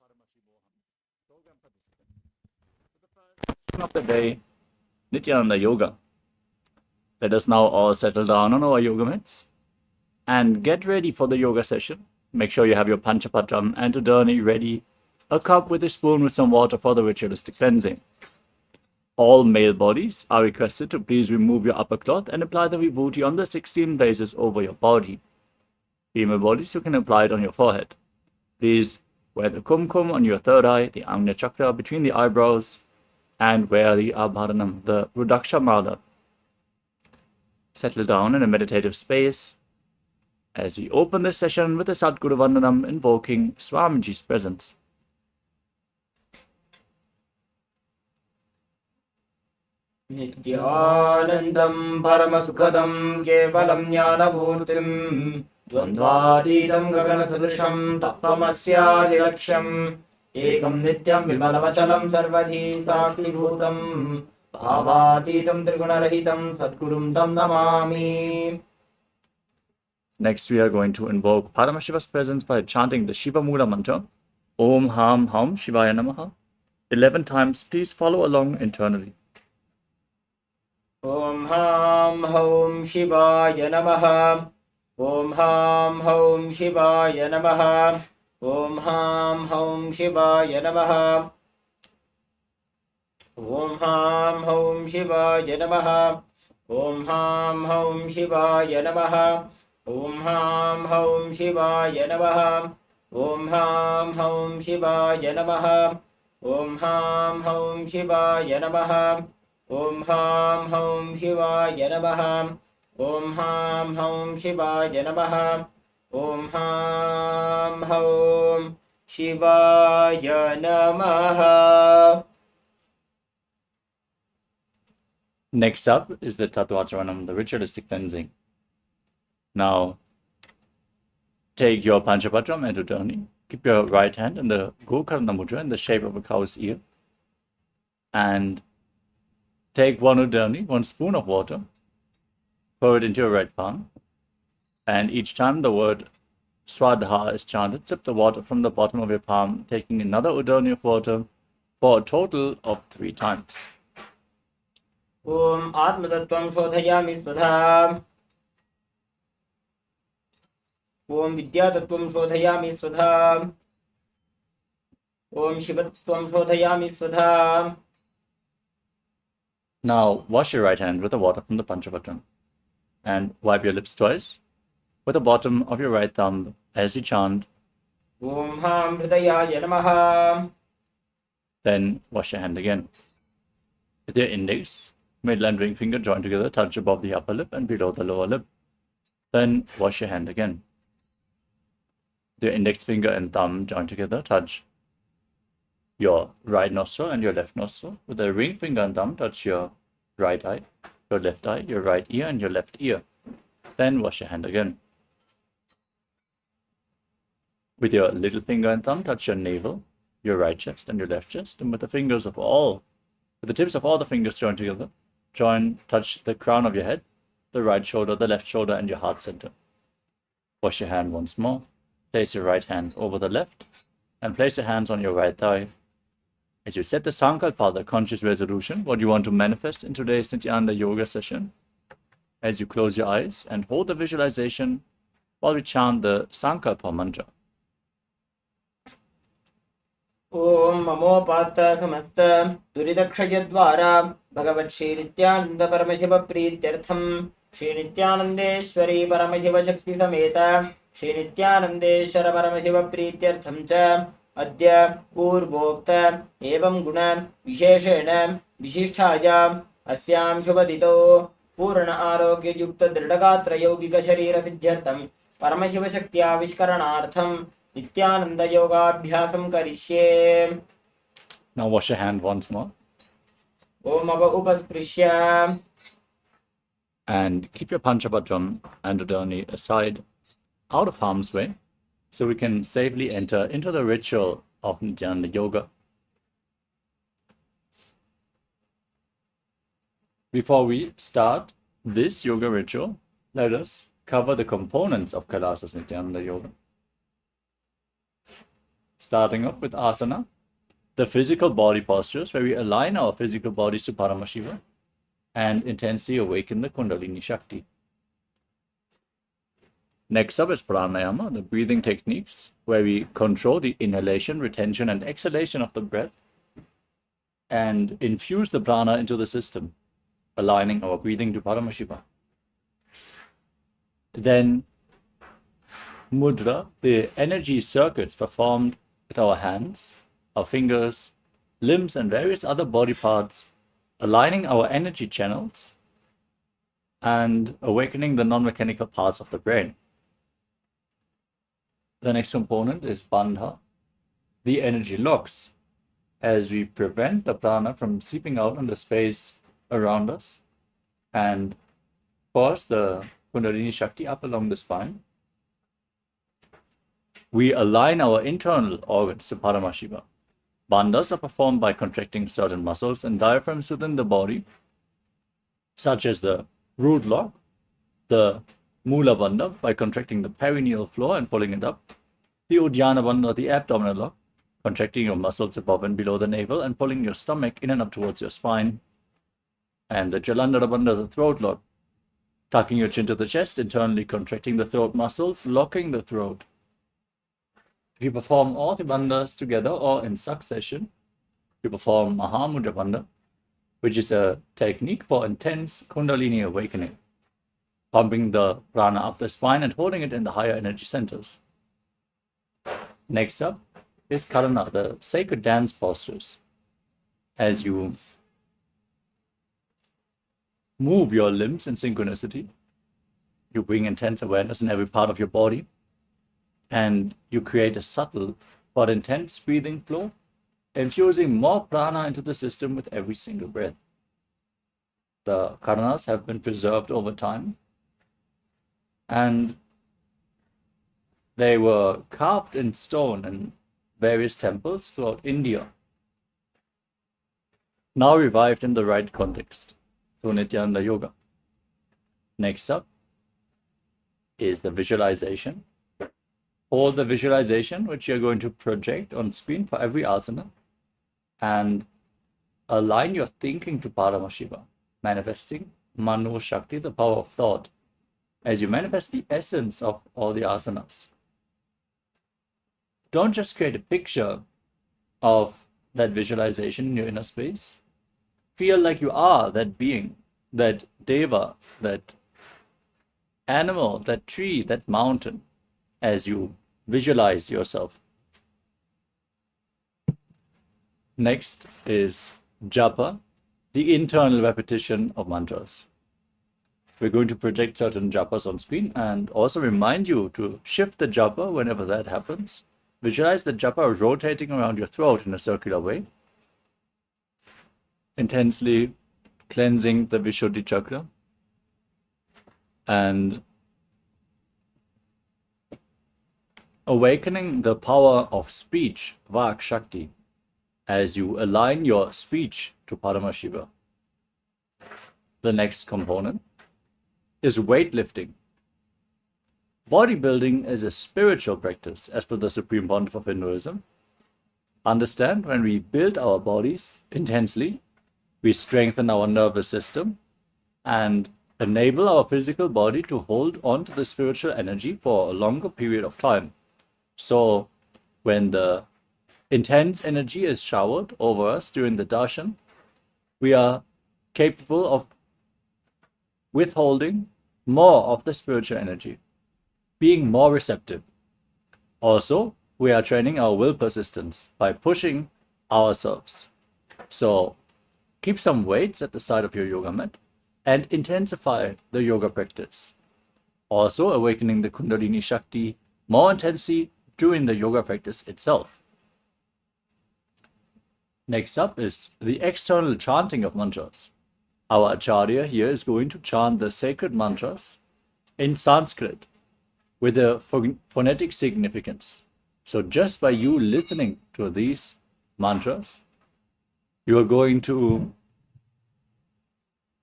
Paramashivoham program participants. For the first session of the day, Nithyananda Yoga. Let us now all settle down on our yoga mats and get ready for the yoga session. Make sure you have your Panchapatram and Udani ready, a cup with a spoon with some water for the ritualistic cleansing. All male bodies are requested to please remove your upper cloth and apply the vibhuti on the 16 places over your body. Female bodies, you can apply it on your forehead. Please wear the kumkum on your third eye, the Agnya Chakra between the eyebrows, and wear the Abharanam, the Rudaksha Mala. Settle down in a meditative space as we open this session with the Sadguru Vandanam invoking Swamiji's presence. Nithyanandam Paramasukadam Kevalam Jnanamurtim Dvandvatitam Gaganasadrisham Tattvamasyadiraksham Ekam Nityam Vimalavachalam Sarvadhi Sakshibhutam Bhavatitam Trigunarahitam Sadgurum Tam Namami. Next, we are going to invoke Paramashiva's presence by chanting the Shiva Mula mantra, Om Ham Ham Shivaya Namaha, 11 times. Please follow along internally. Om Ham Hom Shivaya Namaha. Om Ham Hom Shivaya Namaha. Om Ham Hom Shivaya Namaha. Om Ham Hom Shivaya Namaha. Om Ham Hom Shivaya Namaha. Om Ham Hom Shivaya Namaha. Om Ham Hom Shivaya Namaha. Om Ham Hom Shivaya Namaha. Om Ham Hom Shivaya Namaha. Om Ham Hom Shivaya Namaha. Om Ham Hom Shivaya Namaha. Next up is the Tattvacharanam, the ritualistic cleansing. Now, take your Panchapatram and Udani. Keep your right hand in the Gokarna Mudra in the shape of a cow's ear. And take one Udani, 1 spoon of water, pour it into your right palm. And each time the word Swadha is chanted, sip the water from the bottom of your palm, taking another Udani of water for a total of 3 times. Om Atmatattvam Shodhayami Swadha. Om Vidyatattvam Shodhayami Swadha. Om Shivatvam Shodhayami Swadha. Now wash your right hand with the water from the Panchapatram and wipe your lips twice with the bottom of your right thumb as you chant. Om Ham Hridayaya Namaha. Then wash your hand again. With your index, middle and ring finger joined together, touch above the upper lip and below the lower lip. Then wash your hand again. With your index finger and thumb joined together, touch your right nostril and your left nostril. With the ring finger and thumb, touch your right eye, your left eye, your right ear, and your left ear. Then wash your hand again. With your little finger and thumb, touch your navel, your right chest, and your left chest. And with the tips of all the fingers joined together, touch the crown of your head, the right shoulder, the left shoulder, and your heart center. Wash your hand once more. Place your right hand over the left, and place your hands on your right thigh. As you set the Sankalpa, the conscious resolution, what you want to manifest in today's Nithyananda Yoga session, as you close your eyes and hold the visualization while we chant the Sankalpa mantra. Om Mamopata Samasta Duridakshayadvara Bhagavat Shri Nithyananda Paramashiva Prityartham Shri Nithyanandeshwari Paramashiva Shakti Sameta Shri Nithyanandeshwara Paramashiva Prityartham Cha Adya Purvokta Evam Guna Visheshena Vishishthaya Asyam Shubhadito Purna Arogya Yukta Dridagatra Yogika Sharira Siddhyartham Paramashiva Shakti Avishkaranartham Nithyananda Yoga Abhyasam Karishye. Now wash your hand once more. Om Ava Upasprishya. And keep your Panchapatram and Udani aside, out of harm's way, so we can safely enter into the ritual of Nithyananda Yoga. Before we start this yoga ritual, let us cover the components of KAILASA's Nithyananda Yoga. starting off with asana, the physical body postures where we align our physical bodies to Paramashiva and intensely awaken the Kundalini Shakti. Next up is pranayama, the breathing techniques where we control the inhalation, retention, and exhalation of the breath and infuse the prana into the system, aligning our breathing to Paramashiva. Then mudra, the energy circuits performed with our hands, our fingers, limbs, and various other body parts, aligning our energy channels and awakening the non-mechanical parts of the brain. The next component is bandha, the energy locks, as we prevent the prana from seeping out in the space around us and force the Kundalini Shakti up along the spine. We align our internal organs to Paramashiva. Bandhas are performed by contracting certain muscles and diaphragms within the body, such as the root lock, the Mula Bandha by contracting the perineal floor and pulling it up, the Uddiyana Bandha, the abdominal lock, contracting your muscles above and below the navel and pulling your stomach in and up towards your spine, and the Jalandhara Bandha, the throat lock, tucking your chin to the chest, internally contracting the throat muscles, locking the throat. If you perform all the bandhas together or in succession, you perform Mahamudra Bandha, which is a technique for intense Kundalini awakening, pumping the prana up the spine and holding it in the higher energy centers. Next up is Karana, the sacred dance postures. As you move your limbs in synchronicity, you bring intense awareness in every part of your body, and you create a subtle but intense breathing flow, infusing more prana into the system with every single breath. The Karanas have been preserved over time, and they were carved in stone in various temples throughout India, now revived in the right context through Nithyananda Yoga. Next up is the visualization, or the visualization which you're going to project on screen for every asana and align your thinking to Paramashiva, manifesting Mano Shakti, the power of thought, as you manifest the essence of all the asanas. Don't just create a picture of that visualization in your inner space. Feel like you are that being, that deva, that animal, that tree, that mountain, as you visualize yourself. Next is japa, the internal repetition of mantras. We're going to project certain japas on screen and also remind you to shift the japa whenever that happens. Visualize the japa rotating around your throat in a circular way, intensely cleansing the Vishuddhi chakra and awakening the power of speech, Vak Shakti, as you align your speech to Paramashiva. The next component is weightlifting. Bodybuilding is a spiritual practice as per the Supreme Pontiff of Hinduism. Understand, when we build our bodies intensely, we strengthen our nervous system and enable our physical body to hold on to the spiritual energy for a longer period of time. So when the intense energy is showered over us during the darshan, we are capable of withholding more of the spiritual energy, being more receptive. Also, we are training our will persistence by pushing ourselves. So keep some weights at the side of your yoga mat and intensify the yoga practice. Also awakening the Kundalini Shakti more intensely during the yoga practice itself. Next up is the external chanting of mantras. Our Acharya here is going to chant the sacred mantras in Sanskrit with a phonetic significance. So just by you listening to these mantras, you are going to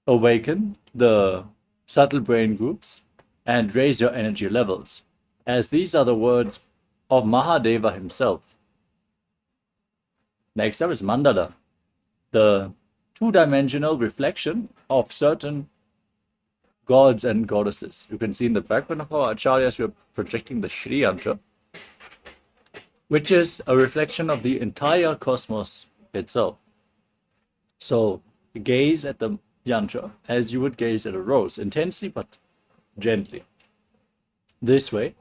awaken the subtle brain groups and raise your energy levels, as these are the words of Mahadeva himself, Next up is mandala, the two-dimensional reflection of certain gods and goddesses. You can see in the background of our acharyas, we are projecting the Shri Yantra, which is a reflection of the entire cosmos itself. So gaze at the yantra as you would gaze at a rose, intensely but gently. This way,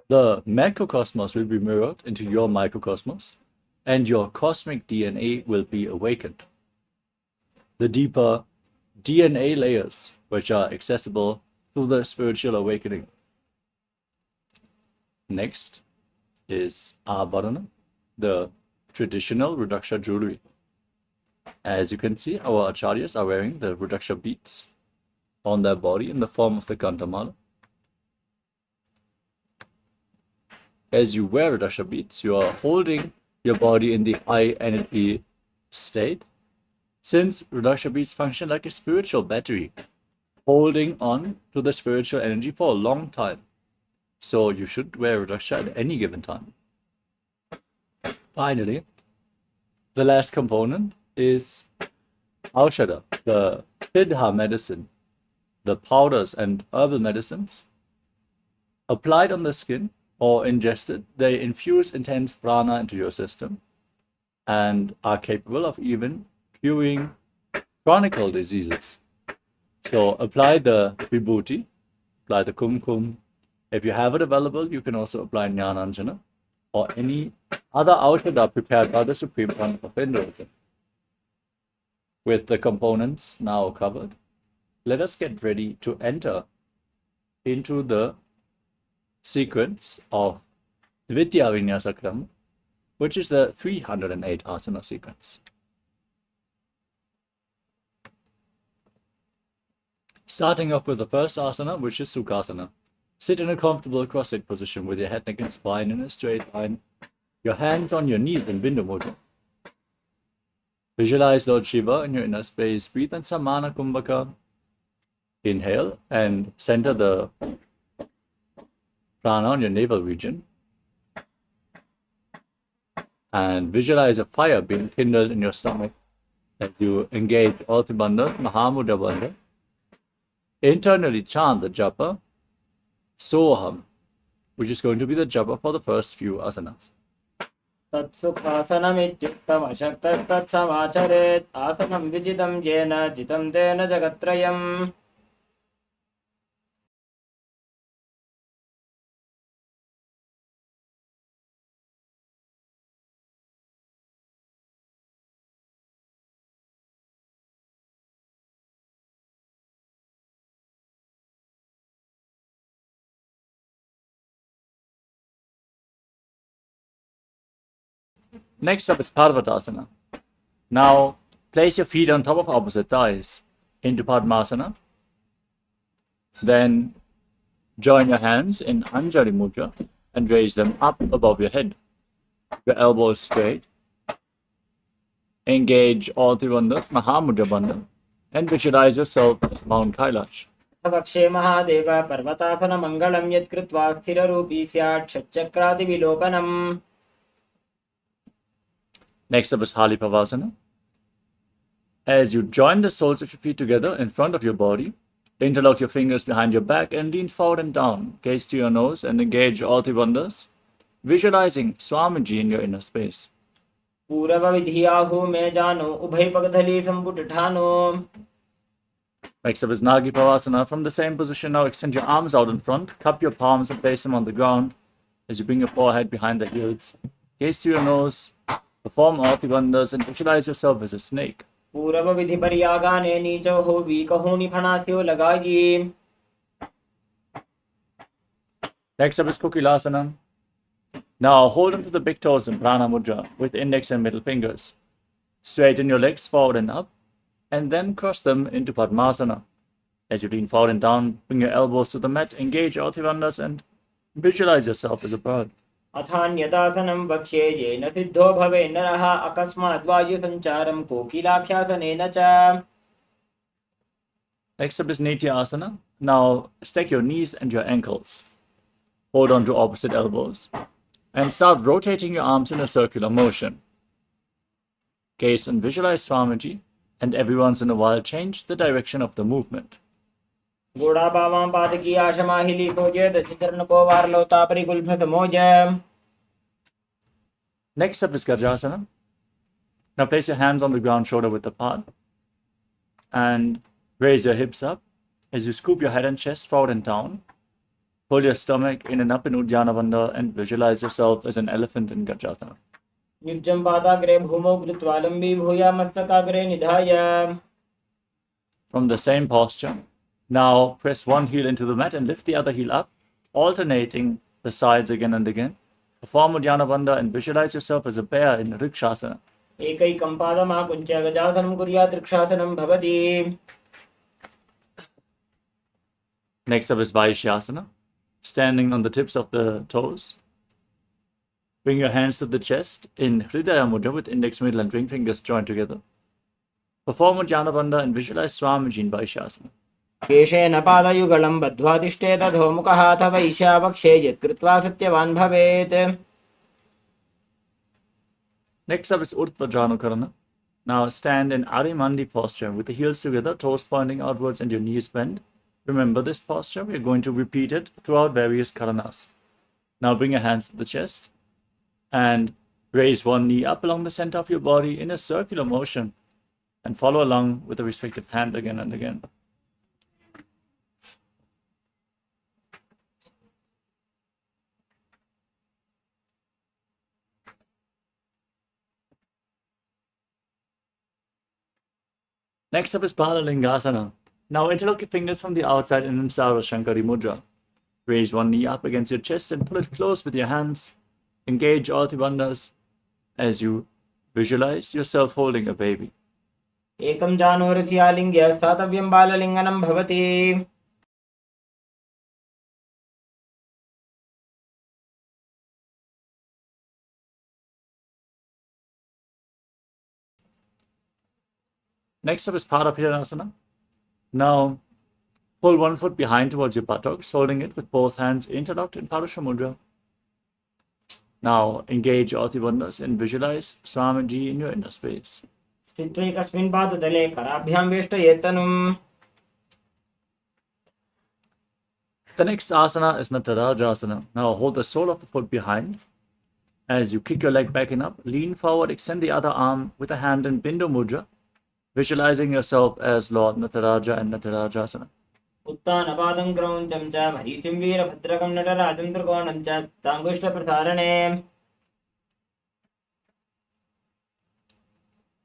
the macrocosmos will be mirrored into your microcosmos, and your cosmic DNA will be awakened. The deeper DNA layers, which are accessible through the spiritual awakening. Next is Abharana, the traditional Rudraksha jewelry. As you can see, our acharyas are wearing the Rudraksha beads on their body in the form of the Kantamala. As you wear Rudraksha beads, you are holding your body in the high energy state, since Rudraksha beads function like a spiritual battery, holding on to the spiritual energy for a long time. So you should wear Rudraksha at any given time. Finally, the last component is Aushadha, the Siddha medicine, the powders and herbal medicines. Applied on the skin or ingested, they infuse intense prana into your system and are capable of even curing chronic diseases. So apply the vibhuti, apply the kumkum. If you have it available, you can also apply Jnananjana or any other aushadha prepared by the Supreme Pontiff of Hinduism. With the components now covered, let us get ready to enter into the sequence of Dvitya Vinyasa Krama, which is the 308 asana sequence. Starting off with the first asana, which is Sukhasana. Sit in a comfortable cross-legged position with your head, neck, and spine in a straight line. Your hands on your knees in Bindu Mudra. Visualize Lord Shiva in your inner space. Breathe in Samana Kumbhaka. Inhale and center the prana on your navel region. And visualize a fire being kindled in your stomach as you engage all three bandhas, Mahamudra bandha. Internally chant the japa, Soham, which is going to be the japa for the first few asanas. तत्सुखासनमित्युक्तम् अशक्तस्तत्समाचरेत् आसनं विजितं येन जितं तेन जगत्त्रयम्. Next up is Parvatasana. Now, place your feet on top of opposite thighs into Padmasana. Then, join your hands in Anjali Mudra and raise them up above your head. Your elbows straight. Engage all three bandhas, Mahamudra bandha, and visualize yourself as Mount Kailash. भक्षे Mahadev पर्वतासनमङ्गलं यत्कृत्वा स्थिररूपी स्यात् षट्चक्रादिविलोकनम्. Next up is Halipavasana. As you join the soles of your feet together in front of your body, interlock your fingers behind your back and lean forward and down. Gaze to your nose and engage all three bandhas, visualizing Swamiji in your inner space. पूरवविधियाहु मे जानो उभयपगधली सम्पुटठानो. Next up is Nagipavasana. From the same position, now extend your arms out in front, cup your palms and place them on the ground as you bring your forehead behind the heels. Gaze to your nose, perform all three bandhas and visualize yourself as a snake. पूरवविधिपर्यागाने नीचो हो वीकहोनि फणास्यो लगायि. Next up is Kokilasana. Now hold onto the big toes in Prana Mudra with index and middle fingers. Straighten your legs forward and up, and then cross them into Padmasana. As you lean forward and down, bring your elbows to the mat, engage all three bandhas and visualize yourself as a bird. अथान्यतासनं वक्ष्ये येन सिद्धो भवे नरः अकस्मात् वायुसञ्चारं कोकिलाख्यासनेन च. Next up is Nithyananda. Now stack your knees and your ankles. Hold on to opposite elbows and start rotating your arms in a circular motion. Gaze and visualize Swamiji, and every once in a while change the direction of the movement. गोड़ा बावां पाद की आशमा हिली खोजे दस चरण को वार लोता परिकुल्भ समोज. Next up is Gajasana. Now place your hands on the ground shoulder width apart and raise your hips up as you scoop your head and chest forward and down. Pull your stomach in and up in Uddiyana Bandha and visualize yourself as an elephant in Gajasana. युज्यं पादाग्रे भूमौ कृत्वा लम्बी भूया मस्तकाग्रे निधाय. From the same posture, now press one heel into the mat and lift the other heel up, alternating the sides again and again. Perform Uddiyana Bandha and visualize yourself as a bear in Rikshasana. एकैकं पादमाकुञ्च्य गजासनं कुर्यात् वृक्षासनं भवति. Next up is Vaishyasana, standing on the tips of the toes. Bring your hands to the chest in Hridaya Mudra with index, middle and ring fingers joined together. Perform Uddiyana Bandha and visualize Swamiji in Vaishyasana. केशेन पादयुगलं बद्ध्वा तिष्ठेत अधोमुखः अथ वैश्यावक्षे यत्कृत्वा सत्यवान् भवेत्. Next up is Urdhva Now stand in Arimandi posture with the heels together, toes pointing outwards and your knees bent. Remember this posture. We are going to repeat it throughout various karanas. Now bring your hands to the chest and raise one knee up along the center of your body in a circular motion and follow along with the respective hand again and again. Next up is Balalingasana. Now interlock your fingers from the outside and in Sarva Shankari Mudra. Raise one knee up against your chest and pull it close with your hands. Engage all the bandhas as you visualize yourself holding a baby. एकं जानोरस्यालिङ्ग्य स्थातव्यं बाललिङ्गनं भवति. Next up is Paramashivoham. Now pull one foot behind towards your buttocks, holding it with both hands interlocked in Parasha Mudra. Now engage all the bandhas and visualize Swamiji in your inner space. स्थित्वा एकस्मिन् पादतले कराभ्यां वेष्टयेत्तनुम्. The next asana is Natarajasana. Now hold the sole of the foot behind. As you kick your leg back and up, lean forward, extend the other arm with a hand in Bindu Mudra, visualizing yourself as Lord Nataraja and Natarajasana. उत्तानपादं क्रौञ्चं च मरीचिं वीरभद्रकं नटराजं त्रिकोणं च स्ताङ्गुष्ठप्रसारणे.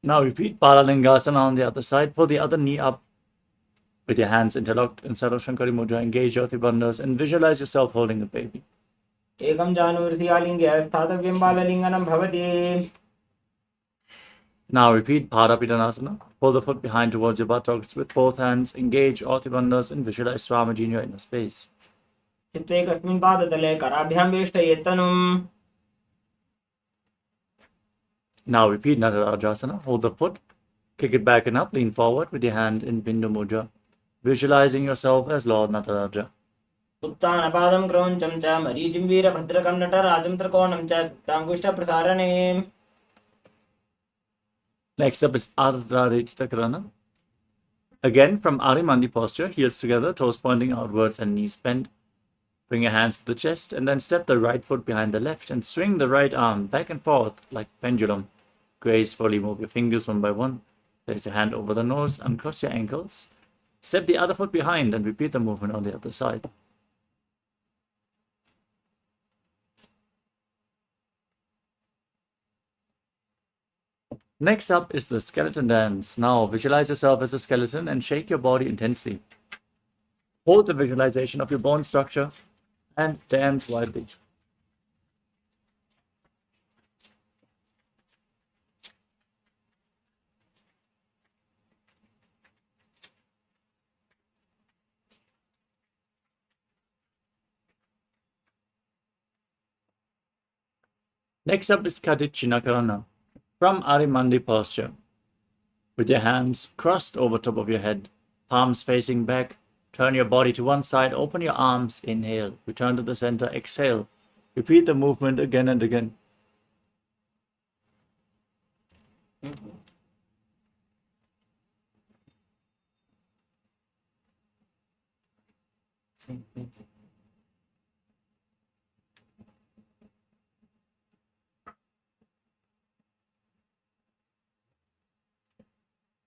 Now repeat Balalingasana on the other side. Pull the other knee up with your hands interlocked in Sarva Shankari Mudra. Engage your bandhas and visualize yourself holding a baby. एकं जानोरस्यालिङ्ग्य स्थातव्यं बाललिङ्गनं भवति. Now repeat Bharapitanasana. Pull the foot behind towards your buttocks with both hands. Engage all the bandhas and visualize Swamiji in your inner space. स्थित्वा एकस्मिन् पादतले कराभ्यां वेष्टयेत्तनुम्. Now repeat Natarajasana. Hold the foot, kick it back and up, lean forward with your hand in Bindu Mudra, visualizing yourself as Lord Nataraja. उत्तानपादं क्रौञ्चं च मरीचिं वीरभद्रकं नटराजं त्रिकोणं च स्ताङ्गुष्ठप्रसारणे. Next up is Ardha Rechitakarana. Again from Arimandi posture, heels together, toes pointing outwards and knees bent. Bring your hands to the chest and then step the right foot behind the left and swing the right arm back and forth like pendulum. Gracefully move your fingers one by one. Place your hand over the nose, uncross your ankles. Step the other foot behind and repeat the movement on the other side. Next up is the skeleton dance. Now visualize yourself as a skeleton and shake your body intensely. Hold the visualization of your bone structure and dance wildly. Next up is Kadicinakarana. From Arimandi posture, with your hands crossed over top of your head, palms facing back, turn your body to one side, open your arms, inhale, return to the center, exhale. Repeat the movement again and again. We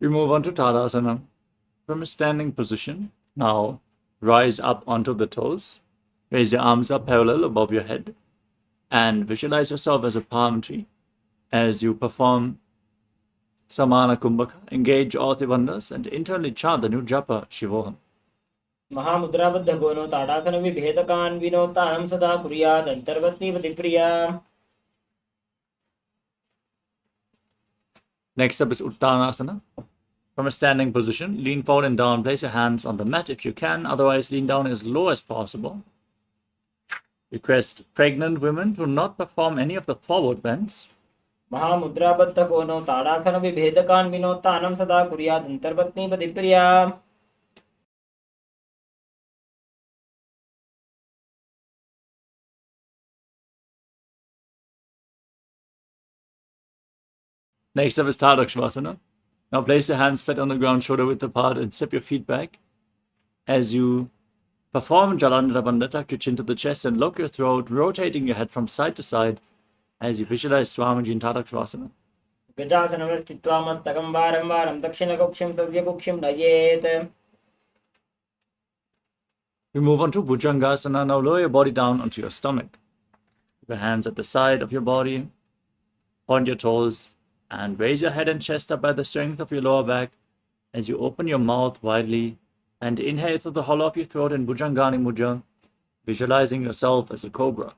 move on to Tadasana. From a standing position, now rise up onto the toes. Raise your arms up parallel above your head and visualize yourself as a palm tree. As you perform Samana Kumbhaka, engage all the bandhas and internally chant the new japa Shivoham. महामुद्राबद्ध गोनो ताड़ासन विभेदकान् विनोतानं सदा कुर्यात् अंतर्वत्नीपति प्रिया. Next up is Uttanasana. From a standing position, lean forward and down. Place your hands on the mat if you can, otherwise lean down as low as possible. Request pregnant women to not perform any of the forward bends. महामुद्राबद्ध गोनो ताड़ासन विभेदकान् विनोतानं सदा कुर्यात् अंतर्वत्नीपति प्रिया. Next up is Tadakshvasana. Now place your hands flat on the ground, shoulder width apart, and step your feet back. As you perform Jalandhara Bandha, tuck your chin to the chest and lock your throat, rotating your head from side to side as you visualize Swamiji in Tadakshvasana. गजासनं स्थित्वा मस्तकं वारं वारं दक्षिणकक्षं सव्यकक्षं नयेत्. We move on to Bhujangasana. Now lower your body down onto your stomach. Keep your hands at the side of your body. Point your toes and raise your head and chest up by the strength of your lower back as you open your mouth widely and inhale through the hollow of your throat in Bhujangani Mudra, visualizing yourself as a cobra.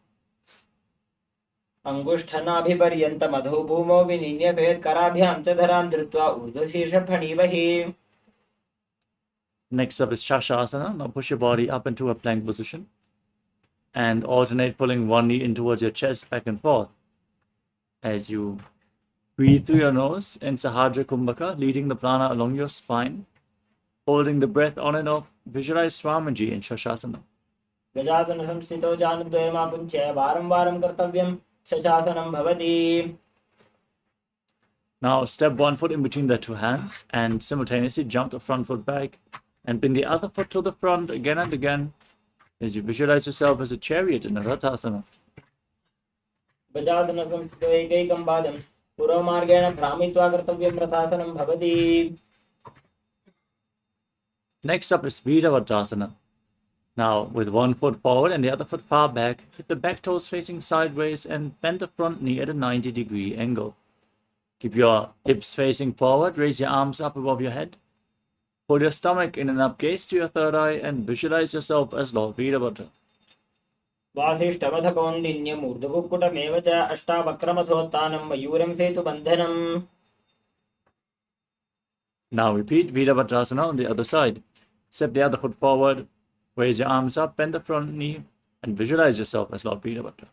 अंगुष्ठनाभिपर्यन्तं अधोभूमौ विनिन्यसेत् कराभ्यां च धरां धृत्वा ऊर्ध्वशीर्षफणीवहि. Next up is Shashasana. Now push your body up into a plank position and alternate pulling one knee in towards your chest back and forth as you breathe through your nose in Sahajra Kumbhaka, leading the prana along your spine, holding the breath on and off. Visualize Swamiji in Shashasana. गजासन संस्थितौ जानुद्वयमापुञ्च्य वारं वारं कर्तव्यं शशासनं भवति. Now step one foot in between the two hands and simultaneously jump the front foot back and bring the other foot to the front again and again as you visualize yourself as a chariot in a Rathasana. गजासन संस्थितौ एकैकं पादं पूर्वमार्गेण भ्रामयित्वा कर्तव्यं रथासनं भवति. Next up is Viravadrasana. Now, with one foot forward and the other foot far back, keep the back toes facing sideways and bend the front knee at a 90-degree angle. Keep your hips facing forward, raise your arms up above your head. Hold your stomach in an up gaze to your third eye and visualize yourself as Lord Virabhadra. वासिष्ठमथ कौण्डिन्यम् ऊर्ध्वकुक्कुटमेव च अष्टावक्रमथोत्थानं मयूरं सेतुबन्धनम्. Now repeat Virabhadrasana on the other side. Step the other foot forward, raise your arms up, bend the front knee, and visualize yourself as Lord Virabhadra.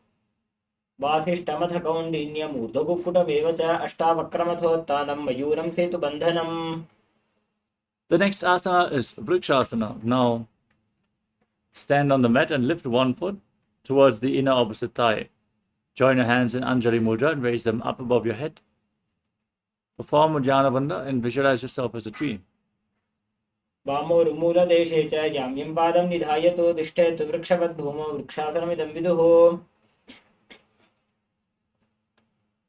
वासिष्ठमथ कौण्डिन्यम् ऊर्ध्वकुक्कुटमेव च अष्टावक्रमथोत्थानं मयूरं सेतुबन्धनम्. The next asana is Vrikshasana. Now stand on the mat and lift one foot towards the inner opposite thigh. Join your hands in Anjali Mudra and raise them up above your head. Perform Uddiyana Bandha and visualize yourself as a tree. वामोरुमूलदेशे च याम्यं पादं निधायतो तिष्ठेत् वृक्षवद्भूमौ वृक्षासनमिदं विदुः.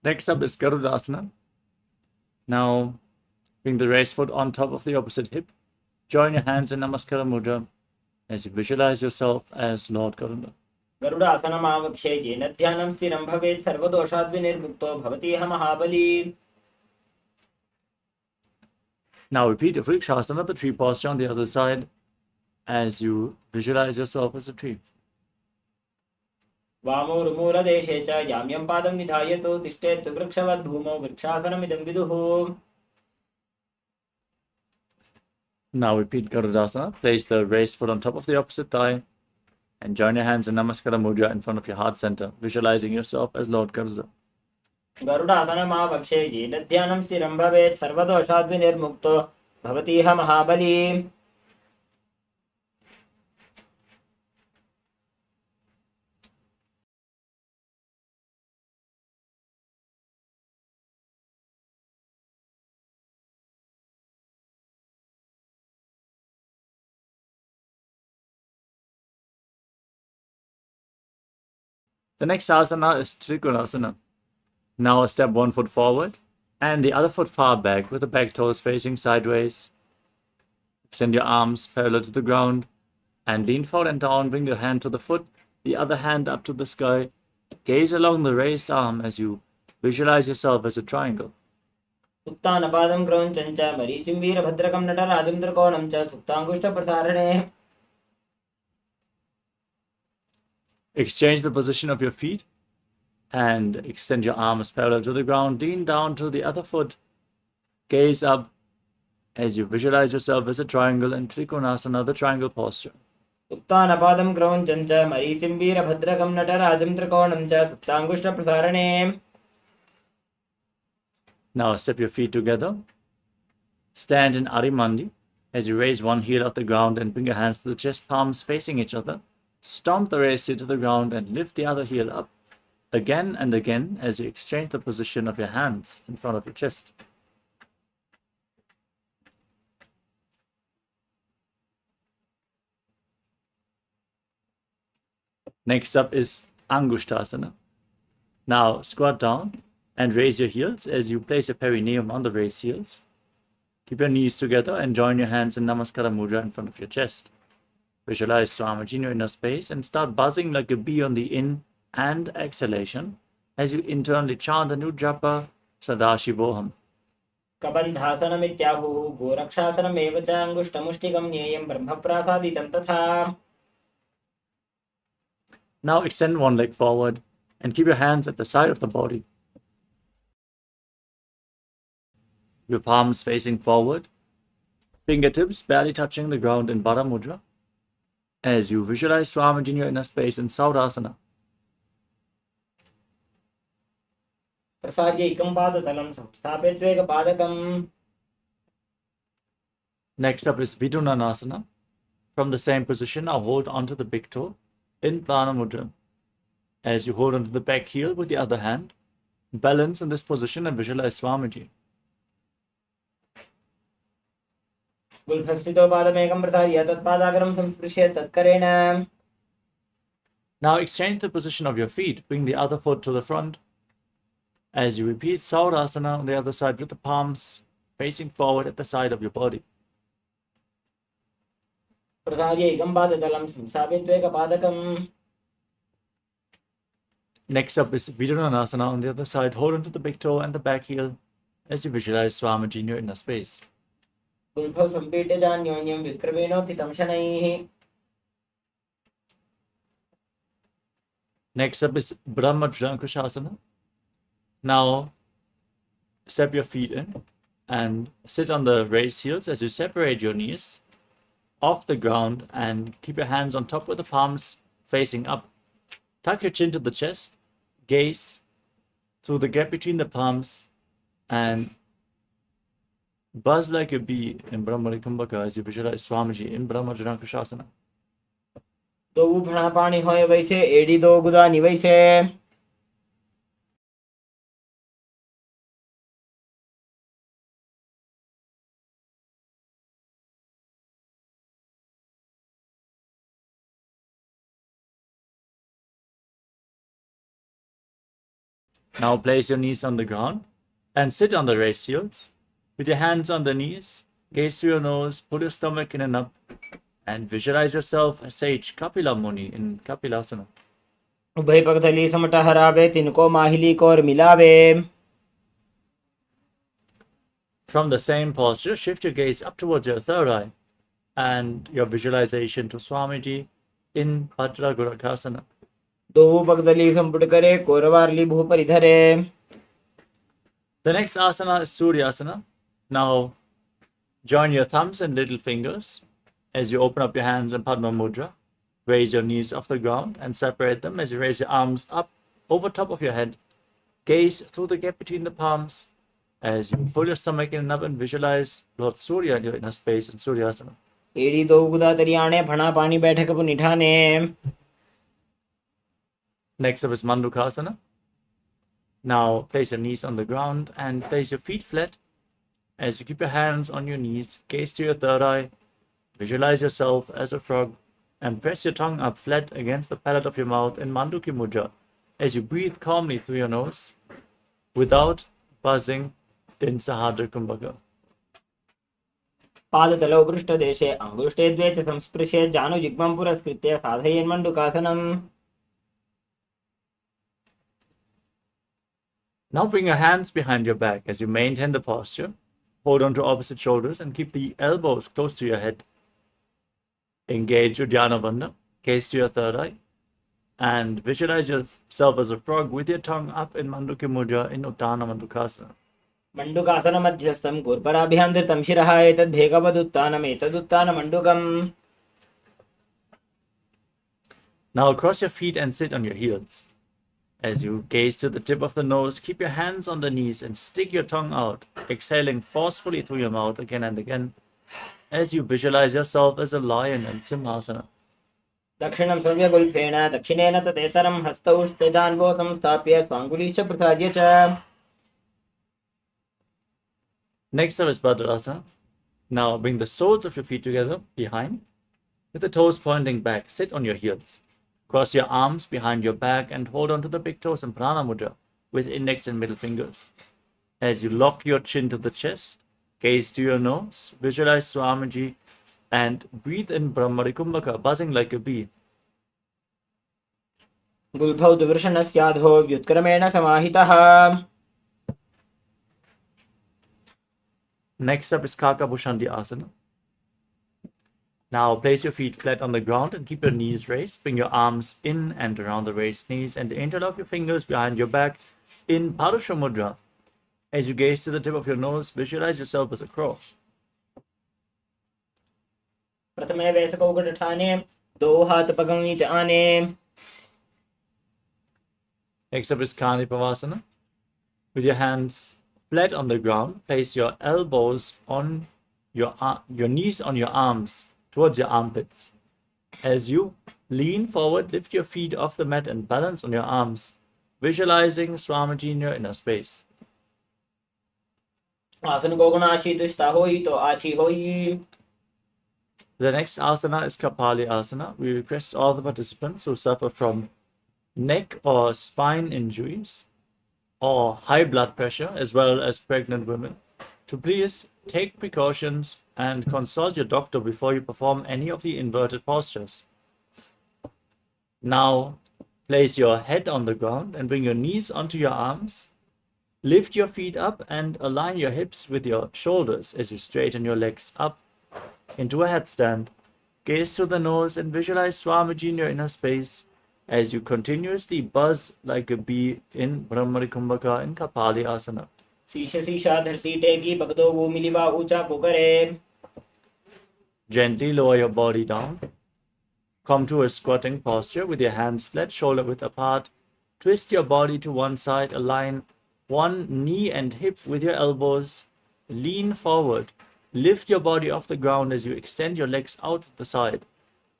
Next up is Garudasana. Now bring the raised foot on top of the opposite hip. Join your hands in Namaskara Mudra as you visualize yourself as Lord Garuda. गरुडासनमावक्षे येन ध्यानं स्थिरं भवेत् सर्वदोषाद्विनिर्मुक्तो भवतीह महाबली. Now repeat the Vrikshasana, the tree posture on the other side, as you visualize yourself as a tree. वामोरुमूलदेशे च याम्यं पादं निधायतो तिष्ठेत् वृक्षवद्भूमौ वृक्षासनमिदं विदुः. Now repeat Garudasana. Place the raised foot on top of the opposite thigh and join your hands in Namaskara Mudra in front of your heart center, visualizing yourself as Lord Garuda. गरुडासनमावक्षे येन ध्यानं स्थिरं भवेत् सर्वदोषाद्विनिर्मुक्तो भवतीह महाबली. The next asana is Trikonasana. Now step one foot forward and the other foot far back with the back toes facing sideways. Extend your arms parallel to the ground and lean forward and down. Bring your hand to the foot, the other hand up to the sky. Gaze along the raised arm as you visualize yourself as a triangle. उत्तानपादं क्रौञ्चं च मरीचिं वीरभद्रकं नटराजं त्रिकोणं च सुप्ताङ्गुष्ठप्रसारणे. Exchange the position of your feet and extend your arms parallel to the ground. Lean down to the other foot. Gaze up as you visualize yourself as a triangle in Trikonasana, the triangle posture. उत्तानपादं क्रौञ्चं च मरीचिं वीरभद्रकं नटराजं त्रिकोणं च सुप्ताङ्गुष्ठप्रसारणे. Now step your feet together. Stand in Arimandi as you raise one heel off the ground and bring your hands to the chest, palms facing each other. Stomp the raised heel to the ground and lift the other heel up again and again as you exchange the position of your hands in front of your chest. Next up is Angushtasana. Now squat down and raise your heels as you place your perineum on the raised heels. Keep your knees together and join your hands in Namaskara Mudra in front of your chest. Visualize Swamiji in your inner space and start buzzing like a bee on the in and exhalation as you internally chant the new japa Sadashivoham. कबन्धासनमित्याहुः गोरक्षासनमेव च अङ्गुष्ठमुष्टिकं ज्ञेयं ब्रह्मप्रासादितं तथा. Now extend one leg forward and keep your hands at the side of the body. Your palms facing forward, fingertips barely touching the ground in Baddha Mudra as you visualize Swamiji in your inner space in Saudasana. प्रसार्य एकं पादतलं संस्थाप्य द्वेकपादकम्. Next up is Vidunanasana. From the same position, now hold onto the big toe in Prana Mudra. As you hold onto the back heel with the other hand, balance in this position and visualize Swamiji. गुल्फस्थितो पादमेकं प्रसार्य तत्पादाग्रं संस्पृश्य तत्करेण. Now exchange the position of your feet. Bring the other foot to the front. As you repeat Saudasana on the other side with the palms facing forward at the side of your body. प्रसार्य एकं पादतलं संस्थाप्य द्वेकपादकम्. Next up is Vidunanasana on the other side. Hold onto the big toe and the back heel as you visualize Swamiji in your inner space. गुल्फौ सम्पीड्य चान्योन्यं विक्रमेणोत्थितं शनैः. Next up is Brahmajankushasana. Now step your feet in and sit on the raised heels as you separate your knees off the ground and keep your hands on top with the palms facing up. Tuck your chin to the chest, gaze through the gap between the palms and buzz like a bee in Brahmarikumbhaka as you visualize Swamiji in Brahmajankushasana. दो भणा पानी होए वैसे एड़ी दो गुदानी वैसे. Now place your knees on the ground and sit on the raised heels. With your hands on the knees, gaze through your nose, pull your stomach in and up, and visualize yourself as sage Kapila Muni in Kapilasana. उभय पगधली समट हरावे तिनको माहिली core मिलावे. From the same posture, shift your gaze up towards your third eye and your visualization to Swamiji in Bhadra Gurakasana. दो पगधली संपुट करे कोरवारली भू परिधरे. The next asana is Suryasana. Now join your thumbs and little fingers as you open up your hands in Padma Mudra. Raise your knees off the ground and separate them as you raise your arms up over top of your head. Gaze through the gap between the palms as you pull your stomach in and up and visualize Lord Surya in your inner space in Suryasana. एड़ी दो गुदा तरियाणे भणा पानी बैठक पुनिठाने. Next up is Mandukasana. Now place your knees on the ground and place your feet flat as you keep your hands on your knees. Gaze to your third eye. Visualize yourself as a frog and press your tongue up flat against the palate of your mouth in Manduki Mudra as you breathe calmly through your nose without buzzing in Sahadra Kumbhaka. पादतलौ पृष्ठदेशे अङ्गुष्ठे द्वे च संस्पृशे जानुजिह्वं पुरस्कृत्य साधयेन्मण्डूकासनम्. Now bring your hands behind your back as you maintain the posture. Hold on to opposite shoulders and keep the elbows close to your head. Engage your Dhyana Bandha, gaze to your third eye, and visualize yourself as a frog with your tongue up in Mandukya Mudra in Uttana Mandukasana. मण्डूकासनमध्यस्थं कूर्पराभ्यां धृतं शिरः एतद्भेगवदुत्थानमेतदुत्थानमण्डूकम्. Now cross your feet and sit on your heels. As you gaze to the tip of the nose, keep your hands on the knees and stick your tongue out, exhaling forcefully through your mouth again and again as you visualize yourself as a lion in Simhasana. दक्षिणं सव्यगुल्फेन दक्षिणेन ततेतरं हस्तौ स्थितान्वो संस्थाप्य स्वाङ्गुली च प्रसार्य च. Next up is Bhadrasana. Now bring the soles of your feet together behind with the toes pointing back. Sit on your heels. Cross your arms behind your back and hold on to the big toes in Prana Mudra with index and middle fingers. As you lock your chin to the chest, gaze to your nose, visualize Swamiji, and breathe in Brahmari Kumbhaka, buzzing like a bee. गुल्फौ दुवृषणस्याधो व्युत्क्रमेण समाहितः. Next up is Kakabhushandi Asana. Now place your feet flat on the ground and keep your knees raised. Bring your arms in and around the raised knees and interlock your fingers behind your back in Parusha Mudra. As you gaze to the tip of your nose, visualize yourself as a crow. प्रथमे वैसकौकटठाने दो हाथ पगं नीचे आने. Next up is Kanipavasana. With your hands flat on the ground, place your elbows on your knees on your arms towards your armpits. As you lean forward, lift your feet off the mat and balance on your arms, visualizing Swamiji in your inner space. आसन को गुणाशी दुष्टा होई तो आची होई. The next asana is Kapali Asana. We request all the participants who suffer from neck or spine injuries or high blood pressure, as well as pregnant women, to please take precautions and consult your doctor before you perform any of the inverted postures. Now, place your head on the ground and bring your knees onto your arms. Lift your feet up and align your hips with your shoulders as you straighten your legs up into a headstand. Gaze to the nose and visualize Swamiji in your inner space as you continuously buzz like a bee in Brahmari Kumbhaka in Kapali Asana. शीश शीशा धरती टेकी बगदो वो मिलीबा ऊंचा को करे. Gently lower your body down. Come to a squatting posture with your hands flat, shoulder width apart. Twist your body to one side, align one knee and hip with your elbows. Lean forward. Lift your body off the ground as you extend your legs out to the side.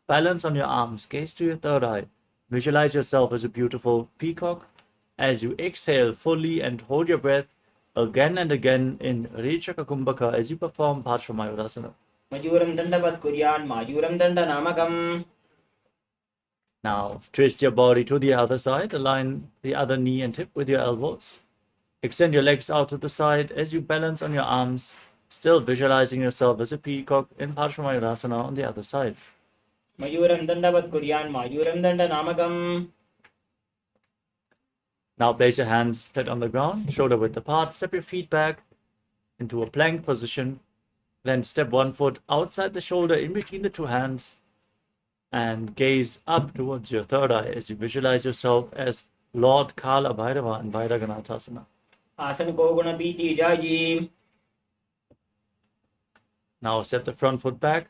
Balance on your arms. Gaze to your third eye. Visualize yourself as a beautiful peacock. As you exhale fully and hold your breath again and again in Rechaka Kumbhaka as you perform Parshvamayurasana. मयूरं दण्डवत् कुर्यान् मायूरं दण्डनामकम्. Now, twist your body to the other side. Align the other knee and hip with your elbows. Extend your legs out to the side as you balance on your arms, still visualizing yourself as a peacock in Parshvamayurasana on the other side. मयूरं दण्डवत् कुर्यान् मायूरं दण्डनामकम्. Now place your hands flat on the ground, shoulder width apart. Step your feet back into a plank position. Then step one foot outside the shoulder in between the two hands and gaze up towards your third eye as you visualize yourself as Lord Kala Bhairava in Bhairaganatha. आसन को गुण बीती जाई. Now step the front foot back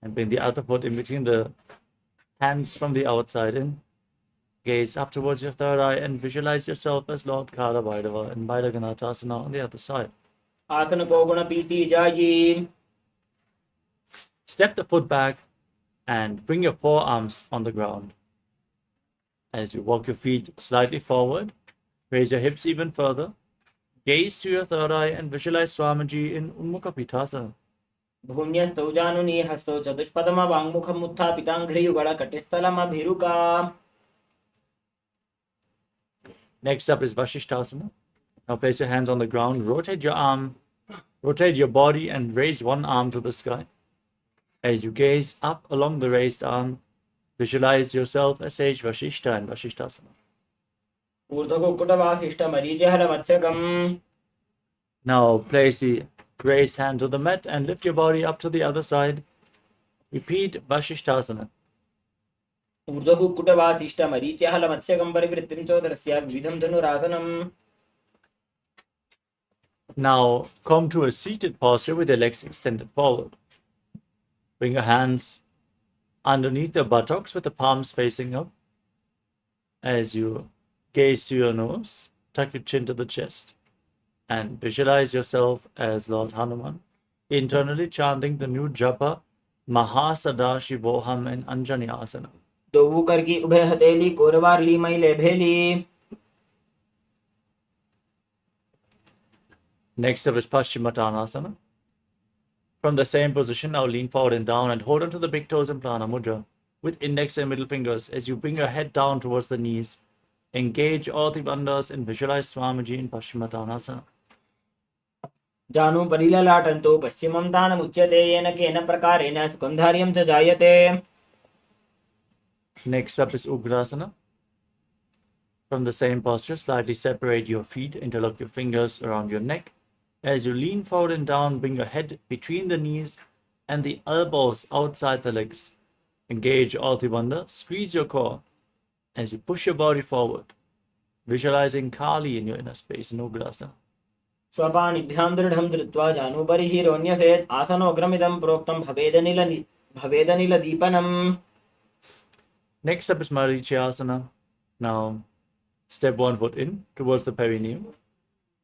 and bring the other foot in between the hands from the outside in. Gaze up towards your third eye and visualize yourself as Lord Kala Bhairava in Bhairaganatha on the other side. आसन को गुण बीती जाई. Step the foot back and bring your forearms on the ground. As you walk your feet slightly forward, raise your hips even further. Gaze to your third eye and visualize Swamiji in Unmukha Pitasana. भूम्यस्तौ जानुनी हस्तौ चतुष्पदम वाङ्मुखम् उत्थापिताङ्घ्रियुगळ कटिस्थलमभिरुका. Next up is Vashishthasana. Now place your hands on the ground, rotate your arm, rotate your body, and raise one arm to the sky. As you gaze up along the raised arm, visualize yourself as sage Vashishta and Vashishthasana. ऊर्ध्वकुक्कुटवासिष्ठमरीचिहरमत्स्यकम्. Now place the raised hand to the mat and lift your body up to the other side. Repeat Vashishthasana. ऊर्ध्वकुक्कुटवासिष्ठमरीचिहरमत्स्यकम् परिवृत्तिं चोदरस्य विविधं धनुरासनम्. Now come to a seated posture with your legs extended forward. Bring your hands underneath your buttocks with the palms facing up. As you gaze to your nose, tuck your chin to the chest, and visualize yourself as Lord Hanuman, internally chanting the new japa Mahasadaशिवोहम in Anjani Asana. दोवू करकी उभय हथेली कोरवार ली मैले भेली. Next up is Paschimottanasana. From the same position, now lean forward and down and hold onto the big toes in Prana Mudra with index and middle fingers as you bring your head down towards the knees. Engage all the bandhas and visualize Swamiji in Paschimottanasana. जानु परिललाटन्तो पश्चिमं तानमुच्यते येन केन प्रकारेण सुगन्धार्यं च जायते. Next up is Ugrasana. From the same posture, slightly separate your feet, interlock your fingers around your neck. As you lean forward and down, bring your head between the knees and the elbows outside the legs. Engage Altibandha, squeeze your core as you push your body forward, visualizing Kali in your inner space in Ugrasana. स्वपानिभ्यां दृढं धृत्वा जानुभरिशिरोऽन्यसेत् आसनोऽग्रमिदं प्रोक्तं भवेदनिलदीपनम्. Next up is Marichyasana. Now, step one foot in towards the perineum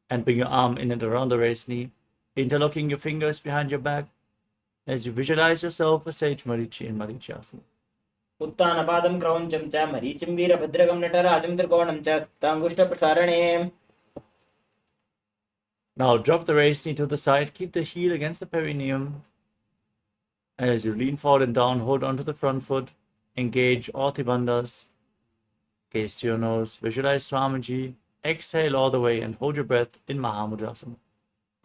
and bring your arm in and around the raised knee, interlocking your fingers behind your back as you visualize yourself as Sage Marichi in Marichyasana. उत्तानपादं क्रौञ्चं च मरीचिं वीरभद्रकं नटराजं त्रिकोणं च सुप्ताङ्गुष्ठप्रसारणे. Now drop the raised knee to the side, keep the heel against the perineum. As you lean forward and down, hold onto the front foot, engage all the bandhas, gaze to your nose, visualize Swamiji, exhale all the way and hold your breath in Mahamudrasana.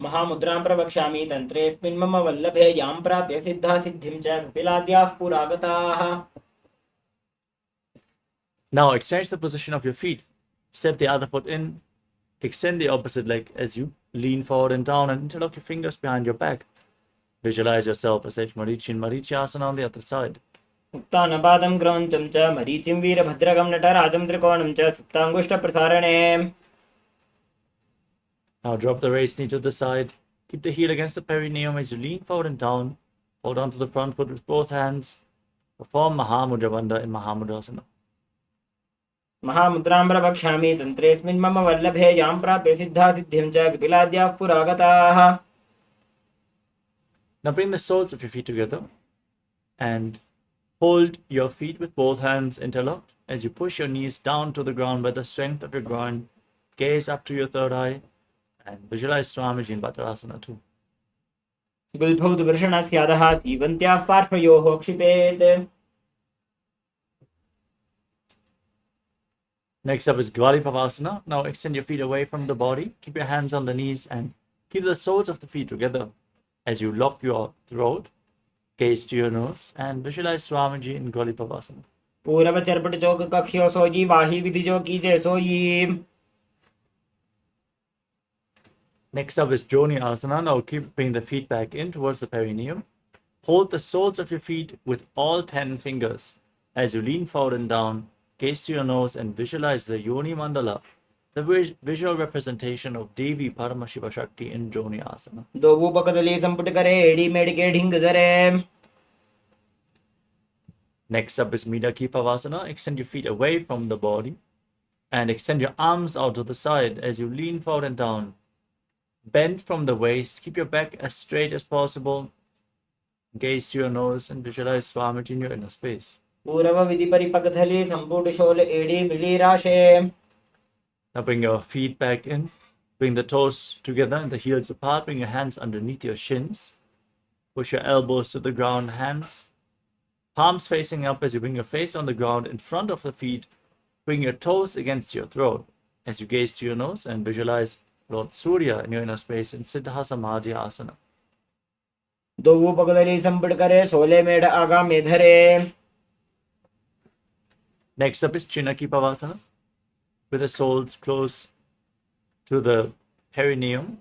महामुद्रां प्रवक्ष्यामि तन्त्रेऽस्मिन् मम वल्लभे यां प्राप्य सिद्धा सिद्धिं च कपिलाद्याः पुरागताः. Now exchange the position of your feet. Step the other foot in, extend the opposite leg as you lean forward and down and interlock your fingers behind your back. Visualize yourself as Sage Marichi in Marichyasana on the other side. उत्तानपादं क्रौञ्चं च मरीचिं वीरभद्रकं नटराजं त्रिकोणं च सुप्ताङ्गुष्ठप्रसारणे. Now drop the raised knee to the side. Keep the heel against the perineum as you lean forward and down. Hold on to the front foot with both hands. Perform Mahamudra Bandha in Mahamudrasana. महामुद्रां प्रवक्ष्यामि तन्त्रेऽस्मिन् मम वल्लभे यां प्राप्य सिद्धा सिद्धिं च कपिलाद्याः पुरागताः. Now bring the soles of your feet together and hold your feet with both hands interlocked as you push your knees down to the ground by the strength of your groin. Gaze up to your third eye and visualize Swamiji in Bhattarasana too. गुल्फौ तु वृषणस्यादः सीवन्त्याः पार्श्वयोः क्षिपेत्. Next up is Gvalipavasana. Now extend your feet away from the body. Keep your hands on the knees and keep the soles of the feet together as you lock your throat. Gaze to your nose and visualize Swamiji in Gvalipavasana. पूरव चरपट चौक कख्यो सोई वाही विधि जो कीजे सोई. Next up is Joni Asana. Now keeping the feet back in towards the perineum. Hold the soles of your feet with all 10 fingers as you lean forward and down. Gaze to your nose and visualize the Yoni Mandala, the visual representation of Devi Paramashiva Shakti in Joni Asana. दोवू पकदली संपुट करे एड़ी मेडिके ढिंग धरे. Next up is Midaki Pavasana. Extend your feet away from the body and extend your arms out to the side as you lean forward and down. Bend from the waist. Keep your back as straight as possible. Gaze to your nose and visualize Swamiji in your inner space. पूरव विधि परिपकथली संपुट शोल एड़ी मिली राशे. Now bring your feet back in. Bring the toes together and the heels apart. Bring your hands underneath your shins. Push your elbows to the ground, hands, palms facing up as you bring your face on the ground in front of the feet. Bring your toes against your throat. as you gaze to your nose and visualize Lord Surya in your inner space in Siddha Samadhi Asana. दोऊ पगदली संपट करे सोले मेढ़ आगा में धरे. Next up is Chinaki Pavasana, with the soles close to the perineum.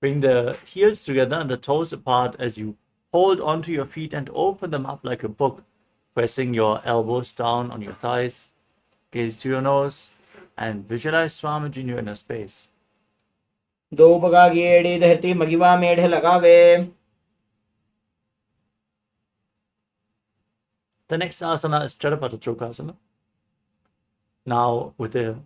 Bring the heels together and the toes apart as you hold onto your feet and open them up like a book, pressing your elbows down on your thighs. Gaze to your nose and visualize Swamiji in your inner space. दोऊ पगा गेड़ी धरती मगिवा मेढ़ लगावे. The next asana is Chadapata Chokasana. Now, with the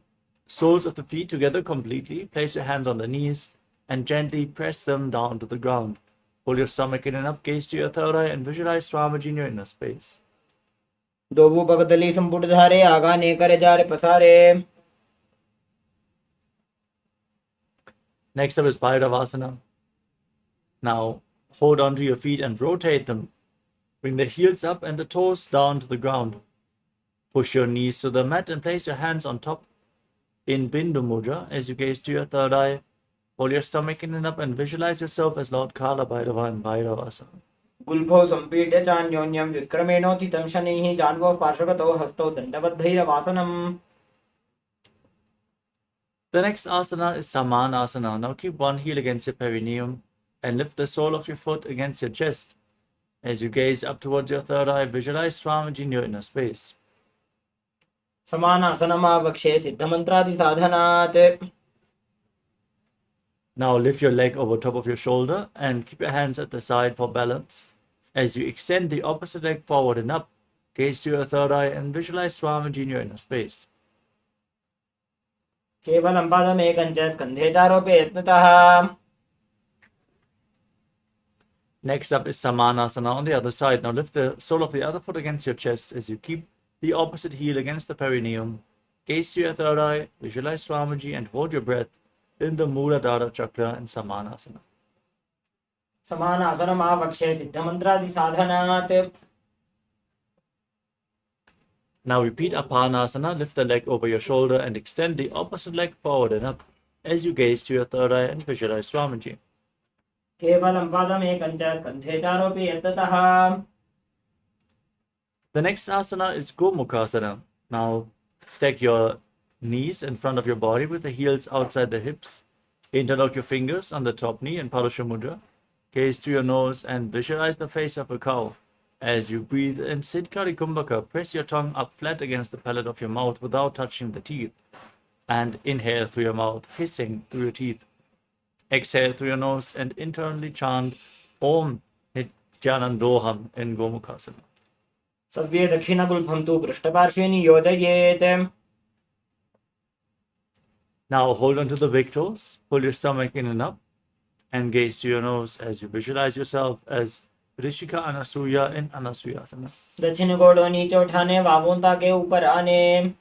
soles of the feet together completely, place your hands on the knees and gently press them down to the ground. Pull your stomach in and up, gaze to your third eye, and visualize Swamiji in your inner space. दोऊ पगदली संपुट धारे आगा ने करे जारे पसारे. Next up is Bhairavasana. Now, hold onto your feet and rotate them. Bring the heels up and the toes down to the ground. Push your knees to the mat and place your hands on top in Bindu Mudra as you gaze to your third eye. Pull your stomach in and up and visualize yourself as Lord Kala Bhairava in Bhairavasana. गुल्फो संपीड्य चान्योन्यं विक्रमेणोत्थितं शनैः जान्वो पार्श्वगतो हस्तौ दण्डवद्भैरवासनम्. The next asana is Samanasana. Now keep one heel against your perineum and lift the sole of your foot against your chest. As you gaze up towards your third eye, visualize Swamiji in your inner space. समानासनमावक्षे सिद्धमन्त्रादि साधनात्. Now lift your leg over top of your shoulder and keep your hands at the side for balance. As you extend the opposite leg forward and up, gaze to your third eye and visualize Swamiji in your inner space. केवलं पादमेकं च स्कन्धे चारोपे यत्नतः. Next up is Samanasana on the other side. Now lift the sole of the other foot against your chest as you keep the opposite heel against the perineum. Gaze to your third eye, visualize Swamiji and hold your breath in the Muladhara Chakra in Samanasana. समानासनमावक्षे सिद्धमन्त्रादि साधनात्. Now repeat Apanasana, lift the leg over your shoulder and extend the opposite leg forward and up as you gaze to your third eye and visualize Swamiji. केवलं पादमेकं च स्कन्धे चारोपि यत्नतः. The next asana is Gomukhasana. Now stack your knees in front of your body with the heels outside the hips. Interlock your fingers on the top knee in Padusha Mudra. Gaze to your nose and visualize the face of a cow. As you breathe in Siddhkari Kumbhaka, press your tongue up flat against the palate of your mouth without touching the teeth. And inhale through your mouth, hissing through your teeth. Exhale through your nose and internally chant Om Nithyanandoham in Gomukhasana. सव्ये दक्षिणगुल्फं तु पृष्ठपार्श्वे नियोजयेत्. Now hold on to the big toes, pull your stomach in and up, and gaze to your nose as you visualize yourself as Rishika Anasuya in Anasuyasana. दक्षिण गोड़ों नीचे उठाने वावों के ऊपर आने.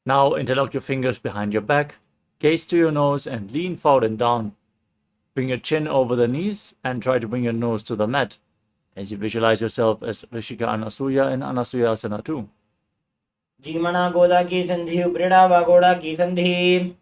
Now interlock your fingers behind your back, gaze to your nose and lean forward and down. Bring your chin over the knees and try to bring your nose to the mat as you visualize yourself as Rishika Anasuya in Anasuyasana too. जीमणा गोदा की संधि उपरिड़ा व गोड़ा की संधि.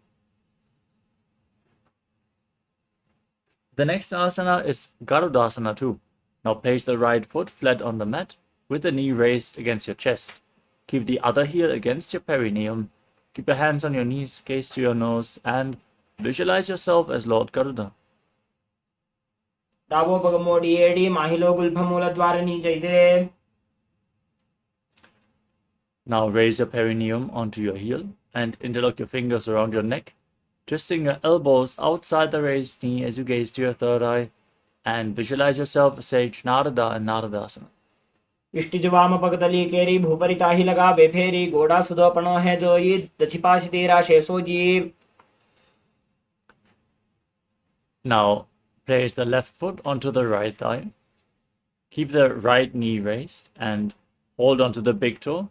The next asana is Garudasana too. Now place the right foot flat on the mat with the knee raised against your chest. Keep the other heel against your perineum. Keep your hands on your knees, gaze to your nose, and visualize yourself as Lord Garuda. डाबो पग मोड़ी एड़ी माहिलो गुल्फमूल द्वार नीचे. Now raise your perineum onto your heel and interlock your fingers around your neck, twisting your elbows outside the raised knee as you gaze to your third eye, and visualize yourself as Sage Narada in Naradasana. इष्टिज वाम पगतली केरी भूपरिता ही लगा बेफेरी गोड़ा सुदोपणो है जो ये दछिपाश तेरा शेषो जी. Now place the left foot onto the right thigh. Keep the right knee raised and hold onto the big toe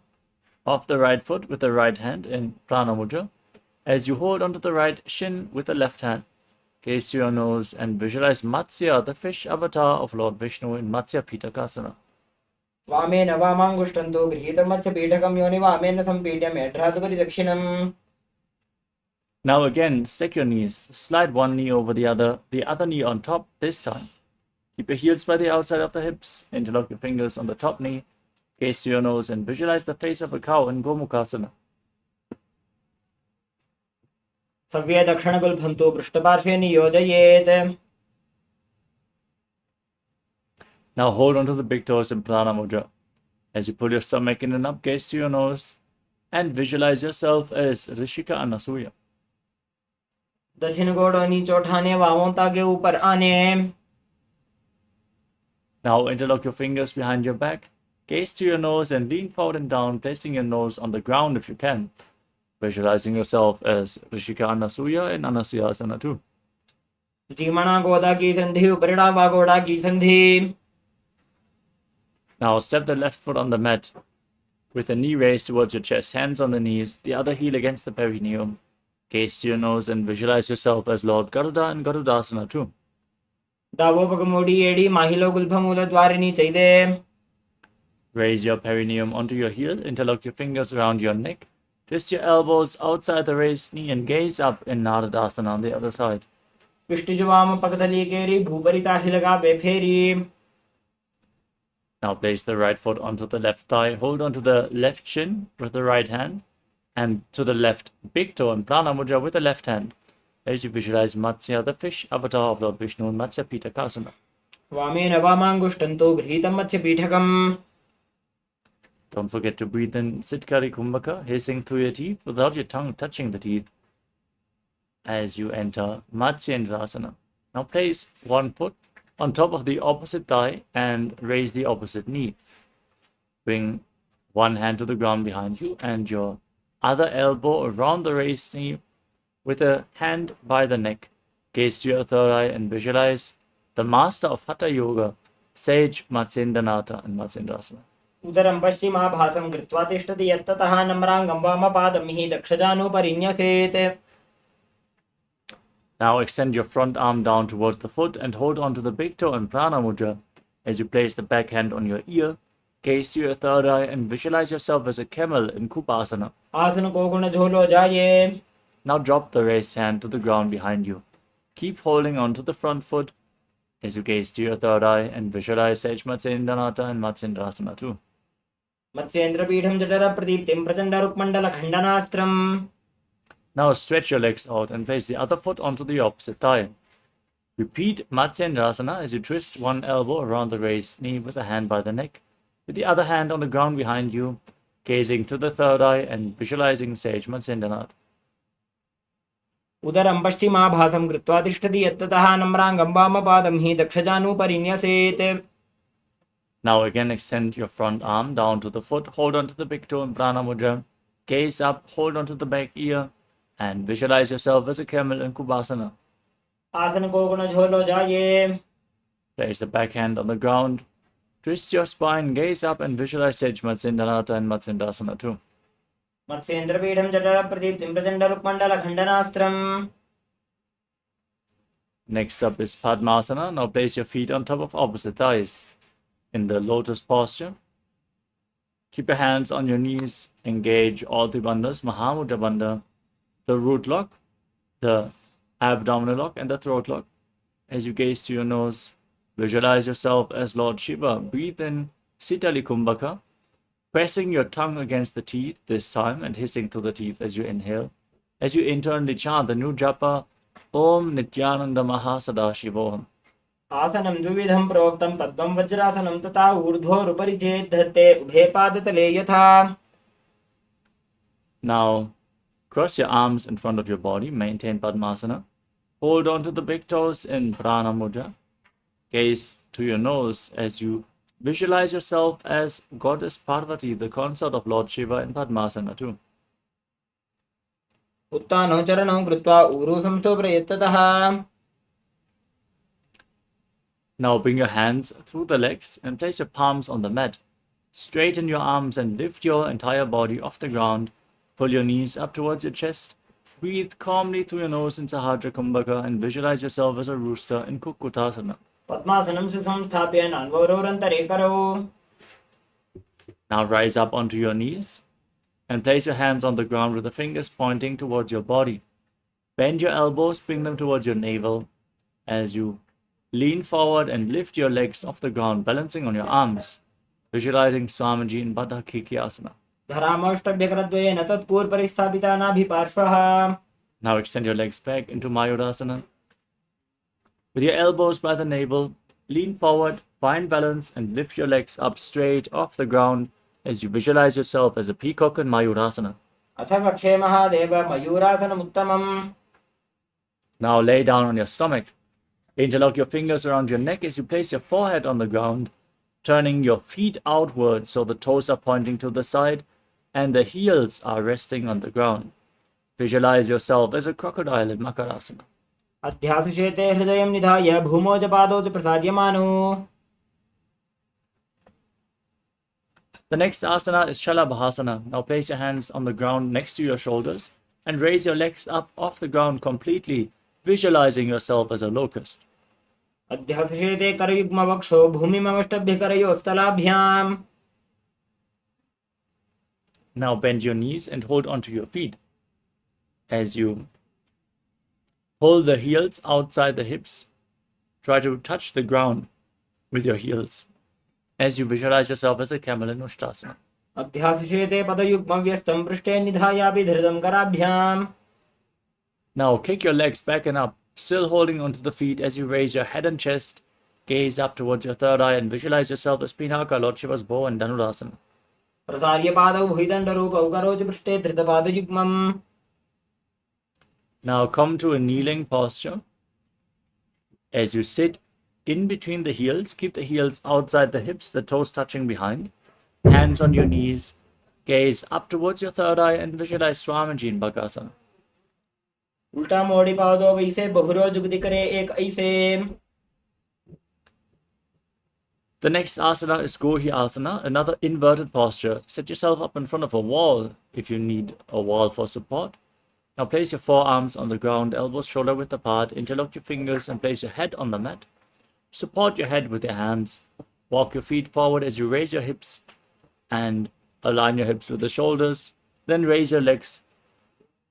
of the right foot with the right hand in Prana Mudra. As you hold onto the right shin with the left hand, gaze to your nose and visualize Matsya, the fish avatar of Lord Vishnu in Matsya Pitakasana. वामेन वामाङ्गुष्ठं तु गृहीतमत्स्यपीठकं योनि वामेन सम्पीड्य मेढ्रातुपरिदक्षिणम्. Now again, stack your knees. Slide one knee over the other knee on top this time. Keep your heels by the outside of the hips. Interlock your fingers on the top knee. Gaze to your nose and visualize the face of a cow in Gomukhasana. सव्ये दक्षिणगुल्फं तु पृष्ठपार्श्वे नियोजयेत्. Now hold onto the big toes in Prana Mudra. As you pull your stomach in and up, gaze to your nose and visualize yourself as Rishika Anasuya. दक्षिण गोड़ोनी चौठाने वामों ताके ऊपर आने. Now interlock your fingers behind your back. Gaze to your nose and lean forward and down, placing your nose on the ground if you can. Visualizing yourself as Rishika Anasuya in Anasuyasana too. जीमणा गोदा की संधि उपरिणा वागोड़ा की संधि. Now step the left foot on the mat with the knee raised towards your chest, hands on the knees, the other heel against the perineum. Gaze to your nose and visualize yourself as Lord Garuda in Garudasana too. दावो पगमोड़ी एड़ी माहिलो गुल्फमूल द्वारिणी चैदे. Raise your perineum onto your heel, interlock your fingers around your neck, twist your elbows outside the raised knee and gaze up in Naradasana on the other side. विष्टिजुवाम पगदली केरी भूपरिता हिलगा बेफेरी. Now place the right foot onto the left thigh, hold onto the left shin with the right hand, and to the left big toe in Prana Mudra with the left hand, as you visualize Matsya, the fish avatar of Lord Vishnu in Matsya Pitakasana. वामेन वामाङ्गुष्ठं तु गृहीतं मत्स्यपीठकम्. Don't forget to breathe in Sitkari Kumbhaka, hissing through your teeth without your tongue touching the teeth as you enter Matsyendrasana. Now place one foot on top of the opposite thigh and raise the opposite knee. Bring one hand to the ground behind you and your other elbow around the raised knee with a hand by the neck. Gaze to your third eye and visualize the master of Hatha Yoga, Sage Matsyendranath in Matsyendrasana. उदरं पश्चिमाभासं कृत्वा तिष्ठति यत्ततः नम्राङ्गं वामपादं हि दक्षजानुपरिन्यसेत्. Now extend your front arm down towards the foot and hold on to the big toe in Prana Mudra as you place the back hand on your ear. Gaze to your third eye and visualize yourself as a camel in Kupasana. आसन को गुण झोलो जाये. Now drop the raised hand to the ground behind you. Keep holding on to the front foot as you gaze to your third eye and visualize Sage Matsyendranath and Matsyendrasana too. मत्स्येन्द्रपीठं जठर प्रदीप्तिं Prachanda रुक्मण्डल खण्डनास्त्रम्. Now stretch your legs out and place the other foot onto the opposite thigh. Repeat Matsyendrasana as you twist one elbow around the raised knee with a hand by the neck, with the other hand on the ground behind you, gazing to the third eye and visualizing Sage Matsyendranath. उदरं पश्चिमाभासं कृत्वा तिष्ठति यत्ततः नम्राङ्गं वामपादं हि दक्षजानुपरिन्यसेत्. Now again extend your front arm down to the foot, hold on to the big toe in Prana Mudra, gaze up, hold on to the back ear, and visualize yourself as a camel in Kubasana. आसन को गुण झोलो जाये. Place the back hand on the ground, twist your spine, gaze up, and visualize Sage Matsyendranath and Matsyendrasana too. मत्स्येन्द्रपीठं जठर प्रदीप्तिं Prachanda रुक्मण्डल खण्डनास्त्रम्. Next up is Padmasana. Now place your feet on top of opposite thighs in the lotus posture. Keep your hands on your knees. Engage all the bandhas, Mahamudra Bandha, the root lock, the abdominal lock, and the throat lock. As you gaze to your nose, visualize yourself as Lord Shiva. Breathe in Sitali Kumbhaka, pressing your tongue against the teeth this time and hissing through the teeth as you inhale. As you internally chant the new japa, Om Nithyananda Mahasadaशिवोहम. आसनं द्विविधं प्रोक्तं पद्मं वज्रासनं तथा ऊर्ध्वोरुपरि चेत् धत्ते उभे पादतले यथा. Now, cross your arms in front of your body, maintain Padmasana. Hold on to the big toes in Prana Mudra. Gaze to your nose as you visualize yourself as Goddess Parvati, the consort of Lord Shiva in Padmasana too. उत्तानौ चरणौ कृत्वा ऊरू संशोभ्र यत्ततः. Now bring your hands through the legs and place your palms on the mat. Straighten your arms and lift your entire body off the ground. Pull your knees up towards your chest. Breathe calmly through your nose in Sahadra Kumbhaka and visualize yourself as a rooster in Kukutasana. पद्मासनं सुसंस्थाप्य नान्वरोरन्तरे करौ. Now rise up onto your knees and place your hands on the ground with the fingers pointing towards your body. Bend your elbows, bring them towards your navel as you lean forward and lift your legs off the ground, balancing on your arms, visualizing Swamiji in Baddha Kikyasana. धरामोष्टभ्यकरद्वयेन तत्कूर्परिस्थापिता नाभिपार्श्वः. Now extend your legs back into Mayurasana. With your elbows by the navel, lean forward, find balance, and lift your legs up straight off the ground as you visualize yourself as a peacock in Mayurasana. अथ वक्षे Mahadev मयूरासनमुत्तमम्. Now lay down on your stomach. Interlock your fingers around your neck as you place your forehead on the ground, turning your feet outward so the toes are pointing to the side and the heels are resting on the ground. Visualize yourself as a crocodile in Makarasana. अध्यासुषेते हृदयं निधाय भूमौ च पादौ च प्रसाद्यमानो. The next asana is Shalabhasana. Now place your hands on the ground next to your shoulders and raise your legs up off the ground completely, visualizing yourself as a locust. अध्यासुषेते करयुग्मवक्षो भूमिमवष्टभ्यकरयोस्तलाभ्याम्. Now bend your knees and hold onto your feet. As you hold the heels outside the hips, try to touch the ground with your heels as you visualize yourself as a camel in Ushtasana. अध्यासुषेते पदयुग्मव्यस्तं पृष्ठे निधायापि धृतं कराभ्याम्. Now kick your legs back and up, still holding onto the feet as you raise your head and chest, gaze up towards your third eye and visualize yourself as Pinaka, Lord Shiva's bow and Dhanurasana. प्रसार्य पादौ भुजदण्डरूपौ करो च पृष्ठे धृतपादयुग्मम्. Now come to a kneeling posture. As you sit in between the heels, keep the heels outside the hips, the toes touching behind. Hands on your knees, gaze up towards your third eye and visualize Swamiji in Bhagasana. उल्टा मोड़ी पादौ वैसे बहुरो जुगति करे एक ऐसे. The next asana is Gohi Asana, another inverted posture. Set yourself up in front of a wall if you need a wall for support. Now place your forearms on the ground, elbows shoulder width apart, interlock your fingers and place your head on the mat. Support your head with your hands. Walk your feet forward as you raise your hips and align your hips with the shoulders. Then raise your legs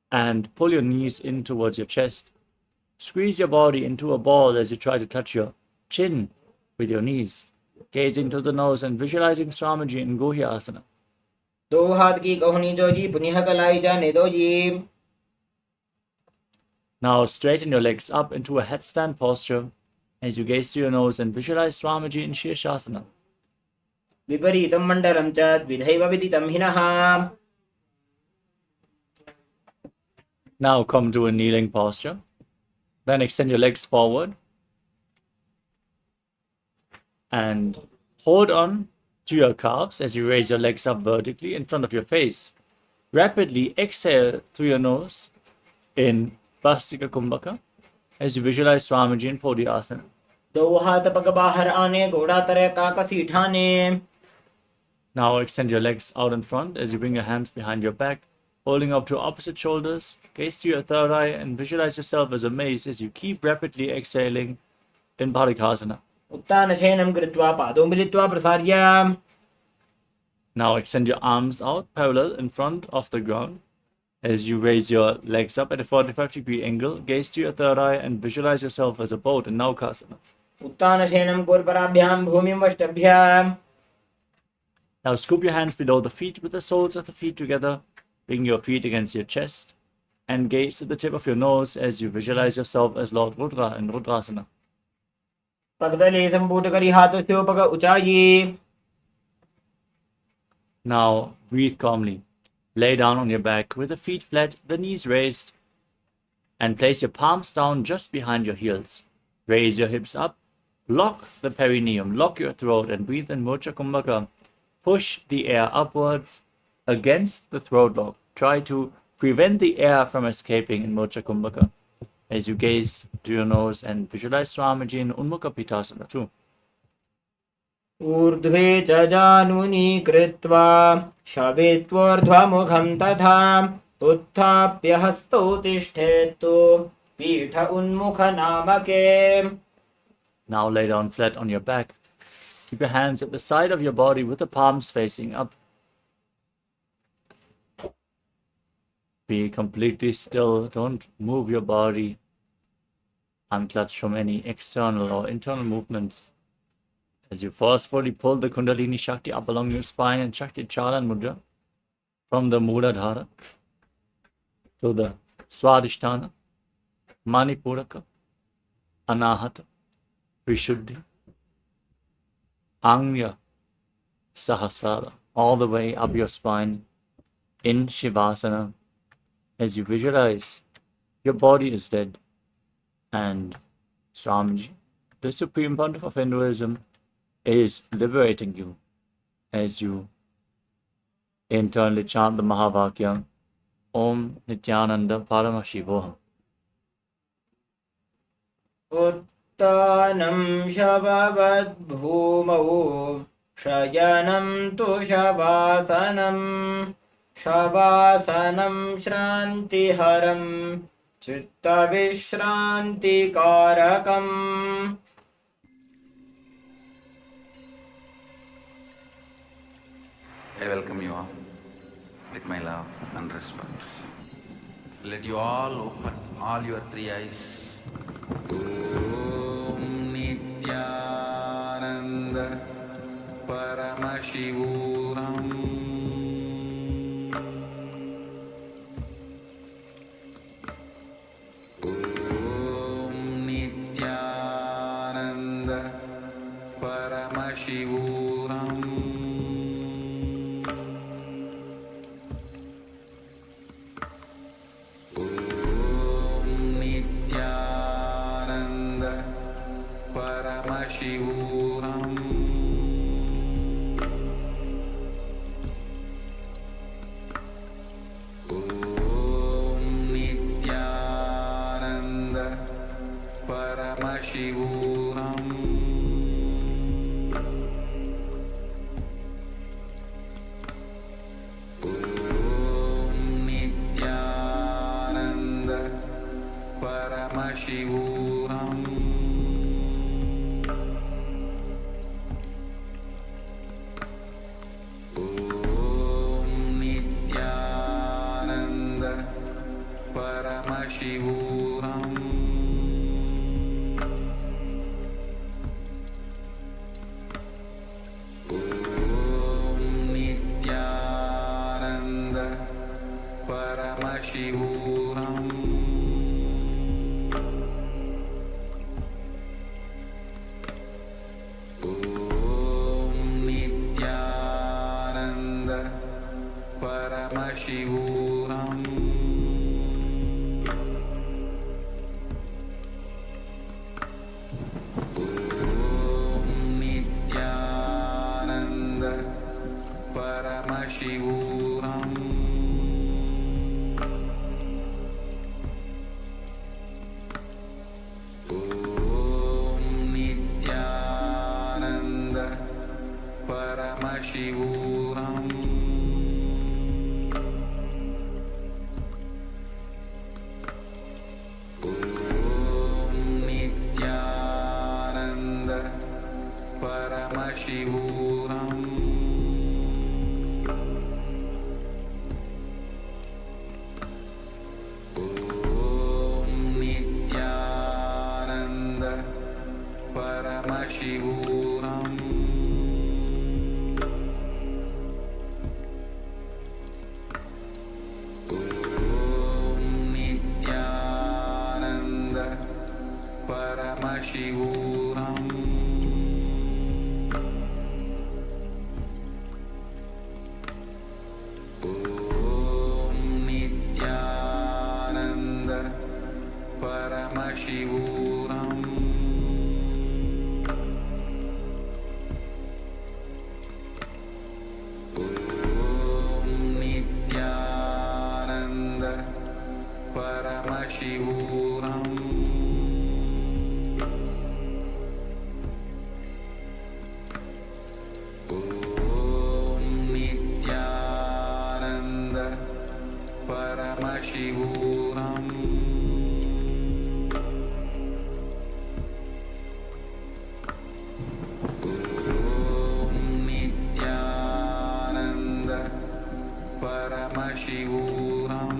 and pull your knees in towards your chest. Squeeze your body into a ball as you try to touch your chin with your knees. Gazing to the nose and visualizing Swamiji in Gohi Asana. दो हाथ की कहुनी जोजी पुनिह कलाई जाने दो जी. Now straighten your legs up into a headstand posture as you gaze to your nose and visualize Swamiji in Shirshasana. विपरीतं मण्डलं च द्विधैव विदितं हिनः. Now come to a kneeling posture. Then extend your legs forward and hold on to your calves as you raise your legs up vertically in front of your face. Rapidly exhale through your nose in Vastika Kumbhaka as you visualize Swamiji in Podhyasana. दो हाथ पग बाहर आने घोड़ा तरह काकसी ठाने. Now extend your legs out in front as you bring your hands behind your back, holding up to opposite shoulders. Gaze to your third eye and visualize yourself as a mace as you keep rapidly exhaling in Bharikasana. उत्तानशयनं कृत्वा पादौ मिलित्वा प्रसार्य. Now extend your arms out parallel in front of the ground as you raise your legs up at a 45-degree angle. Gaze to your third eye and visualize yourself as a boat in Naukasana. उत्तानशयनं कूर्पराभ्यां भूमिं वष्टभ्याम्. Now scoop your hands below the feet with the soles of the feet together. Bring your feet against your chest and gaze to the tip of your nose as you visualize yourself as Lord Rudra in Rudrasana. पगदले संपूट करी हाथों पग ऊंचाई. Now breathe calmly. Lay down on your back with the feet flat, the knees raised, and place your palms down just behind your heels. Raise your hips up, lock the perineum, lock your throat, and breathe in Mocha Kumbhaka. Push the air upwards against the throat lock. Try to prevent the air from escaping in Mocha Kumbhaka as you gaze to your nose and visualize Swamiji in Unmukha Pitasana too. ऊर्ध्वे च जानुनी कृत्वा शवेत्वोर्ध्वमुखं तथा उत्थाप्य हस्तौ तिष्ठेतु पीठ उन्मुख नामके. Now lay down flat on your back. Keep your hands at the side of your body with the palms facing up. Be completely still. Don't move your body. Unclutched from any external or internal movements. As you forcefully pull the Kundalini Shakti up along your spine and Shakti Chalan Mudra from the Muladhara to the Swadhisthana, Manipuraka, Anahata, Vishuddhi, Anya, Sahasrara, all the way up your spine in Shavasana. As you visualize, your body is dead and Swamiji, the Supreme Pontiff of Hinduism, is liberating you as you internally chant the Mahavakya, Om Nithyananda Paramashivoham. उत्तानं शववद्भूमौ शयनं तु शवासनं शवासनं श्रान्तिहरं चित्तविश्रान्तिकारकम् I welcome you all with my love and respect. Let you all open all your three eyes. Om Nithyananda Paramashivoham Om Nithyananda Paramashivoham Paramashivoham Om Nithyananda Paramashivoham Om Nithyananda Paramashivoham Paramashivoham Om Nithyananda Paramashivoham Om Nithyananda Paramashivoham Paramashivoham Om Nithyananda Paramashivoham Om Nithyananda Paramashivoham Paramashivoham Om Nithyananda Paramashivoham Om Nithyananda Paramashivoham Paramashivoham Om Nithyananda Paramashivoham Om Nithyananda Paramashivoham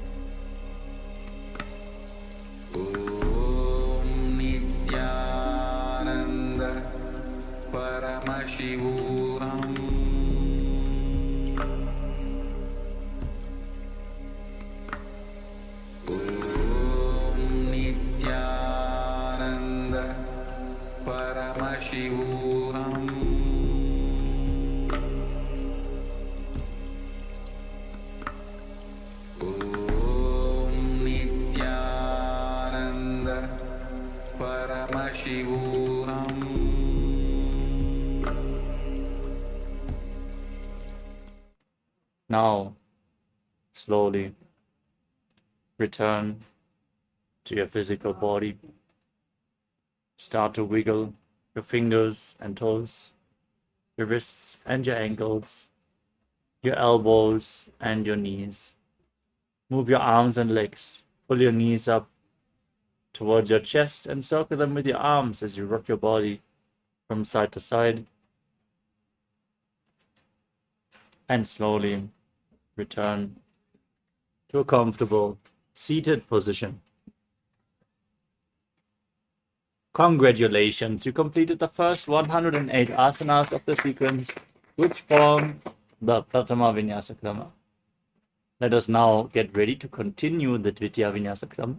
Paramashivoham. Now, slowly return to your physical body. Start to wiggle your fingers and toes, your wrists and your ankles, your elbows and your knees. Move your arms and legs. Pull your knees up towards your chest and circle them with your arms as you rock your body from side to side. And slowly return to a comfortable seated position. Congratulations, you completed the first 108 asanas of the sequence, which form the Pratama Vinyasa Krama. Let us now get ready to continue the Dvitiya Vinyasa Krama.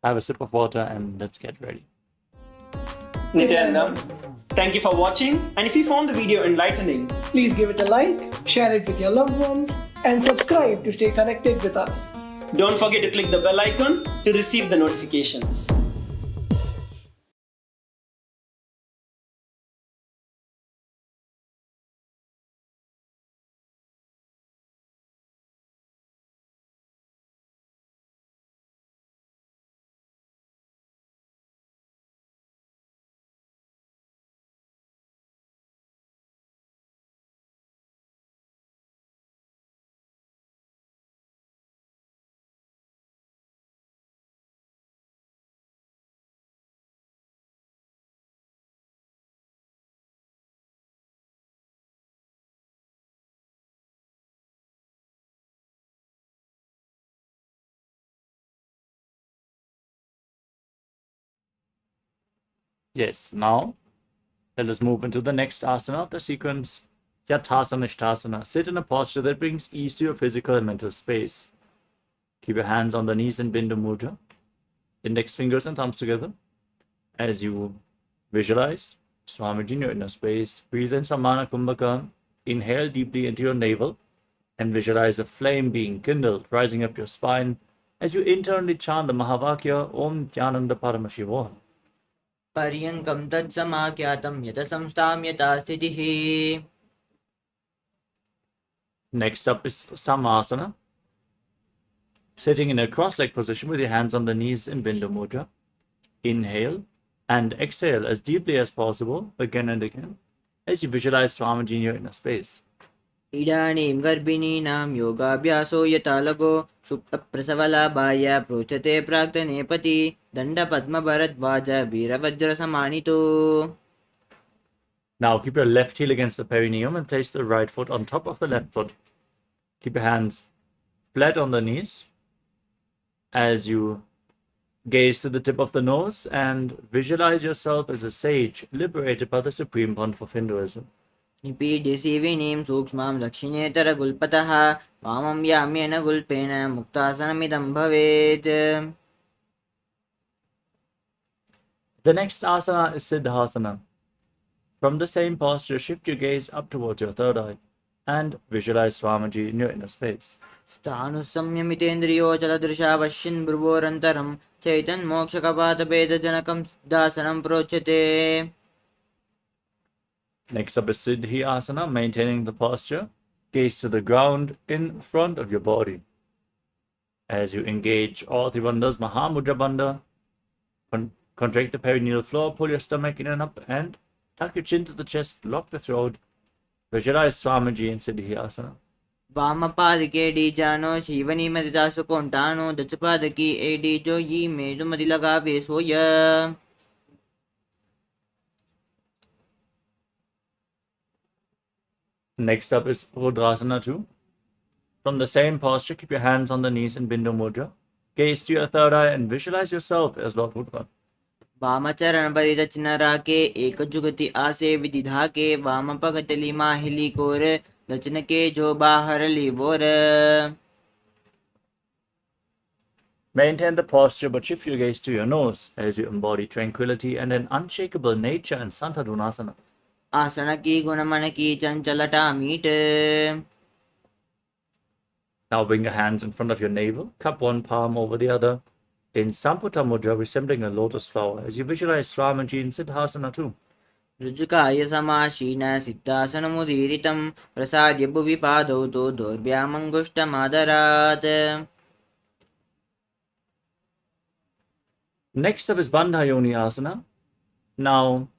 Have a sip of water and let's get ready. Nithyananda, thank you for watching, and if you found the video enlightening, please give it a like, share it with your loved ones, and subscribe to stay connected with us. don't forget to click the bell icon to receive the notifications. Yes, now let us move into the next asana of the sequence, Yathasana Ishtasana. Sit in a posture that brings ease to your physical and mental space. Keep your hands on the knees in Bindu Mudra, index fingers and thumbs together. As you visualize Swamiji in your inner space, breathe in Samana Kumbhaka, inhale deeply into your navel, and visualize a flame being kindled, rising up your spine as you internally chant the Mahavakya Om Nithyananda Paramashivoham. पर्यङ्कं तत्समाख्यातं यत संस्थां यथा स्थितिः. Next up is Samasana. Sitting in a cross-legged position with your hands on the knees in Bindu Mudra. Inhale and exhale as deeply as possible, again and again, as you visualize Swamiji in your inner space. इदानीं गर्भिणीनां योगाभ्यासो यथा लगो सुखप्रसवलाभाय प्रोच्यते प्राक्तनेपति दण्डपद्मभरद्वाज वीरवज्रसमानितो. Now keep your left heel against the perineum and place the right foot on top of the left foot. Keep your hands flat on the knees as you gaze to the tip of the nose and visualize yourself as a sage liberated by the Supreme Pontiff of Hinduism. निपीड्यसीविनीं सूक्ष्मां दक्षिणेतरगुल्पतः वामं याम्येन गुल्पेन मुक्तासनमिदं भवेत्. The next asana is Siddhasana. From the same posture, shift your gaze up towards your third eye and visualize Swamiji in your inner space. स्थाणुसंयमितेन्द्रियोचलदृशा पश्यन् भ्रुवोरन्तरं चैतन्मोक्षकपातभेदजनकं सिद्धासनं प्रोच्यते. Next up is Siddhi Asana, maintaining the posture. Gaze to the ground in front of your body. As you engage all three bandhas, Mahamudra Bandha, contract the perineal floor, pull your stomach in and up, and tuck your chin to the chest, lock the throat. Visualize Swamiji in Siddhi Asana. वामपादके डीजानो शिवनीमदिता सुकोंटानो दचपादकी एडीजो यी मेजो मदिलगा वेसोय. Next up is Rudrasana 2. From the same posture, keep your hands on the knees in Bindu Mudra. Gaze to your third eye and visualize yourself as Lord Rudra. वामचरण परिदचनराके एकजुगति आसे विदिधाके वामपगतली माहिली core दचनके जो बाहरली bore. Maintain the posture but shift your gaze to your nose as you embody tranquility and an unshakable nature in Santadunasana. आसन की गुणमन की चंचलता meet. Now bring your hands in front of your navel, cup one palm over the other, in Samputa Mudra, resembling a lotus flower, as you visualize Swamiji in Siddhasana too. ऋजुकाय समाशीन सिद्धासनमुदीरितं प्रसाद्य भुवि पादौ तु दोर्भ्यामङ्गुष्टमादरात्. Next up is Bandha Yoni Asana. Now,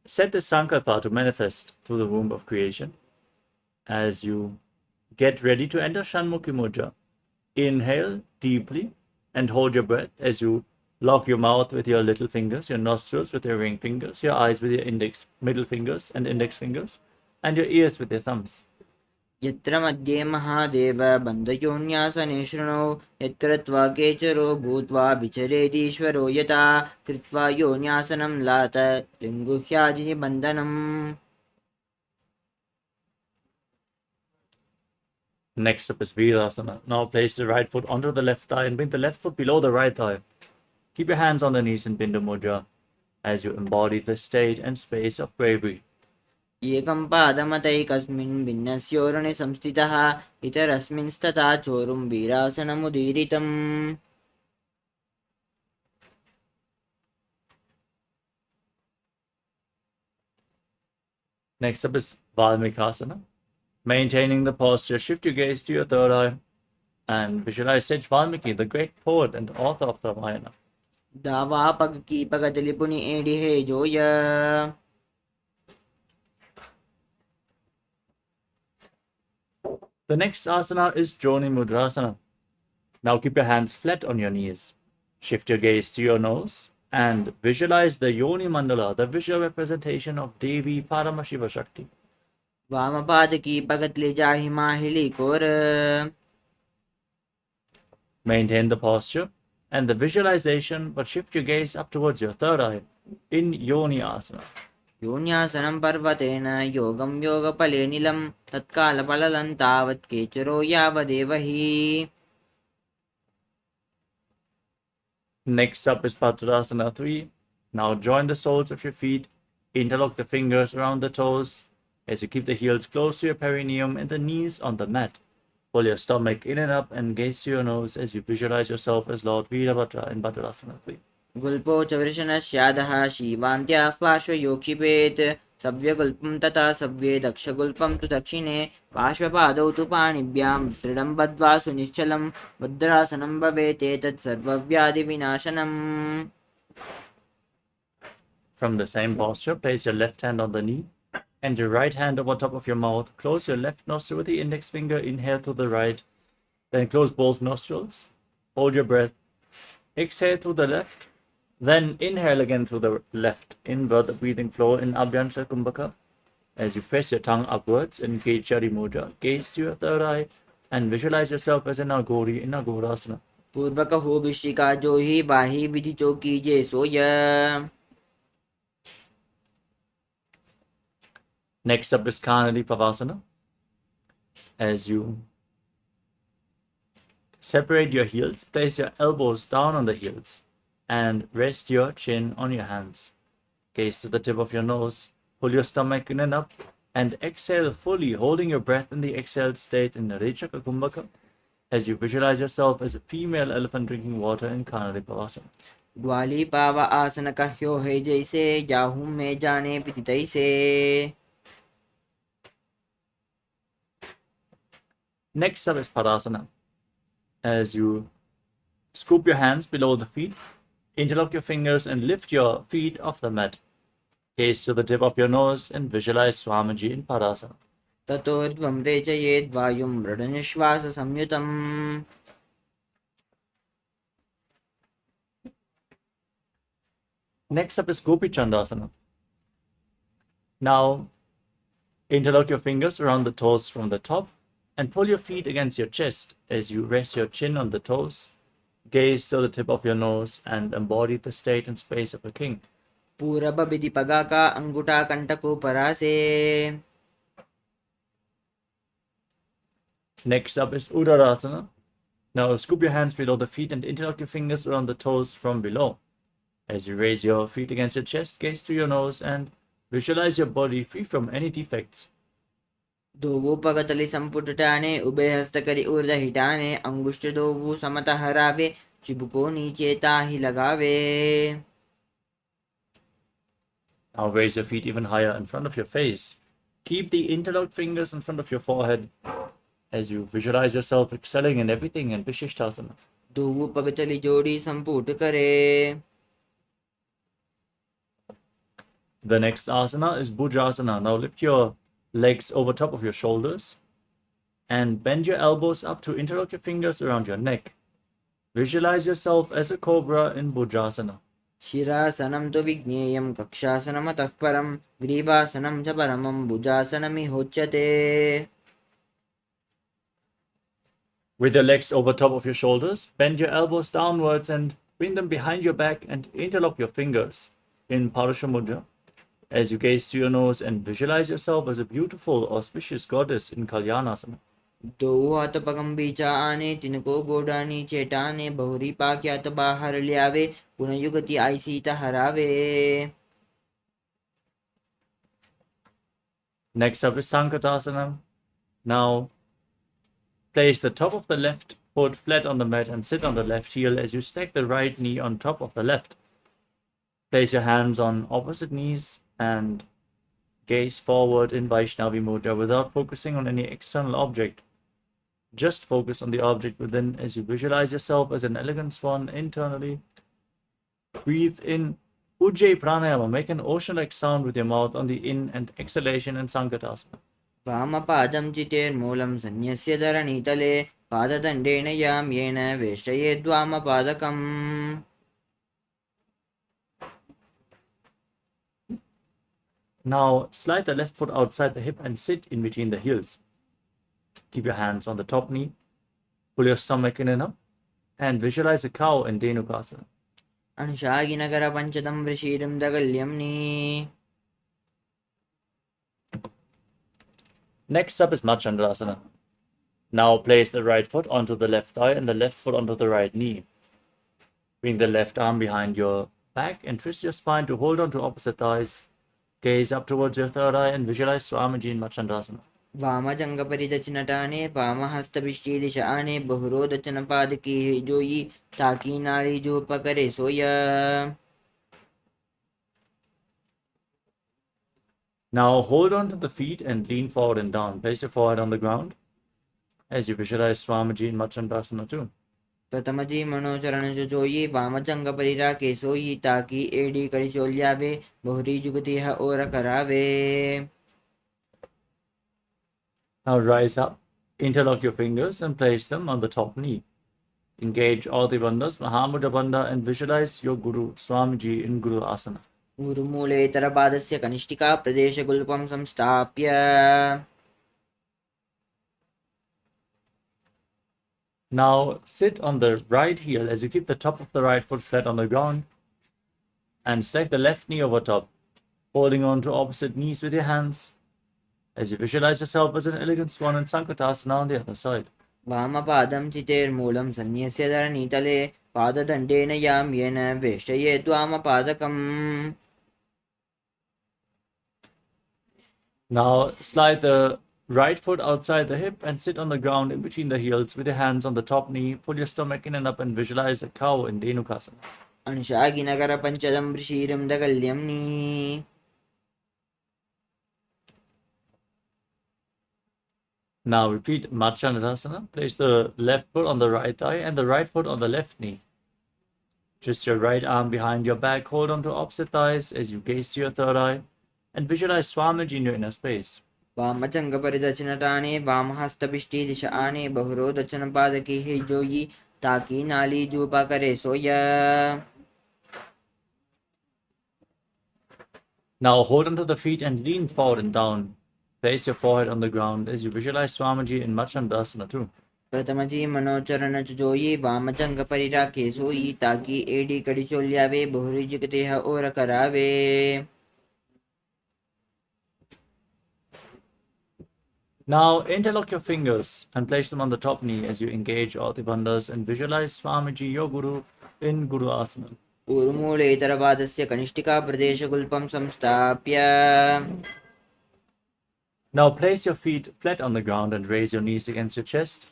set the sankalpa to manifest through the womb of creation. As you get ready to enter Shanmukhi Mudra, inhale deeply and hold your breath as you lock your mouth with your little fingers, your nostrils with your ring fingers, your eyes with your middle fingers and index fingers, and your ears with your thumbs. यत्र मध्ये महादेव बन्धयोन्यासने शृणौ यत्र त्वाकेचरो भूत्वा विचरेदीश्वरो यथा कृत्वा योन्यासनं लात लिङ्गुह्यादिनिबन्धनम्. Next up is Virasana. Now place the right foot onto the left thigh and bring the left foot below the right thigh. Keep your hands on the knees in Bindu Mudra as you embody the state and space of bravery. एकं पादमतैकस्मिन् भिन्नस्योरणे संस्थितः इतरस्मिंस्तथा चोरुं वीरासनमुदीरितम्. Next up is Valmikasana. Maintaining the posture, shift your gaze to your third eye and visualize Sage Valmiki, the great poet and author of the Ramayana. दावापग की पगदलिपुनि एडी हे जोय. The next asana is Joni Mudrasana. Now keep your hands flat on your knees. Shift your gaze to your nose and visualize the Yoni Mandala, the visual representation of Devi Paramashiva Shakti. वामपाद की पगतले जाहि माहिली core. Maintain the posture and the visualization, but shift your gaze up towards your third eye in Yoni Asana. योन्यासनं पर्वतेन योगं योगफले नीलं तत्कालफललं तावत् केचरो यावदेव हि. Next up is Patrasana 3. Now join the soles of your feet, interlock the fingers around the toes as you keep the heels close to your perineum and the knees on the mat. Pull your stomach in and up and gaze to your nose as you visualize yourself as Lord Virabhadra in Patrasana 3. गुल्पो च वृषणस्यादः शीवान्त्याः पार्श्वयोक्षिपेत् सव्यगुल्पं तथा सव्ये दक्षगुल्पं तु दक्षिणे पार्श्वपादौ तु पाणिभ्यां दृढं बद्ध्वा सुनिश्चलं भद्रासनं भवेत् एतत् सर्वव्याधिविनाशनम्. From the same posture, place your left hand on the knee and your right hand over top of your mouth. Close your left nostril with the index finger, inhale through the right, then close both nostrils. Hold your breath. Exhale through the left. Then inhale again through the left. Invert the breathing flow in Abhyanta Kumbhaka. As you press your tongue upwards in Kechari Mudra, gaze to your third eye and visualize yourself as an Agori in Agorasana. पूर्वक हो विश्रिका जो ही बाही विधि चो कीजे सोय. Next up is Kanadi Pavasana. As you separate your heels, place your elbows down on the heels and rest your chin on your hands. Gaze to the tip of your nose, pull your stomach in and up, and exhale fully, holding your breath in the exhaled state in Narechaka Kumbhaka as you visualize yourself as a female elephant drinking water in Kanadi Pavasana. ग्वाली पावा आसन कह्यो है जैसे जाहूं में जाने पिति तैसे. Next up is Padasana. As you scoop your hands below the feet, interlock your fingers and lift your feet off the mat. Gaze to the tip of your nose and visualize Swamiji in Padasana. ततोर्ध्वं रेचयेद् वायुं मृडनिश्वास संयुतम्. Next up is Gopi Chandasana. Now, interlock your fingers around the toes from the top and pull your feet against your chest as you rest your chin on the toes. Gaze to the tip of your nose and embody the state and space of a king. पूरब विधि पगा का अंगूठा कंटको परासे. Next up is Udarasana. Now scoop your hands below the feet and interlock your fingers around the toes from below. As you raise your feet against your chest, gaze to your nose and visualize your body free from any defects. दोवो पगतलि संपुटटाने उभय हस्तकरि ऊर्ध हिटाने अंगुष्ठ दोवु समतः रावे चिबुको नीचे ताही लगावे. Now raise your feet even higher in front of your face. Keep the interlocked fingers in front of your forehead as you visualize yourself excelling in everything in Vishishtasana. दोऊ पग चली जोड़ी संपुट करे. The next asana is Bhujasana. Now lift your legs over top of your shoulders and bend your elbows up to interlock your fingers around your neck. Visualize yourself as a cobra in Bhujasana. शिरासनं तु विज्ञेयं कक्षासनमतः परं ग्रीवासनं च परमं भुजासनमिहोच्यते. With your legs over top of your shoulders, bend your elbows downwards and bring them behind your back and interlock your fingers in Parasha Mudra as you gaze to your nose and visualize yourself as a beautiful, auspicious goddess in Kalyanasana. दो हाथ पगम बीचा आने तिनको गोडानी चेटाने बहुरी पाक्यात बाहर लियावे पुनः युगति आई सीता हरावे. Next up is Sankatasana. Now place the top of the left foot flat on the mat and sit on the left heel as you stack the right knee on top of the left. Place your hands on opposite knees and gaze forward in Vaishnavi Mudra without focusing on any external object. Just focus on the object within as you visualize yourself as an elegant swan internally. Breathe in Ujjayi Pranayama. Make an ocean-like sound with your mouth on the in and exhalation in Sankatasana. वामपादं चितेर्मूलं सन्न्यस्य धरणीतले पाददण्डेन याम्येन वेष्टयेद्वामपादकम्. Now slide the left foot outside the hip and sit in between the heels. Keep your hands on the top knee. Pull your stomach in and up and visualize a cow in Dhenukasana. अंशागिनगर पञ्चदं वृषीरं दगल्यम्नि. Next up is Machandrasana. Now place the right foot onto the left thigh and the left foot onto the right knee. Bring the left arm behind your back and twist your spine to hold on to opposite thighs. Gaze up towards your third eye and visualize Swamiji in Machandrasana. वामजङ्गपरिदचनटाने वामहस्तभिष्टिदिश आने बहुरोदचनपादकी जोयी ताकी नाली जो पकरे सोया. Now hold on to the feet and lean forward and down. Place your forehead on the ground as you visualize Swamiji in Machandrasana too. प्रथमजी मनोचरण जो जोई वामजंगपरिरा के सोई ताकि एडी कड़ी चोल्यावे बहुरी जुगति है और करावे. Now rise up, interlock your fingers and place them on the top knee. Engage all the bandhas, Mahamudra Bandha, and visualize your Guru, Swamiji, in Guru Asana. गुरुमूले तरपादस्य कनिष्ठिका प्रदेशगुल्पं संस्थाप्य. Now sit on the right heel as you keep the top of the right foot flat on the ground and stack the left knee over top, holding on to opposite knees with your hands as you visualize yourself as an elegant swan in Sankatasana on the other side. वामपादं चितेर्मूलं सन्न्यस्य धरणीतले पाददण्डेन याम्येन वेष्टयेद्वामपादकम्. Now slide the right foot outside the hip and sit on the ground in between the heels with your hands on the top knee. Pull your stomach in and up and visualize a cow in Dhenukasana. अंशागिनगर पञ्चदं वृषीरं दगल्यम्नि. Now repeat Machandrasana. Place the left foot on the right thigh and the right foot on the left knee. Twist your right arm behind your back. Hold on to opposite thighs as you gaze to your third eye and visualize Swamiji in your inner space. वामजङ्गपरिदचनटाने वामहस्तभिष्टिदिश आने बहुरोदचनपादकी जोयी ताकि नाली जो पकरे सोया. Now hold onto the feet and lean forward and down. Place your forehead on the ground as you visualize Swamiji in Machandrasana too. प्रथमजी मनोचरण जोई वामजङ्गपरिरा के सोई ताकि AD कड़ी चोल्यावे बहुरी जुगते है और करावे. Now interlock your fingers and place them on the top knee as you engage all the bandhas and visualize Swamiji, your Guru, in Guru Asana. ऊर्मूले तरपादस्य कनिष्ठिका प्रदेशगुल्पं संस्थाप्य. Now place your feet flat on the ground and raise your knees against your chest.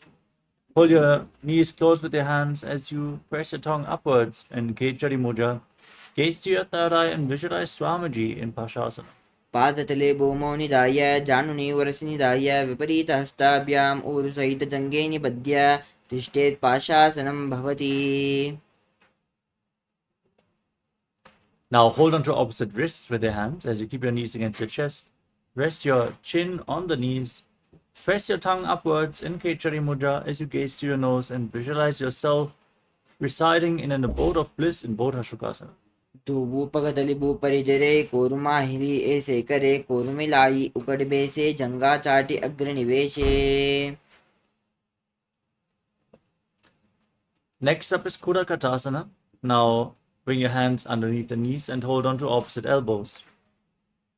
Hold your knees close with your hands as you press your tongue upwards in Kechari Mudra. Gaze to your third eye and visualize Swamiji in Pashasana. पादतले भूमौ निधाय जानुनि वरसि निधाय विपरीतहस्ताभ्याम् ऊरुसहितजङ्गे निबध्य तिष्ठेत् पाशासनं भवति. Now hold on to opposite wrists with your hands as you keep your knees against your chest. Rest your chin on the knees. Press your tongue upwards in Kechari Mudra as you gaze to your nose and visualize yourself residing in an abode of bliss in Bodha Shukasana. धूपगतलि भूपरिजरे कोरुमाहिरि ऐसे करे कोरुमिलाई उकड़बे से जंगा चाटी अग्रनिवेशे. Next up is Kudakatasana. Now bring your hands underneath the knees and hold on to opposite elbows.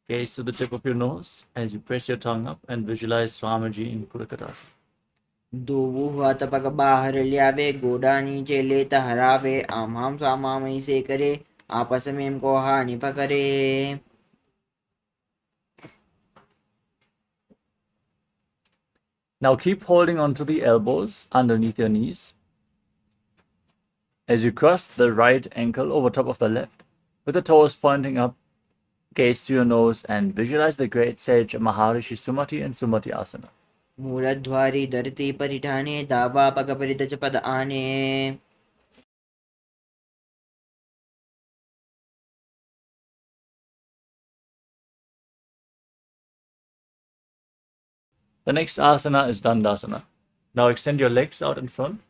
Gaze to the tip of your nose as you press your tongue up and visualize Swamiji in Kudakatasana. धोवु हुआ तपक बाहर लियावे गोडा नीचे लेता हरावे आमाम स्वामामई से करे आपस में को हानि पकड़े. Now keep holding onto the elbows underneath your knees as you cross the right ankle over top of the left with the toes pointing up. Gaze to your nose and visualize the great sage Maharishi Sumati and Sumati Asana. मूलध्वारी धरती परिठाने दावा पग परिदच पद आने. The next asana is Dandasana. Now extend your legs out in front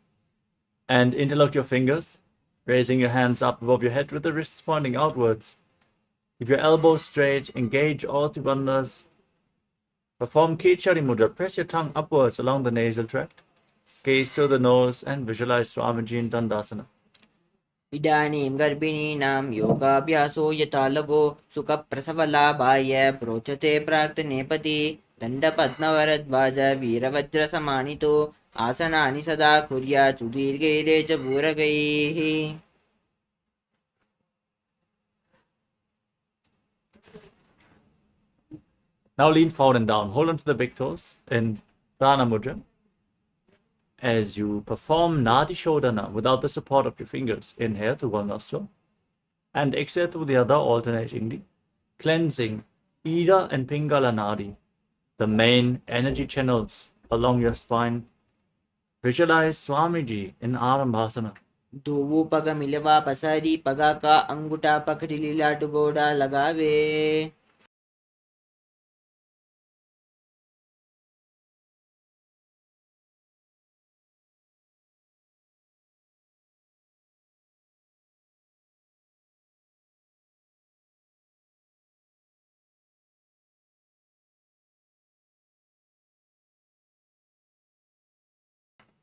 and interlock your fingers, raising your hands up above your head with the wrists pointing outwards. Keep your elbows straight, engage all three bandhas. Perform Kechari Mudra. Press your tongue upwards along the nasal tract. Gaze to the nose and visualize Swamiji in Dandasana. इदानीं गर्भिणीनां योगाभ्यासो यथा लगो सुखप्रसवलाभाय प्रोचते प्राक्तनेपति दण्डपद्मवरद्वाज वीरवज्रसमानितो आसनानि सदा कुर्यात् सुदीर्घैरे च पूरकैः. Now lean forward and down. Hold on to the big toes in Prana Mudra as you perform Nadi Shodhana without the support of your fingers. Inhale through one nostril and exhale through the other alternatingly, cleansing Ida and Pingala Nadi, the main energy channels along your spine. Visualize Swamiji in Arambhasana. धोवु पग मिलवा पसारी पगा का अंगूठा पकड़ी लीलाट गोड़ा लगावे.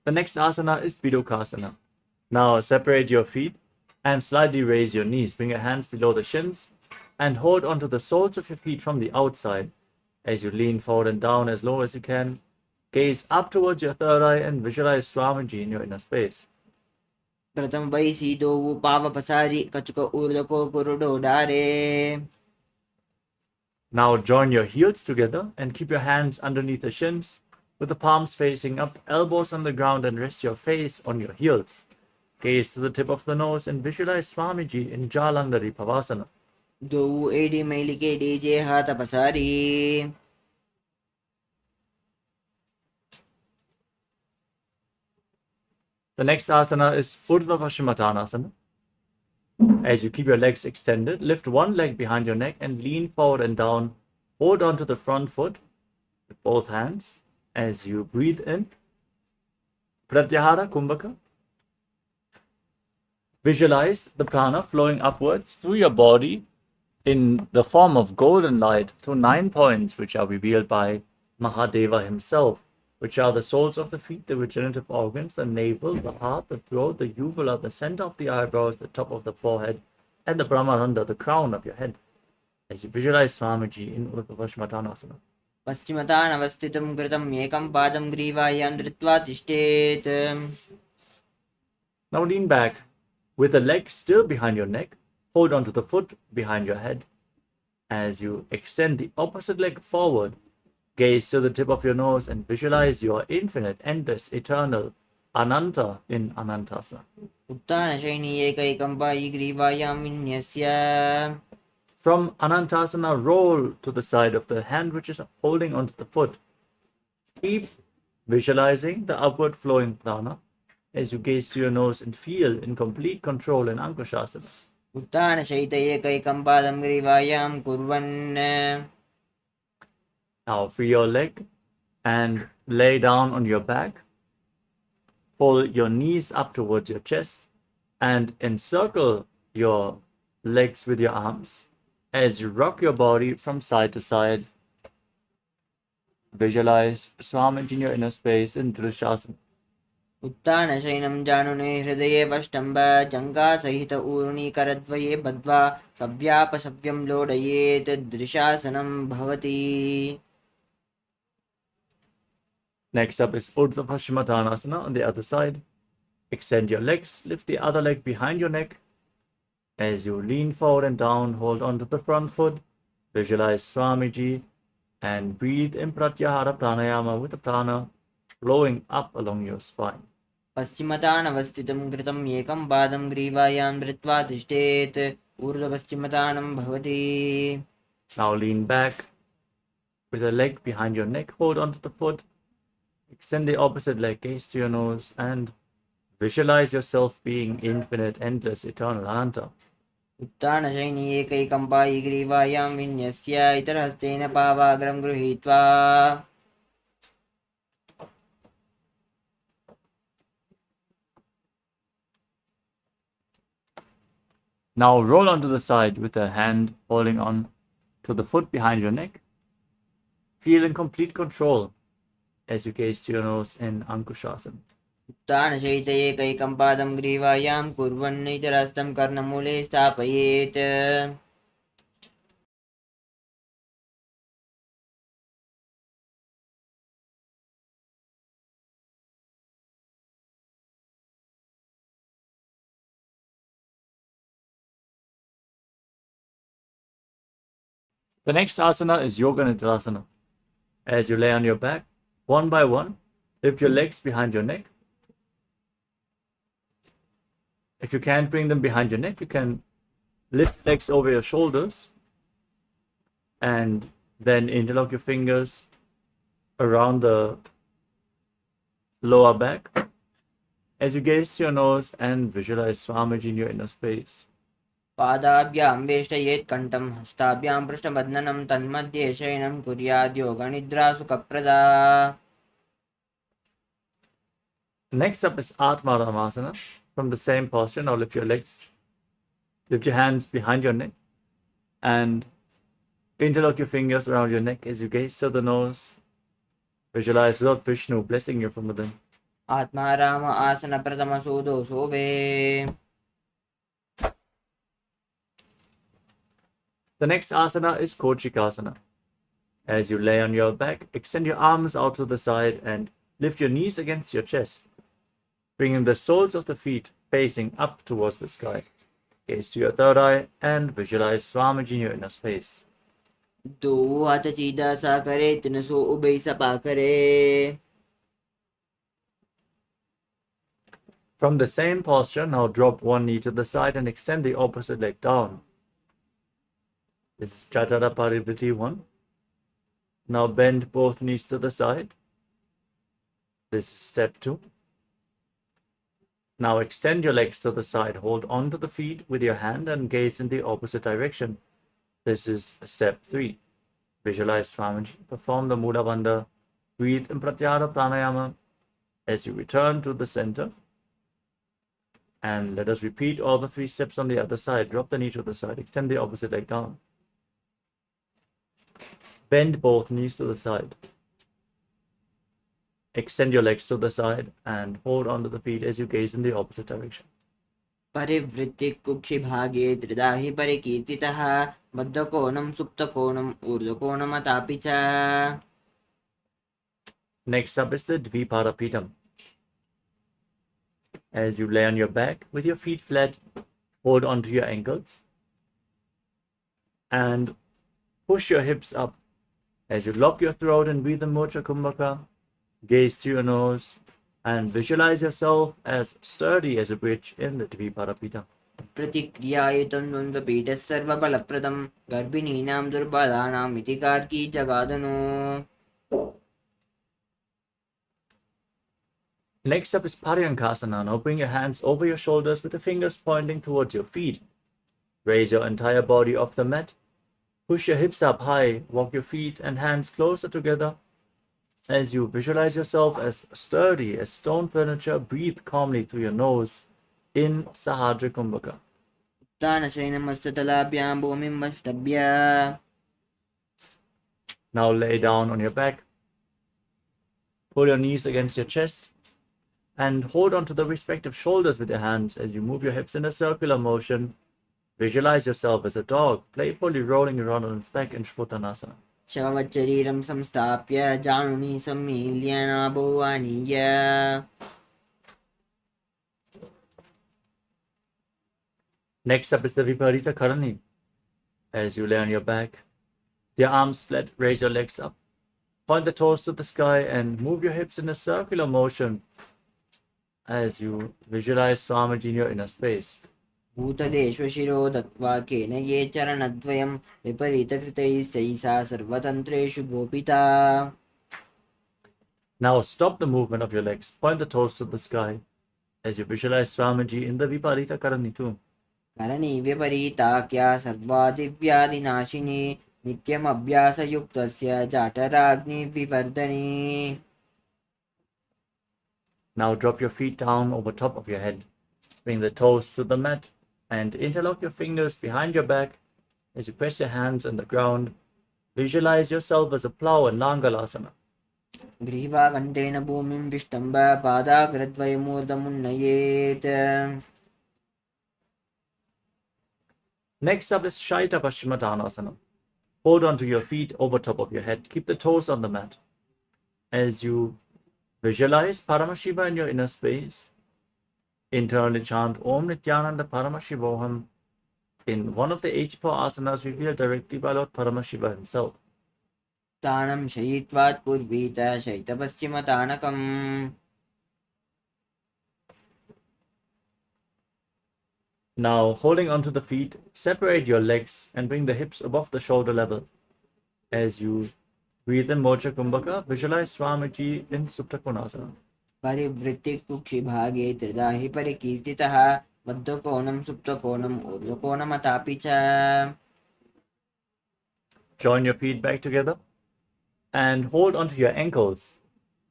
The next asana is Bidokasana. Now separate your feet and slightly raise your knees. Bring your hands below the shins and hold onto the soles of your feet from the outside as you lean forward and down as low as you can. Gaze up towards your third eye and visualize Swamiji in your inner space. प्रथम वैसी धोवु पाव पसारी कचुक ऊर्धको कुरुडो डारे. Now join your heels together and keep your hands underneath the shins with the palms facing up, elbows on the ground, and rest your face on your heels. Gaze to the tip of the nose and visualize Swamiji in Jalandhari Pavasana. धोवु एडी मैलिके डीजे हाथ पसारी. The next asana is Urdhva Paschimottanasana. As you keep your legs extended, lift one leg behind your neck and lean forward and down. Hold on to the front foot with both hands as you breathe in. Pratyahara Kumbhaka. Visualize the prana flowing upwards through your body in the form of golden light through 9 points, which are revealed by Mahadeva himself, which are the soles of the feet, the regenerative organs, the navel, the heart, the throat, the uvula, the center of the eyebrows, the top of the forehead, and the Brahmaranda, the crown of your head, as you visualize Swamiji in Urdhva Paschimottanasana. पश्चिमतान् अवस्थितं कृतं एकं पादं ग्रीवायां धृत्वा तिष्ठेत्. Now lean back with the leg still behind your neck. Hold onto the foot behind your head. As you extend the opposite leg forward, gaze to the tip of your nose and visualize your infinite, endless, eternal, Ananta in Anantasana. उत्तानशयनी एकैकम्पायी ग्रीवायां विन्यस्य. From Anantasana, roll to the side of the hand which is holding onto the foot. Keep visualizing the upward flowing prana as you gaze to your nose and feel in complete control in Ankushasana. उत्तानशयित एकैकं पादं ग्रीवायां कुर्वन्. Now free your leg and lay down on your back. Pull your knees up towards your chest and encircle your legs with your arms as you rock your body from side to side. Visualize Swamiji in your inner space in Drishasana. उत्तानशयनं जानुने हृदये वष्टम्ब जङ्घासहित ऊर्णीकरद्वये बद्ध्वा सव्यापसव्यं लोडयेत् दृशासनं भवति. Next up is Urdhva Paschimottanasana on the other side. Extend your legs, lift the other leg behind your neck. As you lean forward and down, hold on to the front foot. Visualize Swamiji and breathe in Pratyahara Pranayama with the prana flowing up along your spine. पश्चिमतानवस्थितं कृतम् एकं पादं ग्रीवायां धृत्वा तिष्ठेत् ऊर्ध्वपश्चिमतानं भवति. Now lean back with a leg behind your neck, hold onto the foot. Extend the opposite leg, gaze to your nose, and visualize yourself being infinite, endless, eternal, Ananta. उत्तानशयनी एकैकं पायी ग्रीवायां विन्यस्य इतरहस्तेन पावाग्रं गृहीत्वा. Now roll onto the side with a hand holding on to the foot behind your neck. Feel in complete control as you gaze to your nose in Ankushasana. उत्तानशयित एकैकं पादं ग्रीवायां कुर्वन् इतरहस्तं कर्णमूले स्थापयेत्. The next asana is Yoga Nidrasana. As you lay on your back, one by one, lift your legs behind your neck. If you can't bring them behind your neck, you can lift legs over your shoulders and then interlock your fingers around the lower back as you gaze to your nose and visualize Swamiji in your inner space. पादाभ्यां वेष्टयेत् कण्ठं हस्ताभ्यां पृष्ठबन्धनं तन्मध्ये शयनं कुर्याद् योगनिद्रा सुखप्रदा. Next up is Atmaramasana. From the same posture, now lift your legs, lift your hands behind your neck, and interlock your fingers around your neck as you gaze to the nose. Visualize Lord Vishnu blessing you from within. Atmaram आसन प्रथम सूदो सोवे. The next asana is Kochikasana. As you lay on your back, extend your arms out to the side and lift your knees against your chest, bringing the soles of the feet facing up towards the sky. Gaze to your third eye and visualize Swamiji in your inner space. दो हाथ सीधा सा करे तिन सो ube Sapa करे. From the same posture, now drop one knee to the side and extend the opposite leg down. This is Chatara Parivriti 1. Now bend both knees to the side. This is step 2. Now extend your legs to the side, hold onto the feet with your hand and gaze in the opposite direction. This is step 3. Visualize Swamiji, perform the Mudra Bandha, breathe in Pratyahara Pranayama as you return to the center. And let us repeat all the 3 steps on the other side. Drop the knee to the side, extend the opposite leg down. Bend both knees to the side. Extend your legs to the side and hold onto the feet as you gaze in the opposite direction. परिवृत्ति कुक्षि भागे त्रिदाहि परिकीर्तितः बद्धकोणं सुप्तकोणं ऊर्ध्वकोणमतापि च. Next up is the Dviparapitam. As you lay on your back with your feet flat, hold onto your ankles and push your hips up. As you lock your throat and breathe in Mocha Kumbhaka, gaze to your nose and visualize yourself as sturdy as a bridge in the Dviparapita. प्रतिक्रियायुतं द्वन्द्वपीठः सर्वबलप्रदं गर्भिणीनां दुर्बलानाम् इति Gargi जगादनु. Next up is Paryankasana. Now bring your hands over your shoulders with the fingers pointing towards your feet. Raise your entire body off the mat. Push your hips up high. Walk your feet and hands closer together. As you visualize yourself as sturdy as stone furniture, breathe calmly through your nose in Sahadra Kumbhaka. उत्थानशयनमस्ततलाभ्यां भूमिं वष्टभ्य. Now lay down on your back. Pull your knees against your chest and hold onto the respective shoulders with your hands as you move your hips in a circular motion. Visualize yourself as a dog, playfully rolling around on its back in Shvutanasana. शवच्चरीरं संस्थाप्य जानुनी सम्मील्य नाभो आनीय. Next up is the Viparita Karani. As you lay on your back, your arms flat, raise your legs up. Point the toes to the sky and move your hips in a circular motion as you visualize Swamiji in your inner space. भूतदेश्वशिरो दत्वा केन ये चरणद्वयं विपरीतकृतैः सैसा सर्वतन्त्रेषु गोपिता. Now stop the movement of your legs. Point the toes to the sky as you visualize Swamiji in the Viparita Karani too. Karni विपरीताख्या सर्वादिव्यादिनाशिनी नित्यमभ्यासयुक्तस्य जाठराग्निविवर्धनी. Now drop your feet down over top of your head. Bring the toes to the mat and interlock your fingers behind your back as you press your hands on the ground. Visualize yourself as a plow in Langalasana. ग्रीवाकण्ठेन भूमिं विष्टम्ब पादाग्रद्वयमूर्धमुन्नयेत्. Next up is Shaita Paschimottanasana. Hold on to your feet over top of your head. Keep the toes on the mat. As you visualize Paramashiva in your inner space, internally chant Om Nithyananda Paramashivoham. In one of the 84 asanas, we feel directly by Lord Paramashiva himself. तानं शयित्वात् कुर्वीत शैतपश्चिमतानकम्. Now, holding onto the feet, separate your legs and bring the hips above the shoulder level. As you breathe in Mocha Kumbhaka, visualize Swamiji in Supta Konasana. परिवृत्तिकुक्षिभागे त्रिधा हि परिकीर्तितः मध्यकोणं सुप्तकोणम् ऊर्ध्वकोणमथापि च. Join your feet back together and hold onto your ankles.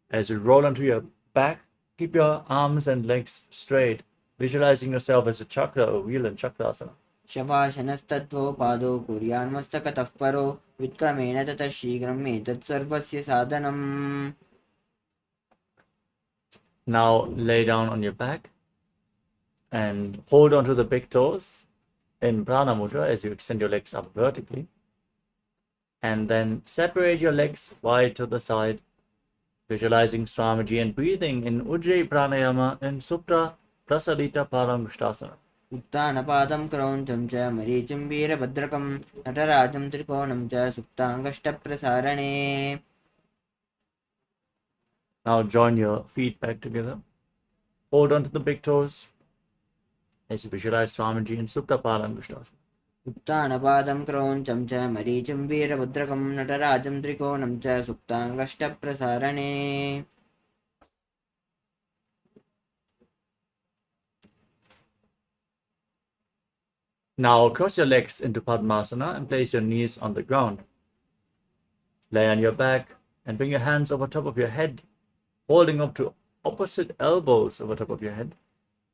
As you roll onto your back, keep your arms and legs straight, visualizing yourself as a chakra, a wheel in Chakrasana. शवासनस्तत्त्वो पादो कुर्यान्मस्तकतः परो विक्रमेण ततः शीघ्रम् एतत् सर्वस्य साधनम्. Now lay down on your back and hold onto the big toes in Prana Mudra as you extend your legs up vertically. And then separate your legs wide to the side, visualizing Swamiji and breathing in Ujjayi Pranayama in Supta Prasalita Parangushtasana. उत्तानपादं क्रौञ्चं च मरीचिं वीरभद्रकं नटराजं त्रिकोणं च सुप्ताङ्गष्टप्रसारणे. Now join your feet back together. Hold on to the big toes as you visualize Swamiji in Supta Parangushtasana. उत्तानपादं क्रौञ्चं च मरीचिं वीरभद्रकं नटराजं त्रिकोणं च सुप्ताङ्गष्टप्रसारणे. Now cross your legs into Padmasana and place your knees on the ground. Lay on your back and bring your hands over top of your head, holding up to opposite elbows over top of your head.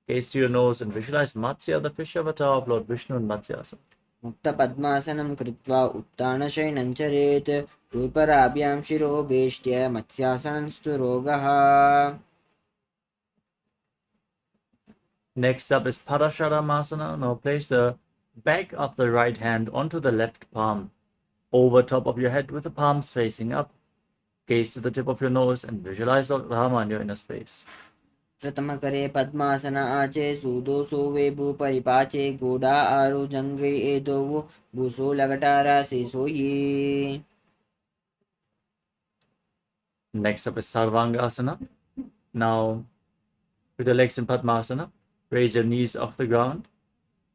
Gaze to your nose and visualize Matsya, the fish avatar of Lord Vishnu in Matsyasana. मुक्तपद्मासनं कृत्वा उत्तानशयनं चरेत् रूपराभ्यां शिरोवेष्ट्य मत्स्यासनस्तु रोगः. Next up is Parasharamasana. Now place the back of the right hand onto the left palm, over top of your head with the palms facing up. Gaze to the tip of your nose and visualize Rama in your inner space. प्रथमकरे पद्मासन आचे सूदोसो वे भूपरिपाचे गोडा आरु जंगे एदो भूसो लगटारा सेसो ये. Next up is Sarvangasana. Now, with your legs in Padmasana, raise your knees off the ground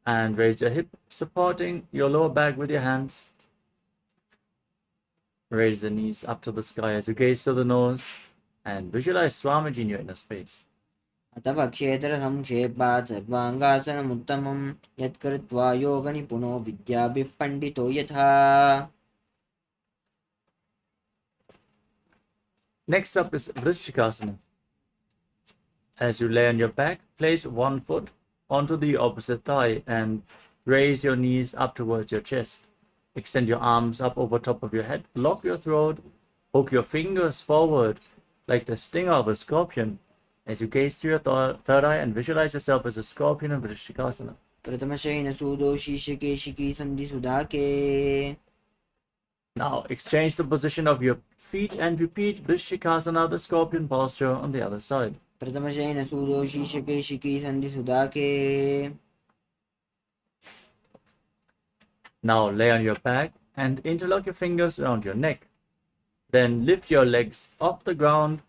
and raise your hip, supporting your lower back with your hands. Raise the knees up to the sky as you gaze to the nose and visualize Swamiji in your inner space. अतः क्षेत्र संक्षेपात् सर्वाङ्गासनमुत्तमं यत्कृत्वा योगनिपुणो विद्याभिः पण्डितो यथा. Next up is Vrishikasana. As you lay on your back, place one foot onto the opposite thigh and raise your knees up towards your chest. Extend your arms up over top of your head, lock your throat, hook your fingers forward like the stinger of a scorpion as you gaze to your third eye and visualize yourself as a scorpion in Vrishikasana. प्रथमशयन सूदो शीर्षके शिखी सन्धि सुधाके. Now exchange the position of your feet and repeat Vrishikasana, the scorpion posture, on the other side. प्रथमशयन सूदो शीर्षके शिखी सन्धि सुधाके. Now lay on your back and interlock your fingers around your neck. Then lift your legs off the ground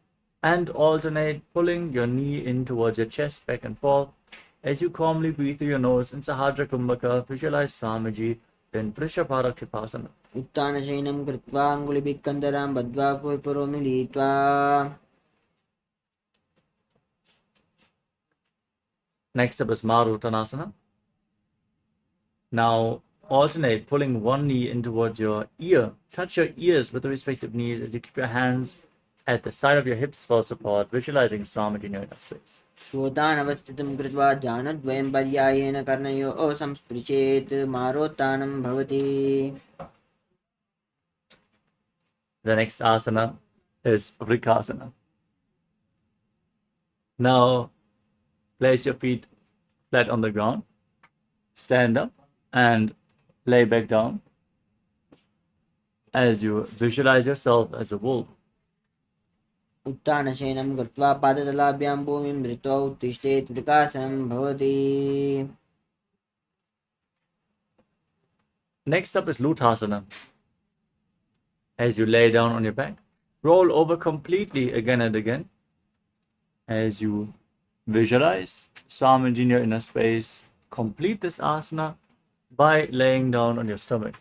and alternate pulling your knee in towards your chest, back and forth. As you calmly breathe through your nose in Sahadra Kumbhaka, visualize Swamiji in Vrishabharakshipasana. उत्तानशयनं कृत्वा अङ्गुलिभिः कन्दरां बद्ध्वा पुरो मिलित्वा. Next up is Maruttanasana. Now alternate pulling one knee in towards your ear. Touch your ears with the respective knees as you keep your hands at the side of your hips for support, visualizing Swamiji in your inner space. श्रोतानवस्थितं कृत्वा ध्यानद्वयं पर्यायेण कर्णयोः संस्पृशेत् मारोत्तानं भवति. The next asana is Vrikasana. Now place your feet flat on the ground, stand up and lay back down as you visualize yourself as a wolf. उत्तानशयनं कृत्वा पादतलाभ्यां भूमिं धृत्वा उत्तिष्ठेत् विकासनं भवति. Next up is Luthasana. As you lay down on your back, roll over completely again and again as you visualize Swamiji in your inner space. Complete this asana by laying down on your stomach.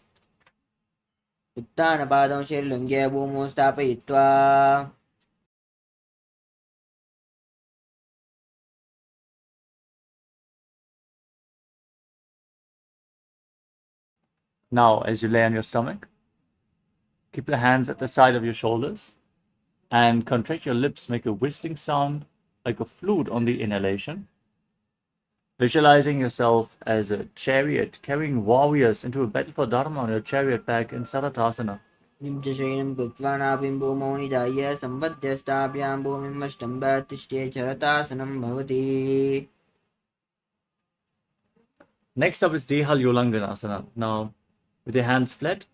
उत्तानपादं शैर्लुङ्ग्या भूमौ स्थापयित्वा. Now, as you lay on your stomach, keep your hands at the side of your shoulders and contract your lips, make a whistling sound like a flute on the inhalation. Visualizing yourself as a chariot carrying warriors into a battle for Dharma on your chariot back in Saratasana. निम्नशयनं कृत्वा नाभिं भूमौ निधाय संवध्यस्ताभ्यां भूमिम् अष्टम्भ तिष्ठेत् शरतासनं भवति. Next up is Dehalyulanganasana. Now, with your hands flat,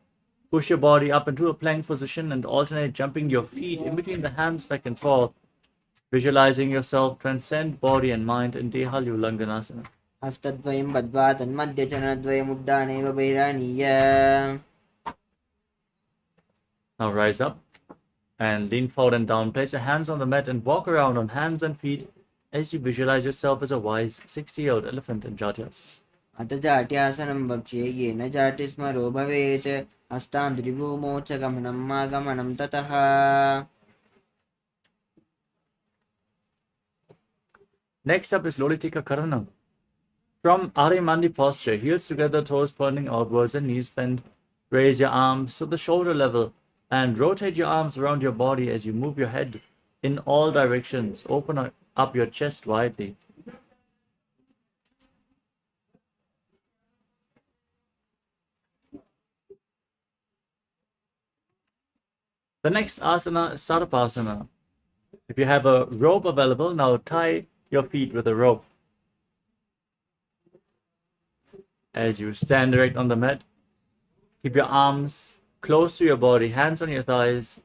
push your body up into a plank position and alternate jumping your feet in between the hands back and forth, visualizing yourself transcend body and mind in Dehalyulanganasana. हस्तद्वयं बद्ध्वा तन्मध्यचरणद्वयम् उड्डानेव भैरानीय. Now rise up and lean forward and down. Place your hands on the mat and walk around on hands and feet as you visualize yourself as a wise 60-year-old elephant in Jatyas. अथ जाट्यासनं वक्ष्ये येन जाटिस्मरो भवेत्. हस्तां त्रिभूमौ च गमनम् आगमनं ततः. Next up is Lolitika Karanam. From Arimandi posture, heels together, toes pointing outwards and knees bent. Raise your arms to the shoulder level and rotate your arms around your body as you move your head in all directions. Open up your chest widely. The next asana is Sarapasana. If you have a rope available, now tie your feet with a rope. As you stand erect on the mat, keep your arms close to your body, hands on your thighs,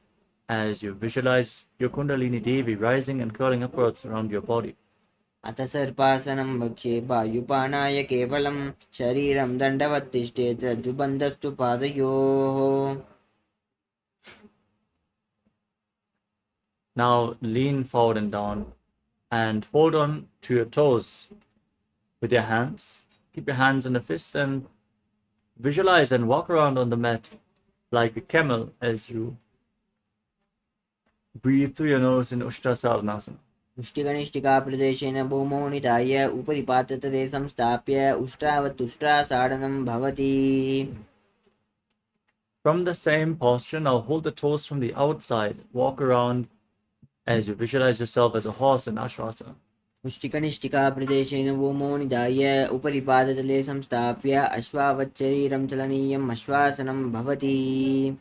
as you visualize your Kundalini Devi rising and curling upwards around your body. अथ सर्पासनं वक्ष्ये वायुपानाय केवलं शरीरं दण्डवत् तिष्ठेत् रज्जुबन्धस्तु पादयोः. Now lean forward and down. and hold on to your toes with your hands. Keep your hands in a fist and visualize and walk around on the mat like a camel as you breathe through your nose in Ushtrasaranasana. वृष्टिकनिष्ठिकाप्रदेशेन भूमौ निधाय उपरि पाततले संस्थाप्य उष्ट्रावतुष्ट्रासाडनं भवति. From the same posture, now hold the toes from the outside. Walk around as you visualize yourself as a horse in Ashvasana. वृष्टिकनिष्ठिकाप्रदेशेन भूमौ निधाय उपरि पादतले संस्थाप्य अश्वावच्छरीरं चलनीयम् अश्वासनं भवति.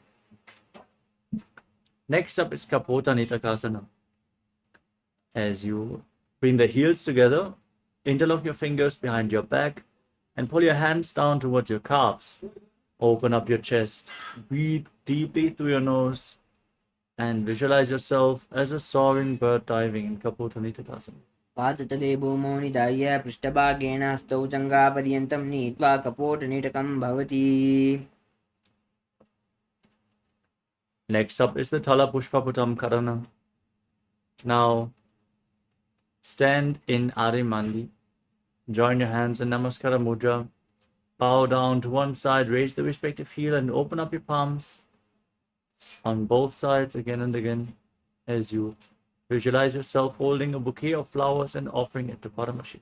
Next up is Kapota Nitakasana. As you bring the heels together, interlock your fingers behind your back and pull your hands down towards your calves. Open up your chest, breathe deeply through your nose, and visualize yourself as a soaring bird diving in Kapota Nitakasana. पादतले भूमौ निधाय पृष्ठभागेन हस्तौ जङ्घापर्यन्तं नीत्वा कपोटनिटकं भवति. Next up is the Tala Pushpaputam Karana. Now, stand in Arimandi. Join your hands in Namaskara Mudra. Bow down to one side, raise the respective heel, and open up your palms on both sides again and again as you visualize yourself holding a bouquet of flowers and offering it to Paramashivoham.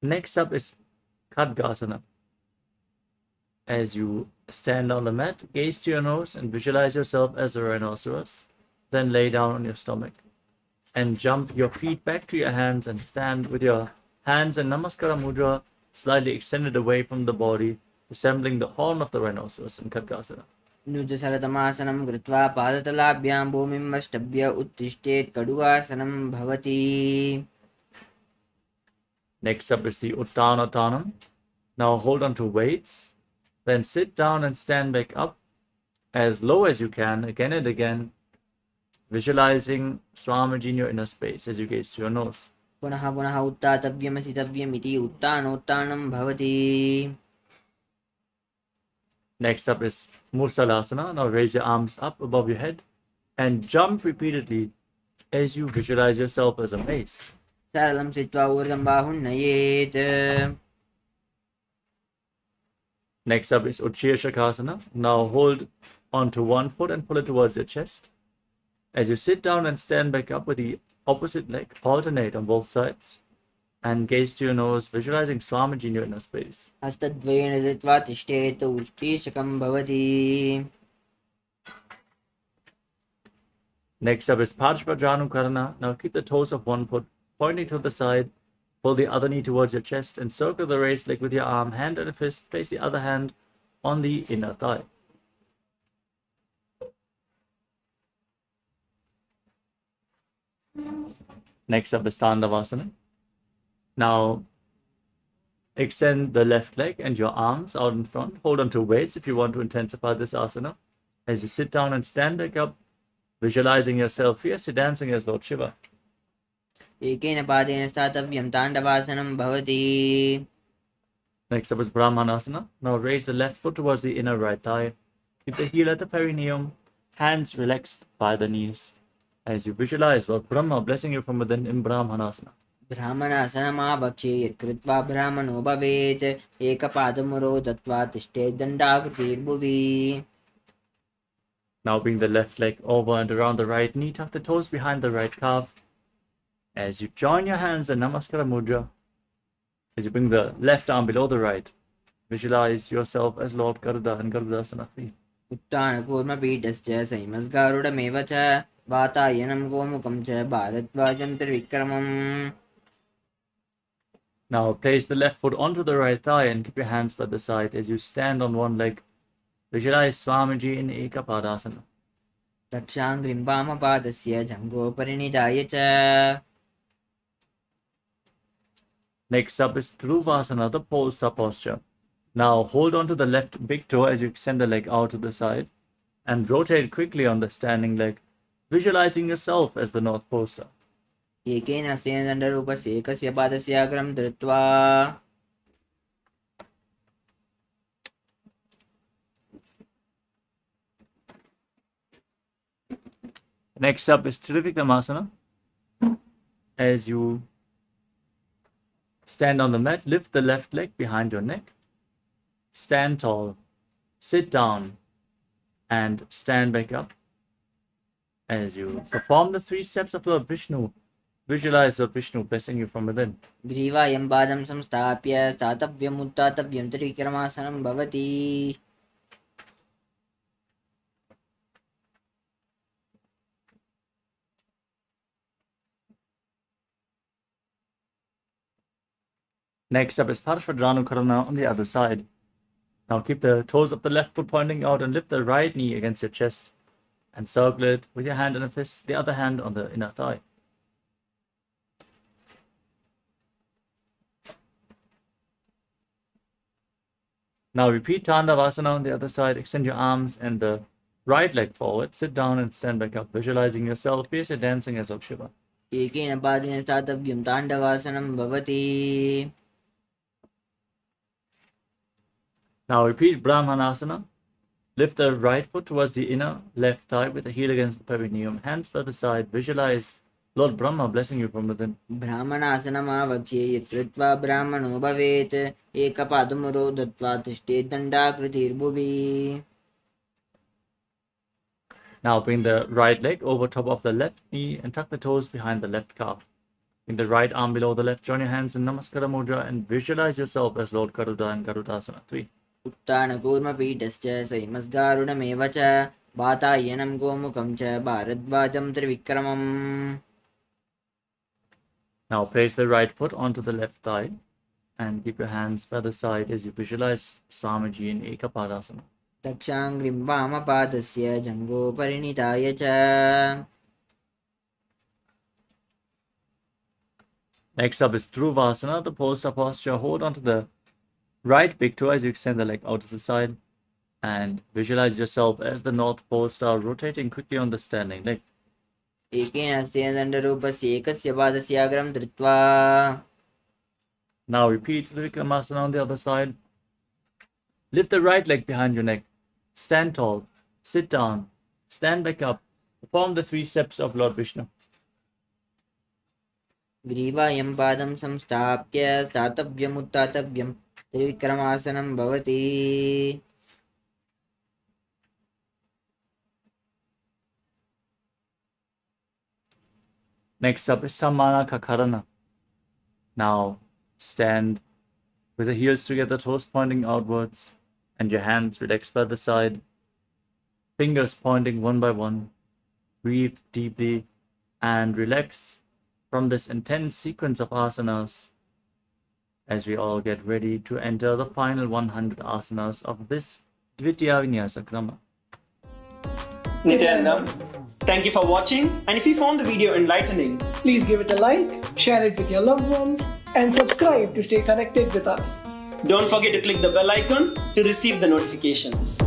Next up is Khadgasana. As you stand on the mat, gaze to your nose and visualize yourself as a rhinoceros. Then lay down on your stomach and jump your feet back to your hands and stand with your hands in Namaskara Mudra slightly extended away from the body, resembling the horn of the rhinoceros in Khadgasana. नुजसरतमासनं कृत्वा पादतलाभ्यां भूमिं अष्टभ्य उत्तिष्ठेत् कटुकासनं भवति. Next up is the Uttanatanam. Now hold on to weights. Then sit down and stand back up as low as you can, again and again, visualizing Swamiji in your inner space as you gaze to your nose. पुनः पुनः उत्तातव्यमसितव्यमिति उत्तानोत्तानं भवति. Next up is Mursalasana. Now raise your arms up above your head and jump repeatedly as you visualize yourself as a mace. सरलं स्थित्वा ऊर्ध्वं बाहुं नयेत्. Next up is Utshirshakasana. Now hold onto one foot and pull it towards your chest. As you sit down and stand back up with the opposite leg, alternate on both sides and gaze to your nose, visualizing Swamiji in your inner space. हस्तद्वयेन धृत्वा तिष्ठेत् उष्टीषकं भवति. Next up is Parshvajanukarana. Now keep the toes of one foot pointing to the side. Pull the other knee towards your chest and circle the raised leg with your arm, hand and a fist. Place the other hand on the inner thigh. Next up is Tandavasana. Now extend the left leg and your arms out in front. Hold on to weights if you want to intensify this asana. As you sit down and stand back up, visualizing yourself fiercely dancing as Lord Shiva. एकेन पादेन स्थातव्यं ताण्डवासनं भवति. Next up is Brahmanasana. Now raise the left foot towards the inner right thigh. Keep the heel at the perineum, hands relaxed by the knees. As you visualize Lord Brahma blessing you from within in Brahmanasana. ब्राह्मणासनमाभक्षे यत्कृत्वा ब्राह्मणो भवेत्. एकपादमुरो दत्त्वा तिष्ठेत् दण्डाकृतिर्भुवि. Now bring the left leg over and around the right knee. Tuck the toes behind the right calf. As you join your hands in Namaskara Mudra, as you bring the left arm below the right, visualize yourself as Lord Garuda and Garudasana. उत्तानकूर्मपीठश्च संयमस्गारुडमेव च वातायनं गोमुखं च भारद्वाजन्तर्विक्रमम्. Now place the left foot onto the right thigh and keep your hands by the side as you stand on one leg. Visualize Swamiji in Ekapadasana. दक्षाङ्घ्रिं वामपादस्य जङ्घोपरिनिधाय च. Next up is Dhruvasana, the pole star posture. Now hold on to the left big toe as you extend the leg out to the side and rotate quickly on the standing leg, visualizing yourself as the North Pole Star. एकेन हस्तेन दण्डरूपस्य एकस्य पादस्य अग्रं धृत्वा Next up is Trivikramasana. As you stand on the mat, lift the left leg behind your neck. Stand tall, sit down, and stand back up. As you perform the 3 steps of Lord Vishnu, visualize Lord Vishnu blessing you from within. ग्रीवायं पादं संस्थाप्य स्थातव्यम् उत्थातव्यं त्रिविक्रमासनं भवति. Next up is Parshvadranukarana on the other side. Now keep the toes of the left foot pointing out and lift the right knee against your chest and circle it with your hand on a fist, the other hand on the inner thigh. Now repeat Tandavasana on the other side. Extend your arms and the right leg forward. Sit down and stand back up, visualizing yourself as you're dancing as Lord Shiva. एकेन पादेन स्थातव्यं ताण्डवासनं भवति. Now repeat Brahmanasana. Lift the right foot towards the inner left thigh with the heel against the perineum. Hands by the side. Visualize Lord Brahma blessing you from within. ब्राह्मणासनमावक्ष्ये यत् कृत्वा ब्राह्मणो भवेत्. एकपादमुरो दत्त्वा तिष्ठेत् दण्डाकृतिर्भुवि. Now bring the right leg over top of the left knee and tuck the toes behind the left calf. Bring the right arm below the left. Join your hands in Namaskara Mudra and visualize yourself as Lord Garuda in Garudasana 3. उत्तानकूर्मपीठश्च सैमस्गारुडमेव च वातायनं गोमुखं च भारद्वाजं त्रिविक्रमम्. Now place the right foot onto the left thigh and keep your hands by the side as you visualize Swamiji in Ekapadasana. दक्षाङ्घ्रिं वामपादस्य जङ्घोपरिणिताय च. Next up is Dhruvasana, the poster posture. Hold onto the right big toe as you extend the leg out to the side and visualize yourself as the North Pole star rotating quickly on the standing leg. एकेन हस्तेन दण्डरूपस्य एकस्य पादस्य अग्रं धृत्वा. Now repeat Trivikramasana on the other side. Lift the right leg behind your neck. Stand tall, sit down, stand back up. Perform the 3 steps of Lord Vishnu. ग्रीवायं पादं संस्थाप्य स्थातव्यम् उत्थातव्यं त्रिविक्रमासनं भवति. Next up is Samana Kakarana. Now stand with the heels together, toes pointing outwards, and your hands relaxed by the side, fingers pointing one by one. Breathe deeply and relax from this intense sequence of asanas as we all get ready to enter the final 100 asanas of this Dvitiya Vinyasa Krama. Nithyananda, thank you for watching, and if you found the video enlightening, Please give it a like, share it with your loved ones, and subscribe to stay connected with us. don't forget to click the bell icon to receive the notifications.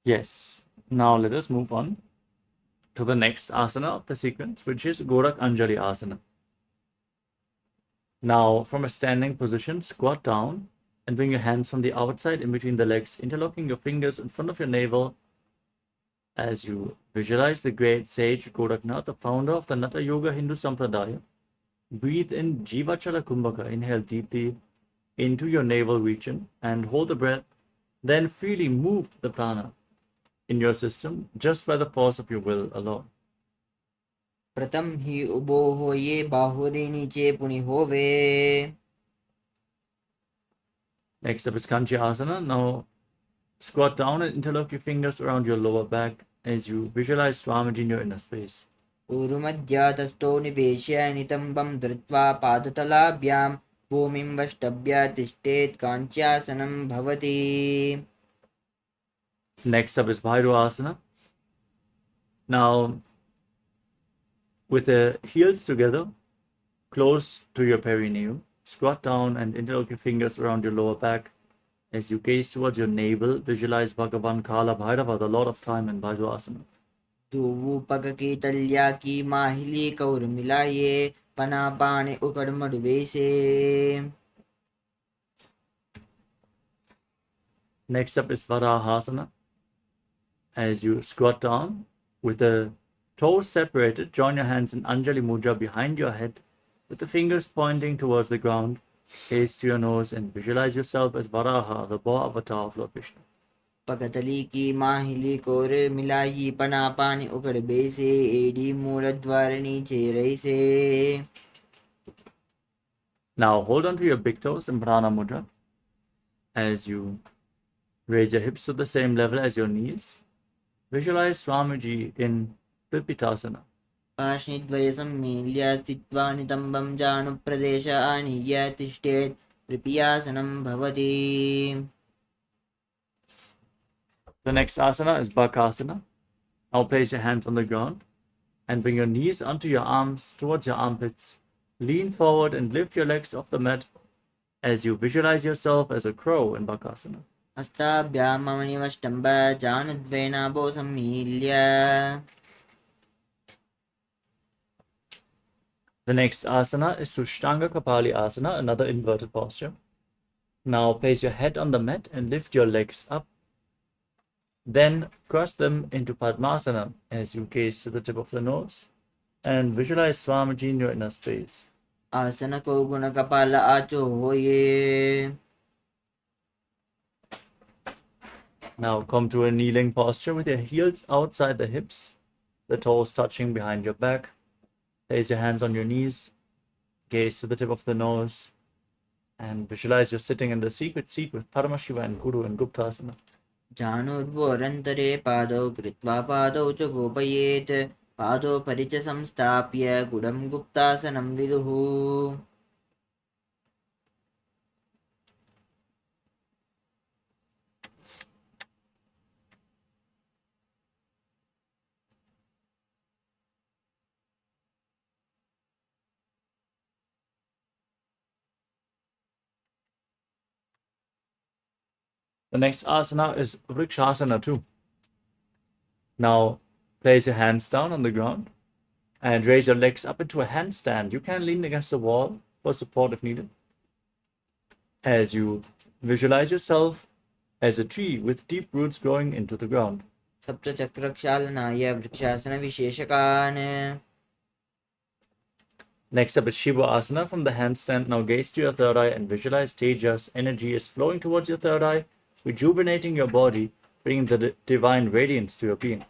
Yes. Now let us move on to the next asana of the sequence, which is Gorak Anjali Asana. Now, from a standing position, squat down and bring your hands from the outside in between the legs, interlocking your fingers in front of your navel as you visualize the great sage Goraknath, the founder of the Natha Yoga Hindu Sampradaya. Breathe in Jivachala Kumbhaka. Inhale deeply into your navel region and hold the breath. Then freely move the prana in your system just by the force of your will alone. प्रथम ही उबो हो ये बाहुरी नीचे पुनि होवे. Next up is Kanchi Asana. Now squat down and interlock your fingers around your lower back as you visualize Swamiji in your inner space. ऊरुमध्यातस्थो निवेश्य नितम्बं धृत्वा पादतलाभ्यां भूमिं वष्टभ्य तिष्ठेत् काञ्च्यासनं भवति. Next up is Bhairo Asana. Now, with the heels together, close to your perineum, squat down and interlock your fingers around your lower back. As you gaze towards your navel, visualize Bhagavan Kala Bhairava, the Lord of Time, in Bhairo Asana. धूपक की तल्या की माहिली कौर मिलाये पना पाने उकड़ मडवे से. Next up is Varahasana. As you squat down with the toes separated, join your hands in Anjali Mudra behind your head with the fingers pointing towards the ground. Gaze to your nose and visualize yourself as Varaha, the boar avatar of Lord Vishnu. पकतली की माहिली core मिलाई पना पानी उकड़ बेसे AD मूल द्वार नीचे रही से. Now hold on to your big toes in Prana Mudra as you raise your hips to the same level as your knees. Visualize Swamiji in Pilpitasana. पार्ष्णिद्वय सम्मील्य स्थित्वा नितम्बं जानुप्रदेश आनीय तिष्ठेत् कृपयासनं भवति. The next asana is Bakasana. Now place your hands on the ground and bring your knees onto your arms towards your armpits. Lean forward and lift your legs off the mat as you visualize yourself as a crow in Bakasana. हस्ताभ्यां मम निवष्टम्ब जानुद्वयनाभो सम्मील्य. The next asana is Sushtanga Kapali Asana, another inverted posture. Now place your head on the mat and lift your legs up. Then cross them into Padmasana as you gaze to the tip of the nose and visualize Swamiji in your inner space. आसन को गुण कपाल आचो होये. Now come to a kneeling posture with your heels outside the hips, the toes touching behind your back. Place your hands on your knees, gaze to the tip of the nose, and visualize you're sitting in the secret seat with Paramashiva and Guru in Guptasana. जानुर्वोरन्तरे पादौ कृत्वा पादौ च गोपयेत् पादौ परिच संस्थाप्य गुडं गुप्तासनं विदुः. The next asana is Vrikshasana too. Now place your hands down on the ground and raise your legs up into a handstand. You can lean against the wall for support if needed. As you visualize yourself as a tree with deep roots growing into the ground. सप्तचक्रक्षालनाय वृक्षासनविशेषकान्. Next up is Shiva Asana from the handstand. Now gaze to your third eye and visualize Tejas. Energy is flowing towards your third eye, rejuvenating your body, bringing the divine radiance to your being.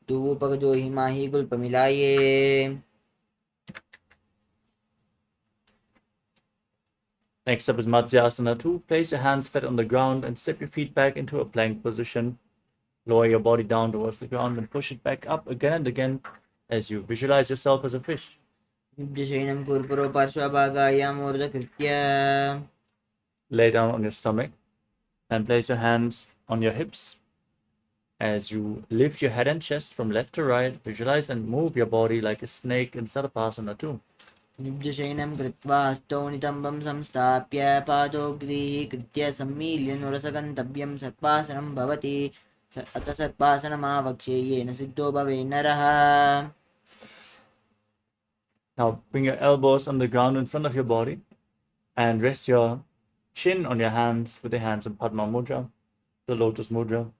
धूपक जो ही माही गुल्प मिलाये. Next up is Matsyasana 2. Place your hands flat on the ground and step your feet back into a plank position. Lower your body down towards the ground and push it back up again and again as you visualize yourself as a fish. युज्यशयनं कुर्पुरो पार्श्वभागायां मूर्धकृत्य. Lay down on your stomach and place your hands on your hips. As you lift your head and chest from left to right, visualize and move your body like a snake in Sarvasana 2. युज्यशयनं कृत्वा हस्तौ नितम्बं संस्थाप्य पादौ गृहीकृत्य सम्मील्य नुरसगन्तव्यं सर्पासनं भवति. अथ सत्पासनमावक्ष्ये येन सिद्धो भवेन्नरः. Now bring your elbows on the ground in front of your body and rest your chin on your hands with your hands in Padma Mudra, the Lotus Mudra.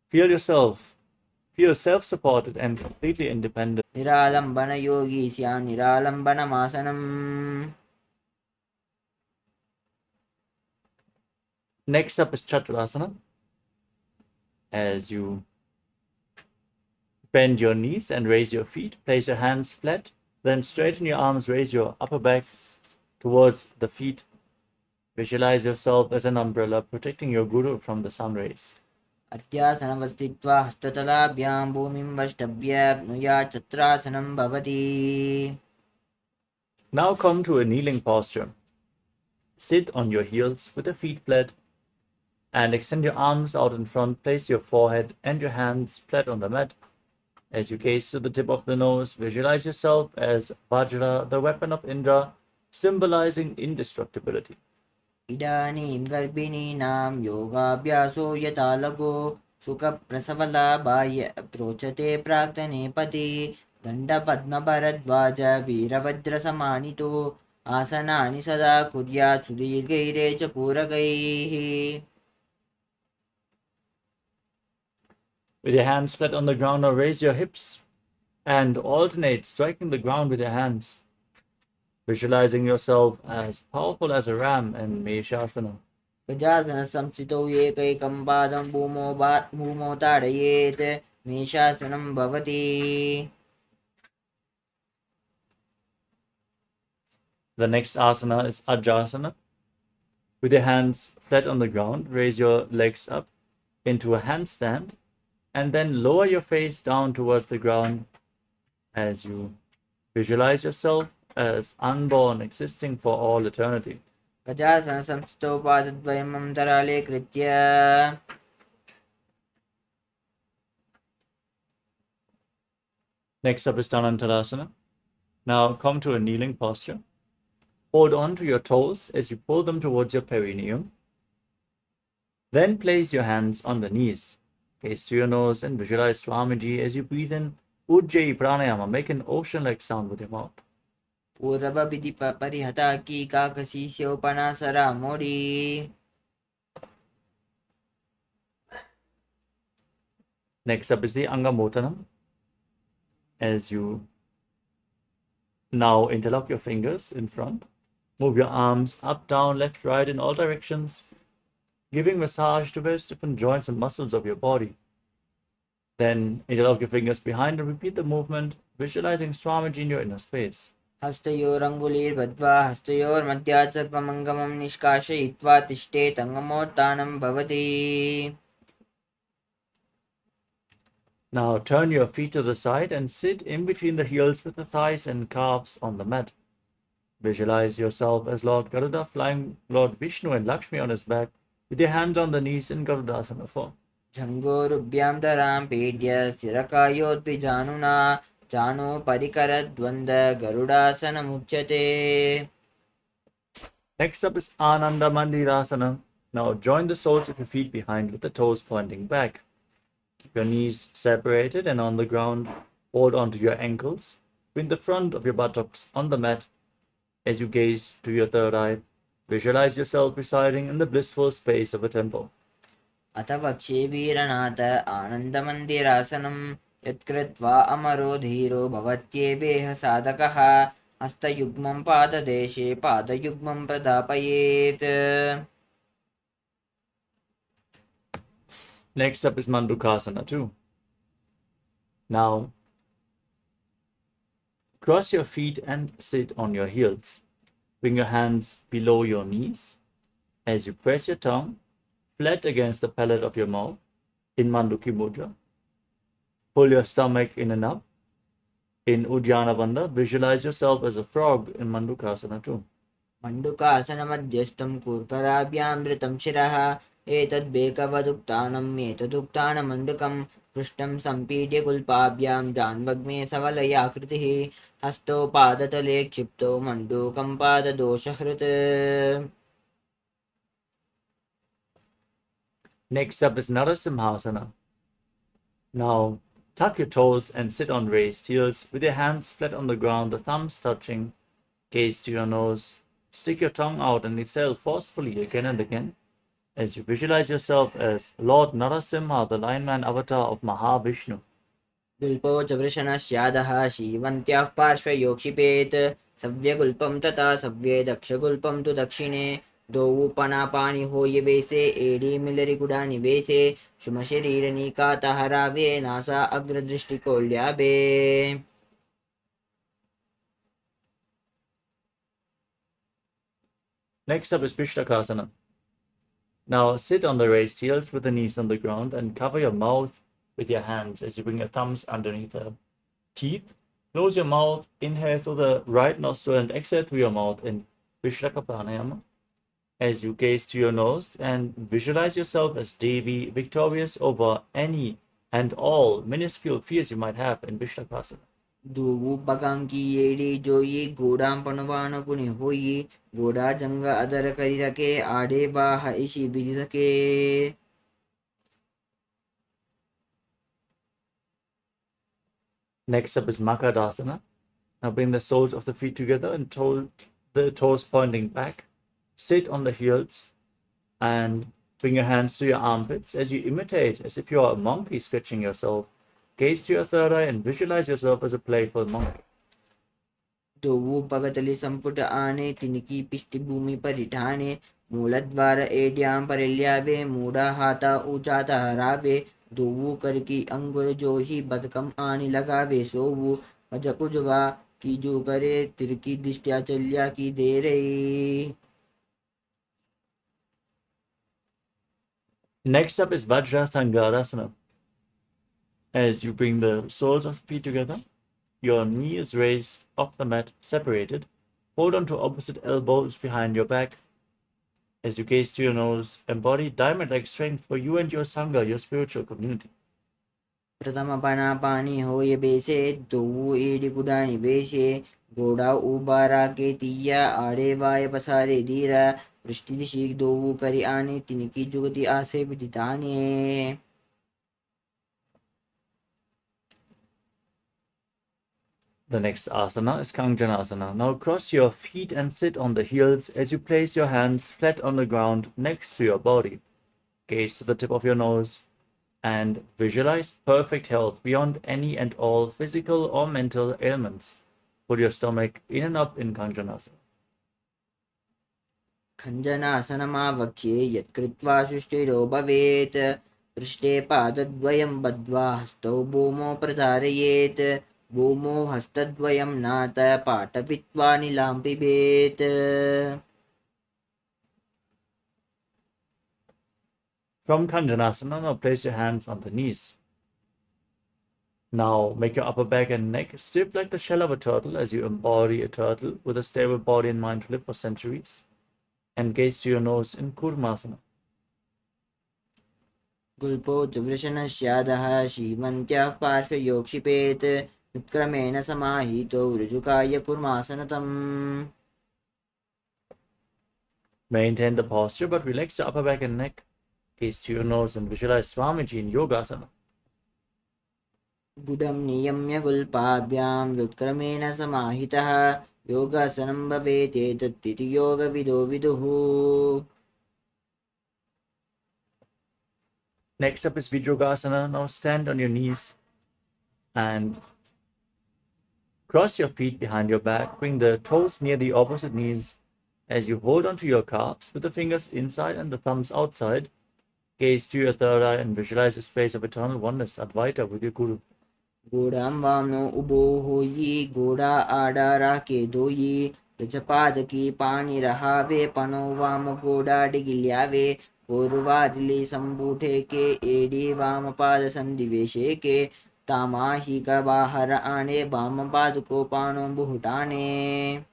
Feel yourself. Feel self-supported and completely independent. निरालम्बन Yogi स्यान् निरालम्बनमासनम्. Next up is Chaturasana. As you bend your knees and raise your feet, place your hands flat, then straighten your arms, raise your upper back towards the feet. Visualize yourself as an umbrella protecting your guru from the sun rays. अत्यासनवस्थित्वा हस्ततलाभ्यां भूमिं वष्टभ्याप्नुया चत्रासनं भवति. Now come to a kneeling posture. Sit on your heels with your feet flat and extend your arms out in front. Place your forehead and your hands flat on the mat. As you gaze to the tip of the nose, visualize yourself as Vajra, the weapon of Indra, symbolizing indestructibility. इदानीं गर्भिणीनां योगाभ्यासो यथा लघु सुखप्रसवलाभाय प्रोचते प्राक्तनेपति दण्डपद्मभरद्वाज वीरभद्रसमानितो आसनानि सदा कुर्यात् सुदीर्घैरे च पूरकैः. With your hands flat on the ground, now raise your hips and alternate striking the ground with your hands, visualizing yourself as powerful as a ram in Meshasana. गजासनसंस्थितौ एकैकं पादं भूमौ ताडयेत् मेषासनं भवति. The next asana is Ajasana. With your hands flat on the ground, raise your legs up into a handstand and then lower your face down towards the ground as you visualize yourself as unborn, existing for all eternity. गजासनसंस्थितौ पादद्वयम् अन्तराले कृत्य. Next up is Dhanantalasana. Now come to a kneeling posture. Hold on to your toes as you pull them towards your perineum. Then place your hands on the knees. Gaze to your nose and visualize Swamiji as you breathe in Ujjayi Pranayama. Make an ocean-like sound with your mouth. पूर्वविधि परिहता की काकशीस्योपनासरा मोडी. Next up is the Angamotanam. As you now interlock your fingers in front, move your arms up, down, left, right in all directions, giving massage to various different joints and muscles of your body. Then interlock your fingers behind and repeat the movement, visualizing Swamiji in your inner space. हस्तयोरङ्गुलीर्बद्ध्वा हस्तयोर्मध्याचर्पमङ्गमं निष्कासयित्वा तिष्ठेत् अङ्गमोत्थानं भवति. Now turn your feet to the side and sit in between the heels with the thighs and calves on the mat. Visualize yourself as Lord Garuda flying Lord Vishnu and Lakshmi on his back with your hands on the knees in Garudasana form. जङ्घोरुभ्यां धरां पीड्य स्थिरकायोद्विजानुना जानो परिकरद्वन्द्व गरुडासनमुच्यते. Next up is Ananda Mandirasana. Now join the soles of your feet behind with the toes pointing back. Keep your knees separated and on the ground. Hold onto your ankles. Bring the front of your buttocks on the mat. As you gaze to your third eye, visualize yourself residing in the blissful space of a temple. अथ वक्ष्ये वीरनाथ आनन्दमन्दिरासनं यत्कृत्वा अमरो धीरो भवत्येवेह साधकः हस्तयुग्मं पाददेशे पादयुग्मं प्रदापयेत्. Next up is Mandukasana too. Now, cross your feet and sit on your heels. Bring your hands below your knees as you press your tongue flat against the palate of your mouth in Manduki Mudra. Pull your stomach in and up. In Uddiyana Bandha, visualize yourself as a frog in Mandukasana too. मण्डूकासनमध्यस्थं कूर्पदाभ्यामृतं शिरः एतद्बेकवदुक्तानम् एतदुक्तानमण्डुकं पृष्ठं सम्पीड्य कुल्पाभ्यां जान्वग्ने सवलयाकृतिः हस्तौ पादतले क्षिप्तौ मण्डूकं पाददोषहृत्. Next up is Narasimhasana. Now, tuck your toes and sit on raised heels with your hands flat on the ground, the thumbs touching, gaze to your nose. Stick your tongue out and exhale forcefully again and again as you visualize yourself as Lord Narasimha, the Lion Man avatar of Mahavishnu. गुल्पो च वृषणस्यादः शीवन्त्याः पार्श्वयोक्षिपेत् सव्यगुल्पं तथा सव्ये दक्षगुल्पं तु दक्षिणे द्वौ पनापानि होय वेसे AD मिलरि गुडानि वेसे शुमशरीरनिकातः रावे NASA अग्रदृष्टिकोल्याभे. Next up is Pishtakasana. Now sit on the raised heels with the knees on the ground and cover your mouth with your hands as you bring your thumbs underneath the teeth. Close your mouth, inhale through the right nostril and exhale through your mouth in Vishlaka Pranayama. As you gaze to your nose and visualize yourself as Devi, victorious over any and all minuscule fears you might have in Vishlakasana. दुवु पकांकी येडी जोई गोडाम पनवान कुनि होई गोडा जंग other करी रखे आडे बाह इशी बिधि सके. Next up is Makadasana. Now bring the soles of the feet together and the toes pointing back. Sit on the heels and bring your hands to your armpits as you imitate as if you are a monkey stretching yourself. Gaze to your third eye and visualize yourself as a playful monkey. दुवु पगतलि संपुट आने तिनकी पिष्टि भूमि परिठाने मूलद्वार एड्याम परिल्यावे मूढ़ा हाथा ऊंचाता हरावे दुवु करकी अंगुर जो ही बदकम आनी लगावे सोवु मजकुजवा की जो करे तिरकी दिष्टया चल्या की दे रही. Next up is Vajrasangarasana. As you bring the soles of the feet together, your knee is raised off the mat, separated. Hold on to opposite elbows behind your back. As you gaze to your nose, embody diamond-like strength for you and your Sangha, your spiritual community. प्रथम पना पानी हो ये बेसे दुवु AD गुडानी वेशे गोडा उबारा के तिया आड़े वाय पसारे धीरा वृष्टि दिशी दोवु करी आने तिनकी जुगति आसे विदिताने. The next asana is Kanjanasana. Now cross your feet and sit on the heels as you place your hands flat on the ground next to your body. Gaze to the tip of your nose and visualize perfect health beyond any and all physical or mental ailments. Put your stomach in and up in Kanjanasana. खञ्जनासनमावक्ष्ये यत्कृत्वा सुष्ठिरो भवेत् पृष्ठे पादद्वयं बद्ध्वा हस्तौ भूमौ प्रधारयेत् भूमौ हस्तद्वयं नाथ पाटवित्वा नीलां पिबेत्. From Kanjanasana, now place your hands on the knees. Now make your upper back and neck stiff like the shell of a turtle as you embody a turtle with a stable body and mind to live for centuries. And gaze to your nose in Kurmasana. गुल्पो च वृषणस्यादः शीमन्त्याः पार्श्वयोक्षिपेत् उत्क्रमेण समाहितो ऋजुकाय कुर्मासनतम्. Maintain the posture but relax your upper back and neck. Gaze to your nose and visualize Swamiji in Yogasana. गुडं नियम्य गुल्पाभ्यां व्युत्क्रमेण समाहितः योगासनं भवेत् एतत्तिति योगविदो विदुः. Next up is Vijrogasana. Now stand on your knees and cross your feet behind your back. Bring the toes near the opposite knees as you hold onto your calves with the fingers inside and the thumbs outside. Gaze to your third eye and visualize a space of eternal oneness, Advaita, with your Guru. गोडां वामनो उभो होयि गोडा आडारा के दोयि दचपादकी पाणि रहावे पनो वाम गोडा डिगिल्यावे पूर्वादिली संबूठे के AD वाम पाद संदिवेशे के तामाही का बाहर आने वाम पाद को पानो बुहुटाने.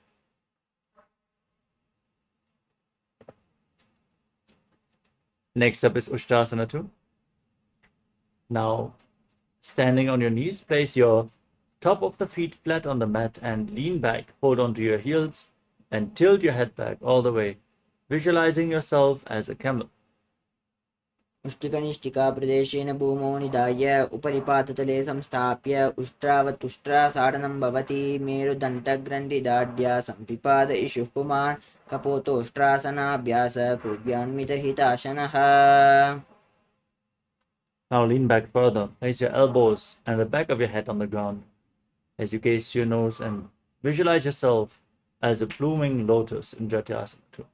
Next up is Ushtrasana 2. Now, standing on your knees, place your top of the feet flat on the mat and lean back. Hold onto your heels and tilt your head back all the way, visualizing yourself as a camel. मुष्टिकनिष्ठिका प्रदेशेन भूमौ निधाय उपरि पादतले संस्थाप्य उष्ट्रावतुष्ट्रासाडनं भवति मेरुदण्डग्रन्थिदाढ्या सम्पिपाद इषुः पुमान् कपोतोष्ट्रासनाभ्यास कुर्यान्मितहिताशनः. Now lean back further. Place your elbows and the back of your head on the ground as you gaze to your nose and visualize yourself as a blooming lotus in Jatyasana.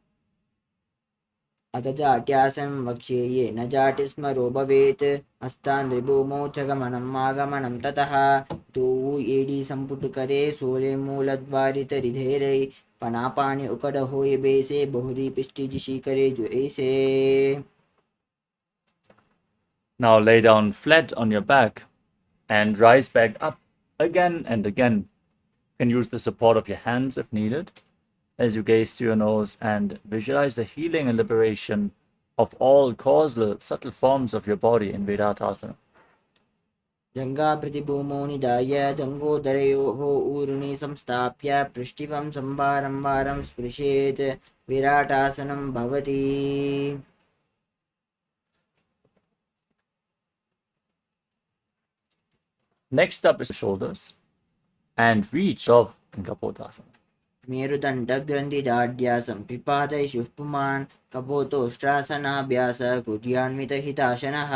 अथ जाट्यासनं वक्ष्ये येन जाटिस्मरो भवेत् हस्तान्द्रिभूमौ च गमनम् आगमनं ततः द्वौ AD सम्पुटकरे सूर्ये मूलद्वारितरिधेरै पनापाणि उकडहोय बेसे बहुरी पिष्टिजिशीकरे जो ऐसे. Now lay down flat on your back and rise back up again and again. You can use the support of your hands if needed as you gaze to your nose and visualize the healing and liberation of all causal, subtle forms of your body in Vedatasana. जङ्घाप्रतिभूमौ निधाय जङ्घोदरयोः ऊरुणि संस्थाप्य पृष्ठिवं संवारं वारं स्पृशेत् विराटासनं भवति. Next up is the shoulders and reach of in Kapotasana. मेरुदण्डग्रन्थिदाढ्या सम्पिपाद इषुः पुमान् कपोतोष्ट्रासनाभ्यास कुर्यान्मितहिताशनः.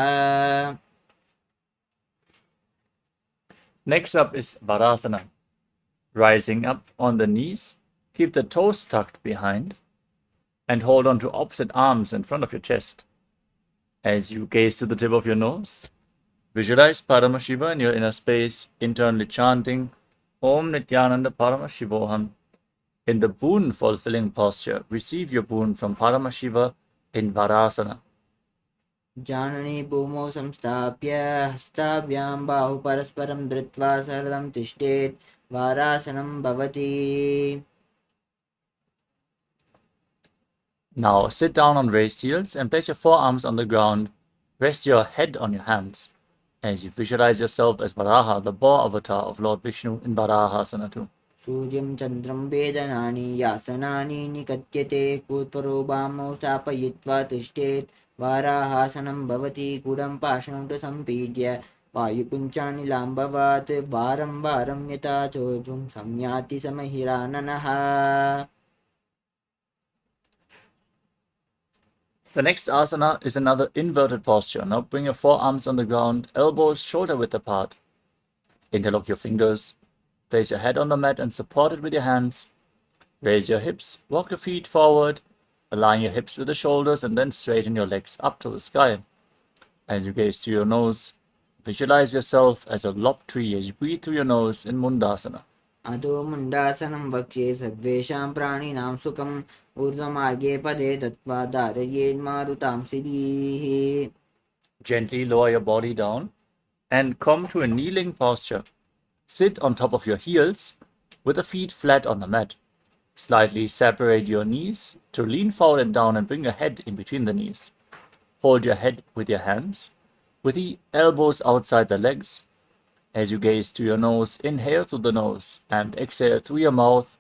Next up is Varasana. Rising up on the knees, keep the toes tucked behind and hold on to opposite arms in front of your chest. As you gaze to the tip of your nose, visualize Paramashiva in your inner space, internally chanting Om Nithyananda Paramashivoham. In the boon-fulfilling posture, receive your boon from Paramashiva in Varasana. जाननी भूमौ संस्थाप्य हस्ताभ्यां बाहु परस्परं धृत्वा सरलं तिष्ठेत् वारासनं भवति. Now sit down on raised heels and place your forearms on the ground. Rest your head on your hands as you visualize yourself as Varaha, the boar avatar of Lord Vishnu in Varahasana too. सूर्यं चन्द्रं वेदनानि यासनानि निकत्यते कूत्परोबामौ स्थापयित्वा तिष्ठेत् वाराहासनं भवति. गुडं पाषाणं च सम्पीड्य वायुकुञ्चानिलाम्बवात् वारं वारं यथा चोर्ध्वं संयाति समहिराननः. The next asana is another inverted posture. Now bring your forearms on the ground, elbows shoulder width apart. Interlock your fingers. Place your head on the mat and support it with your hands. Raise your hips, walk your feet forward, align your hips with the shoulders and then straighten your legs up to the sky. As you gaze to your nose, visualize yourself as a lopped tree as you breathe through your nose in Mundasana. अधो मुण्डासनं वक्ष्ये सर्वेषां प्राणिनां सुखम् ऊर्ध्वमार्गे पदे दत्त्वा धारयेन्मारुतां सिद्धीः. Gently lower your body down and come to a kneeling posture. Sit on top of your heels with the feet flat on the mat. Slightly separate your knees to lean forward and down and bring your head in between the knees. Hold your head with your hands, with the elbows outside the legs. As you gaze to your nose, inhale through the nose and exhale through your mouth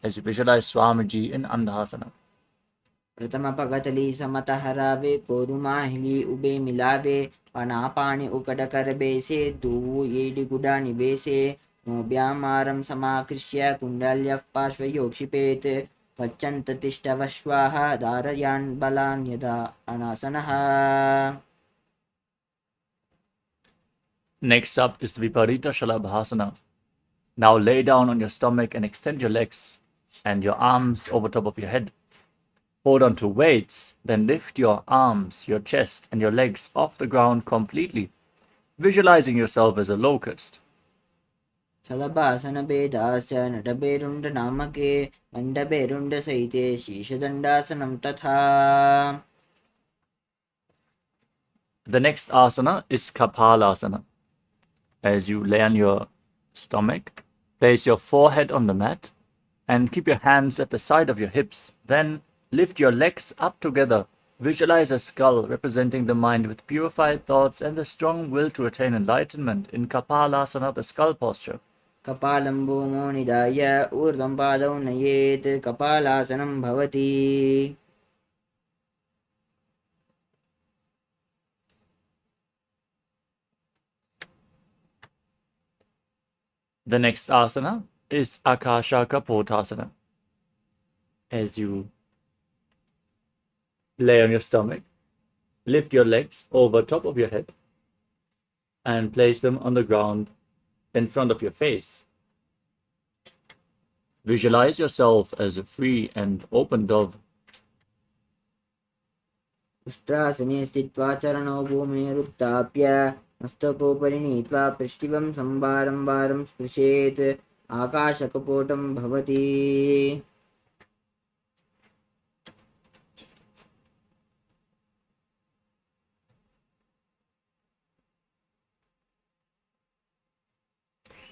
as you visualize Swamiji in Andhasana. प्रथमपगतली समतहरावे कोरुमाहिली उबे मिलावे पनापाणि उकडकर बेसे दू एडिगुडा निवेशे नोभ्यामारं समाकृष्य कुण्डल्यः पार्श्वयोक्षिपेत् पच्यन्त तिष्ठवश्वाः धारयान् बलान् यदा अनासनः. Next up is Viparita Shalabhasana. Now lay down on your stomach and extend your legs and your arms over top of your head. Hold on to weights, then lift your arms, your chest, and your legs off the ground completely, visualizing yourself as a locust. सलभासन भेदाश्च नटभेरुण्ड नामके मण्डभेरुण्ड सहिते शीर्षदण्डासनं तथा. The next asana is Kapalasana. As you lay on your stomach, place your forehead on the mat and keep your hands at the side of your hips. Then lift your legs up together. Visualize a skull representing the mind with purified thoughts and the strong will to attain enlightenment in Kapalasana, the skull posture. कपालं भूमौ निधाय ऊर्ध्वं पादौ नयेत् कपालासनं भवति. The next asana is Akasha Kapotasana. As you lay on your stomach, lift your legs over top of your head and place them on the ground in front of your face. Visualize yourself as a free and open dove. उष्ट्रासने स्थित्वा चरणौ भूमिरुत्थाप्य मस्तकोपरि नीत्वा पृष्ठिवं संवारं वारं स्पृशेत् आकाशकपोटं भवति.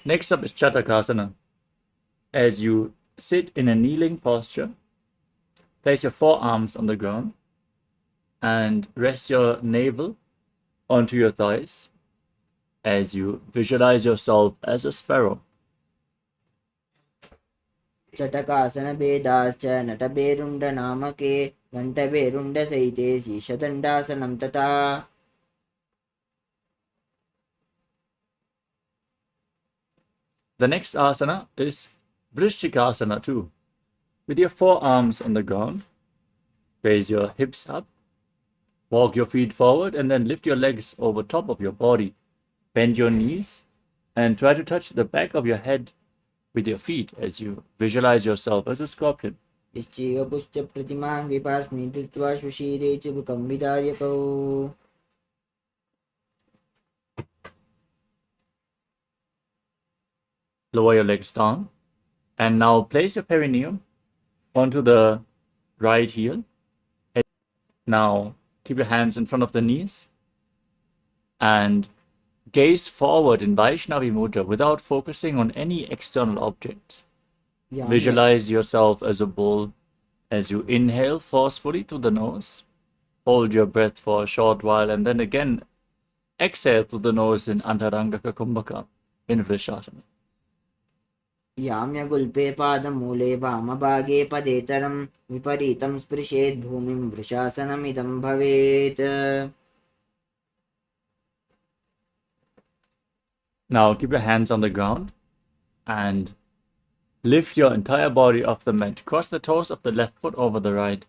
Next up is Chatakasana. As you sit in a kneeling posture, place your forearms on the ground and rest your navel onto your thighs as you visualize yourself as a sparrow. चटकासन भेदाश्च नटभेरुण्ड नामके घण्टभेरुण्ड सहिते शीर्षदण्डासनं तथा. The next asana is Vrishchikasana too. With your forearms on the ground, raise your hips up, walk your feet forward, and then lift your legs over top of your body. Bend your knees and try to touch the back of your head with your feet as you visualize yourself as a scorpion. निश्चैव पुश्च प्रतिमां विपास्मि धृत्वा सुशीरे च मुखं विदार्यकौ. Lower your legs down and now place your perineum onto the right heel. Now keep your hands in front of the knees and gaze forward in Vaishnavi Mudra without focusing on any external objects. Visualize yourself as a bull as you inhale forcefully through the nose. Hold your breath for a short while and then again exhale through the nose in Antarangaka Kumbhaka in Vrishasana. याम्यगुल्पे पादमूले वामभागे पदेतरं विपरीतं स्पृशेत् भूमिं वृषासनमिदं भवेत्. Now keep your hands on the ground and lift your entire body off the mat. Cross the toes of the left foot over the right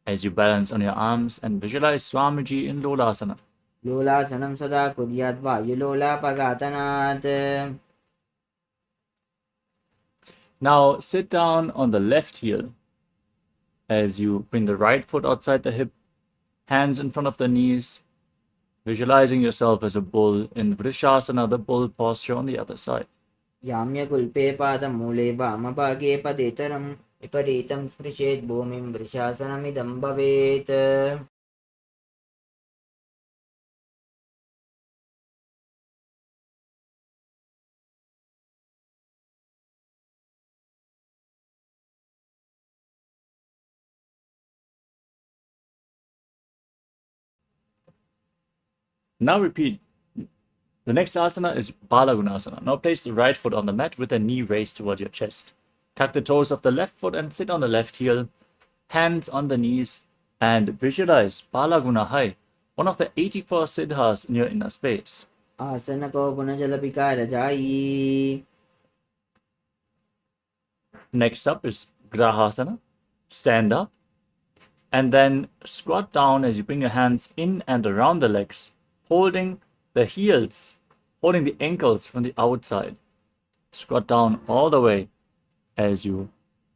as you balance on your arms and visualize Swamiji in Lolasana. लोलासनं सदा कुर्यात् वायुलोलापघातनात्. Now sit down on the left heel as you bring the right foot outside the hip, hands in front of the knees, visualizing yourself as a bull in Vrishasana, the bull posture on the other side. याम्यगुल्पे पादमूले वामभागे पदेतरं विपरीतं स्पृशेत् भूमिं वृषासनमिदं भवेत्. Now repeat. The next asana is Balagunasana. Now place the right foot on the mat with the knee raised toward your chest. Tuck the toes of the left foot and sit on the left heel, hands on the knees, and visualize Balagunahai, one of the 84 siddhas in your inner space. आसनको गुणजलपिकारजायी. Next up is Grahasana. Stand up and then squat down as you bring your hands in and around the legs, holding the heels, holding the ankles from the outside. Squat down all the way as you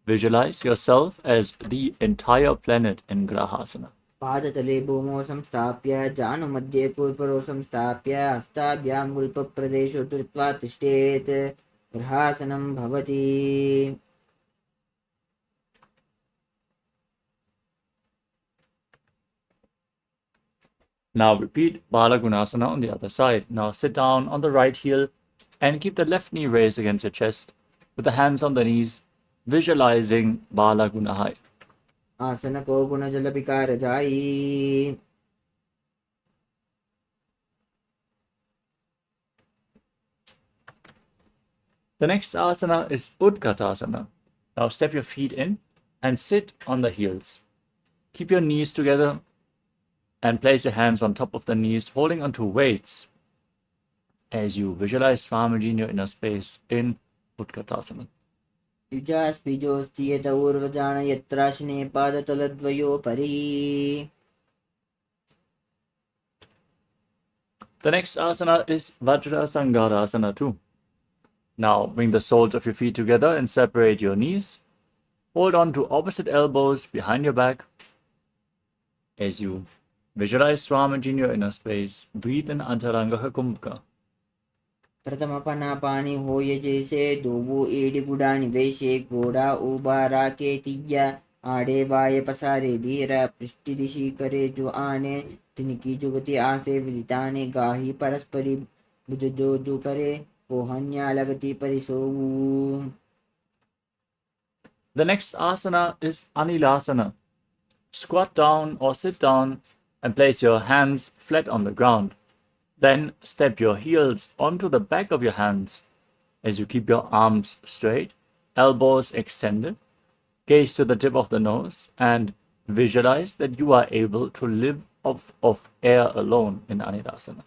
visualize yourself as the entire planet in Grahasana. पादतले भूमौ संस्थाप्य जानुमध्ये पूर्वरो संस्थाप्य हस्ताभ्यां गुल्पप्रदेशो धृत्वा तिष्ठेत्. ग्रहासनं भवति. Now repeat Balagunasana on the other side. Now sit down on the right heel and keep the left knee raised against your chest with the hands on the knees, visualizing Balagunahai. आसनको गुणजलपिकारजायी. The next asana is Utkatasana. Now step your feet in and sit on the heels. Keep your knees together and place your hands on top of the knees, holding onto weights as you visualize Swamiji in your inner space in Utkatasana. युजास्पिजोऽस्ति यत ऊर्वजान यत्राशने पादतलद्वयोपरि. The next asana is Vajrasangarasana too. Now bring the soles of your feet together and separate your knees. Hold on to opposite elbows behind your back. As you visualize Swamiji in your inner space, breathe in Antaranga Kumbhaka. प्रथमपनापानि होय जैसे दोवो AD गुडा निवेशे घोड़ा उबारा के तिया आड़े वाय पसारे धीरा पृष्ठि दिशि करे जो आने तिनकी जुगति आसे विदिताने गाही परस्परी बुझ जो जो करे कोहन्या लगति परिसोऊ. The next asana is Anilasana. Squat down or sit down and place your hands flat on the ground. Then step your heels onto the back of your hands as you keep your arms straight, elbows extended, gaze to the tip of the nose, and visualize that you are able to live off of air alone in Anilasana.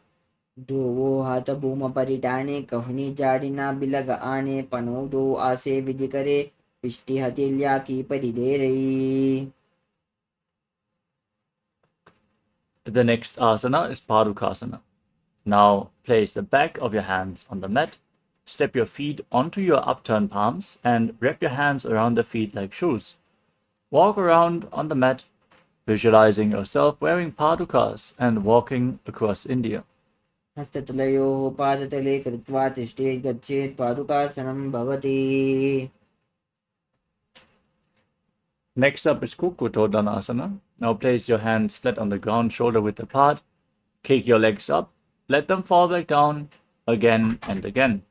दोवो हाथ भूम परिटाने कहनी जाड़िना बिलग आने पनो दो आसे विधि करे पिष्टि हथिल्या की परि दे रही. The next asana is Padukasana. Now place the back of your hands on the mat, step your feet onto your upturned palms, and wrap your hands around the feet like shoes. Walk around on the mat, visualizing yourself wearing padukas and walking across India. हस्ततलयोः पादतले कृत्वा तिष्ठेत् गच्छेत् पादुकासनं भवति. Next up is Kukutodhanasana. Now place your hands flat on the ground, shoulder width apart. Kick your legs up. Let them fall back down again and again.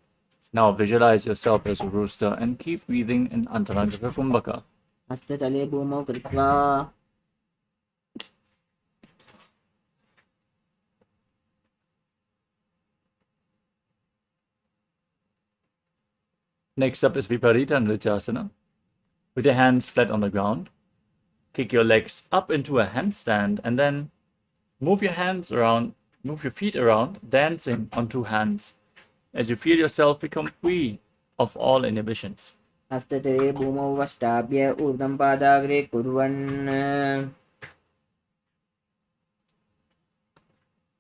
Now visualize yourself as a rooster and keep breathing in Antaranga Kumbhaka. हस्ततले भूमौ कृत्वा Next up is Viparita Nrityasana. With your hands flat on the ground, kick your legs up into a handstand and then move your feet around, dancing on two hands as you feel yourself become free of all inhibitions. हस्ततले भूमौ वष्टाभ्य ऊर्ध्वं पादाग्रे कुर्वन्.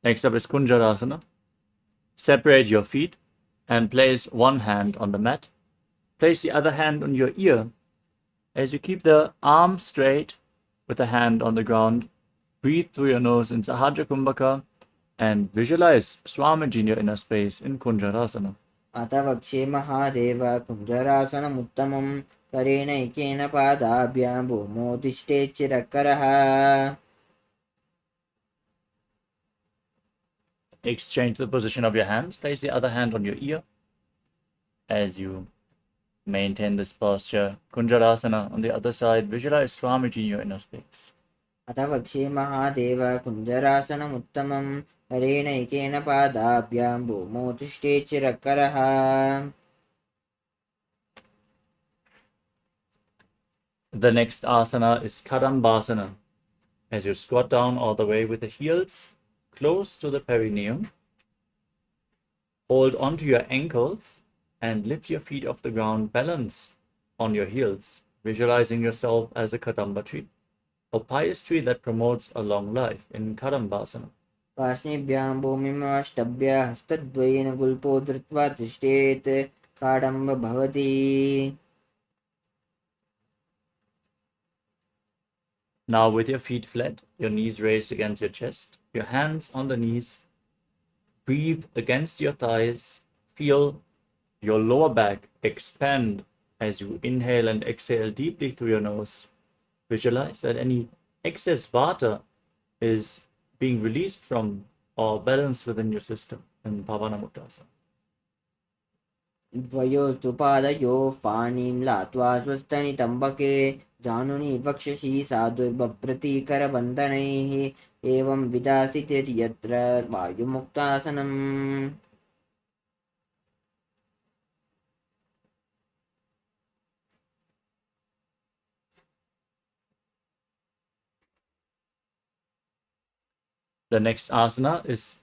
Next up is Kunjarasana. Separate your feet and place one hand on the mat. Place the other hand on your ear as you keep the arm straight with the hand on the ground. Breathe through your nose in Sahaja Kumbhaka and visualize Swamiji in your inner space in Kunjarasana. अथ वक्षे महादेव कुञ्जरासनमुत्तमं करेण एकेन पादाभ्यां भूमौ तिष्ठेत् चिरकरः. Exchange the position of your hands. Place the other hand on your ear as you maintain this posture. Kunjarasana on the other side. Visualize Swamiji in your inner space. अथ वक्षे महादेव कुञ्जरासनमुत्तमं करेण एकेन पादाभ्यां भूमौ तिष्ठेत् चिरकरः. The next asana is Kadambasana. As you squat down all the way with the heels close to the perineum, hold onto your ankles and lift your feet off the ground, balance on your heels, visualizing yourself as a Kadamba tree, a pious tree that promotes a long life in Kadambasana. पार्श्वेभ्यां भूमिमवष्टभ्य हस्तद्वयेन गुल्पो धृत्वा तिष्ठेत् काडम्ब भवति. Now with your feet flat, your knees raised against your chest, your hands on the knees, breathe against your thighs, feel your lower back expand as you inhale and exhale deeply through your nose. Visualize that any excess vata is being released from or balanced within your system in Pavanamuktasana. द्वयोस्तु पादयोः पाणिं लात्वा स्वस्थनितम्बके जानुनि वक्षसि साधुर्बभ्रति करबन्धनैः एवं विदास्थितिर् यत्र वायुमुक्तासनम्. The next asana is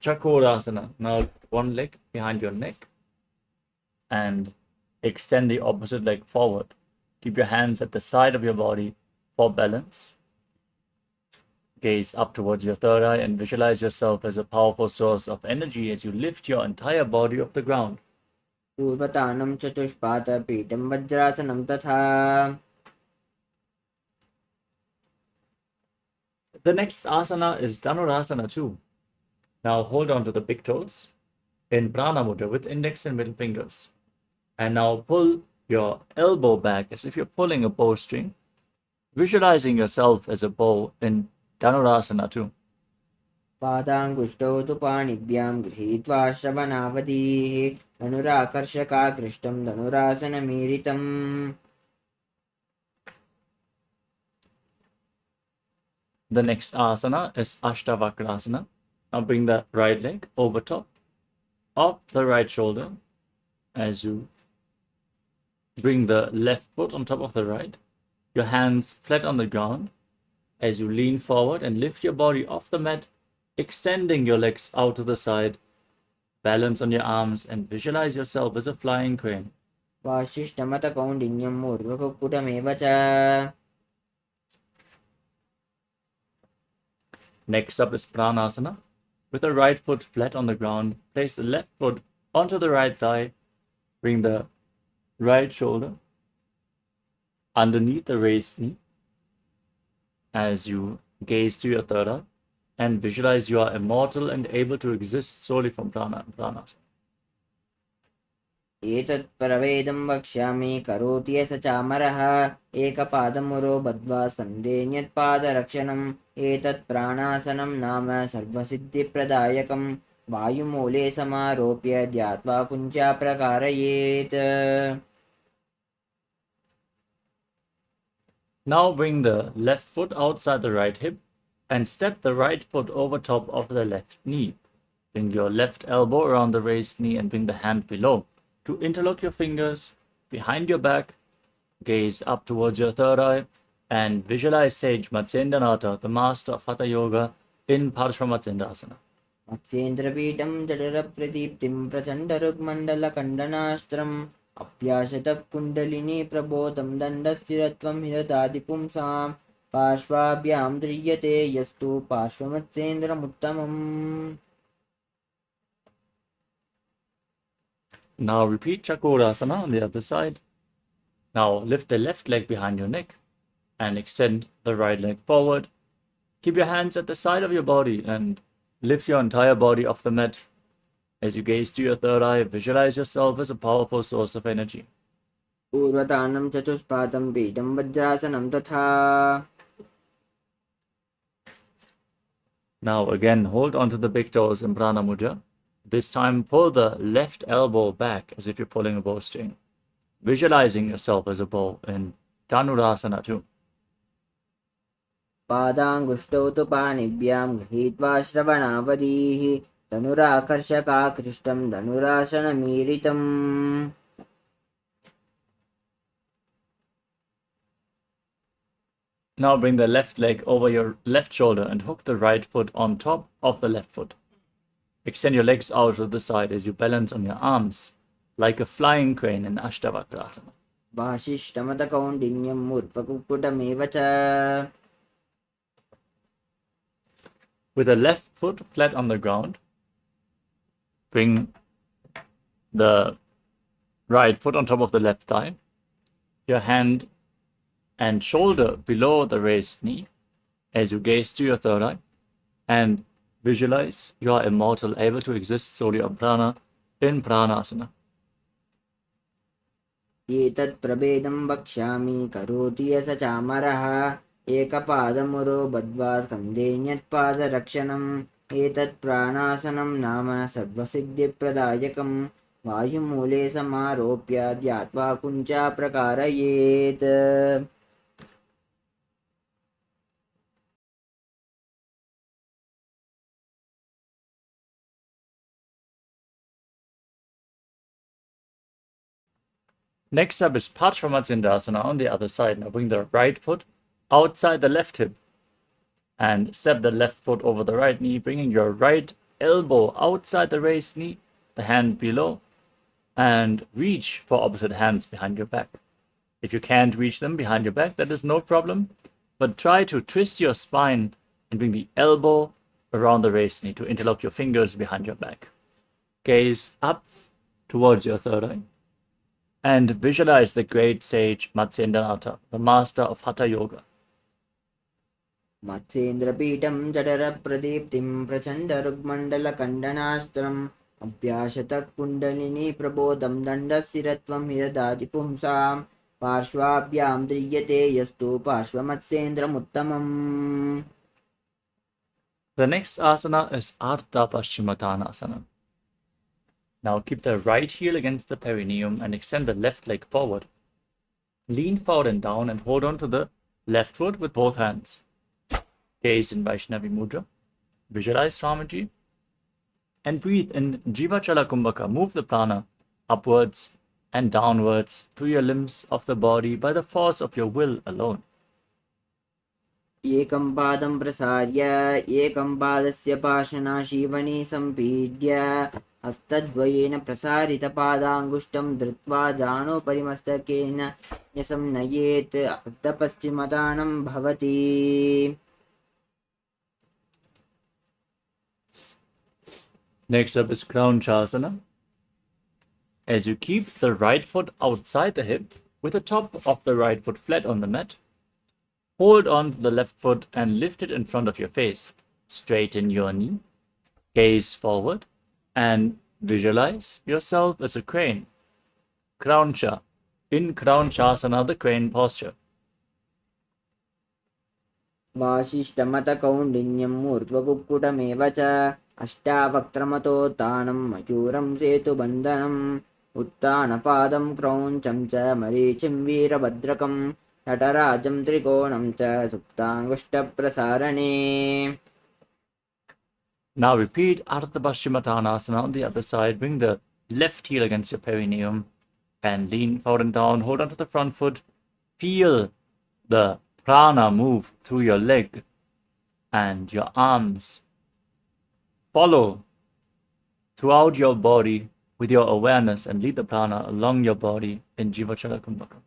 Chakorasana. Now one leg behind your neck and extend the opposite leg forward. Keep your hands at the side of your body for balance. Gaze up towards your third eye and visualize yourself as a powerful source of energy as you lift your entire body off the ground. पूर्वतानं चतुष्पादपीठं वज्रासनं तथा. The next asana is Dhanurasana 2. Now hold on to the big toes in Prana Mudra with index and middle fingers. And now pull your elbow back as if you're pulling a bowstring, visualizing yourself as a bow in Dhanurasana 2. पादाङ्गुष्ठौ तु पाणिभ्यां गृहीत्वा श्रवणावधीः धनुराकर्षकाकृष्टं धनुरासनमीरितम्. The next asana is Ashtavakrasana. Now bring the right leg over top of the right shoulder as you bring the left foot on top of the right. Your hands flat on the ground as you lean forward and lift your body off the mat, extending your legs out to the side. Balance on your arms and visualize yourself as a flying crane. वासिष्ठमतकौण्डिन्यम् ऊर्ध्वकुक्कुटमेव च. Next up is Pranasana. With the right foot flat on the ground, place the left foot onto the right thigh. Bring the right shoulder underneath the raised knee as you gaze to your third eye and visualize you are immortal and able to exist solely from Pranasana. एतत् परवेदं वक्ष्यामि करोति स चामरः एकपादमुरो बद्ध्वा स्कन्धेऽन्यत्पादरक्षणम्. एतत् प्राणासनं नाम सर्वसिद्धिप्रदायकं वायुमूले समारोप्य ध्यात्वा कुञ्चा प्रकारयेत्. Now bring the left foot outside the right hip and step the right foot over top of the left knee. Bring your left elbow around the raised knee and bring the hand below. To interlock your fingers behind your back, gaze up towards your third eye and visualize Sage Matsyendranath, the master of Hatha Yoga, in Parshvamatsyendrasana. मत्स्येन्द्रपीठं जठरप्रदीप्तिं प्रचण्डरुग्मण्डलखण्डनास्त्रम् अप्याशतः kundalini प्रबोधं दण्डस्थिरत्वं हि ददाति पुंसां पार्श्वाभ्यां द्रियते यस्तु पार्श्वमत्स्येन्द्रमुत्तमम्. Now repeat Chakrasana on the other side. Now lift the left leg behind your neck and extend the right leg forward. Keep your hands at the side of your body and lift your entire body off the mat. As you gaze to your third eye, visualize yourself as a powerful source of energy. पूर्वतानं चतुष्पादं पीठं वज्रासनं तथा. Now again, hold onto the big toes in Prana Mudra. This time, pull the left elbow back as if you're pulling a bowstring, visualizing yourself as a bow in Dhanurasana 2. पादाङ्गुष्ठौ तु पाणिभ्यां गृहीत्वा श्रवणावधीः धनुराकर्षकाकृष्टं धनुरासनमीरितम्. Now bring the left leg over your left shoulder and hook the right foot on top of the left foot. Extend your legs out to the side as you balance on your arms like a flying crane in Ashtavakrasana. वासिष्ठमतकौण्डिन्यम् ऊर्ध्वकुक्कुटमेव च. With the left foot flat on the ground, bring the right foot on top of the left thigh, your hand and shoulder below the raised knee as you gaze to your third eye and visualize you are immortal, able to exist solely on prana in Pranasana. एतत् प्रभेदं वक्ष्यामि करोति स चामरः एकपादमुरो बद्ध्वा स्कन्धेऽन्यत्पादरक्षणम्. एतत् प्राणासनं नाम सर्वसिद्धिप्रदायकं वायुमूले समारोप्य ध्यात्वा कुञ्चा प्रकारयेत्. Next up is Parshvamatsyendrasana on the other side. Now bring the right foot outside the left hip and step the left foot over the right knee, bringing your right elbow outside the raised knee, the hand below. and reach for opposite hands behind your back. If you can't reach them behind your back, that is no problem, but try to twist your spine and bring the elbow around the wrist knee to interlock your fingers behind your back. Gaze up towards your third eye and visualize the great sage Nithyananda, the master of Hatha Yoga. मत्स्येन्द्रपीठं जठरप्रदीप्तिं प्रचण्डरुग्मण्डलखण्डनास्त्रम् अभ्यासतः kundalini प्रबोधं दण्डशिरत्वं हि ददाति पुंसां पार्श्वाभ्यां द्रियते यस्तु पार्श्वमत्स्येन्द्रमुत्तमम्. The next asana is Ardha Paschimottanasana. Now keep the right heel against the perineum and extend the left leg forward. Lean forward and down and hold on to the left foot with both hands. Gaze in Vaishnavi Mudra. Visualize Swamiji. And breathe in Jivachala Kumbhaka. Move the prana upwards and downwards through your limbs of the body by the force of your will alone. एकं पादं प्रसार्य एकं पादस्य पार्श्वनाशीवने सम्पीड्य हस्तद्वयेन प्रसारितपादाङ्गुष्ठं धृत्वा जाणोपरिमस्तकेन न्यसं नयेत् अर्धपश्चिमदानं भवति. Next up is Kraunchasana. As you keep the right foot outside the hip with the top of the right foot flat on the mat, hold on to the left foot and lift it in front of your face. Straighten your knee, gaze forward, and visualize yourself as a crane. Krauncha. In Kraunchasana, the crane posture. वासिष्ठमतकौण्डिन्यं ऊर्ध्वकुक्कुटमेव च अष्टावक्त्रमतोत्थानं मयूरं सेतुबन्धनम् उत्थानपादं क्रौञ्चं च मरीचिं वीरभद्रकं नटराजं त्रिकोणं च सुप्ताङ्गुष्ठप्रसारणे. Now repeat Ardha Paschimottanasana on the other side. Bring the left heel against your perineum and lean forward and down. Hold on to the front foot. Feel the prana move through your leg and your arms. Follow throughout your body with your awareness and lead the prana along your body in Jivachala Kumbhaka.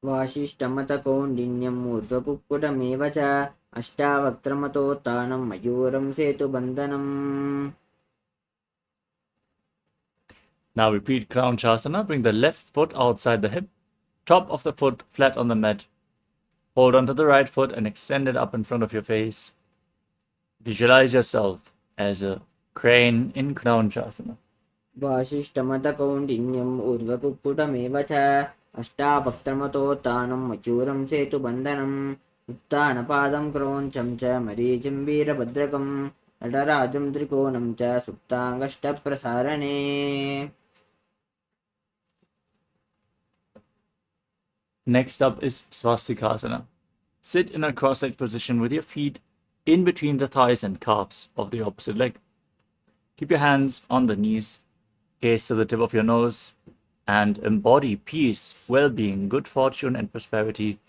वासिष्ठमतकौण्डिन्यं ऊर्ध्वकुक्कुटमेव च अष्टावक्त्रमतोत्थानं मयूरं सेतुबन्धनम्. Now repeat Kraunchasana. Bring the left foot outside the hip, top of the foot flat on the mat. Hold on to the right foot and extend it up in front of your face. Visualize yourself as a crane in Kraunchasana. वासिष्ठमतकौण्डिन्यम् ऊर्ध्वकुक्कुटमेव च अष्टावक्त्रमतोत्थानं मयूरं सेतुबन्धनम् उत्थानपादं क्रौञ्चं च मरीचिं वीरभद्रकं नटराजं त्रिकोणं च सुप्ताङ्गष्ठप्रसारणे. Next up is Swastikasana. Sit in a cross-legged position with your feet in between the thighs and calves of the opposite leg. Keep your hands on the knees, gaze to the tip of your nose, and embody peace, well-being, good fortune, and prosperity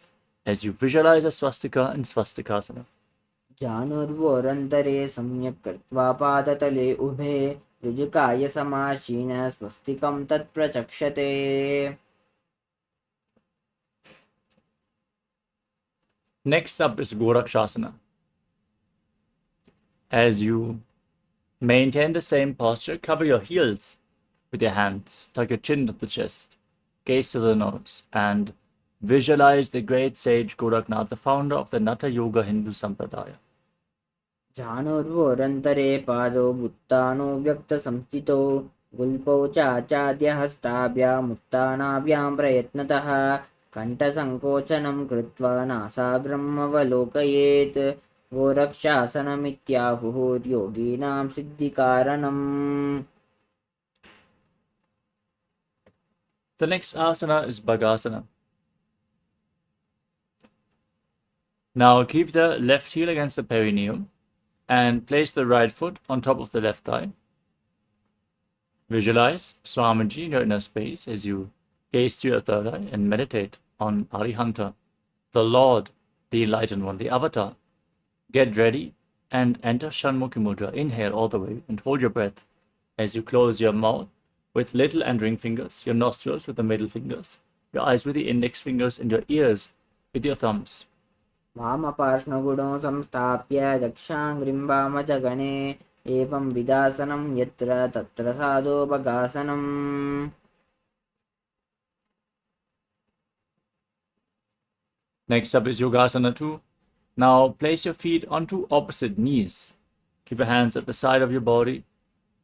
as you visualize a swastika in Swastikasana. जानुर्वोरन्तरे सम्यक् कृत्वा पादतले उभे ऋजुकाय समासीन स्वस्तिकं तत्प्रचक्षते. Next up is Gorakshasana. As you maintain the same posture, cover your heels with your hands, tuck your chin to the chest, gaze to the nose, and visualize the great sage Goraknath, the founder of the Natha Yoga Hindu Sampradaya. जानुर्वोरन्तरे पादौ उत्थानो व्यक्तसंस्थितौ गुल्पौ चाचाद्यहस्ताभ्यामुत्थानाभ्यां प्रयत्नतः कण्ठसङ्कोचनं कृत्वा नासाग्रम् अवलोकयेत्. गोरक्षासनमित्याहुः योगिनां सिद्धिकारणम्. The next asana is Bhagasana. Now keep the left heel against the perineum and place the right foot on top of the left thigh. Visualize Swamiji in your inner space as you gaze to your third eye and meditate on Arihanta, the Lord, the Enlightened One, the Avatar. Get ready and enter Shanmukhi Mudra. Inhale all the way and hold your breath as you close your mouth with little and ring fingers, your nostrils with the middle fingers, your eyes with the index fingers, and your ears with your thumbs. वामपार्श्वगुणो संस्थाप्य दक्षाङ्घ्रिं वामजगणे एवं विदासनं यत्र तत्र साधोपगासनम्. Next up is Yogasana 2. Now place your feet onto opposite knees. Keep your hands at the side of your body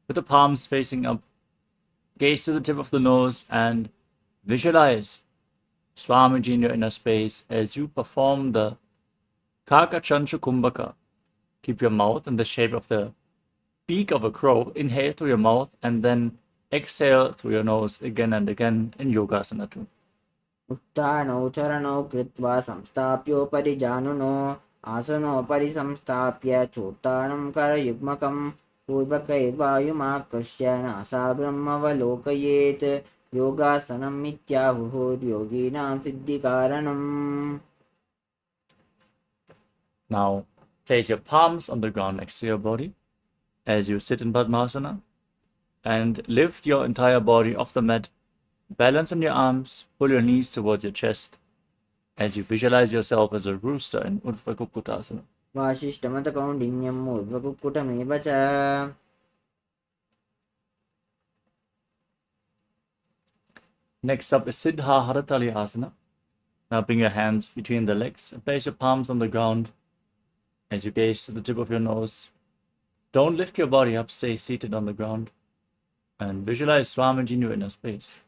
with the palms facing up. Gaze to the tip of the nose and visualize Swamiji in your inner space as you perform the Kakachantra Kumbhaka. Keep your mouth in the shape of the beak of a crow. Inhale through your mouth and then exhale through your nose again and again in Yogasana 2. उत्थानौ चरणौ कृत्वा संस्थाप्योपरि जानुनो आसनोपरि संस्थाप्य चोत्तानं करयुग्मकं पूर्वकैर्वायुमाकृष्य नासाग्रमवलोकयेत् योगासनम् इत्याहुः योगिनां सिद्धिकारणम्. Now place your palms on the ground next to your body as you sit in Padmasana and lift your entire body off the mat. Balance on your arms, pull your knees towards your chest as you visualize yourself as a rooster in Urdhva Kukkutasana. वासिष्ठमतकौण्डिन्यम् ऊर्ध्वकुक्कुटमेव च. Next up is Siddha Haratali Asana. Now bring your hands between the legs and place your palms on the ground as you gaze to the tip of your nose. Don't lift your body up, stay seated on the ground and visualize Swamiji in your inner space.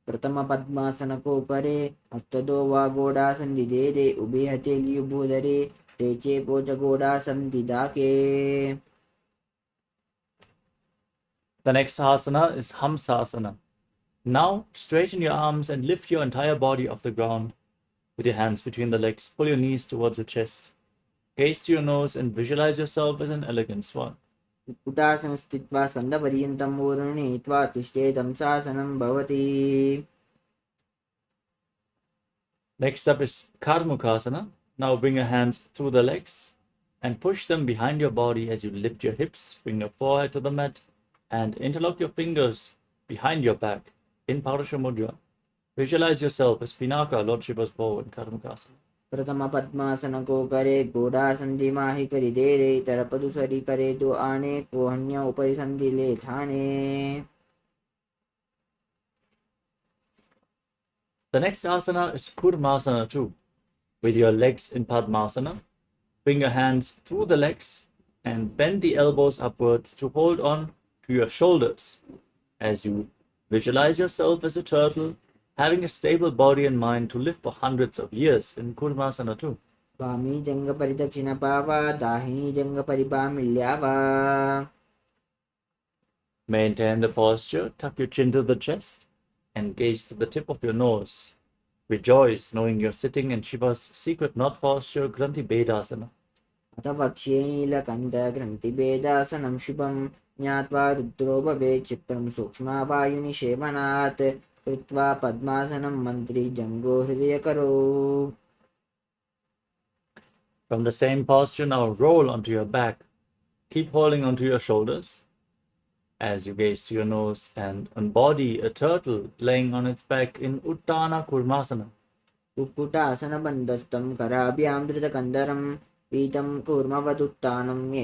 प्रथम पद्मासनकोपरे हस्तदो वा गोडासन्दिदेरे उभे हते लियुभूधरे टेचे पोचगोडासन्दिदाके. The next asana is Hamsasana. Now straighten your arms and lift your entire body off the ground with your hands between the legs. Pull your knees towards your chest. Gaze to your nose and visualize yourself as an elegant swan. कुक्कुटासनं स्थित्वा स्कन्धपर्यन्तं ऊर्णीत्वा तिष्ठेदं सासनं भवति. Next up is Karmukasana. Now bring your hands through the legs and push them behind your body as you lift your hips, bring your forehead to the mat and interlock your fingers behind your back in Parasha Mudra. Visualize yourself as Pinaka, Lord Shiva's bow in Karmukasana. प्रथम पद्मासनकोपरे गोडासन्धिमाहि करिदेरे तरपदुसरि करे दो आने कोहन्य उपरि सन्धिले Thane. The next asana is Kurmasana 2. With your legs in Padmasana, bring your hands through the legs and bend the elbows upwards to hold on to your shoulders as you visualize yourself as a turtle having a stable body and mind to live for hundreds of years in Kurmasana 2. वामी जंग परिदक्षिण पावा दाहिनी जंग परिपामिल्या वा. Maintain the posture, tuck your chin to the chest and gaze to the tip of your nose. Rejoice knowing you're sitting in Shiva's secret knot posture, Granthi Bedasana. अथ वक्ष्ये नीलकण्ठ ग्रन्थिभेदासनं शुभं ज्ञात्वा रुद्रो भवेत् क्षिप्रं सूक्ष्मवायुनिषेवनात् कृत्वा पद्मासनं मन्त्री जङ्गो हृदयकरो. From the same posture, now roll onto your back. Keep holding onto your shoulders as you gaze to your nose and embody a turtle laying on its back in Uttana Kurmasana. कुक्कुटासनबन्धस्थं कराभ्यां धृतकन्दरं पीतं कूर्मवदुत्थानम्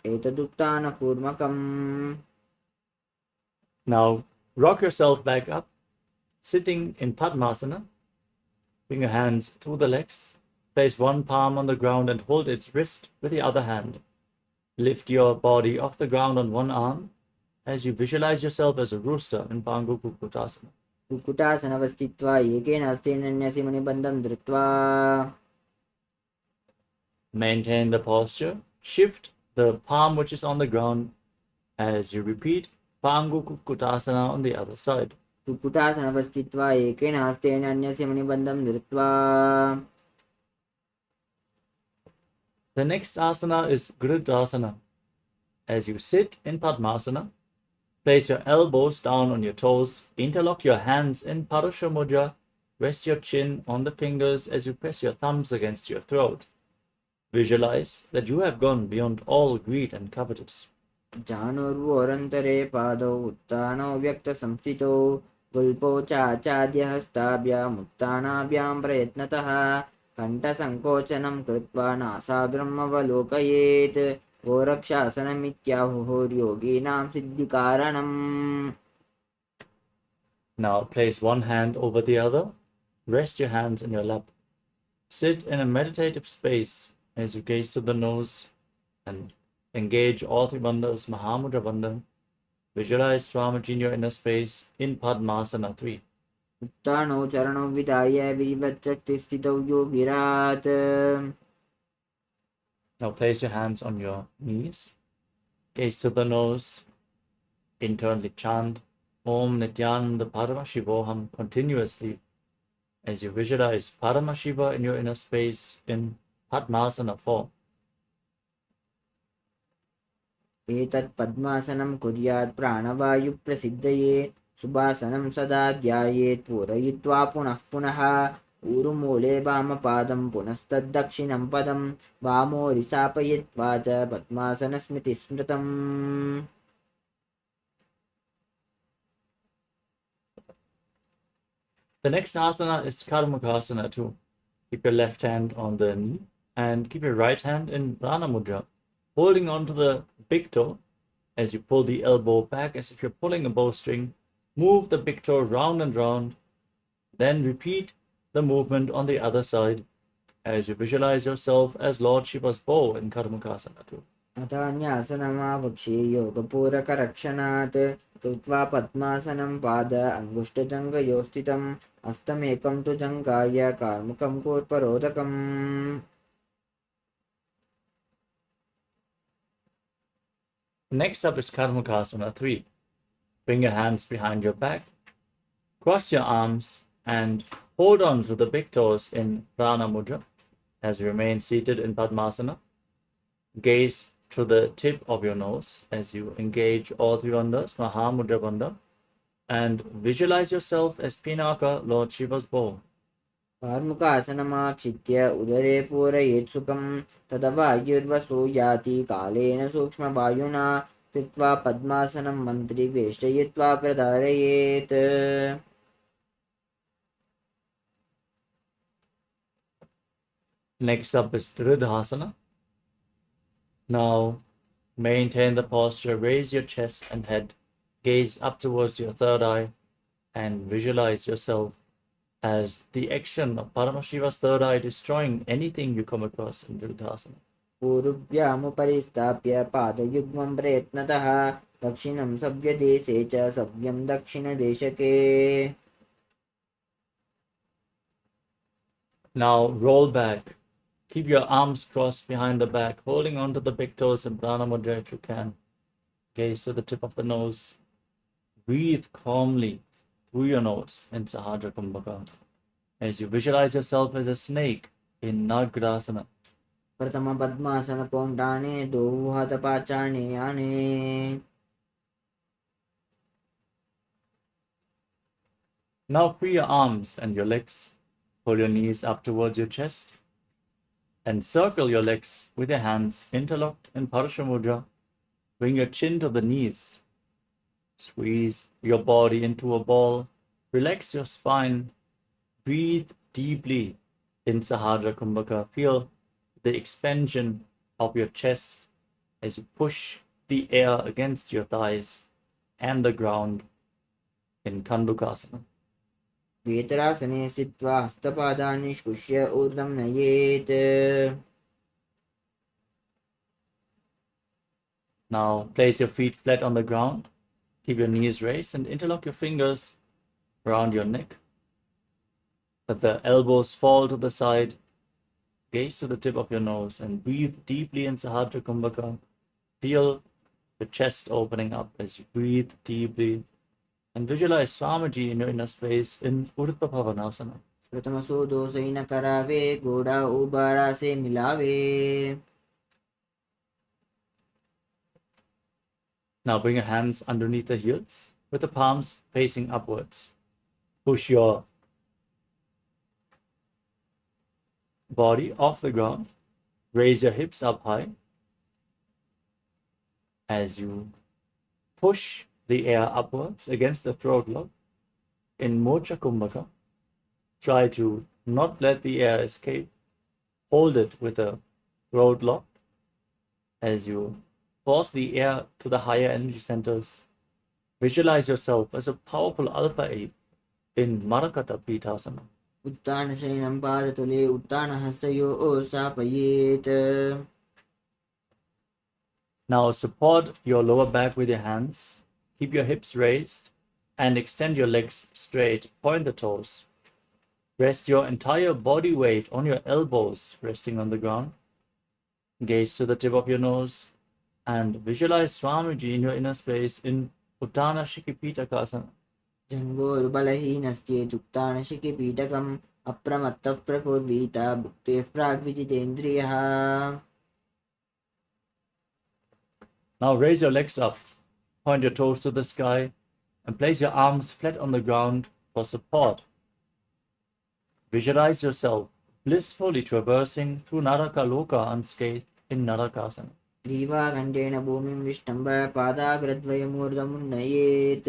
एतदुत्थानकूर्मकम्. Now rock yourself back up, sitting in Padmasana. Bring your hands through the legs. Place one palm on the ground and hold its wrist with the other hand. Lift your body off the ground on one arm as you visualize yourself as a rooster in Pangu Kukkutasana. कुक्कुटासनवस्थित्वा एकेन हस्तेन न्यसिमणिबन्धं धृत्वा. Maintain the posture. Shift the palm which is on the ground as you repeat Pangu Kukkutasana on the other side. कुक्कुटासनवस्थित्वा एकेन हस्तेन न्यसिमणिबन्धं धृत्वा. The next asana is Gridasana. As you sit in Padmasana, place your elbows down on your toes, interlock your hands in Parasha Mudra, rest your chin on the fingers as you press your thumbs against your throat. Visualize that you have gone beyond all greed and covetous. जानुर्वोरन्तरे पादौ उत्थानौ व्यक्तसंस्थितौ गुल्पौ चाचाद्यहस्ताभ्यामुत्थानाभ्यां प्रयत्नतः कण्ठसङ्कोचनं कृत्वा नासाग्रम् अवलोकयेत् गोरक्षासनमित्याहुर्योगीनां सिद्धिकारणम्. Now place one hand over the other. Rest your hands in your lap. Sit in a meditative space as you gaze to the nose and engage all three bandhas, Mahamudra Bandhan. Visualize Swamiji in your inner space in Padmasana 3. उत्थानौ चरणौ विधाय विधिवच्चक्तिस्थितौ योगिरात्. Now place your hands on your knees. Gaze to the nose. Internally chant Om Nithyananda Paramashivoham continuously as you visualize Paramashiva in your inner space in Padmasana 4. एतत् पद्मासनं कुर्यात् प्राणवायुप्रसिद्धये सुभासनं सदा ध्यायेत् पूरयित्वा पुनः पुनः ऊरुमूले वामपादं पुनस्तद्दक्षिणं पदं वामोरिसापयित्वा च पद्मासनस्मृतिस्मृतम्. The next asana is Karmakasana 2. Keep your left hand on the knee and keep your right hand in Prana Mudra, holding on to the big toe as you pull the elbow back as if you're pulling a bowstring. Move the big toe round and round. Then repeat the movement on the other side as you visualize yourself as Lord Shiva's bow in Karmakasana 2. अथान्यासनमावक्षे योगपूरकरक्षणात् कृत्वा पद्मासनं पाद अङ्गुष्ठजङ्घयो स्थितम् हस्तमेकं तु जङ्घाय कार्मुकं कूर्परोदकम्. Next up is Karmakasana 3. Bring your hands behind your back, cross your arms, and hold on to the big toes in Prana Mudra as you remain seated in Padmasana. Gaze to the tip of your nose as you engage all three bandhas, Mahamudra Bandha, and visualize yourself as Pinaka, Lord Shiva's bow. कार्मुकासनमाक्षित्य उदरे पूरयेत् सुखं तदवायुर्वसो याति कालेन सूक्ष्मवायुना कृत्वा पद्मासनं मन्त्री वेष्टयित्वा प्रधारयेत्. Next up is Dridhasana. Now maintain the posture, raise your chest and head, gaze up towards your third eye, and visualize yourself as the action of Paramashiva's third eye destroying anything you come across in Dridhasana. पूर्व्यामुपरिस्थाप्य पादयुग्मं प्रयत्नतः दक्षिणं सव्यदेशे च सव्यं दक्षिणदेशके. Now roll back. Keep your arms crossed behind the back, holding onto the big toes in Prana Mudra if you can. Gaze to the tip of the nose. Breathe calmly through your nose in Sahadra Kumbhaka as you visualize yourself as a snake in Nagrasana. प्रथम पद्मासन पौंडाने दो हाथ पाचाने आने. Now free your arms and your legs. Pull your knees up towards your chest and circle your legs with your hands interlocked in Parasha Mudra. Bring your chin to the knees. Squeeze your body into a ball. Relax your spine. Breathe deeply in Sahadra Kumbhaka. Feel the expansion of your chest as you push the air against your thighs and the ground in Kandukasana. वेतरासने स्थित्वा हस्तपादान् निष्कुष्य ऊर्ध्वं नयेत्. Now place your feet flat on the ground. Keep your knees raised and interlock your fingers around your neck. Let the elbows fall to the side. Gaze to the tip of your nose and breathe deeply in Sahadra Kumbhaka. Feel the chest opening up as you breathe deeply. And visualize Swamiji in your inner space in Urdhva Bhavanasana. प्रथमसो दोषै न करावे घोड़ा उबारा से मिलावे. Now bring your hands underneath the heels with the palms facing upwards. Push your body off the ground. Raise your hips up high. as you push the air upwards against the throat lock in Mocha Kumbhaka. Try to not let the air escape. Hold it with a throat lock as you force the air to the higher energy centers. Visualize yourself as a powerful alpha ape in Marakata Pithasana. उत्तानशयनं पादतले उत्तानहस्तयोः स्थापयेत्. Now support your lower back with your hands. Keep your hips raised and extend your legs straight. Point the toes. Rest your entire body weight on your elbows, resting on the ground. Gaze to the tip of your nose and visualize Swamiji in your inner space in Uttana Shikipitakasana. जन्मोर्बलहीनस्तेत् उत्तानशिखिपीठकम् अप्रमत्तः प्रकुर्वीता भुक्तेः प्राग्विजितेन्द्रियः. Now raise your legs up, point your toes to the sky, and place your arms flat on the ground for support. Visualize yourself blissfully traversing through Naraka Loka unscathed in Narakasana. ग्रीवाखण्डेन भूमिं विष्टम्भ पादाग्रद्वयमूर्धमुन्नयेत्.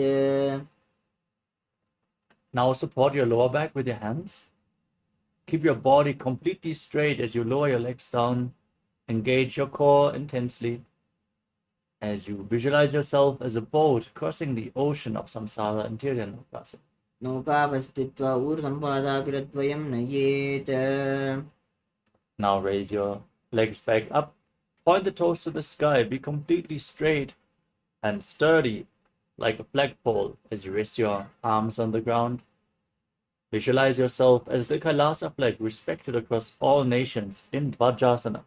Now support your lower back with your hands. Keep your body completely straight as you lower your legs down. Engage your core intensely as you visualize yourself as a boat crossing the ocean of samsara in Nithyananda. नौकावस्थित्वा ऊर्ध्वं पादाग्रद्वयं नयेत्. Now raise your legs back up. Point the toes to the sky. Be completely straight and sturdy like a flagpole as you rest your arms on the ground. Visualize yourself as the KAILASA flag respected across all nations in Dvajasana.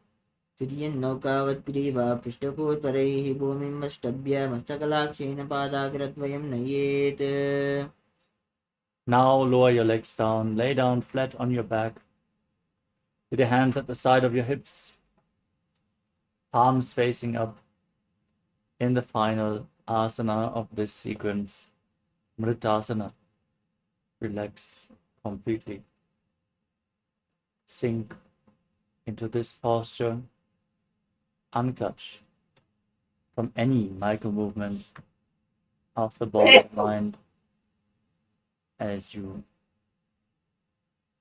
तिर्यन्नौकावद्ग्रीवा पृष्ठकोत्तरैः भूमिं वष्टभ्य मस्तकलाक्षेण पादाग्रद्वयं नयेत्. Now lower your legs down. Lay down flat on your back with your hands at the side of your hips, palms facing up in the final asana of this sequence, Mritasana. Relax completely. Sink into this posture. Unclutch from any micro movement of the body and mind as you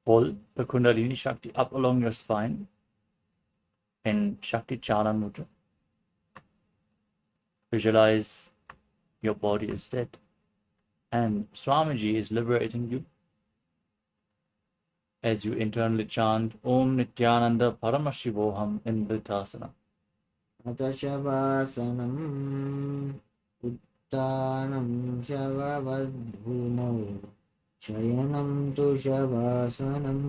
pull the Kundalini Shakti up along your spine in Shakti Chalan Mudra. Visualize your body is dead and Swamiji is liberating you as you internally chant Om Nithyananda Paramashivoham in Vritasana. अतशवासनम् उत्तानं शववद्भूमौ शयनं तु शवासनं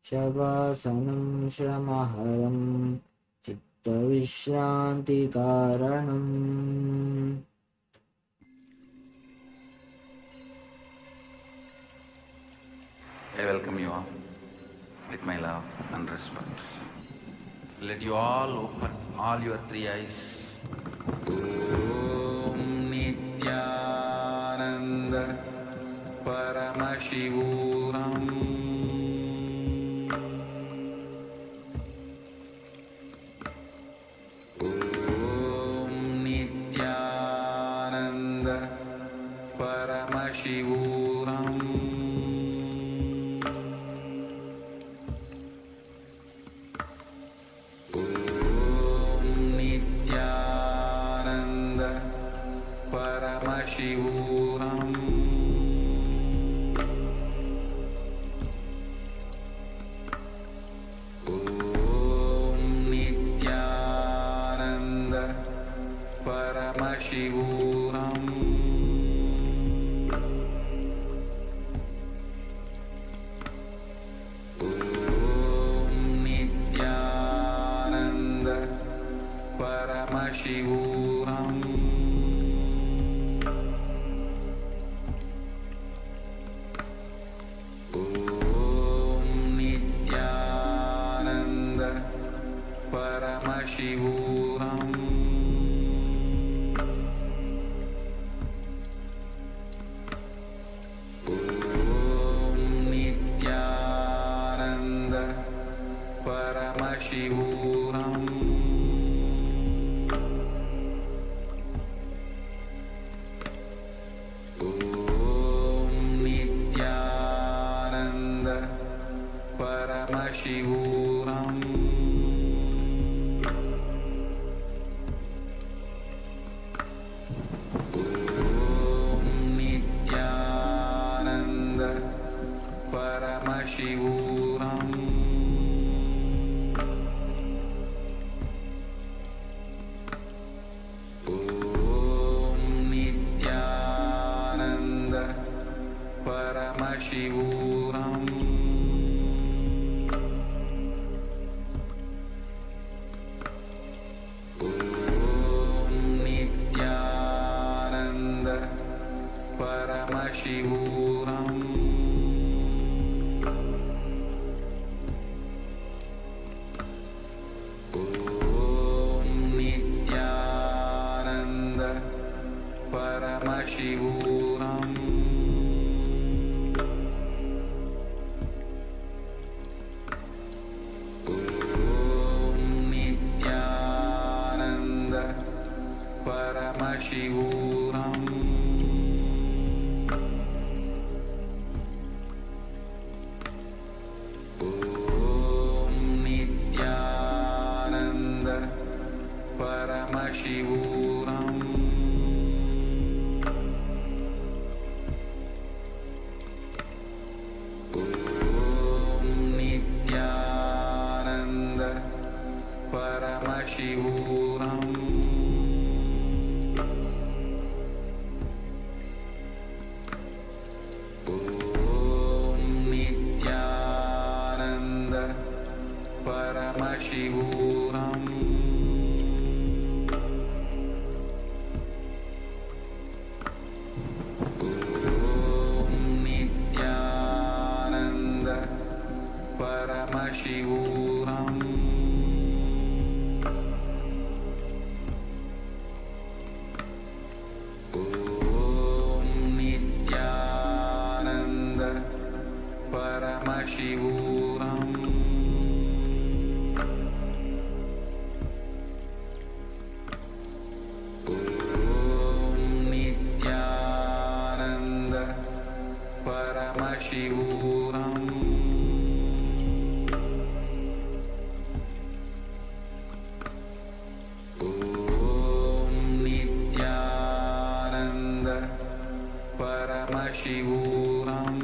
शवासनं श्रमहरं चित्तविश्रान्तिकारणम्. I welcome you all with my love and respect. Let you all open all your three eyes. Om Nithyananda Paramashivoham Om Nithyananda Paramashivoham Paramashivoham Om Nithyananda Paramashivoham Om Nithyananda Paramashivoham Paramashivoham Nithyananda Paramashivoham Nithyananda Paramashivoham Nithyananda Paramashivoham Nithyananda Paramashivoham Nithyananda Paramashivoham Nithyananda Paramashivoham Nithyananda Paramashivoham Nithyananda Paramashivoham Nithyananda Paramashivoham Nithyananda Paramashivoham Nithyananda Paramashivoham Nithyananda Paramashivoham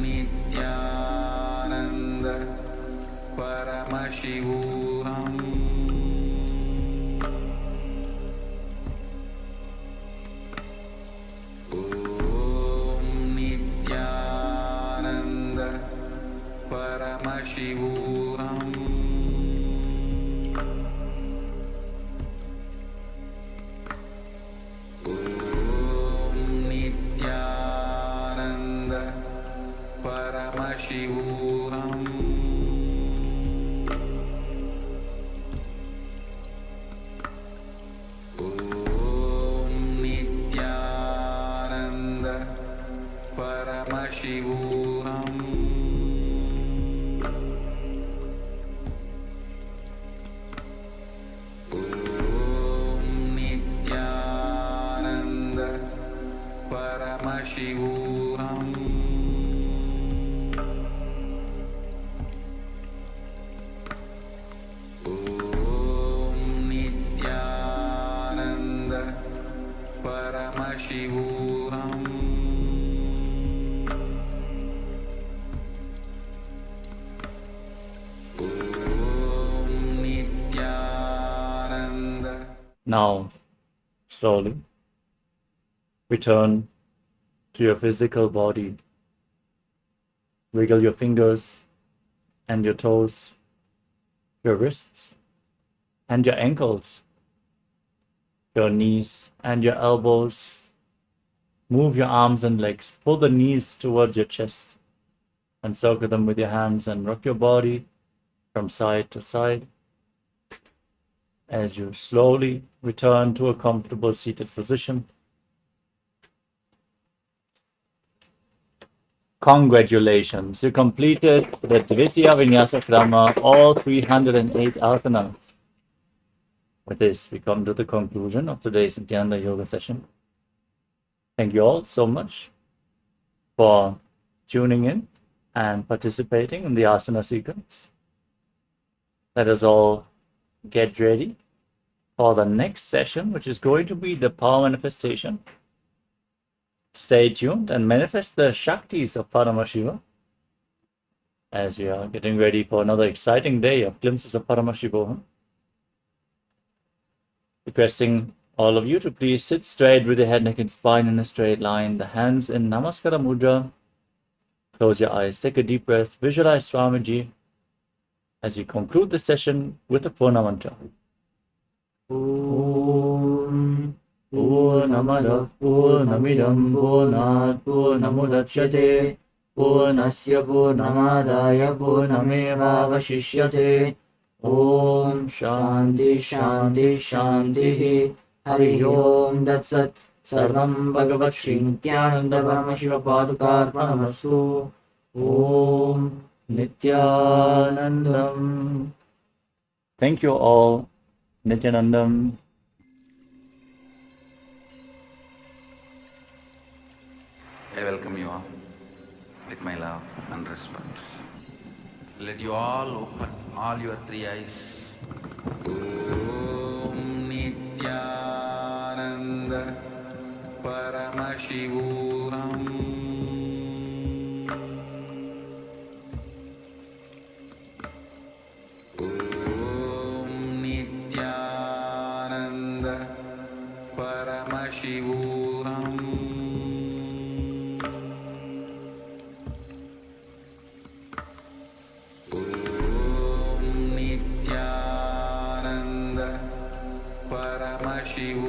Nithyananda Paramashivoham Nithyananda Paramashivoham Nithyananda Paramashivoham Nithyananda Paramashivoham Nithyananda Paramashivoham Nithyananda Paramashivoham Nithyananda. Now, slowly, return to your physical body. Wiggle your fingers and your toes, your wrists and your ankles, your knees and your elbows. Move your arms and legs. Pull the knees towards your chest and circle them with your hands and rock your body from side to side as you slowly return to a comfortable seated position. Congratulations, you completed the Dvitiya Vinyasa Krama, all 308 asanas. With this, we come to the conclusion of today's Nithyananda Yoga session. Thank you all so much for tuning in and participating in the asana sequence. Let us all get ready for the next session, which is going to be the power manifestation. Stay tuned and manifest the Shaktis of Paramashiva as we are getting ready for another exciting day of glimpses of Paramashivoham. Requesting all of you to please sit straight with your head, neck, and spine in a straight line, the hands in Namaskara Mudra. Close your eyes, take a deep breath, visualize Swamiji as we conclude the session with the Purna Mantra. Om Purnamadav Purnamidam Purnat Purnamudachyate Purnasya Purnamadaya Purnamevavashishyate Om Shanti Shanti Shanti Hari Om Datsat Sarvam Bhagavat Shri Nithyananda Paramashiva Padukarpanamastu Om Nithyanandam. Thank you all. Nithyanandam. I welcome you all with my love and respect. Let you all open all your three eyes. Om Nithyananda Paramashivoham Om Nithyananda Paramashivoham Paramashivoham Om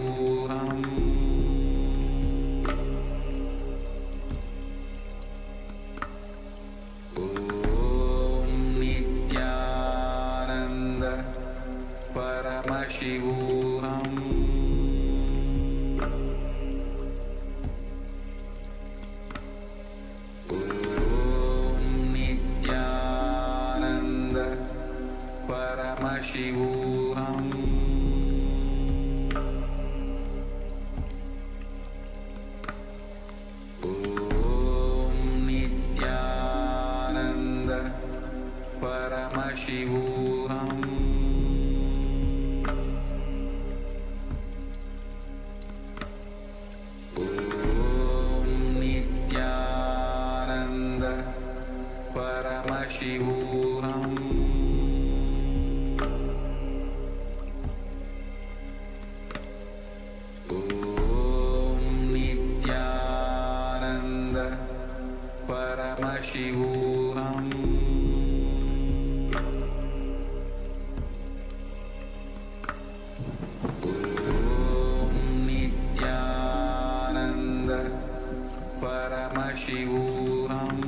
Nithyananda Paramashivoham Om Nithyananda Paramashivoham Paramashivoham Om Nithyananda Paramashivoham Om Nithyananda Paramashivoham Paramashivoham Om Nithyananda Paramashivoham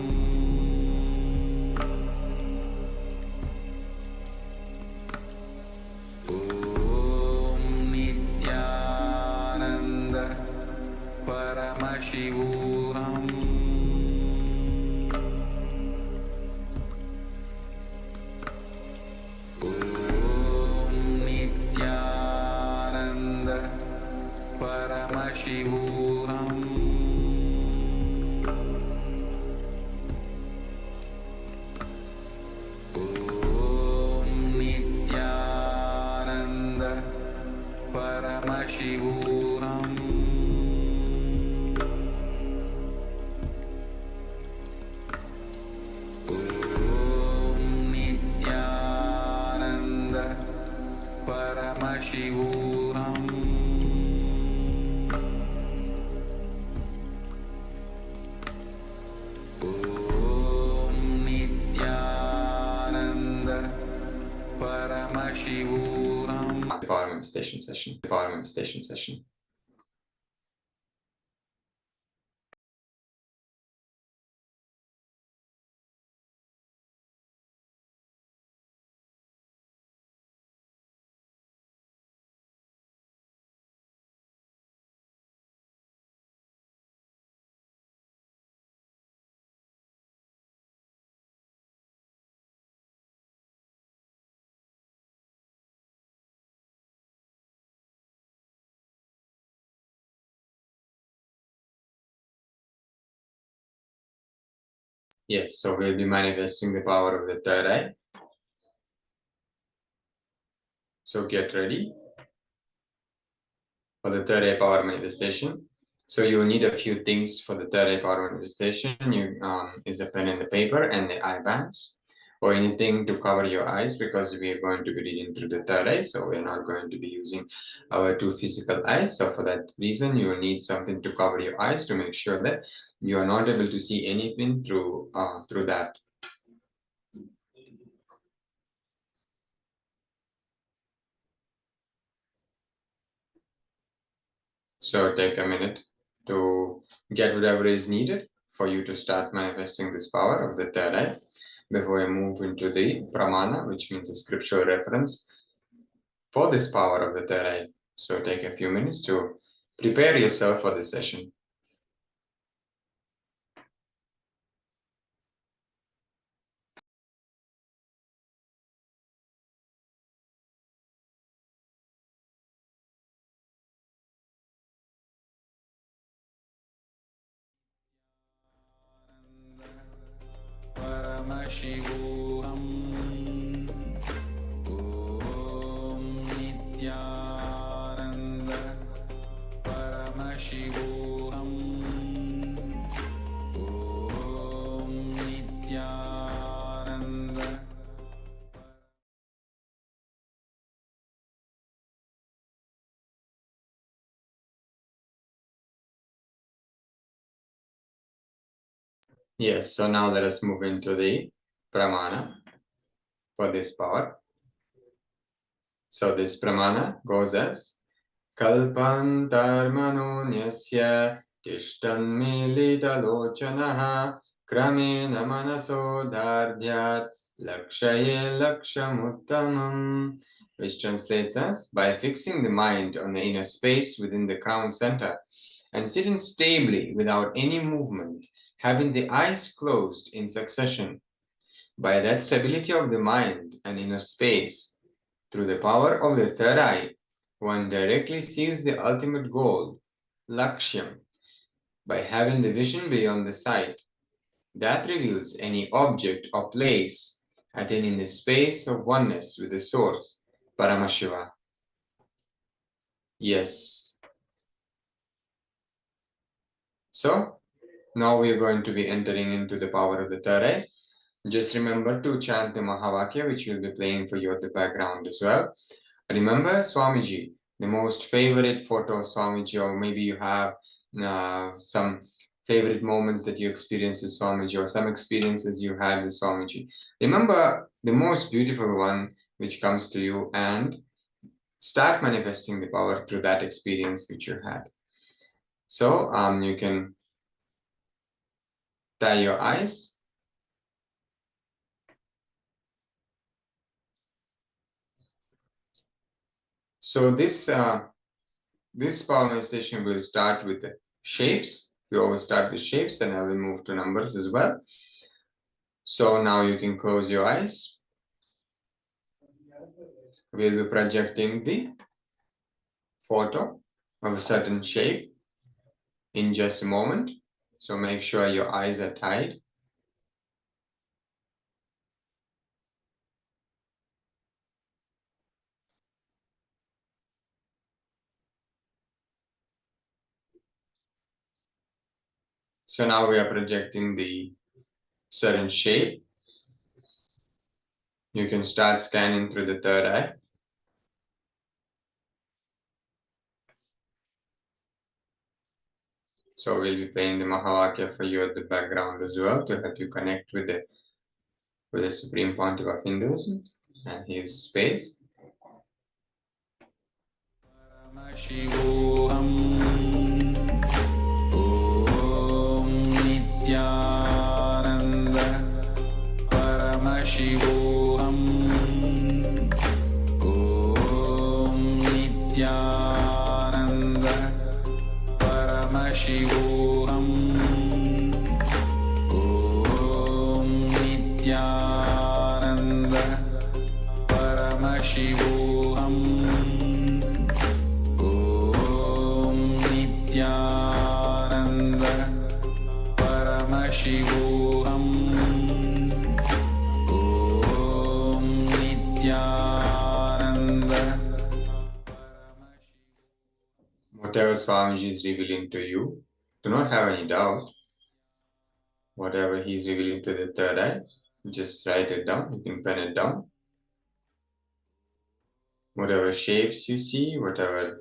Om Nithyananda Paramashivoham Paramashivoham Om Nithyananda Paramashivoham Om Nithyananda Paramashivoham. Power manifestation session. Power manifestation session. Yes, so we'll be manifesting the power of the third eye. So get ready for the third eye power manifestation. So you'll need a few things for the third eye power manifestation. Is a pen and the paper and the eye bands, or anything to cover your eyes, because we are going to be reading through the third eye, so we're not going to be using our two physical eyes. So for that reason, you will need something to cover your eyes to make sure that you are not able to see anything through that. So take a minute to get whatever is needed for you to start manifesting this power of the third eye before we move into the pramana, which means a scriptural reference for this power of the third eye. So take a few minutes to prepare yourself for this session. Paramashivoham Om Nithyananda Paramashivoham Om Nithyananda. Yes, so now let us move into the pramana for this power. So this pramana goes as Kalpantarmanonyasya Tishtanmilitalochanaha Kramena manaso dardhyat Lakshaye lakshamuttamam, which translates as, by fixing the mind on the inner space within the crown center and sitting stably without any movement, having the eyes closed in succession. By that stability of the mind and inner space, through the power of the third eye, one directly sees the ultimate goal, lakshyam, by having the vision beyond the sight. That reveals any object or place attaining the space of oneness with the source, Paramashiva. Yes. So, now we are going to be entering into the power of the third eye. Just remember to chant the Mahavakya, which will be playing for you at the background as well. Remember Swamiji, the most favorite photo of Swamiji, or maybe you have some favorite moments that you experienced with Swamiji, or some experiences you had with Swamiji. Remember the most beautiful one which comes to you and start manifesting the power through that experience which you had. So you can tie your eyes. So this power manifestation will start with the shapes. We always start with shapes, and I will move to numbers as well. So now you can close your eyes. We'll be projecting the photo of a certain shape in just a moment. So make sure your eyes are tied. So now we are projecting the certain shape. You can start scanning through the third eye. So we'll be playing the Mahavakya for you at the background as well to help you connect with the Supreme Pontiff of Hinduism and his space. Paramashivoham Om Nithyananda Paramashivoham Om Nithyananda Paramashivoham Om Nithyananda Paramashivoham Om Nithyananda Paramashivoham whatever Swamiji is revealing to you, do not have any doubt. Whatever he is revealing to the third eye, just write it down. You can pen it down. Whatever shapes you see, whatever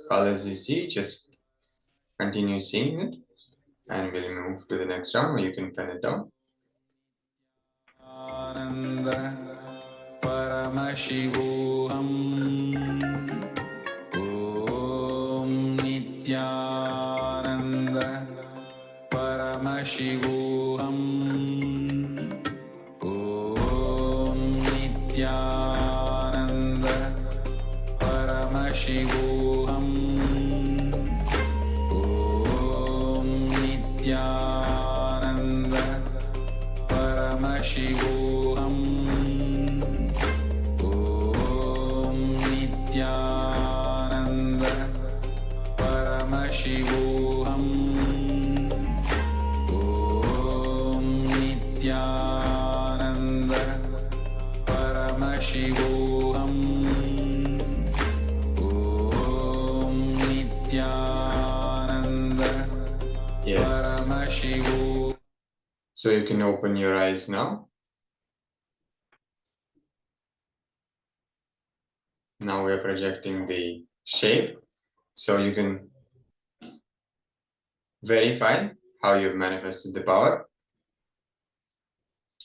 colors you see, just continue seeing it. And we'll move to the next round where you can pen it down. Paramashivoham Om Nithyananda Paramashivoham Om Nithyananda Paramashivoham Om Nithyananda Paramashivoham Paramashivoham Om Nithyananda Paramashivoham Om Nithyananda Yes. Paramashivoham. So you can open your eyes now. Now we're projecting the shape. So you can verify how you've manifested the power.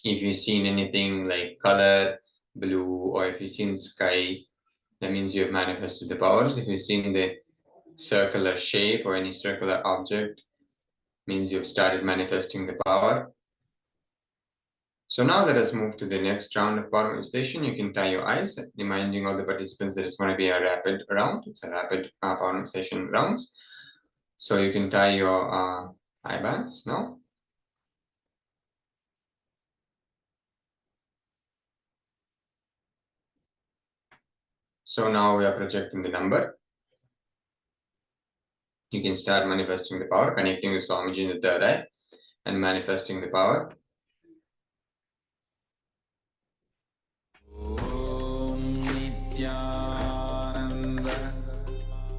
If you've seen anything like color, blue, or if you've seen sky, that means you've manifested the powers. If you've seen the circular shape or any circular object, means you've started manifesting the power. So now let us move to the next round of power manifestation. You can tie your eyes, reminding all the participants that it's going to be a rapid round. It's a rapid power manifestation rounds. So you can tie your eye bands now. So now we are projecting the number. You can start manifesting the power, connecting with Swamiji in the third eye and manifesting the power. Om Nithyananda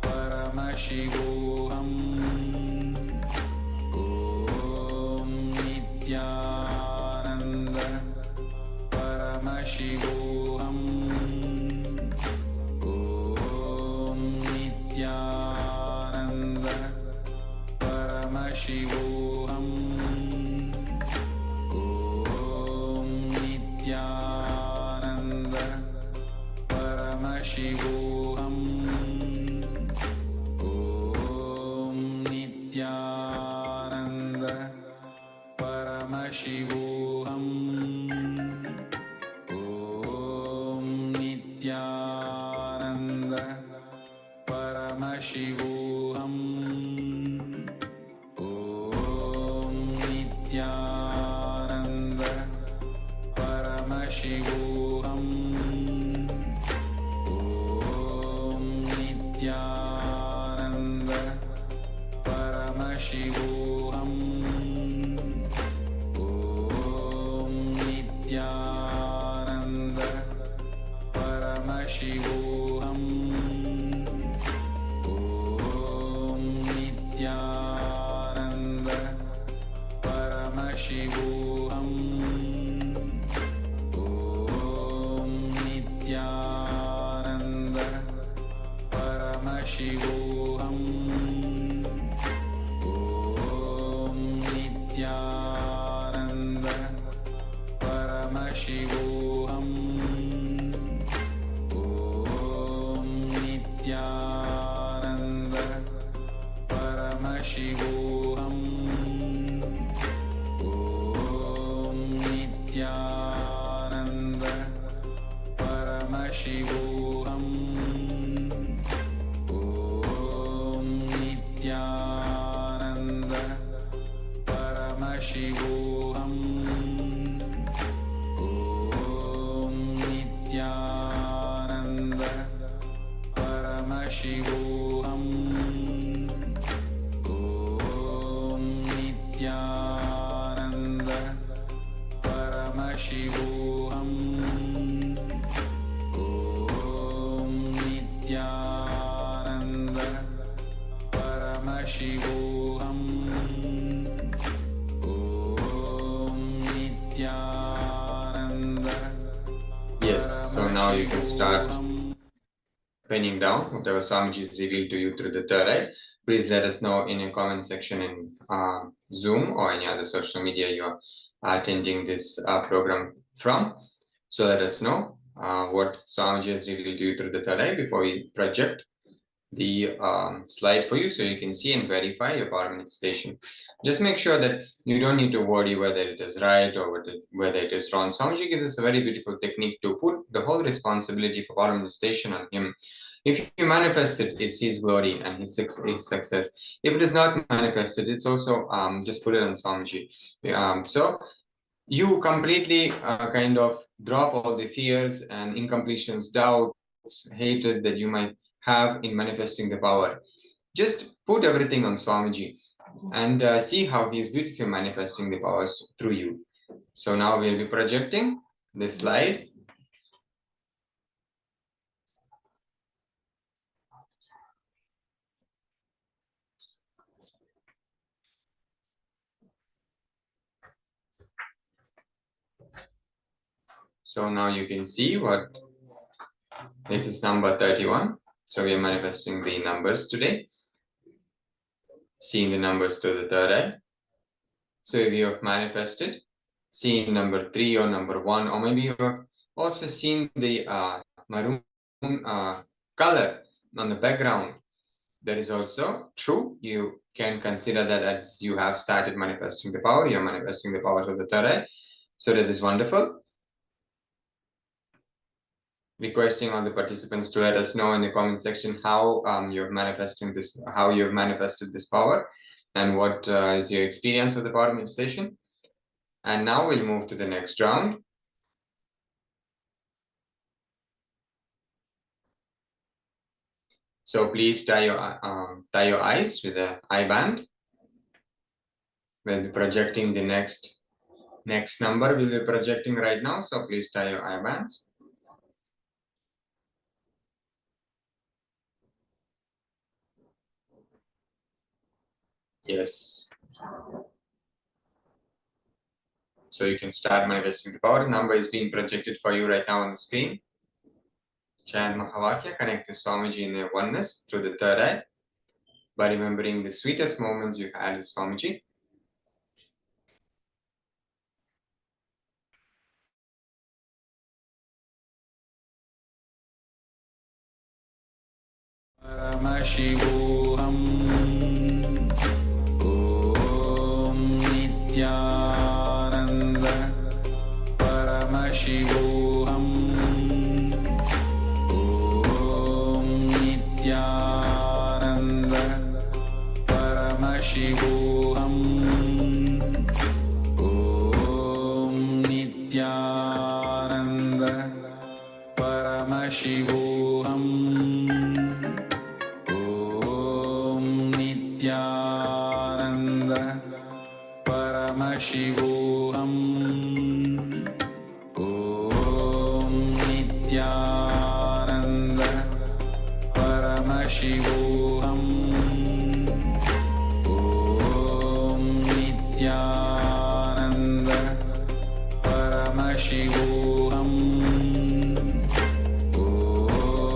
Paramashivoham Om Nithyananda Paramashivoham Om Nithyananda Paramashivoham Om Nithyananda Paramashivoham Om Nithyananda Paramashivoham Om Nithyananda Paramashivoham Om Nithyananda Paramashivoham Om Nithyananda Paramashivoham Om Nithyananda Paramashivoham Om Nithyananda Paramashivoham Om Nithyananda Paramashivoham Om Nithyananda Paramashivoham Om Nithyananda Paramashivoham Om Nithyananda Paramashivoham Om Nithyananda Paramashivoham Om Nithyananda Paramashivoham Om Nithyananda Paramashivoham Om Nithyananda now you can start penning down whatever Swamiji has revealed to you through the third eye. Please let us know in a comment section in Zoom or any other social media you are attending this program from. So let us know what Swamiji has revealed to you through the third eye before we project the slide for you so you can see and verify your power manifestation. Just make sure that you don't need to worry whether it is right or whether it is wrong. Swamiji gives us a very beautiful technique to put the whole responsibility for power manifestation on him. If you manifest it, it's his glory and his success. If it is not manifested, it's also just put it on Swamiji. So you completely kind of drop all the fears and incompletions, doubts, hatred that you might have in manifesting the power. Just put everything on Swamiji and see how he is beautifully manifesting the powers through you. So now we'll be projecting this slide. So now you can see what this is, number 31. So we are manifesting the numbers today, seeing the numbers through the third eye. So if you have manifested, seeing number 3 or number 1, or maybe you have also seen the maroon color on the background, that is also true. You can consider that as you have started manifesting the power, you are manifesting the powers of the third eye. So that is wonderful. Requesting all the participants to let us know in the comment section how you have manifested this power and what is your experience with the power manifestation. And now we'll move to the next round. So please tie your eyes with an eye band. We'll be projecting the next number we'll be projecting right now. So please tie your eye bands. Yes. So you can start manifesting the power. The number is being projected for you right now on the screen. Chant Mahavakya, connect to Swamiji in their oneness through the third eye by remembering the sweetest moments you had with Swamiji. Paramashivoham Om Nithyananda Paramashivoham Om Nithyananda Paramashivoham Om Nithyananda Paramashivoham Paramashivoham Om Nithyananda Paramashivoham Om Nithyananda Paramashivoham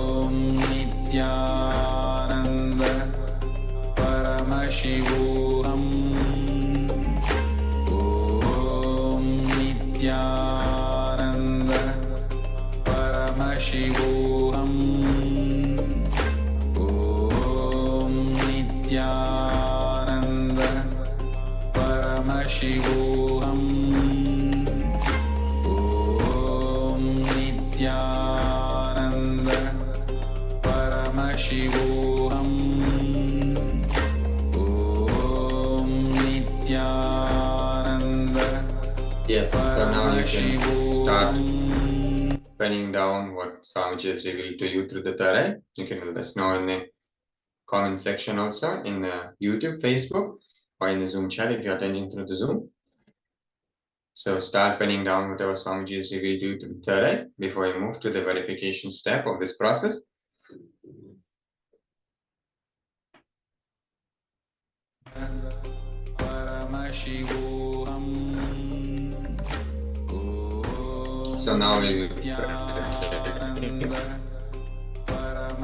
Om Nithyananda Paramashivoham Nithyananda Paramashivoham Om Nithyananda Paramashivoham Om Nithyananda Paramashivoham Om Nithyananda. Yes, so now you can start penning down what Swamiji has revealed to you through the third eye. You can let us know in the comment section also, in the YouTube, Facebook, or in the Zoom chat if you're attending through the Zoom. So start penning down whatever Swamiji has revealed to you through the third eye before you move to the verification step of this process. So now we will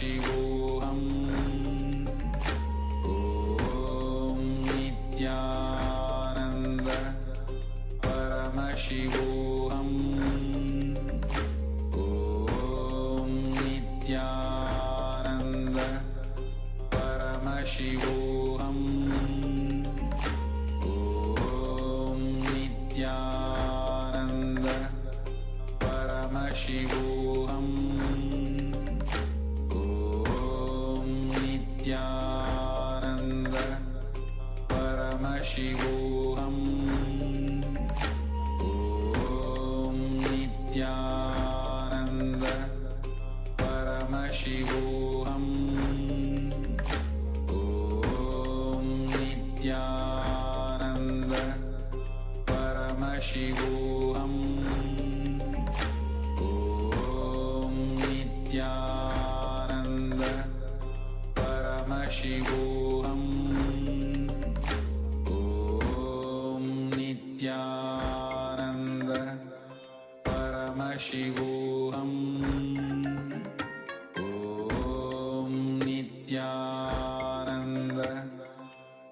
Paramashivoham. Om Nithyananda. Paramashivoham. Om Nithyananda. Paramashivoham. Om Nithyananda. Paramashivoham. Om Nithyananda. Paramashivoham. Om Nithyananda. Paramashivoham. Om Nithyananda. Paramashivoham. Om Nithyananda. Paramashivoham. Om Nithyananda. Paramashivoham. Om Nithyananda.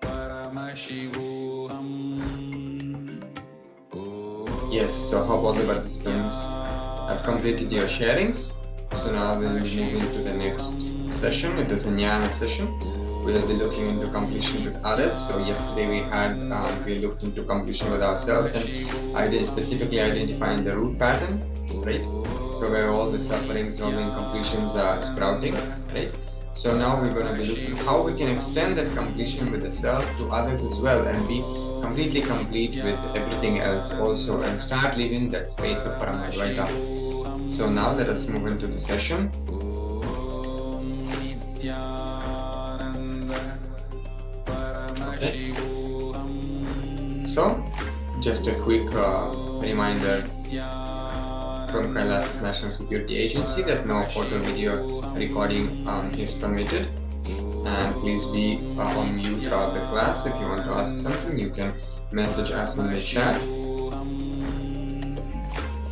Paramashivoham. Yes, so hope all the participants have completed your sharings. So now we will move into the next session. It is a jnana session. We will be looking into completion with others. So yesterday we looked into completion with ourselves and specifically identifying the root pattern, right? From where all the sufferings, wronging completions are sprouting, right? So now we're going to be looking how we can extend that completion with the self to others as well and be completely complete with everything else also and start living that space of Paramadvaita. So now let us move into the session. Okay. So just a quick reminder from KAILASA's National Security Agency that no photo video recording is permitted, and please be on mute throughout the class. If you want to ask something, you can message us in the chat.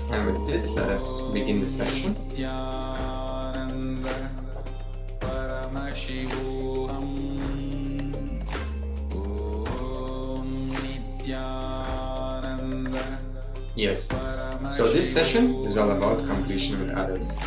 And with this, let us begin the session. Yes, so this session is all about completion with others.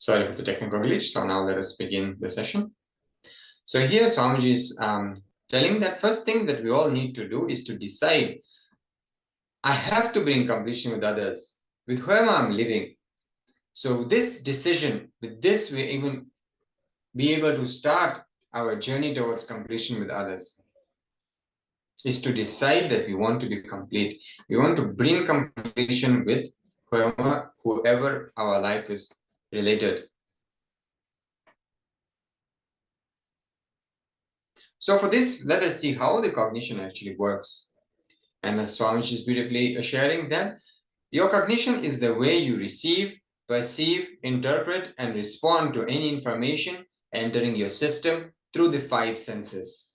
Sorry for the technical glitch. So now let us begin the session. So here Swamiji is telling that first thing that we all need to do is to decide, I have to bring completion with others, with whom I'm living. So this decision, with this we even be able to start our journey towards completion with others, is to decide that we want to be complete. We want to bring completion with whoever our life is related. So for this, let us see how the cognition actually works. And as Swamiji is beautifully sharing that your cognition is the way you receive, perceive, interpret, and respond to any information entering your system through the five senses.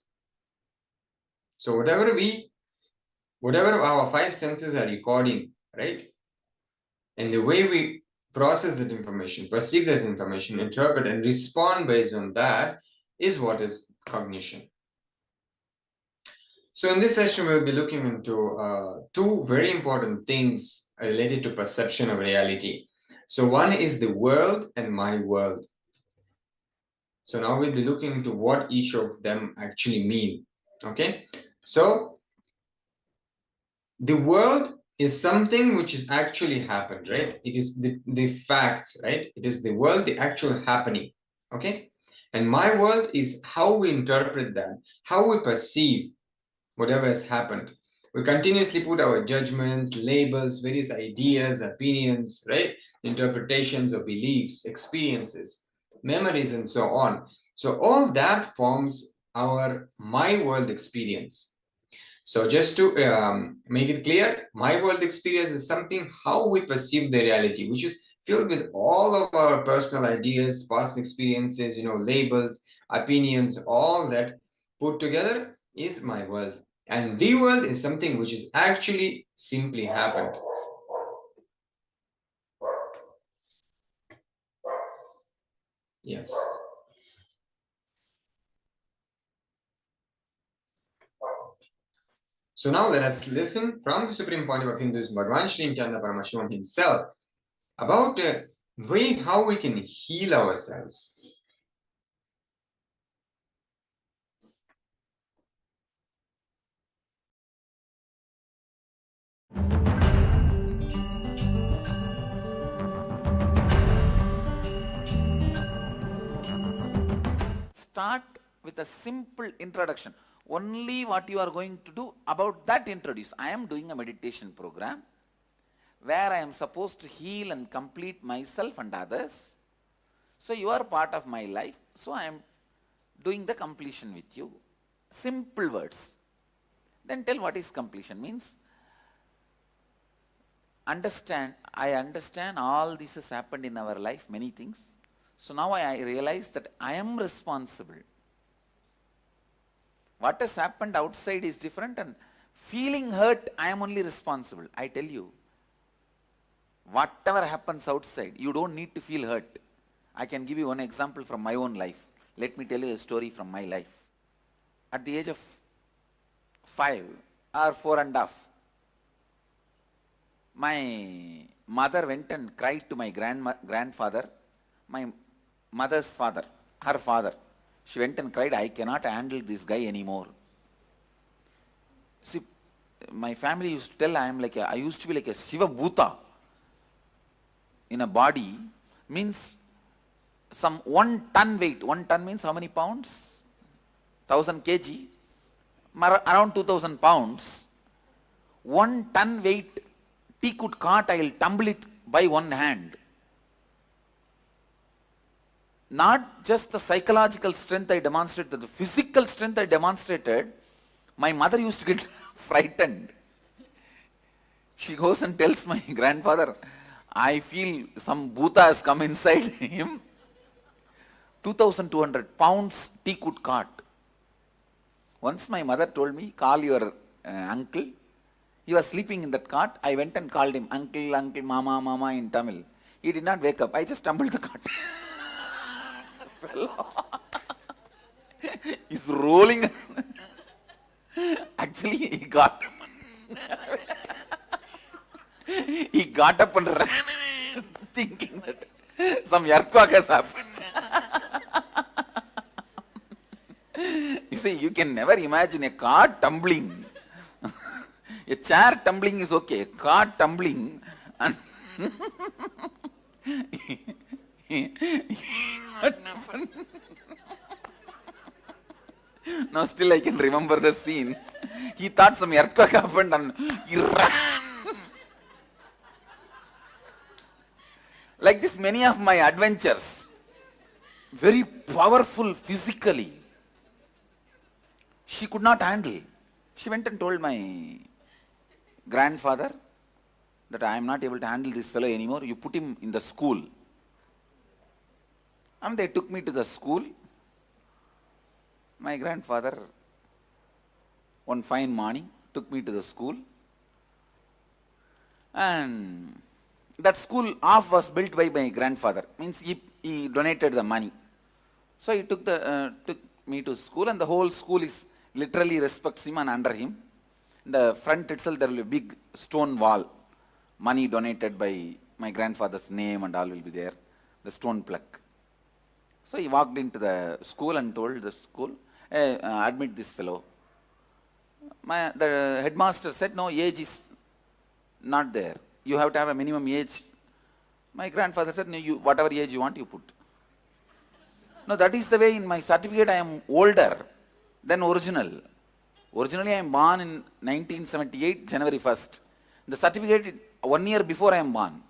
So whatever our five senses are recording, right? And the way we process that information, perceive that information, interpret and respond based on that is what is cognition. So in this session, we'll be looking into two very important things related to perception of reality. So one is the world and my world. So now we'll be looking into what each of them actually mean. Okay. So the world is something which is actually happened, right? It is the facts, right? It is the world, the actual happening, okay? And my world is how we interpret that, how we perceive whatever has happened. We continuously put our judgments, labels, various ideas, opinions, right? Interpretations of beliefs, experiences, memories, and so on. So all that forms our my world experience. So just to make it clear, my world experience is something how we perceive the reality, which is filled with all of our personal ideas, past experiences, labels, opinions, all that put together is my world. And the world is something which is actually simply happened. Yes. So now let us listen from the Supreme Pontiff of Hinduism, Bhagavan Sri Nithyananda Paramashivoham himself, about a way how we can heal ourselves. Start with a simple introduction. Only what you are going to do about that introduce. I am doing a meditation program where I am supposed to heal and complete myself and others. So you are part of my life. So I am doing the completion with you. Simple words. Then tell what is completion means. I understand all this has happened in our life, many things. So now I realize that I am responsible. What has happened outside is different, and feeling hurt, I am only responsible. I tell you, whatever happens outside, you don't need to feel hurt. I can give you one example from my own life. Let me tell you a story from my life. At the age of 5 or 4.5, my mother went and cried to my grandfather, my mother's father, her father. She went and cried, I cannot handle this guy anymore. See, my family used to tell I used to be like a Shiva Bhuta in a body, means some 1 ton weight. 1 ton means how many pounds? 1000 kg, around 2000 pounds. 1 ton weight teakwood cart, I will tumble it by one hand. Not just the psychological strength I demonstrated, the physical strength I demonstrated, my mother used to get frightened. She goes and tells my grandfather, I feel some bhuta has come inside him. 2200 pounds teakwood cart. Once my mother told me, call your uncle. He was sleeping in that cart. I went and called him, uncle, uncle, mama, mama in Tamil. He did not wake up. I just tumbled the cart. He's rolling. Actually, he got up and ran, thinking that some earthquake has happened. You see, you can never imagine a car tumbling. A chair tumbling is okay. A car tumbling, and what happened? Now still I can remember the scene. He thought some earthquake happened and he ran. Like this, many of my adventures, very powerful physically, she could not handle. She went and told my grandfather that I am not able to handle this fellow anymore. You put him in the school. And they took me to the school. My grandfather, one fine morning, took me to the school. And that school half was built by my grandfather. Means he donated the money. So he took me to school, and the whole school is literally respects him and under him. In the front itself there will be a big stone wall. Money donated by my grandfather's name and all will be there. The stone plaque. So he walked into the school and told the school, hey, admit this fellow. The headmaster said, no, age is not there. You have to have a minimum age. My grandfather said, no, you, whatever age you want, you put. No, that is the way in my certificate I am older than original. Originally I am born in 1978, January 1st. The certificate, 1 year before I am born.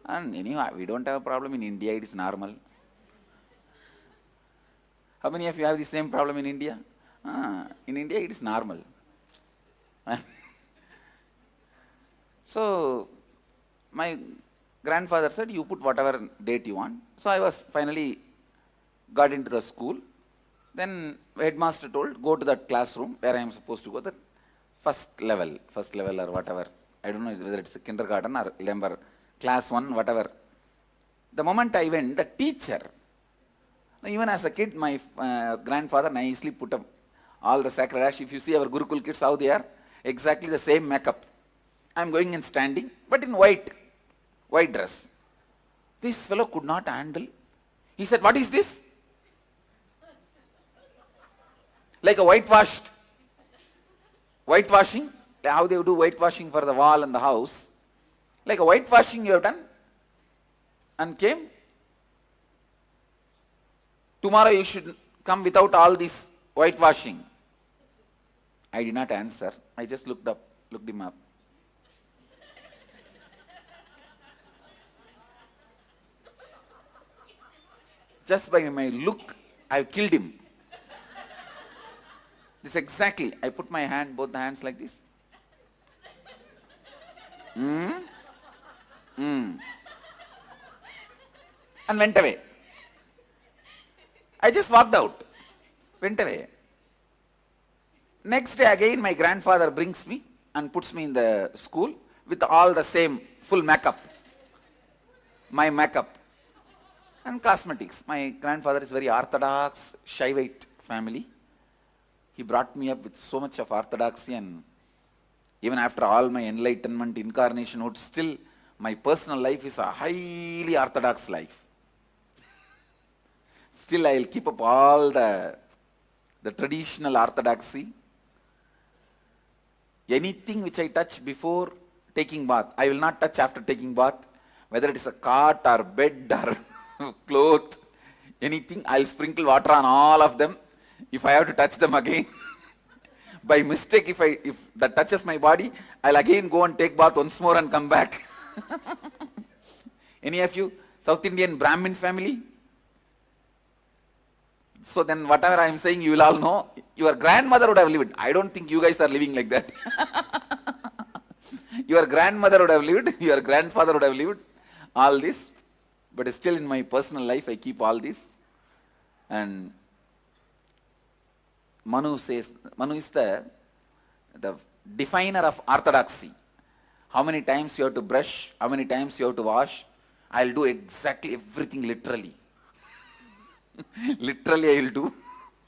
And anyway, we don't have a problem in India, it is normal. How many of you have the same problem in India? In India it is normal. So, my grandfather said, you put whatever date you want. So I was finally got into the school. Then headmaster told, go to that classroom where I am supposed to go, the first level or whatever. I don't know whether it's a kindergarten or remember, class 1, whatever. The moment I went, the teacher, even as a kid, my grandfather nicely put up all the sacred ash. If you see our Gurukul kids, how they are, exactly the same makeup. I am going and standing, but in white dress. This fellow could not handle. He said, what is this? Like a whitewashing, how they do whitewashing for the wall and the house. Like a whitewashing you have done and came. Tomorrow you should come without all this whitewashing. I did not answer. I just looked him up. Just by my look, I killed him. This exactly. I put my hand, both the hands like this. And went away. I just walked out. Went away. Next day again my grandfather brings me and puts me in the school with all the same full makeup. My makeup. And cosmetics. My grandfather is very orthodox, Shaivite family. He brought me up with so much of orthodoxy, and even after all my enlightenment, incarnationhood, still my personal life is a highly orthodox life. Still I will keep up all the traditional orthodoxy. Anything which I touch before taking bath, I will not touch after taking bath. Whether it is a cot or bed or cloth, anything, I'll sprinkle water on all of them. If I have to touch them again, by mistake, if that touches my body, I'll again go and take bath once more and come back. Any of you South Indian Brahmin family? So then whatever I am saying, you will all know. Your grandmother would have lived. I don't think you guys are living like that. Your grandmother would have lived, your grandfather would have lived all this. But still in my personal life, I keep all this. And Manu is the definer of orthodoxy. How many times you have to brush, how many times you have to wash. I'll do exactly everything literally. Literally I will do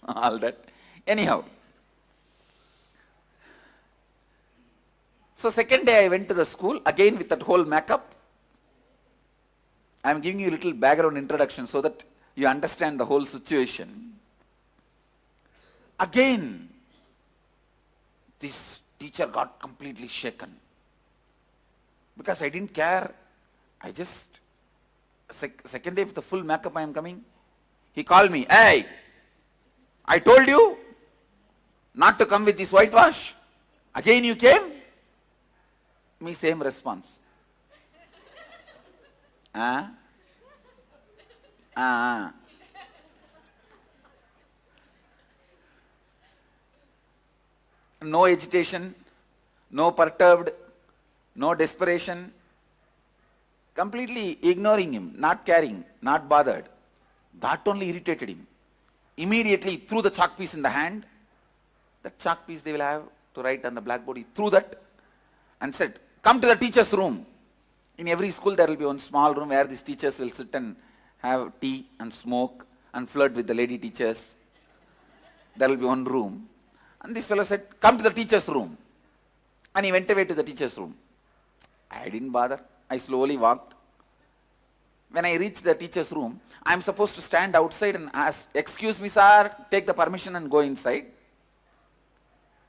all that. Anyhow. So second day I went to the school, again with that whole makeup. I am giving you a little background introduction so that you understand the whole situation. Again, this teacher got completely shaken. Because I didn't care. I just, second day with the full makeup I am coming, he called me, hey, I told you not to come with this whitewash. Again you came? Me same response. No agitation, no perturbed, no desperation, completely ignoring him, not caring, not bothered. That only irritated him. Immediately threw the chalk piece in the hand. That chalk piece they will have to write on the blackboard. He threw that and said, come to the teacher's room. In every school there will be one small room where these teachers will sit and have tea and smoke and flirt with the lady teachers. There will be one room. And this fellow said, come to the teacher's room. And he went away to the teacher's room. I didn't bother. I slowly walked. When I reached the teacher's room, I am supposed to stand outside and ask, excuse me sir, take the permission and go inside.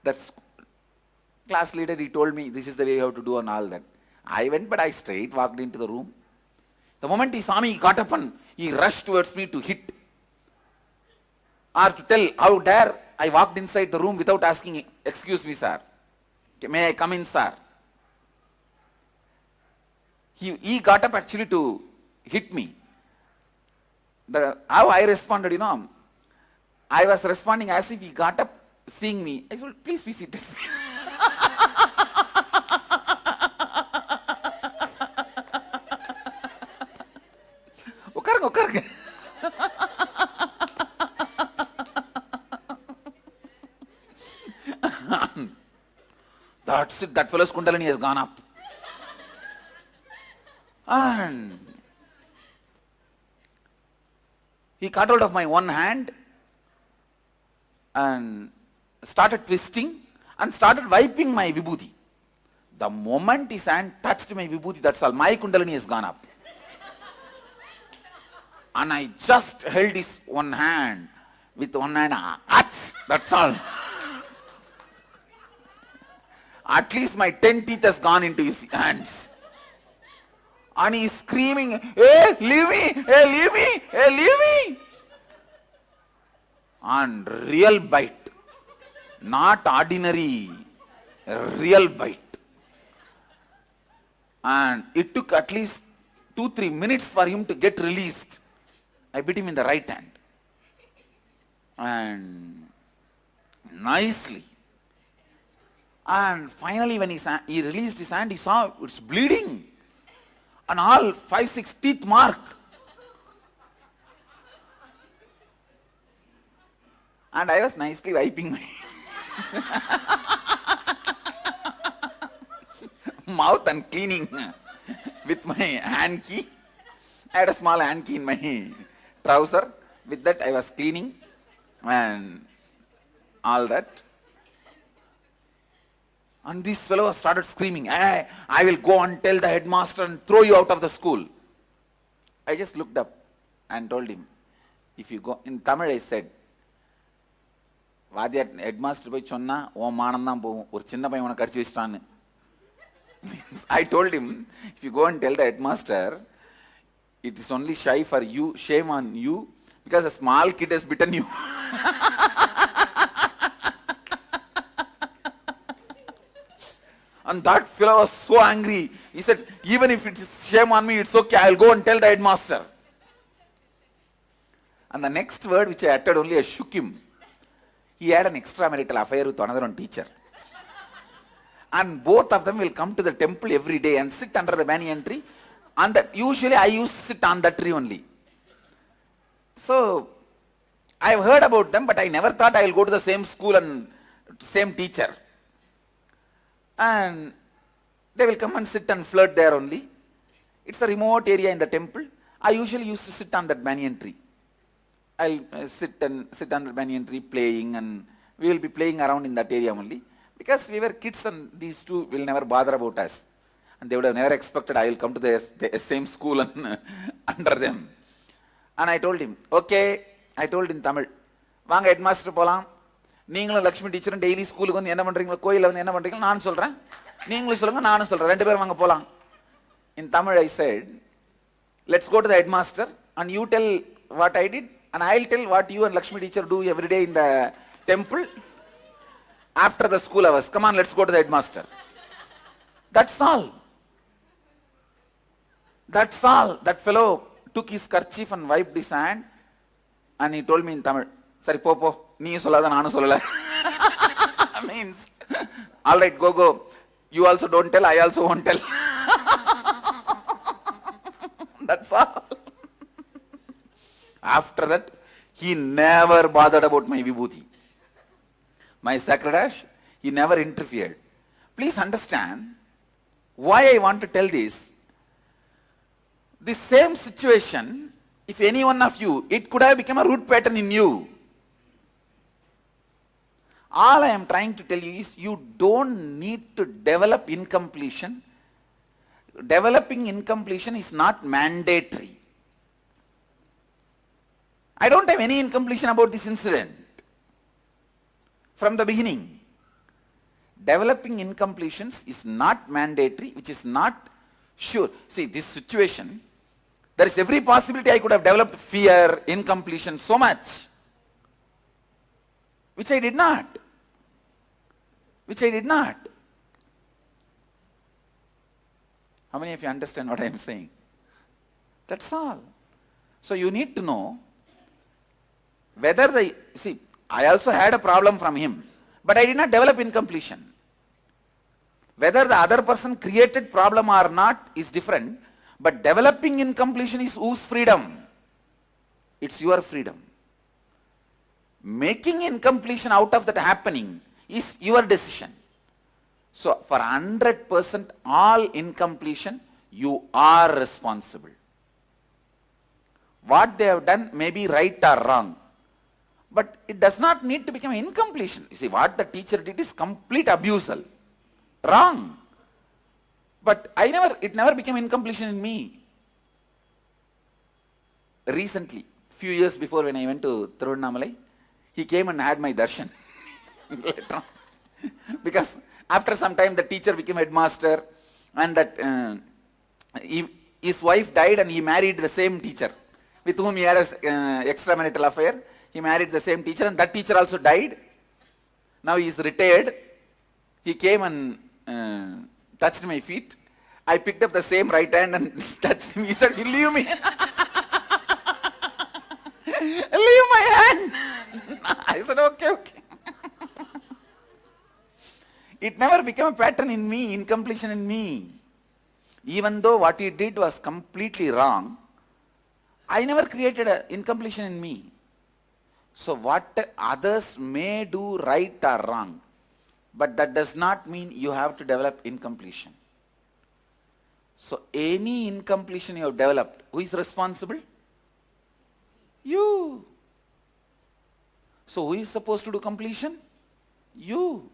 That's Class leader, he told me, this is the way you have to do and all that. I went, but I straight walked into the room. The moment he saw me, he got up and he rushed towards me to hit or to tell, how dare I walked inside the room without asking, excuse me, sir. May I come in, sir? He got up actually to hit me. How I responded, I was responding as if he got up seeing me. I said, please be seated. உட்காருங்க. That's it, that fellow's Kundalini has gone up. And he caught hold of my one hand and started twisting and started wiping my vibhuti. The moment his hand touched my vibhuti, that's all, my Kundalini has gone up. And I just held his one hand with one hand, that's all. At least my 10 teeth has gone into his hands. And he is screaming, hey, leave me, hey, leave me, hey, leave me. And real bite, not ordinary, real bite. And it took at least 2-3 minutes for him to get released. I bit him in the right hand. And nicely. And finally when he released his hand, he saw it's bleeding. And all 5-6 teeth mark. And I was nicely wiping my mouth and cleaning with my hand key. I had a small hand key in my trouser. With that I was cleaning and all that. And this fellow started screaming, hey, I will go and tell the headmaster and throw you out of the school. I just looked up and told him, if you go, in Tamil I said, வாத்தியார் headmaster போய் சொன்னா உன் மானம் தான் போகும், ஒரு சின்ன பையன் உனக்கு கடிச்சு வச்சிட்டான்னு. I told him, if you go and tell the headmaster, it is only shame on you, because a small kid has bitten you. And that fellow was so angry. He said, even if it is shame on me, it's okay, I'll go and tell the headmaster. And the next word which I uttered only, I shook him. He had an extramarital affair with another one teacher. And both of them will come to the temple every day and sit under the banyan tree. And that usually I used to sit on that tree only. So I've heard about them, but I never thought I will go to the same school and same teacher. And they will come and sit and flirt there only. It's a remote area in the temple. I usually used to sit on that banyan tree. I'll sit on the banyan tree playing, and we will be playing around in that area only. Because we were kids and these two will never bother about us. And they would have never expected I will come to the same school and under them. And I told him, okay, I told in Tamil, வாங்க headmaster போலாம், நீங்களும் Lakshmi டீச்சரும் daily ஸ்கூலுக்கு வந்து என்ன பண்றீங்களோ, கோயிலில் வந்து என்ன பண்றீங்களோ நான் சொல்றேன், நீங்களும் சொல்லுங்க நானும் சொல்றேன், ரெண்டு பேரும் வாங்க போலாம். In Tamil I said, let's go to the headmaster and you tell what I did and I'll tell what you and Lakshmi teacher do every day in the temple after the school hours. Come on, let's go to the headmaster. That's all. That's all. That fellow took his kerchief and wiped his hand and he told me in Tamil, Sari po, nee sollada naanu sollala. Means, all right, go. You also don't tell, I also won't tell. That's all. After that, he never bothered about my vibhuti. My sacred ash, he never interfered. Please understand why I want to tell this. This same situation, if any one of you, it could have become a root pattern in you. All I am trying to tell you is you don't need to develop incompletion. Developing incompletion is not mandatory. I don't have any incompletion about this incident from the beginning. developing incompletions is not mandatory, which is not sure. See, this situation, there is every possibility I could have developed fear, incompletion, so much, which I did not. Which I did not. How many of you understand what I am saying? That's all. So you need to know whether see, I also had a problem from him, but I did not develop incompletion. Whether the other person created problem or not is different, but developing incompletion is whose freedom? It's your freedom. Making incompletion out of that happening is your decision. So for 100% all incompletion, you are responsible. What they have done may be right or wrong, but it does not need to become incompletion. You see, what the teacher did is complete abusal. Wrong. But it never became incompletion in me. Recently, few years before when I went to Tiruvannamalai, he came and had my darshan. Later on. Because after some time the teacher became headmaster, and that his wife died and he married the same teacher with whom he had an extramarital affair. He married the same teacher, and that teacher also died. Now he is retired. He came and touched my feet. I picked up the same right hand and touched him. He said, "You leave me." Leave my hand. I said, okay. It never became a pattern in me, incompletion in me. Even though what he did was completely wrong, I never created an incompletion in me. So what others may do right or wrong, but that does not mean you have to develop incompletion. So any incompletion you have developed, who is responsible? You. So who is supposed to do completion? You.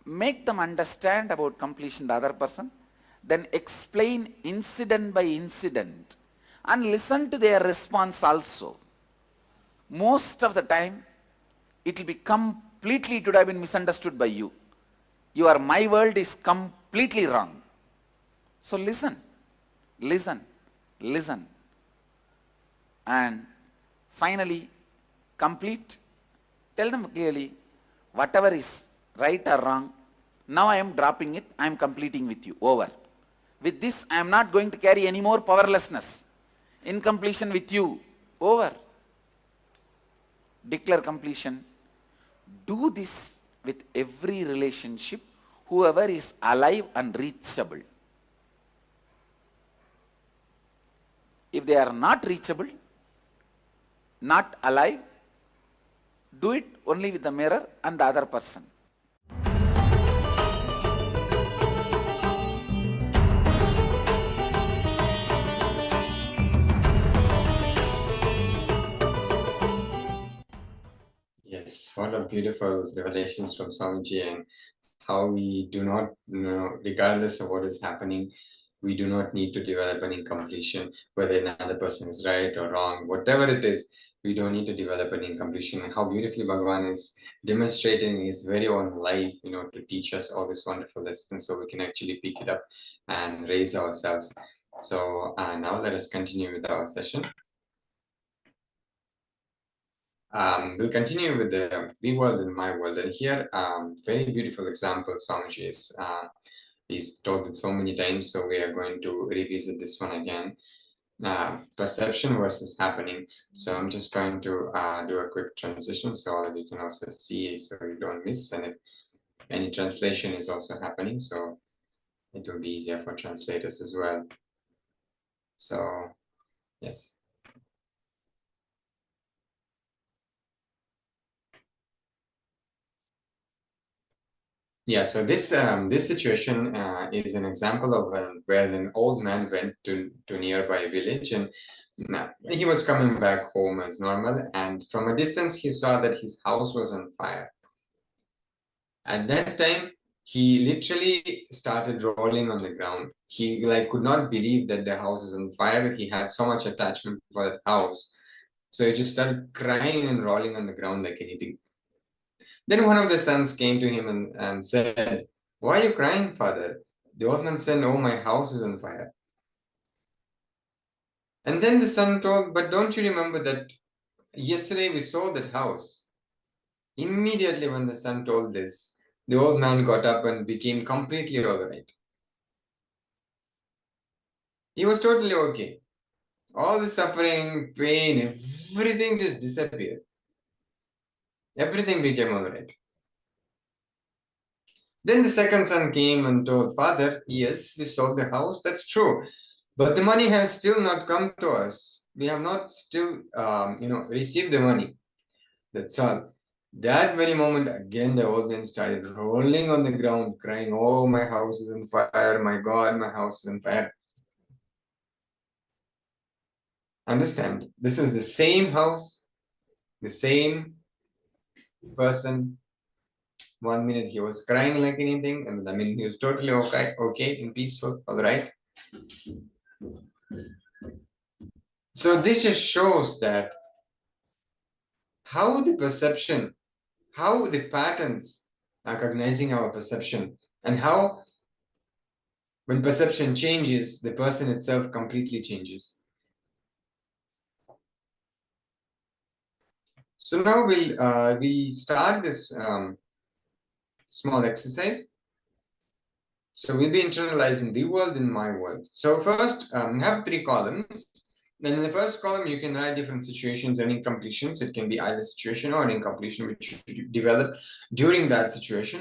Make them understand about completion, the other person, then explain incident by incident and listen to their response also. Most of the time, it will be completely, it would have been misunderstood by you. My world is completely wrong. So listen, listen, listen. And finally, complete. Tell them clearly, whatever is right or wrong, now I am dropping it, I am completing with you. Over. With this, I am not going to carry any more powerlessness. Incompletion with you. Over. Declare completion. Do this with every relationship, whoever is alive and reachable. If they are not reachable, not alive, do it only with the mirror and the other person. Yes, what a beautiful revelations from Swamiji, and how we do not know, regardless of what is happening, we do not need to develop an incompletion, whether another person is right or wrong, whatever it is, we don't need to develop an incompletion. And how beautifully Bhagavan is demonstrating his very own life, to teach us all this wonderful lessons, so we can actually pick it up and raise ourselves. So now let us continue with our session. We'll continue with the world and my world. And here, very beautiful example Swamiji is. He's told it so many times, so we are going to revisit this one again. Perception versus happening. So I'm just trying to do a quick transition so all of you can also see, so you don't miss, and if any translation is also happening, so it will be easier for translators as well. So yes. Yeah, so this situation is an example of where an old man went to nearby village, and he was coming back home as normal, and from a distance he saw that his house was on fire. At that time, he literally started rolling on the ground. He could not believe that the house is on fire. He had so much attachment for that house, so he just started crying and rolling on the ground like anything. Then one of the sons came to him and said, "Why are you crying, father?" The old man said, "Oh, my house is on fire." And then the son told, "But don't you remember that yesterday we sold that house?" Immediately when the son told this, the old man got up and became completely all right. He was totally okay. All the suffering, pain, everything just disappeared. Everything became all right. Then the second son came and told, "Father, yes, we sold the house, that's true. But the money has still not come to us. We have not still, received the money. That's all." That very moment, again, the old man started rolling on the ground, crying, "Oh, my house is on fire. My God, my house is on fire." Understand, this is the same house, the same person. 1 minute he was crying like anything, and I mean he was totally okay and peaceful, all right. So this just shows that how the perception, how the patterns are cognizing our perception, and how when perception changes, the person itself completely changes. So now we'll start this small exercise. So we'll be internalizing the world in my world. So first, have 3 columns. Then in the first column, you can write different situations and incompletions. It can be either situation or an incompletion which you develop during that situation.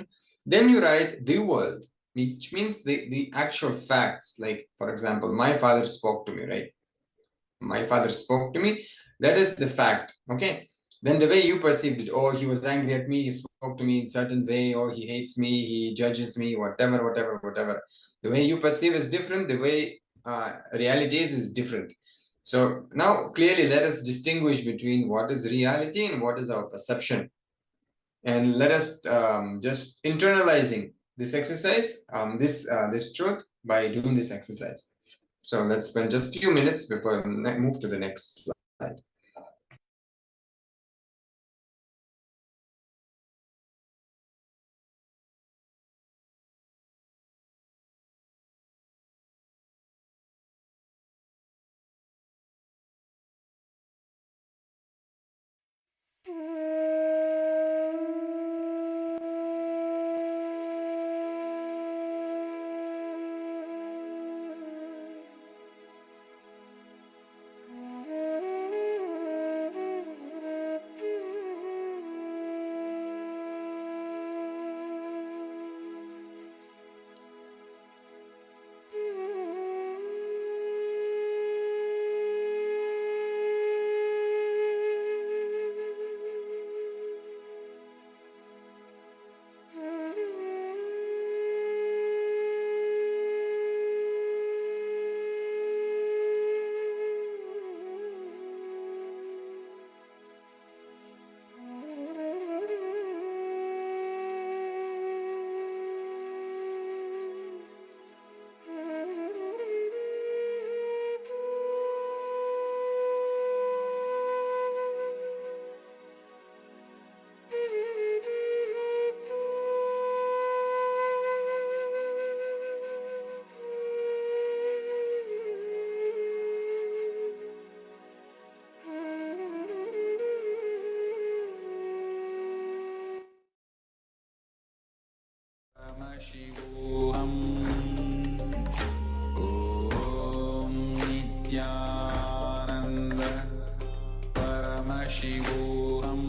Then you write the world, which means the actual facts. Like, for example, my father spoke to me, right? My father spoke to me. That is the fact, okay? Then the way you perceived it, oh, he was angry at me, he spoke to me in a certain way, or he hates me, he judges me, whatever. The way you perceive is different, the way reality is different. So now clearly let us distinguish between what is reality and what is our perception. And let us just internalizing this exercise, this truth by doing this exercise. So let's spend just a few minutes before we move to the next slide. Paramashivoham Om Nithyananda Paramashivoham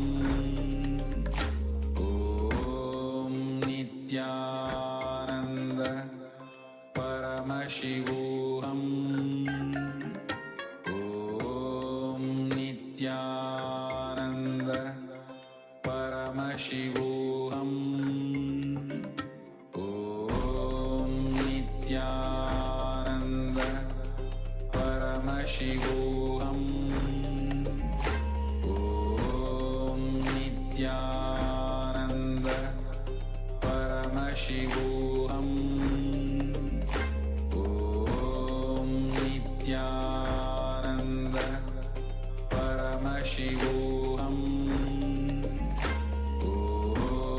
Om Nithyananda Paramashivoham Om Nithyananda Paramashivoham Paramashivoham Om Nithyananda Paramashivoham Om Nithyananda Paramashivoham Om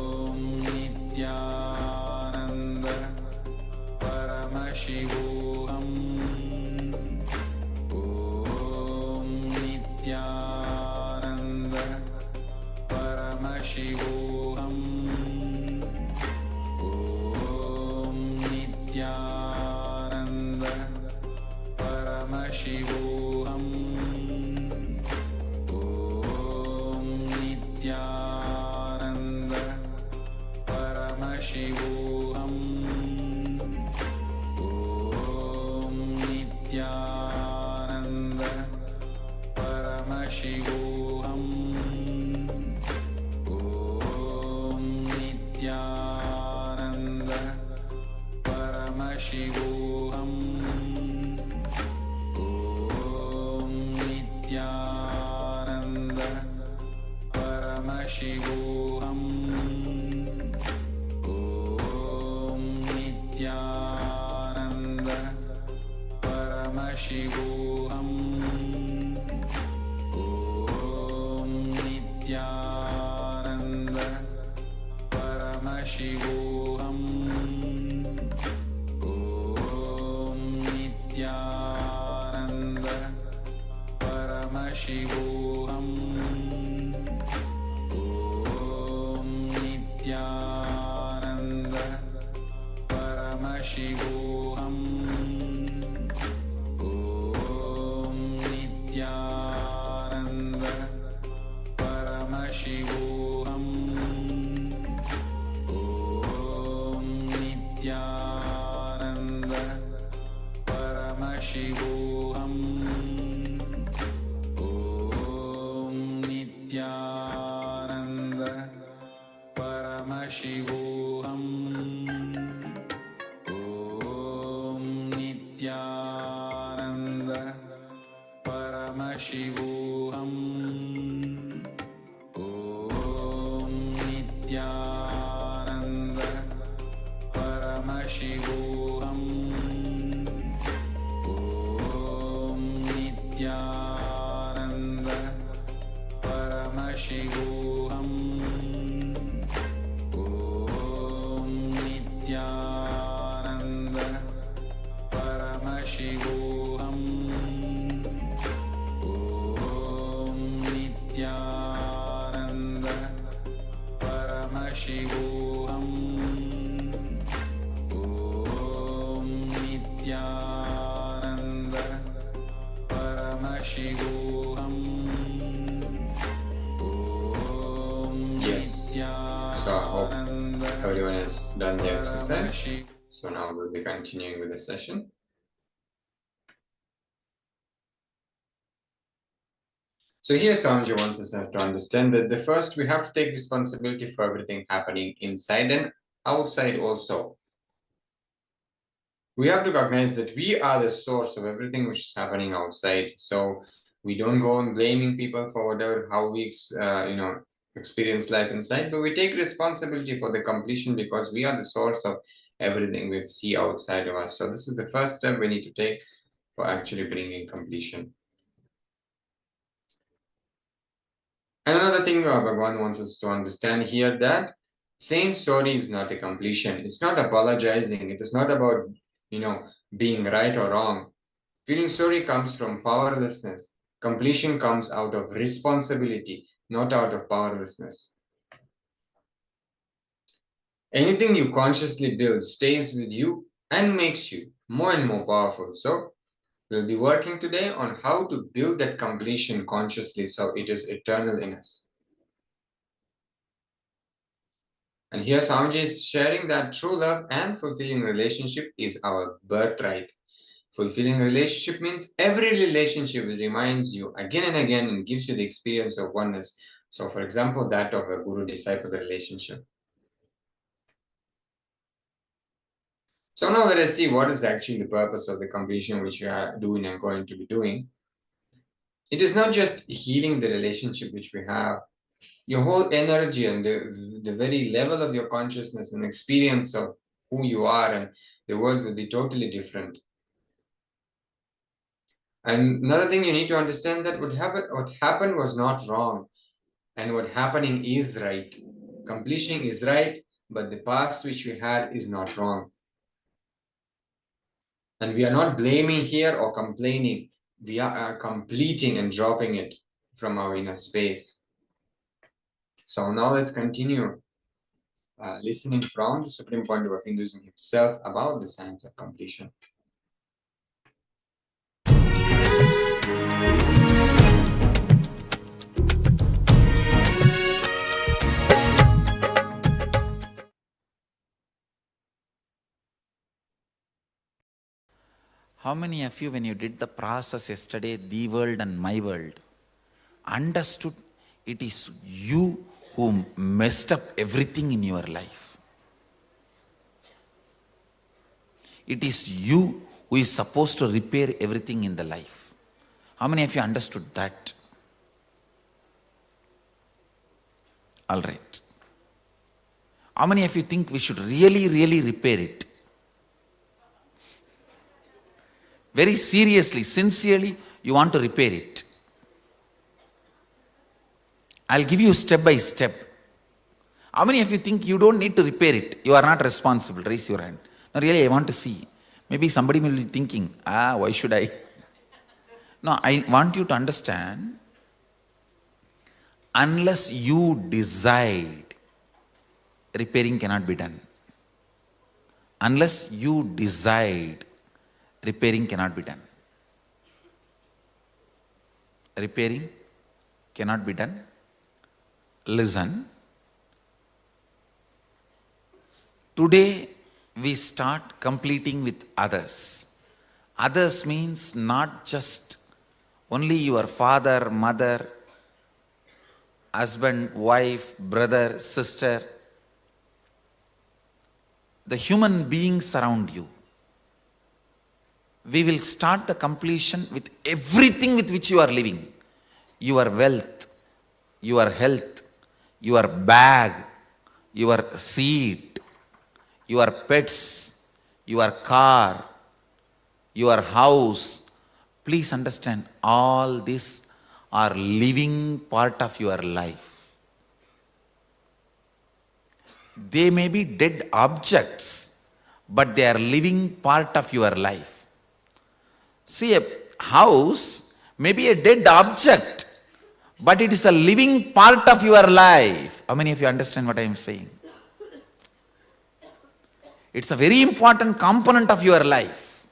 Paramashivoham. Om Nithyananda. Paramashivoham. Om Nithyananda. Paramashivoham. Om Nithyananda. Paramashivoham. Om Nithyananda. Paramashivoham. Om Nithyananda. Paramashivoham. Om Nithyananda. Paramashivoham. Om Nithyananda. Paramashivoham. Om Nithyananda. Paramashivoham. Om Nithyananda. Paramashivoham. Om Nithyananda. Paramashivoham. Om Nithyananda. Paramashivoham. Om Nithyananda. Paramashivoham. Om Nithyananda. Paramashivoham. Om Nithyananda. Paramashivoham. Om Nithyananda. Paramashivoham. Om Nithyananda. Paramashivoham. Om Nithyananda. Paramashivoham. Om Yes. So I hope everyone has done the exercise. So now we'll be continuing with the session. So here Swamiji wants us to understand that the first we have to take responsibility for everything happening inside and outside also. We have to recognize that we are the source of everything which is happening outside. So we don't go on blaming people for whatever, how we experience life inside, but we take responsibility for the completion because we are the source of everything we see outside of us. So this is the first step we need to take for actually bringing completion. And another thing Bhagavan wants us to understand here, that saying sorry is not a completion. It's not apologizing. It is not about, being right or wrong. Feeling sorry comes from powerlessness. Completion comes out of responsibility, not out of powerlessness. Anything you consciously build stays with you and makes you more and more powerful. So we'll be working today on how to build that completion consciously so it is eternal in us. And here Swamiji is sharing that true love and fulfilling relationship is our birthright. Fulfilling relationship means every relationship reminds you again and again and gives you the experience of oneness. So for example, that of a guru-disciple relationship. So now let us see what is actually the purpose of the completion which we are doing and going to be doing. It is not just healing the relationship which we have. Your whole energy and the very level of your consciousness and experience of who you are and the world will be totally different. And another thing you need to understand that what happened was not wrong, and what happening is right. Completion is right, but the past which we had is not wrong. And we are not blaming here or complaining. We are completing and dropping it from our inner space. So now let's continue listening from the Supreme Pontiff of Hinduism himself about the science of completion. How many of you, when you did the process yesterday, the world and my world, understood it is you who messed up everything in your life? It is you who is supposed to repair everything in the life. How many of you understood that? All right. How many of you think we should really repair it? Very seriously, sincerely, you want to repair it. I'll give you step by step. How many of you think you don't need to repair it? You are not responsible. Raise your hand. No, really, I want to see. Maybe somebody will be thinking, why should I? No, I want you to understand, unless you decide, repairing cannot be done. Unless you decide, repairing cannot be done. Repairing cannot be done. Listen. Today we start completing with others. Others means not just only your father, mother, husband, wife, brother, sister. The human beings around you. We will start the completion with everything with which you are living. Your wealth, your health, your bag, your seat, your pets, your car, your house. Please understand, all these are living part of your life. They may be dead objects, but they are living part of your life. See, a house may be a dead object, but it is a living part of your life. How many of you understand what I am saying? It's a very important component of your life.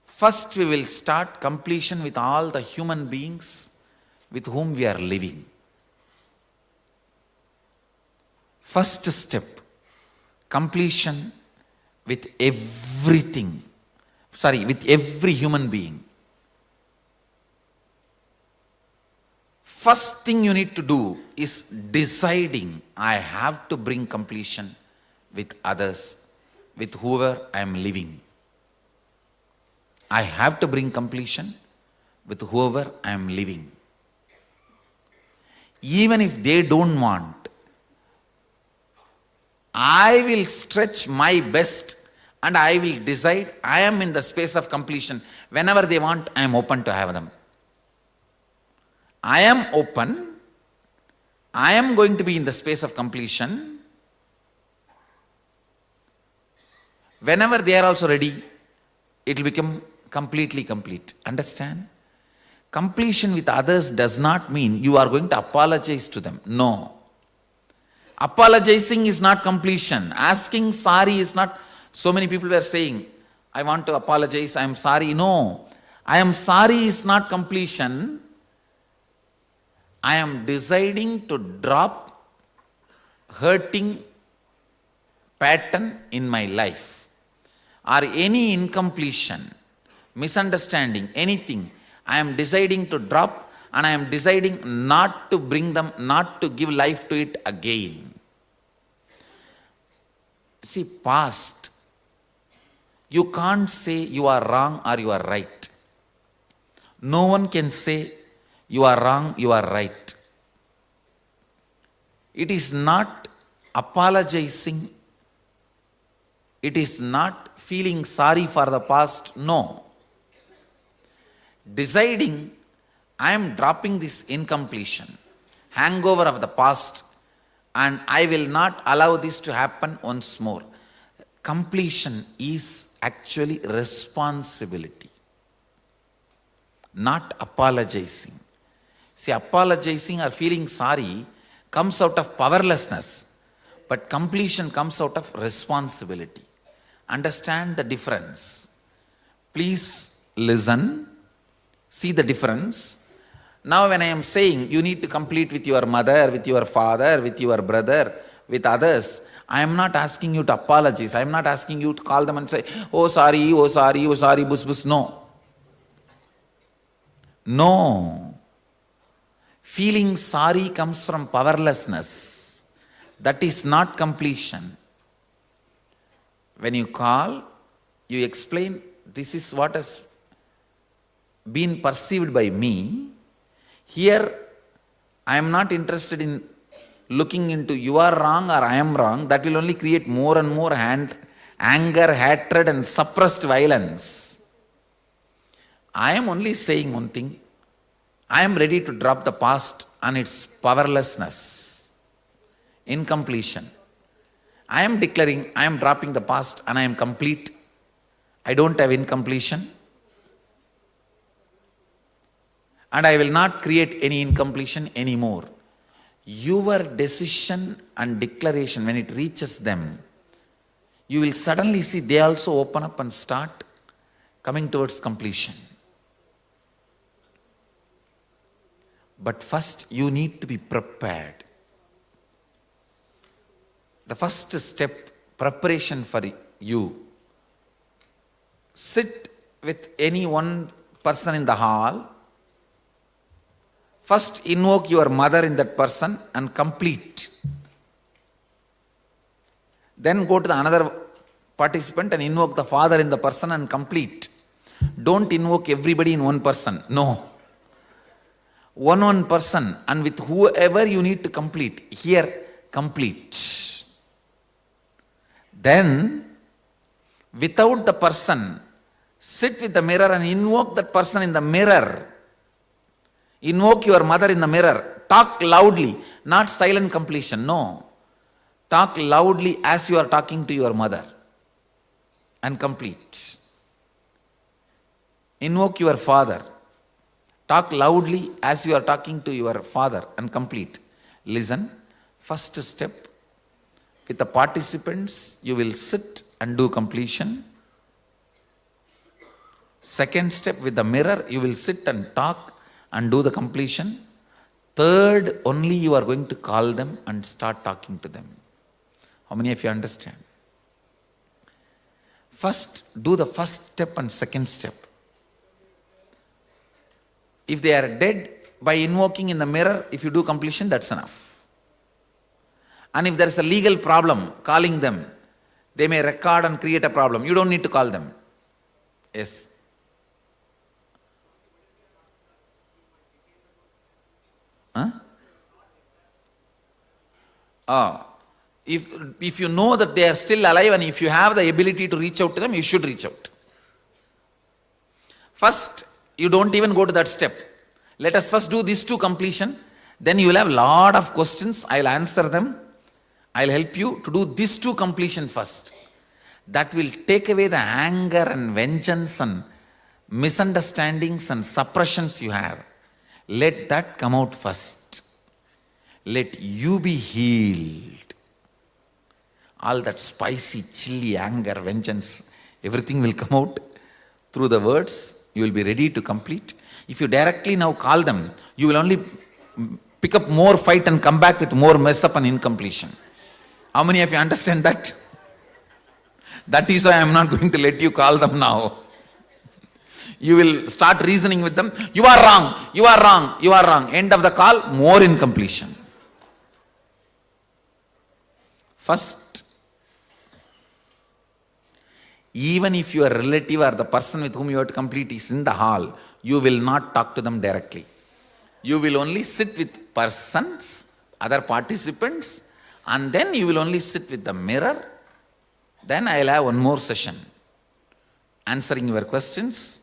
First, we will start completion with all the human beings with whom we are living. First step, completion with everything. With every human being. First thing you need to do is deciding, I have to bring completion with others, with whoever I am living. I have to bring completion with whoever I am living. Even if they don't want, I will stretch my best and I will decide I am in the space of completion. Whenever they want, I am open to have them. I am open. I am going to be in the space of completion. Whenever they are also ready, it will become completely complete. Understand? Completion with others does not mean you are going to apologize to them. No. Apologizing is not completion. Asking sorry is not. So many people were saying, I want to apologize, I am sorry. No. I am sorry is not completion. I am deciding to drop hurting pattern in my life. Or any incompletion, misunderstanding, anything, I am deciding to drop and I am deciding not to bring them, not to give life to it again. See, past, you can't say you are wrong or you are right. No one can say you are wrong, you are right. It is not apologizing. It is not feeling sorry for the past. No. Deciding, I am dropping this incompletion, hangover of the past, and I will not allow this to happen once more. Completion is actually responsibility, not apologizing. See, apologizing or feeling sorry comes out of powerlessness, but completion comes out of responsibility. Understand the difference. Please listen, see the difference. Now when I am saying you need to complete with your mother, with your father, with your brother, with others, I am not asking you to apologize. I am not asking you to call them and say, oh sorry, oh sorry, oh sorry, bus bus. No. No. Feeling sorry comes from powerlessness. That is not completion. When you call, you explain, this is what has been perceived by me. Here, I am not interested in looking into you are wrong or I am wrong. That will only create more and more anger, hatred and suppressed violence. I am only saying one thing. I am ready to drop the past and its powerlessness, incompletion. I am declaring, I am dropping the past and I am complete. I don't have incompletion. And I will not create any incompletion anymore. Your decision and declaration, when it reaches them, you will suddenly see they also open up and start coming towards completion. But first you need to be prepared. The first step, preparation for you. Sit with any one person in the hall. First invoke your mother in that person and complete. Then go to the another participant and invoke the father in the person and complete. Don't invoke everybody in one person. No. One person, and with whoever you need to complete. Here, complete. Then, without the person, sit with the mirror and invoke that person in the mirror. Invoke your mother in the mirror. Talk loudly, not silent completion. No. Talk loudly as you are talking to your mother and complete. Invoke your father. Talk loudly as you are talking to your father and complete. Listen. First step. With the participants, you will sit and do completion. Second step, with the mirror, you will sit and talk and do the completion. Third, only you are going to call them and start talking to them. How many of you understand? First, do the first step and second step. If they are dead, by invoking in the mirror, if you do completion, that's enough. And if there is a legal problem, calling them, they may record and create a problem. You don't need to call them. Yes. Huh? If you know that they are still alive and if you have the ability to reach out to them, you should reach out. First, you don't even go to that step. Let us first do these two completion. Then you will have a lot of questions. I will answer them. I will help you to do these two completion first. That will take away the anger and vengeance and misunderstandings and suppressions you have. Let that come out first. Let you be healed. All that spicy, chilly anger, vengeance, everything will come out through the words. You will be ready to complete. If you directly now call them, you will only pick up more fight and come back with more mess up and incompletion. How many of you understand that? That is why I am not going to let you call them now. You will start reasoning with them. You are wrong, you are wrong, you are wrong. End of the call, more incompletion. First, even if your relative or the person with whom you have to complete is in the hall, you will not talk to them directly. You will only sit with persons, other participants, and then you will only sit with the mirror. Then I will have one more session answering your questions,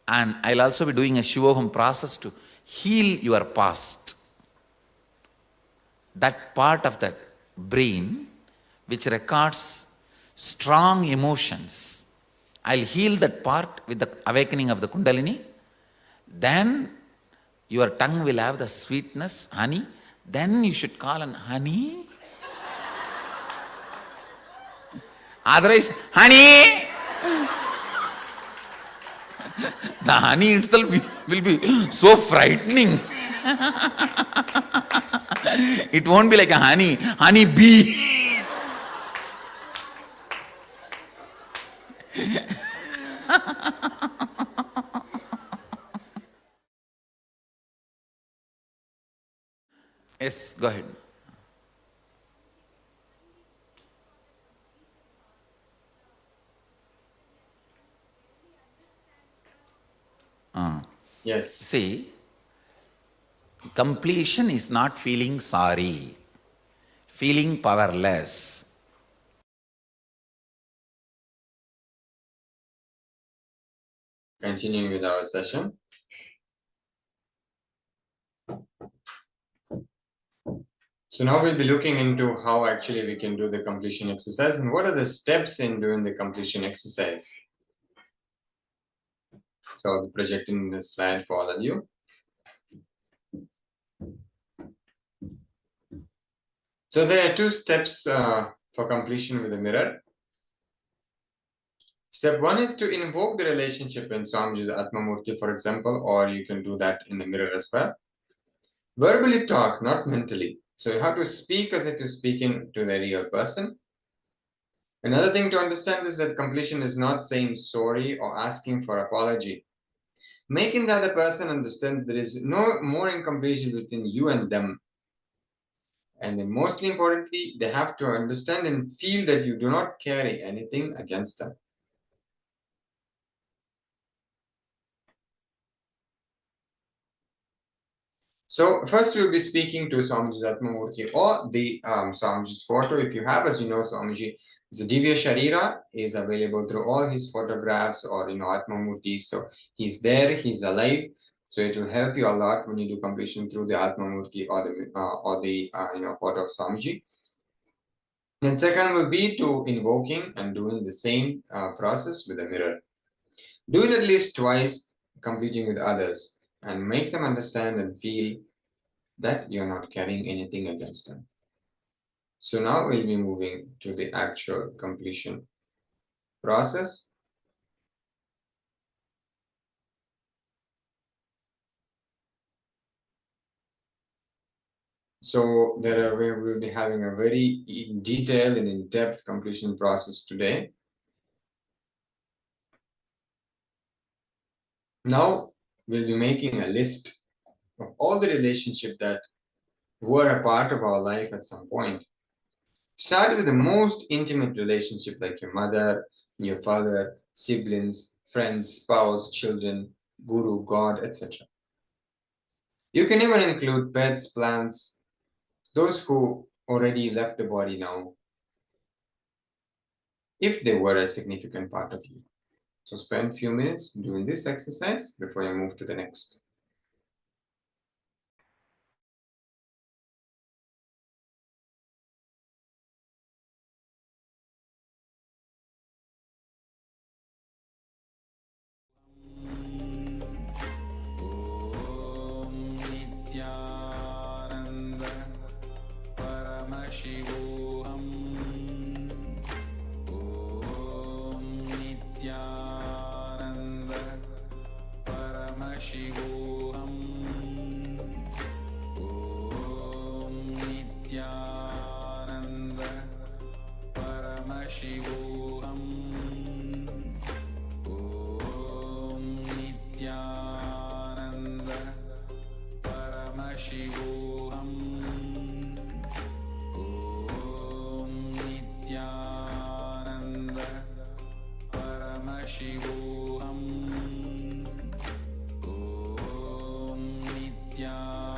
and I will also be doing a Shivoham process to heal your past. That part of the brain which records strong emotions. I will heal that part with the awakening of the Kundalini. Then your tongue will have the sweetness, honey. Then you should call on honey. Otherwise, honey. The honey itself will be so frightening. It won't be like a honey bee. Yes, go ahead. Yes. See, completion is not feeling sorry, feeling powerless. Continuing with our session. So now we'll be looking into how actually we can do the completion exercise and what are the steps in doing the completion exercise. So I'll be projecting this slide for all of you. So there are two steps for completion with the mirror. Step one is to invoke the relationship in Swamiji's Atmamurti, for example, or you can do that in the mirror as well. Verbally talk, not mentally. So you have to speak as if you're speaking to the real person. Another thing to understand is that completion is not saying sorry or asking for apology. Making the other person understand there is no more incompletion between you and them. And then mostly importantly, they have to understand and feel that you do not carry anything against them. So first we'll be speaking to Swamiji's Atmamurti or the Swamiji's photo. If you have, as you know, Swamiji is a Divya Sharira, is available through all his photographs or Atmamurti. So he's there, he's alive. So it will help you a lot when you do completion through the Atmamurti or the photo of Swamiji. And second will be to invoking and doing the same process with the mirror. Do it at least twice, completing with others, and make them understand and feel that you're not carrying anything against them. So now we'll be moving to the actual completion process. So we will be having a very detailed and in-depth completion process today. Now we'll be making a list of all the relationships that were a part of our life at some point. Start with the most intimate relationship like your mother, your father, siblings, friends, spouse, children, guru, God, etc. You can even include pets, plants, those who already left the body now, if they were a significant part of you. So spend a few minutes doing this exercise before you move to the next. Om Nithyananda Paramashivoham. Om Nithyananda Paramashivoham. Om Nithyananda Paramashivoham. Om Nithyananda Paramashivoham. Om Nithyananda Paramashivoham. Om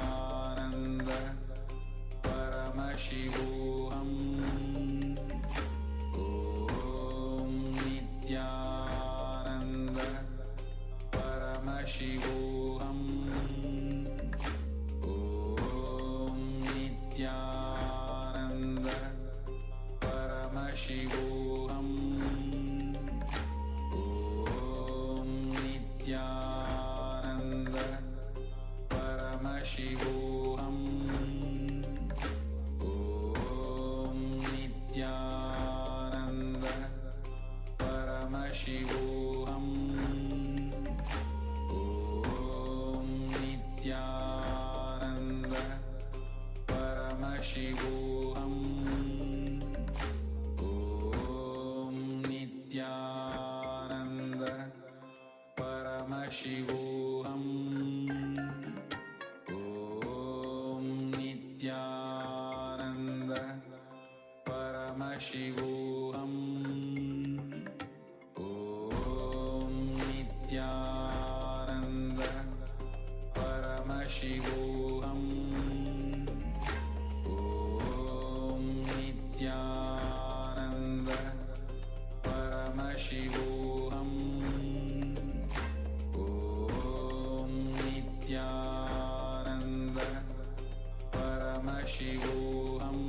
Nithyananda Paramashivoham. Om Nithyananda Paramashivoham. Om Nithyananda Paramashivoham. Om Nithyananda Paramashivoham. Om Nithyananda Paramashivoham. Om Nithyananda Paramashivoham. Om Nithyananda Paramashivoham. Om Nithyananda. Paramashivoham. Om Nithyananda. Paramashivoham. Om Nithyananda. Paramashivoham. Om Nithyananda. Paramashivoham.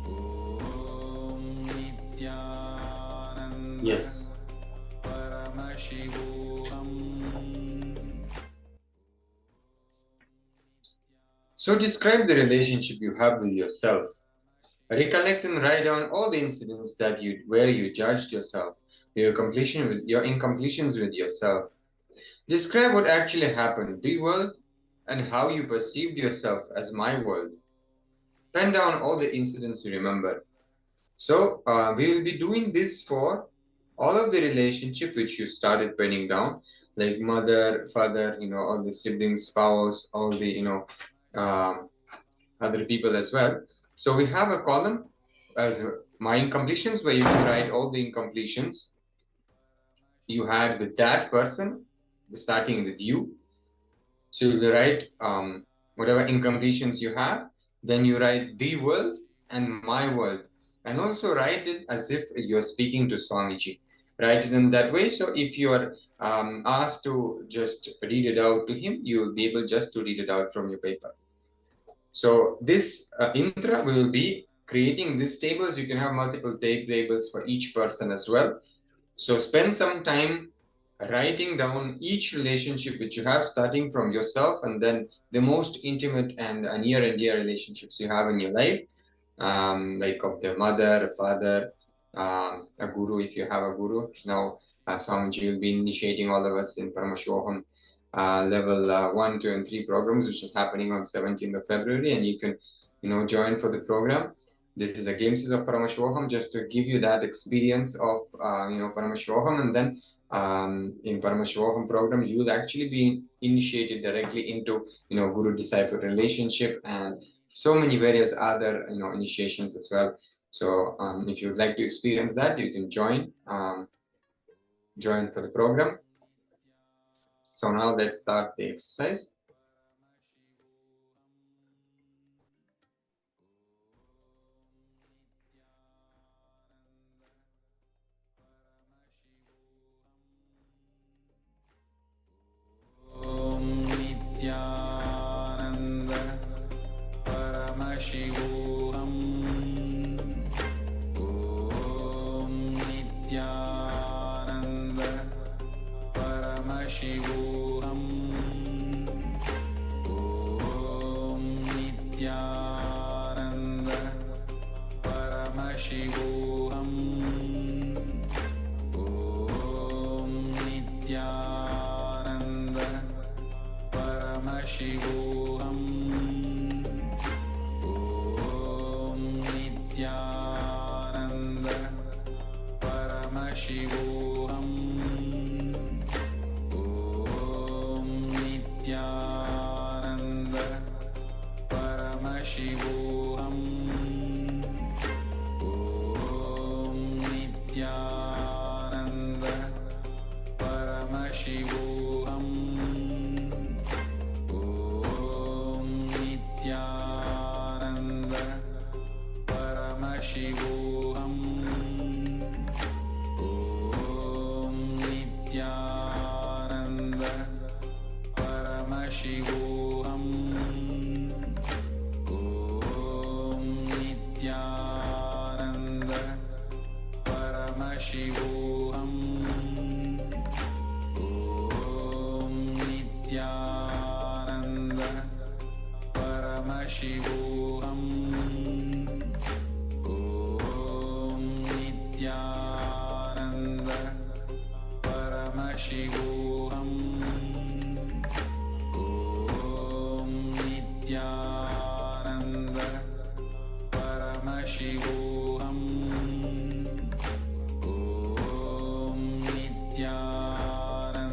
Om Nithyananda. Yes. Paramashivoham. So describe the relationship you have with yourself. Recollect and write down all the incidents where you judged yourself, your incompletions with yourself. Describe what actually happened, the world, and how you perceived yourself as my world. Pen down all the incidents you remember. So we will be doing this for all of the relationship which you started penning down, like mother, father, all the siblings, spouse, all the other people as well. So we have a column as my incompletions, where you can write all the incompletions you had with that person, starting with you. So you will write whatever incompletions you have, then you write the world and my world, and also write it as if you're speaking to Swamiji. Write it in that way, so if you are asked to just read it out to him, you will be able just to read it out from your paper. So this intra, we will be creating these tables. You can have multiple tables for each person as well. So spend some time writing down each relationship which you have, starting from yourself, and then the most intimate and near and dear relationships you have in your life, like of the mother, father, a guru if you have a guru. Now Swamiji will be initiating all of us in Paramashivoham level 1, 2, and 3 programs, which is happening on 17th of February, and you can join for the program. This is a glimpses of Paramashivoham, just to give you that experience of Paramashivoham, and then in Paramashivoham program you will actually be initiated directly into guru disciple relationship and so many various other initiations as well. So if you would like to experience that, you can join for the program. So now let's start the exercise. Om Nithyananda. Paramashivoham. Om Nithyananda. Paramashivoham. Om Nithyananda. Paramashivoham. Om Nithyananda. Paramashivoham. Om Nithyananda. Paramashivoham. Om Nithyananda. Paramashivoham. Om Nithyananda. Paramashivoham. Om Nithyananda. Paramashivoham. Om Nithyananda. Paramashivoham. Om Nithyananda. Paramashivoham. Om Nithyananda. Paramashivoham. Om Nithyananda. Paramashivoham. Om Nithyananda. Paramashivoham. Om Nithyananda.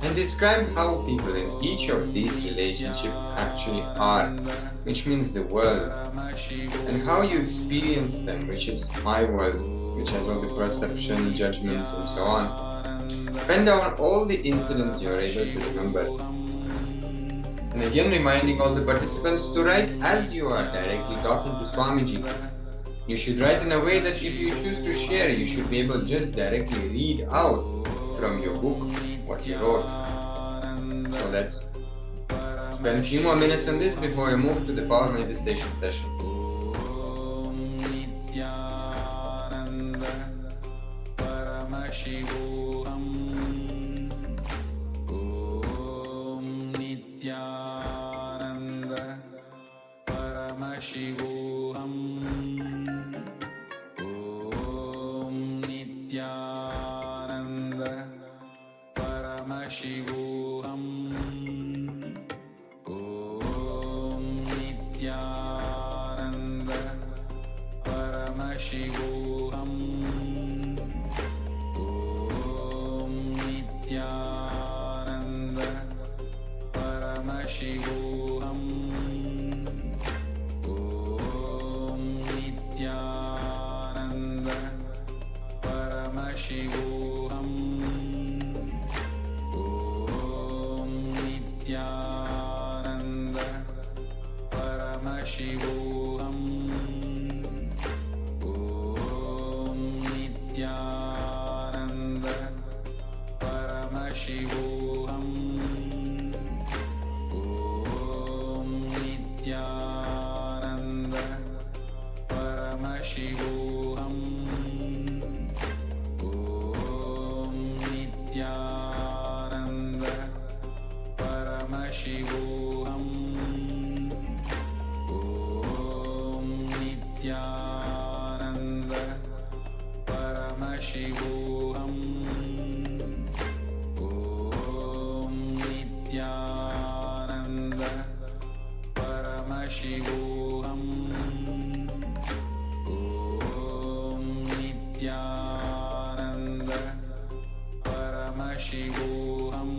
and describe how people in each of these relationships actually are, which means the world, and how you experience them, which is my world, which has all the perception, judgments, and so on. Pen down all the incidents you are able to remember. And again reminding all the participants to write as you are directly talking to Swamiji. You should write in a way that if you choose to share, you should be able to just directly read out from your book what you wrote. So let's spend a few more minutes on this before we move to the power manifestation session. Paramashivoham Om Nithyananda Paramashivoham Om Nithyananda Paramashivoham Om Nithyananda Paramashivoham Nithyananda Paramashivoham Om Nithyananda Paramashivoham Om Nithyananda Paramashivoham Om Nithyananda Paramashivoham Om Nithyananda Paramashivoham Om Nithyananda Paramashivoham Om Nithyananda Paramashivoham Om Nithyananda Paramashivoham Om Nithyananda Paramashivoham Om Nithyananda Paramashivoham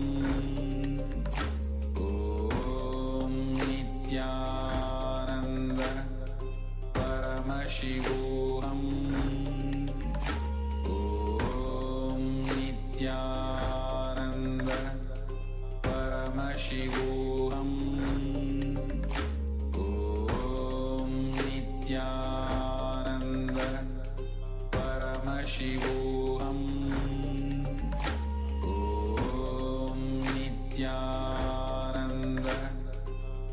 Om Nithyananda Paramashivoham Om Nithyananda Paramashivoham Om Nithyananda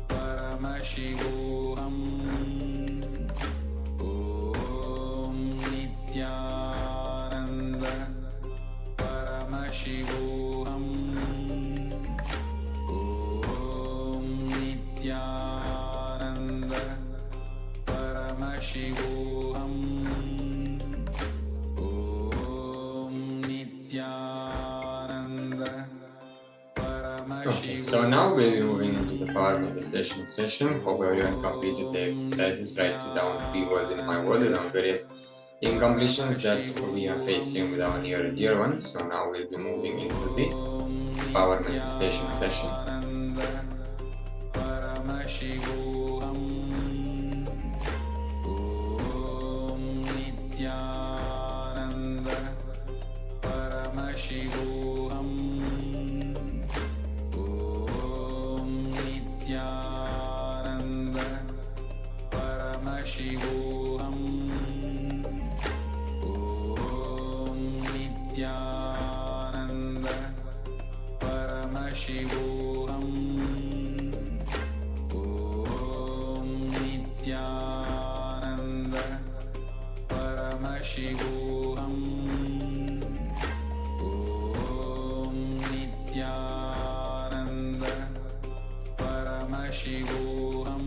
Paramashivoham Om Nithyananda Paramashivoham Om Nithyananda Paramashivoham Om Nithyananda Okay, so now we'll be moving into the power manifestation session. Hope everyone completed the exercises. Write down the world in my world and on various incompletions that we are facing with our near and dear ones. So now we'll be moving into the power manifestation session. Paramashivoham Om Nithyananda Paramashivoham Om Nithyananda Paramashivoham Om Nithyananda Paramashivoham Om Nithyananda Paramashivoham Om Nithyananda Paramashivoham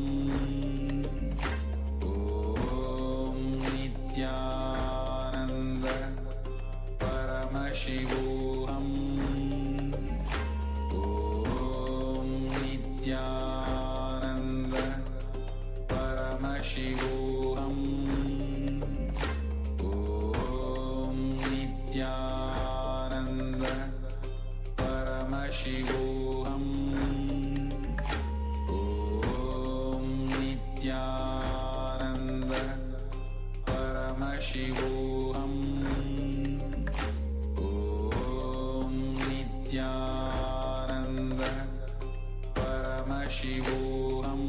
Om Nithyananda Paramashivoham Om Nithyananda Paramashivoham Om Nithyananda Paramashivoham Paramashivoham.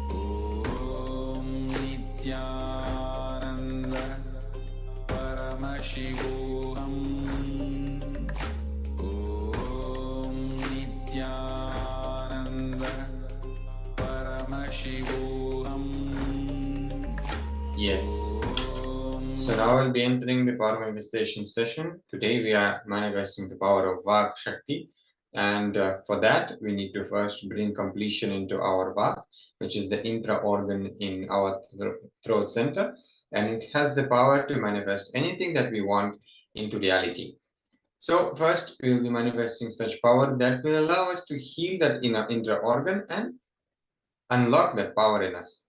Om Nithyananda. Paramashivoham. Om Nithyananda. Paramashivoham. Yes. So now we'll be entering the power manifestation session. Today we are manifesting the power of Vak Shakti. And for that, we need to first bring completion into our Vak, which is the intra organ in our throat center. And it has the power to manifest anything that we want into reality. So first, we will be manifesting such power that will allow us to heal that intra organ and unlock that power in us.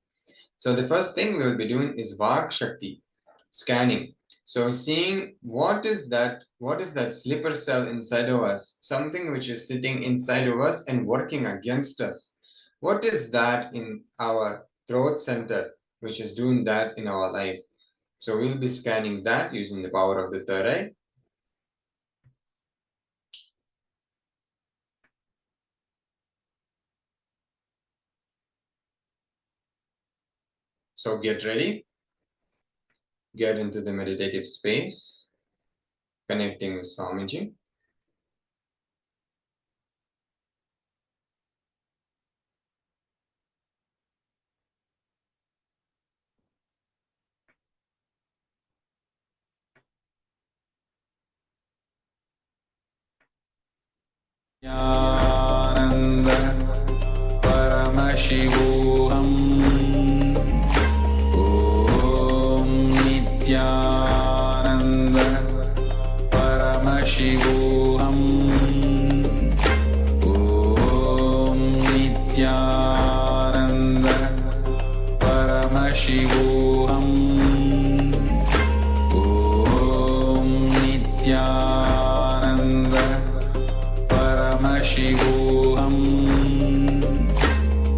So the first thing we will be doing is Vak Shakti, scanning. So seeing what is that slipper cell inside of us, something which is sitting inside of us and working against us. What is that in our throat center which is doing that in our life? So we'll be scanning that using the power of the third eye. So get ready. Get into the meditative space, connecting with Swamiji. Nithyananda. Paramashivoham. Om Nithyananda. Paramashivoham. Om Nithyananda. Paramashivoham. Om Nithyananda. Paramashivoham.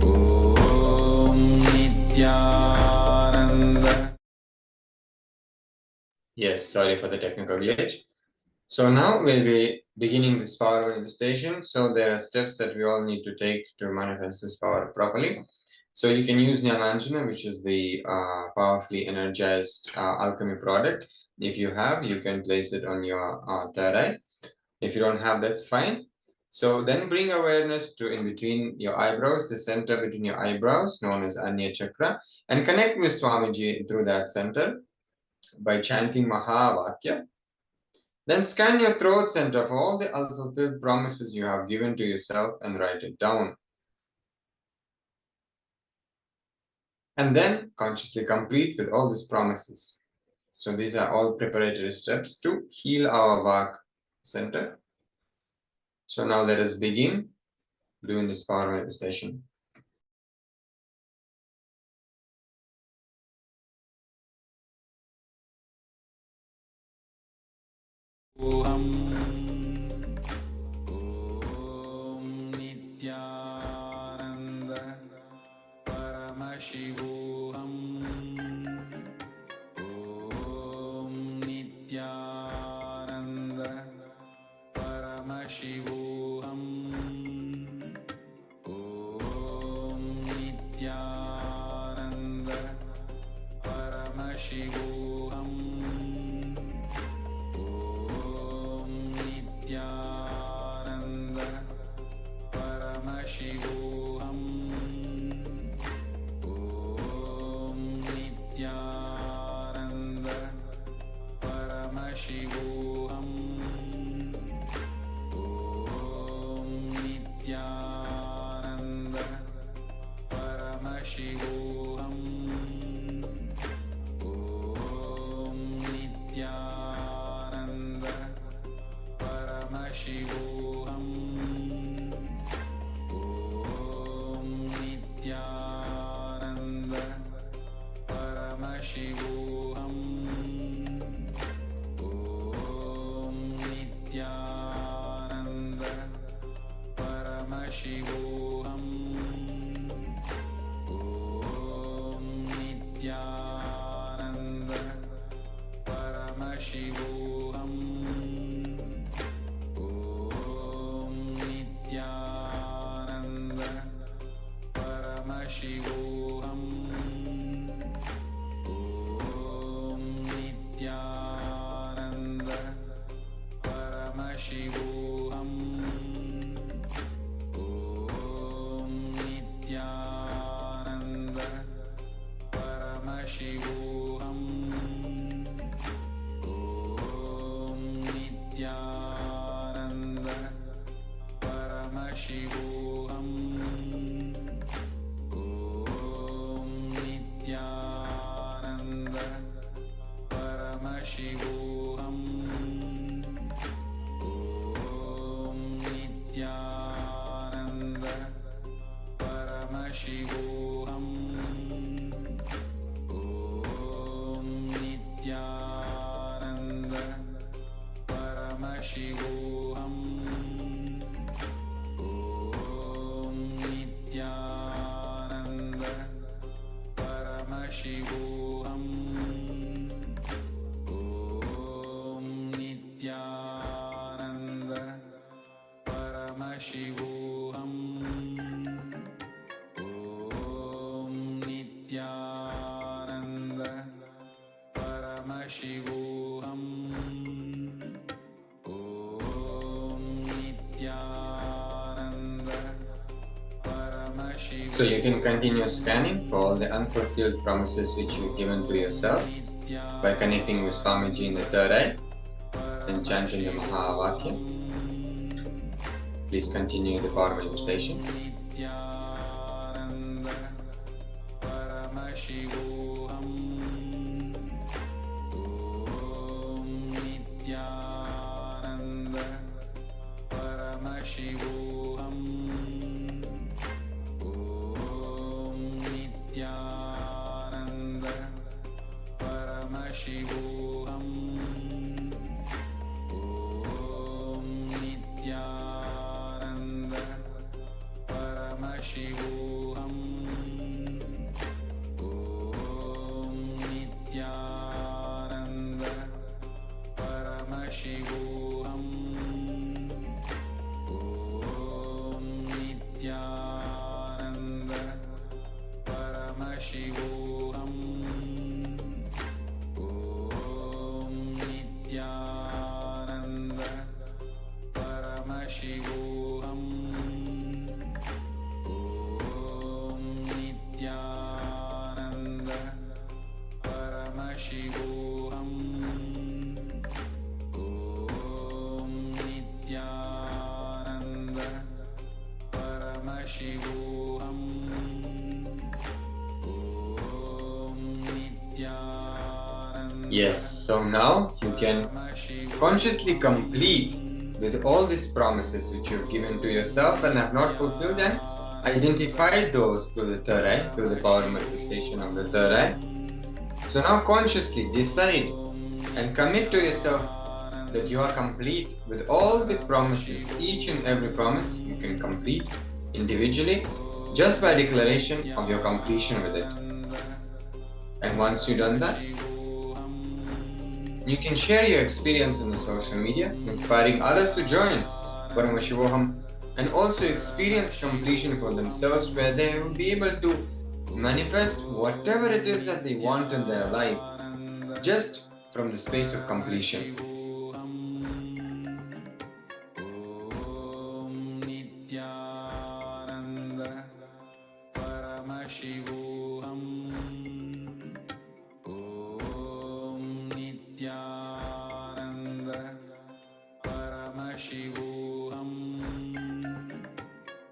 Om Nithyananda. Yes, sorry for the technical glitch. So now we'll be beginning this power manifestation. So there are steps that we all need to take to manifest this power properly. So you can use Nyalanjana, which is the powerfully energized alchemy product. If you have, you can place it on your third eye. If you don't have, that's fine. So then bring awareness to in between your eyebrows, the center between your eyebrows, known as Anya Chakra, and connect with Swamiji through that center by chanting Mahavakya. Then scan your throat center for all the unfulfilled promises you have given to yourself and write it down. And then consciously complete with all these promises. So these are all preparatory steps to heal our Vak center. So now let us begin doing this power manifestation. Om Nithyananda. Paramashivoham. Om Nithyananda. Paramashivoham. Om Nithyananda. Paramashivoham. Om Nithyananda. Paramashivoham. Om Nithyananda. Paramashivoham. Om Nithyananda. Paramashivoham. Om Nithyananda. Paramashivoham. Om Nithyananda. Paramashivoham. Om Nithyananda. Paramashivoham. Om Nithyananda. Paramashivoham. Om Nithyananda. Paramashivoham. Om Nithyananda. Paramashivoham. Om Nithyananda. Paramashivoham. Om Nithyananda. Paramashivoham. Om Nithyananda. Paramashivoham. Om Nithyananda. Paramashivoham. Om Nithyananda. Paramashivoham. Om Nithyananda. Paramashivoham. Om Nithyananda. Paramashivoham. Om Nithyananda. Paramashivoham. Om Nithyananda. Paramashivoham. So you can continue scanning for all the unfulfilled promises which you've given to yourself by connecting with Swamiji in the third eye and chanting the Mahavakya. Please continue the power manifestation. Nithyananda. Paramashivoham. Om Nithyananda. Paramashivoham. Om Nithyananda. Paramashivoham. Om Nithyananda. Paramashivoham. Om Nithyananda. Paramashivoham. Om Nithyananda. Paramashivoham. Om Nithyananda. Paramashivoham. Om Nithyananda. Paramashivoham. Om Nithyananda. Paramashivoham. Om Nithyananda. Yes, so now you can consciously complete with all these promises which you've given to yourself and have not fulfilled, and identify those through the third eye, through the power manifestation of the third eye. So now consciously decide and commit to yourself that you are complete with all the promises. Each and every promise you can complete individually just by declaration of your completion with it. And once you've done that, you can share your experience on the social media, inspiring others to join Paramashivoham and also experience completion for themselves, where they will be able to manifest whatever it is that they want in their life just from the space of completion. Om Nithyananda. Paramashivoham. Om Nithyananda. Paramashivoham.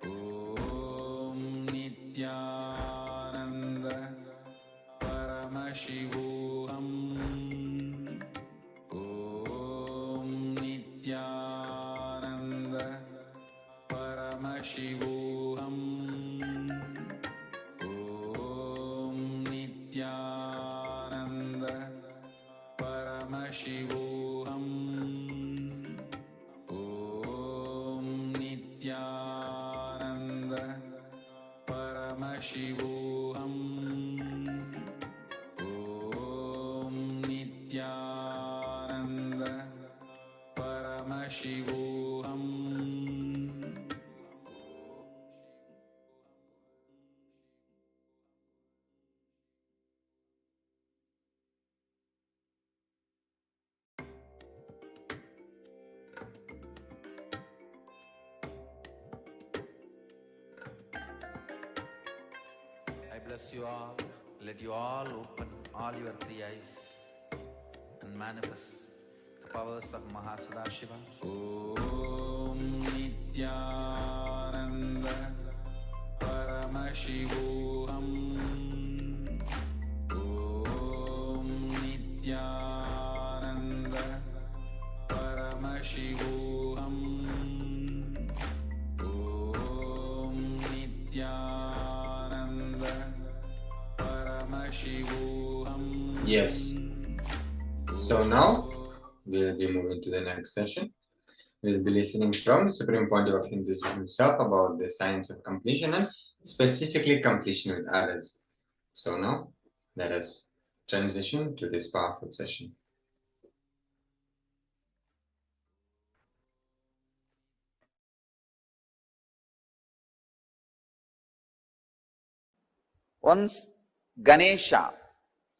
Om Nithyananda. Paramashivoham. Om Nithyananda. Paramashivoham. Om Nithyananda. Paramashivoham. Om Nithyananda. Paramashivoham. Om Nithyananda. Paramashivoham. bless you all. Let you all open all your three eyes and manifest the powers of Mahasudashiva. Om Nithyananda Paramashivoham. Om Nithyananda Paramashivoham. Om Nithyananda Paramashivoham. Yes. So now we'll be moving to the next session. We'll be listening from the Supreme Pontiff of Hinduism himself about the science of completion and specifically completion with others. So now let us transition to this powerful session. Once Ganesha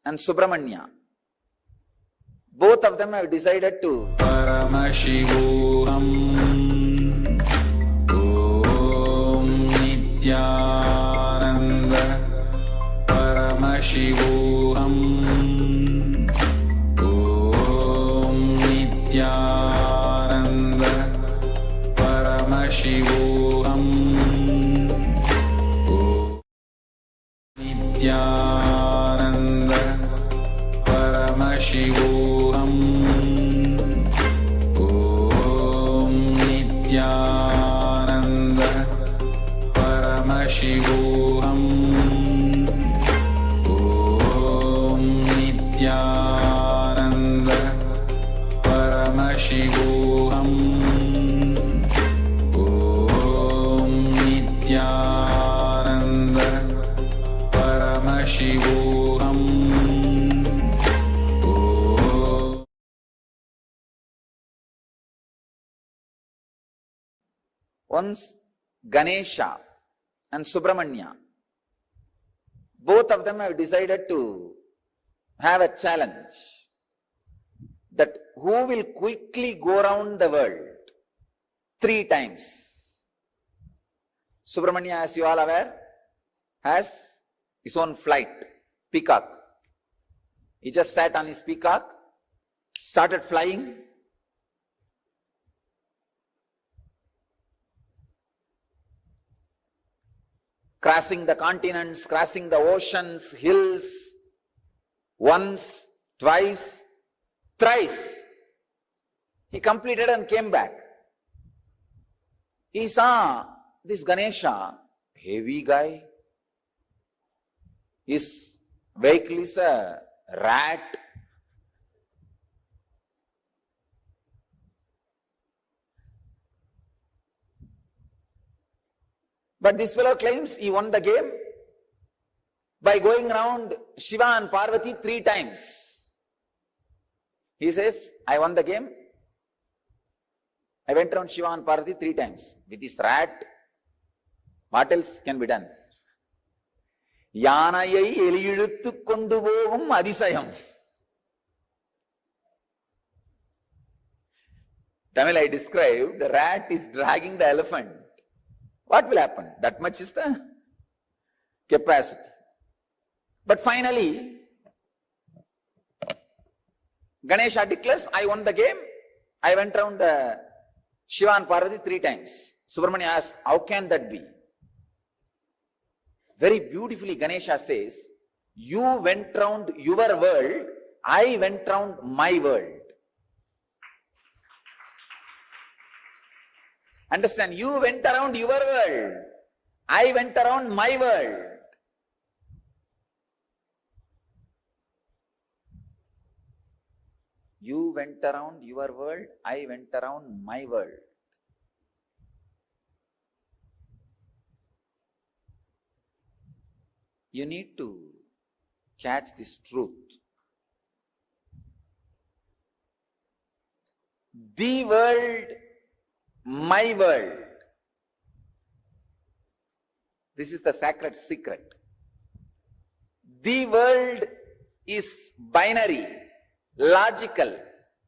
and Subramanya, both of them have decided to Paramashivoham. Om Nithyananda Paramashivoham. Om Nithyananda Paramashivoham. Nithyananda Paramashivoham. Om Nithyananda Paramashivoham. Om Nithyananda Paramashivoham. Om Nithyananda Paramashivoham. Once Ganesha and Subramanya, both of them have decided to have a challenge that who will quickly go around the world 3 times. Subramanya, as you all aware, has his own flight, peacock. He just sat on his peacock, started flying, crossing the continents, crossing the oceans, hills, once, twice, thrice. He completed and came back. He saw this Ganesha, heavy guy. His vehicle is a rat. But this fellow claims he won the game by going around Shiva and Parvati 3 times. He says, I won the game. I went around Shiva and Parvati 3 times. With this rat, what else can be done? Yanayai eliyiluttu kondu pogum adisayam. Tamil I described, the rat is dragging the elephant. What will happen? That much is the capacity. But finally, Ganesha declares, I won the game. I went around the Shiva and Parvati 3 times. Subramanya asks, how can that be? Very beautifully Ganesha says, you went round your world, I went round my world. Understand, you went around your world, I went around my world. You went around your world, I went around my world. You need to catch this truth. The world, my world. This is the sacred secret. The world is binary, logical,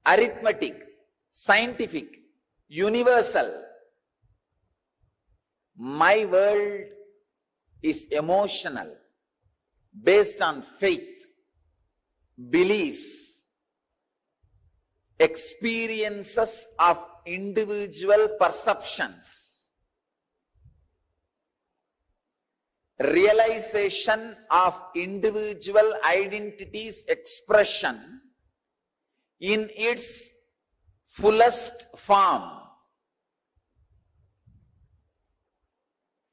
arithmetic, scientific, universal. My world is emotional, based on faith, beliefs, experiences of individual perceptions, realization of individual identity's expression in its fullest form.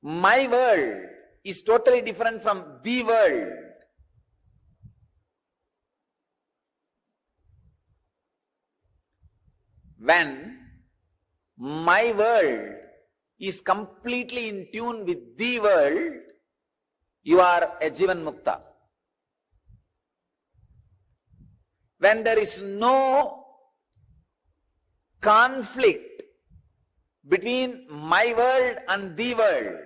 My world is totally different from the world. When my world is completely in tune with the world, you are a Jivan Mukta. When there is no conflict between my world and the world,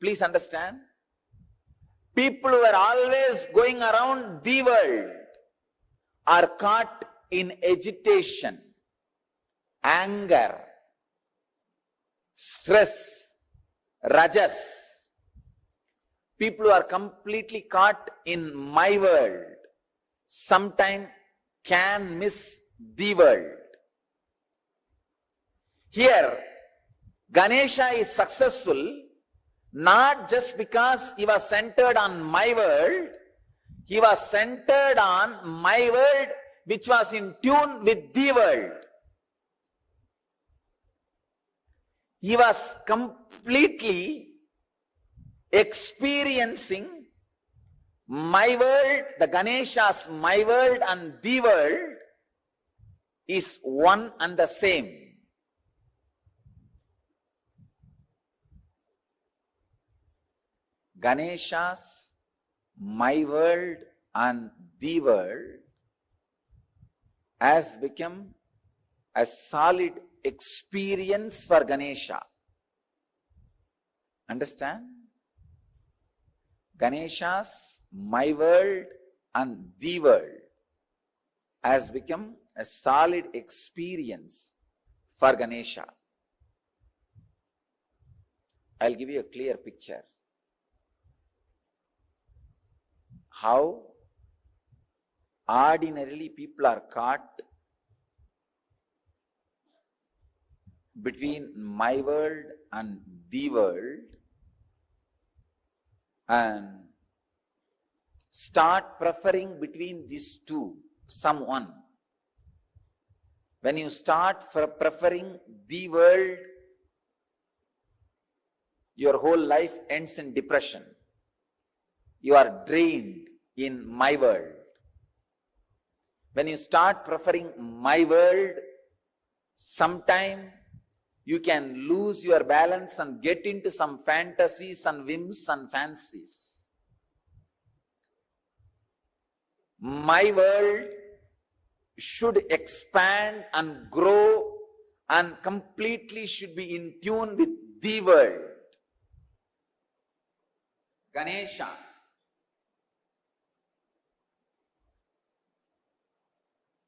please understand, people who are always going around the world are caught in agitation, anger, stress, rajas. People who are completely caught in my world sometimes can miss the world. Here, Ganesha is successful not just because he was centered on my world, he was centered on my world which was in tune with the world. He was completely experiencing my world, the Ganesha's my world and the world is one and the same. Ganesha's my world and the world has become a solid experience for Ganesha. Understand? Ganesha's my world and the world has become a solid experience for Ganesha. I'll give you a clear picture. How ordinarily people are caught between my world and the world and start preferring between these two, someone. When you start preferring the world, your whole life ends in depression. You are drained in my world. When you start preferring my world, sometime you can lose your balance and get into some fantasies and whims and fancies. My world should expand and grow and completely should be in tune with the world. Ganesha.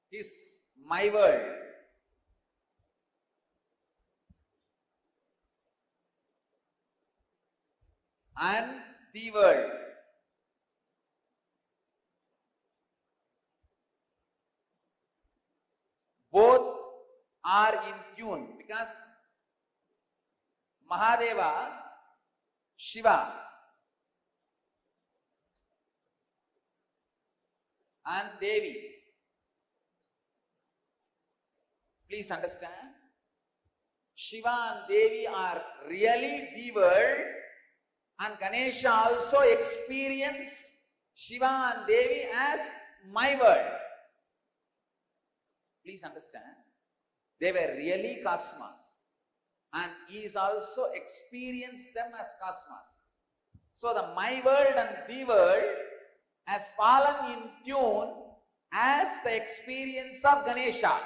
Is my world. And the world. Both are in tune because Mahadeva, Shiva, and Devi. Please understand, Shiva and Devi are really the world, and Ganesha also experienced Shiva and Devi as my world. Please understand, they were really cosmos, and he is also experienced them as cosmos. So the my world and the world has fallen in tune as the experience of Ganesha.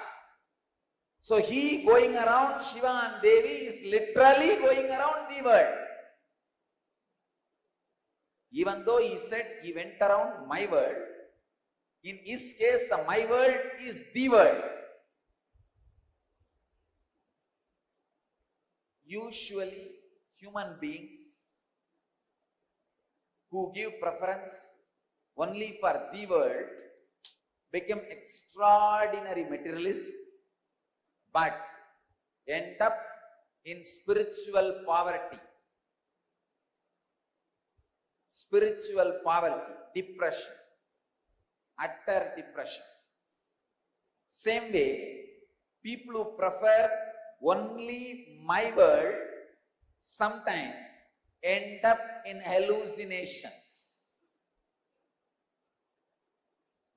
So he going around Shiva and Devi is literally going around the world. Even though he said he went around my world, in his case the my world is the world. Usually human beings who give preference only for the world, become extraordinary materialist, but end up in spiritual poverty. Spiritual poverty, depression, utter depression. Same way, people who prefer only my world sometimes end up in hallucinations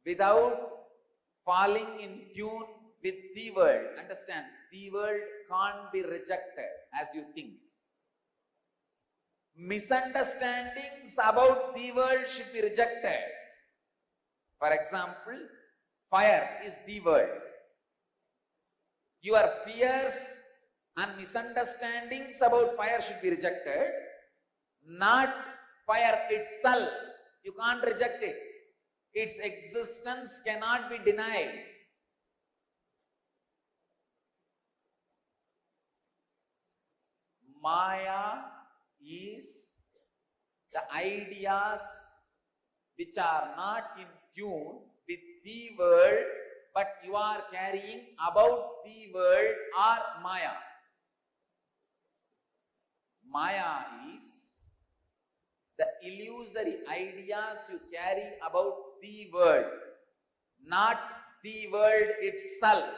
without falling in tune with the world. Understand, the world can't be rejected as you think. Misunderstandings about the world should be rejected. For example, fire is the world. Your fears and misunderstandings about fire should be rejected, not fire itself. You can't reject it. Its existence cannot be denied. Maya is the ideas which are not in tune with the world, but you are carrying about the world or Maya. Maya is the illusory ideas you carry about the world, not the world itself.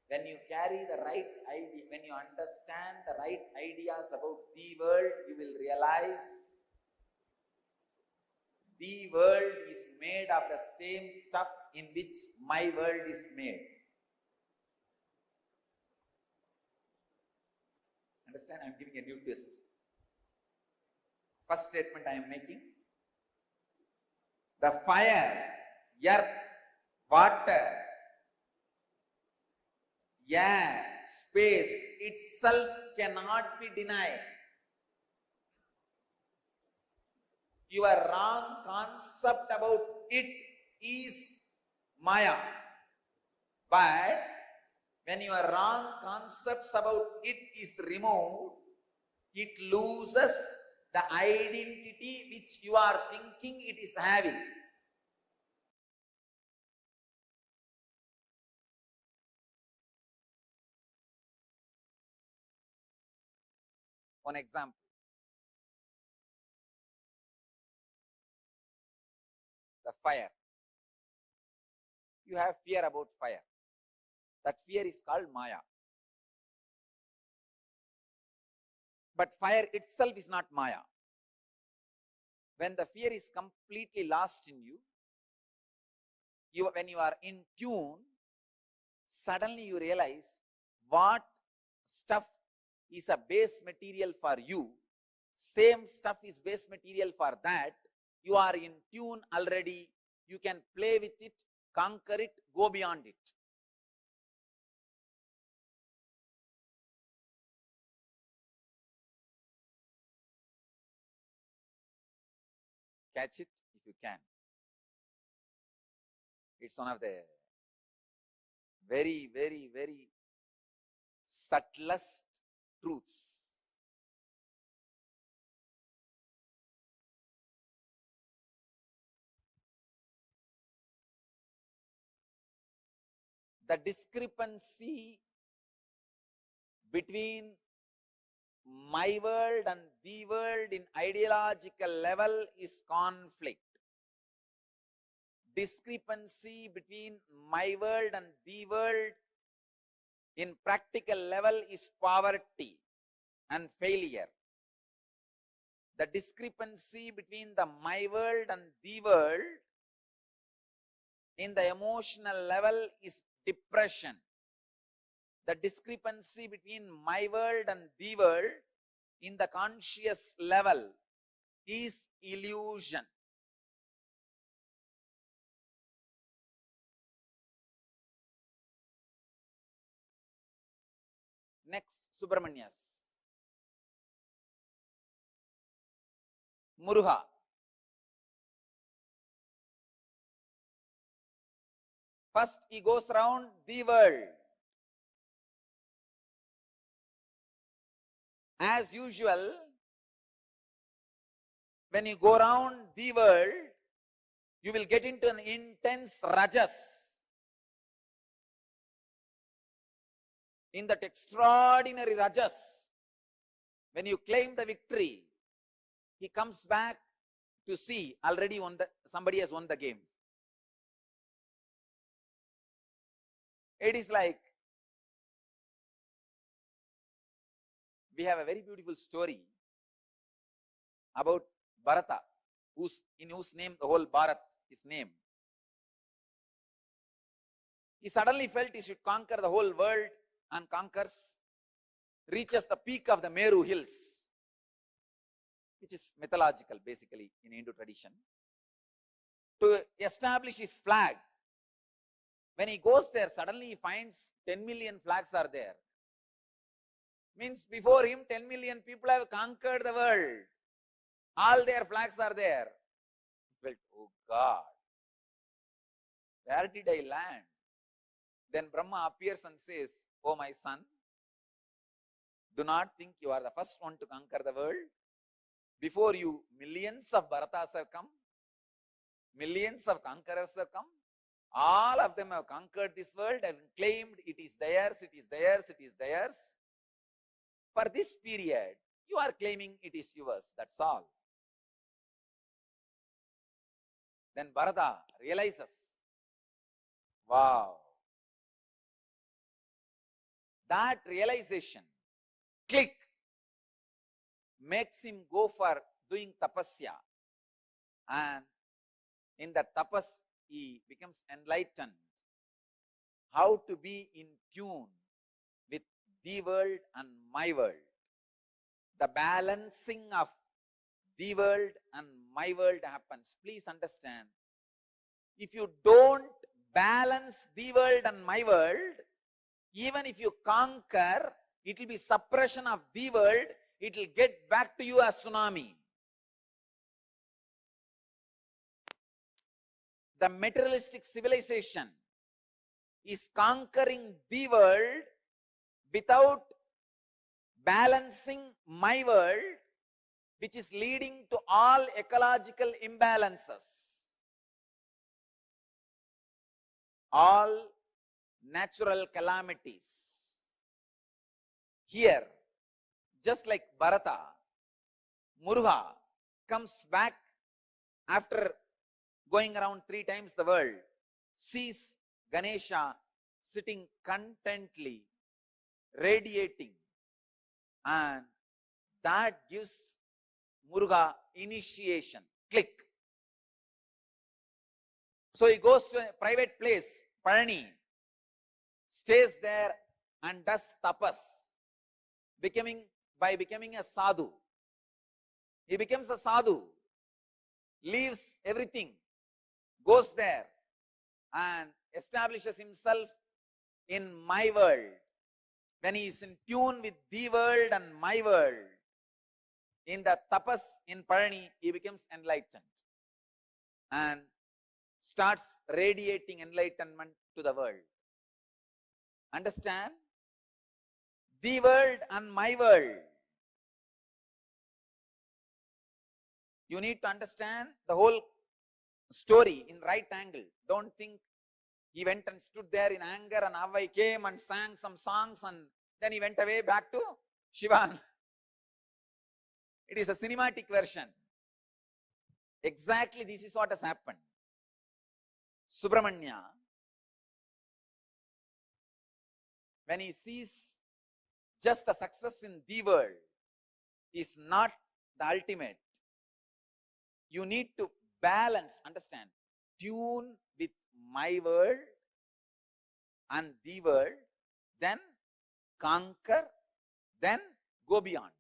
When you carry the right idea, when you understand the right ideas about the world, you will realize the world is made of the same stuff in which my world is made. Understand? I am giving a new twist. First statement I am making: the fire, earth, water, air, space itself cannot be denied. Your wrong concept about it is Maya. But when your wrong concepts about it is removed, it loses the identity which you are thinking it is having. One example. The fire. You have fear about fire. That fear is called Maya. But fire itself is not Maya. When the fear is completely lost in you, when you are in tune, suddenly you realize what stuff is a base material for you, same stuff is base material for that. You are in tune already. You can play with it, conquer it, go beyond it. Catch it if you can. It's one of the very, very, very subtlest truths. The discrepancy between my world and the world in ideological level is conflict. Discrepancy between my world and the world in practical level is poverty and failure. The discrepancy between the my world and the world in the emotional level is depression. The discrepancy between my world and the world in the conscious level is illusion. Next, Subramanyas. Muruga. First, he goes around the world. As usual, when you go around the world, you will get into an intense rajas. In that extraordinary rajas, when you claim the victory, he comes back to see already somebody has won the game. It is like, we have a very beautiful story about Bharata, in whose name the whole Bharat is named. He suddenly felt he should conquer the whole world and conquers, reaches the peak of the Meru hills, which is mythological basically in Hindu tradition, to establish his flag. When he goes there, suddenly he finds 10 million flags are there. Means before him 10 million people have conquered the world. All their flags are there. He felt, oh God, where did I land? Then Brahma appears and says, oh my son, do not think you are the first one to conquer the world. Before you, millions of Bharatas have come. Millions of conquerors have come. All of them have conquered this world and claimed it is theirs, it is theirs, it is theirs. For this period, you are claiming it is yours, that's all. Then Bharata realizes, wow, that realization, click, makes him go for doing tapasya. And in that tapas, he becomes enlightened. How to be in tune with the world and my world. The balancing of the world and my world happens. Please understand, if you don't balance the world and my world, even if you conquer, it will be suppression of the world, it will get back to you as tsunami. The materialistic civilization is conquering the world without balancing my world, which is leading to all ecological imbalances, all natural calamities. Here, just like Bharata, Muruga comes back after going around 3 times the world, sees Ganesha sitting contently, radiating, and that gives Muruga initiation, click. So he goes to a private place, Palani, stays there and does tapas, by becoming a sadhu. He becomes a sadhu, leaves everything, goes there and establishes himself in my world. When he is in tune with the world and my world, in the tapas in Palani, he becomes enlightened and starts radiating enlightenment to the world. Understand? The world and my world. You need to understand the whole story in right angle. Don't think he went and stood there in anger and Avai came and sang some songs and then he went away back to Shivan. It is a cinematic version. Exactly this is what has happened. Subramanya, when he sees just the success in the world is not the ultimate, you need to balance, understand, tune with my world and the world, then conquer, then go beyond.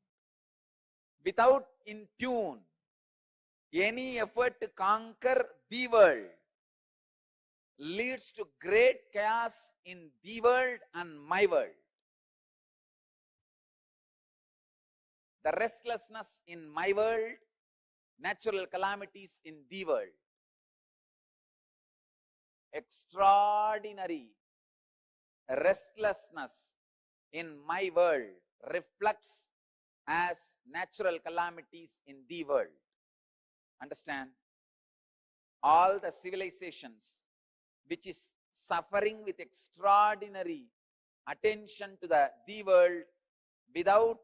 Without in tune, any effort to conquer the world leads to great chaos in the world and my world. The restlessness in my world, natural calamities in the world. Extraordinary restlessness in my world reflects as natural calamities in the world. Understand? All the civilizations which is suffering with extraordinary attention to the world without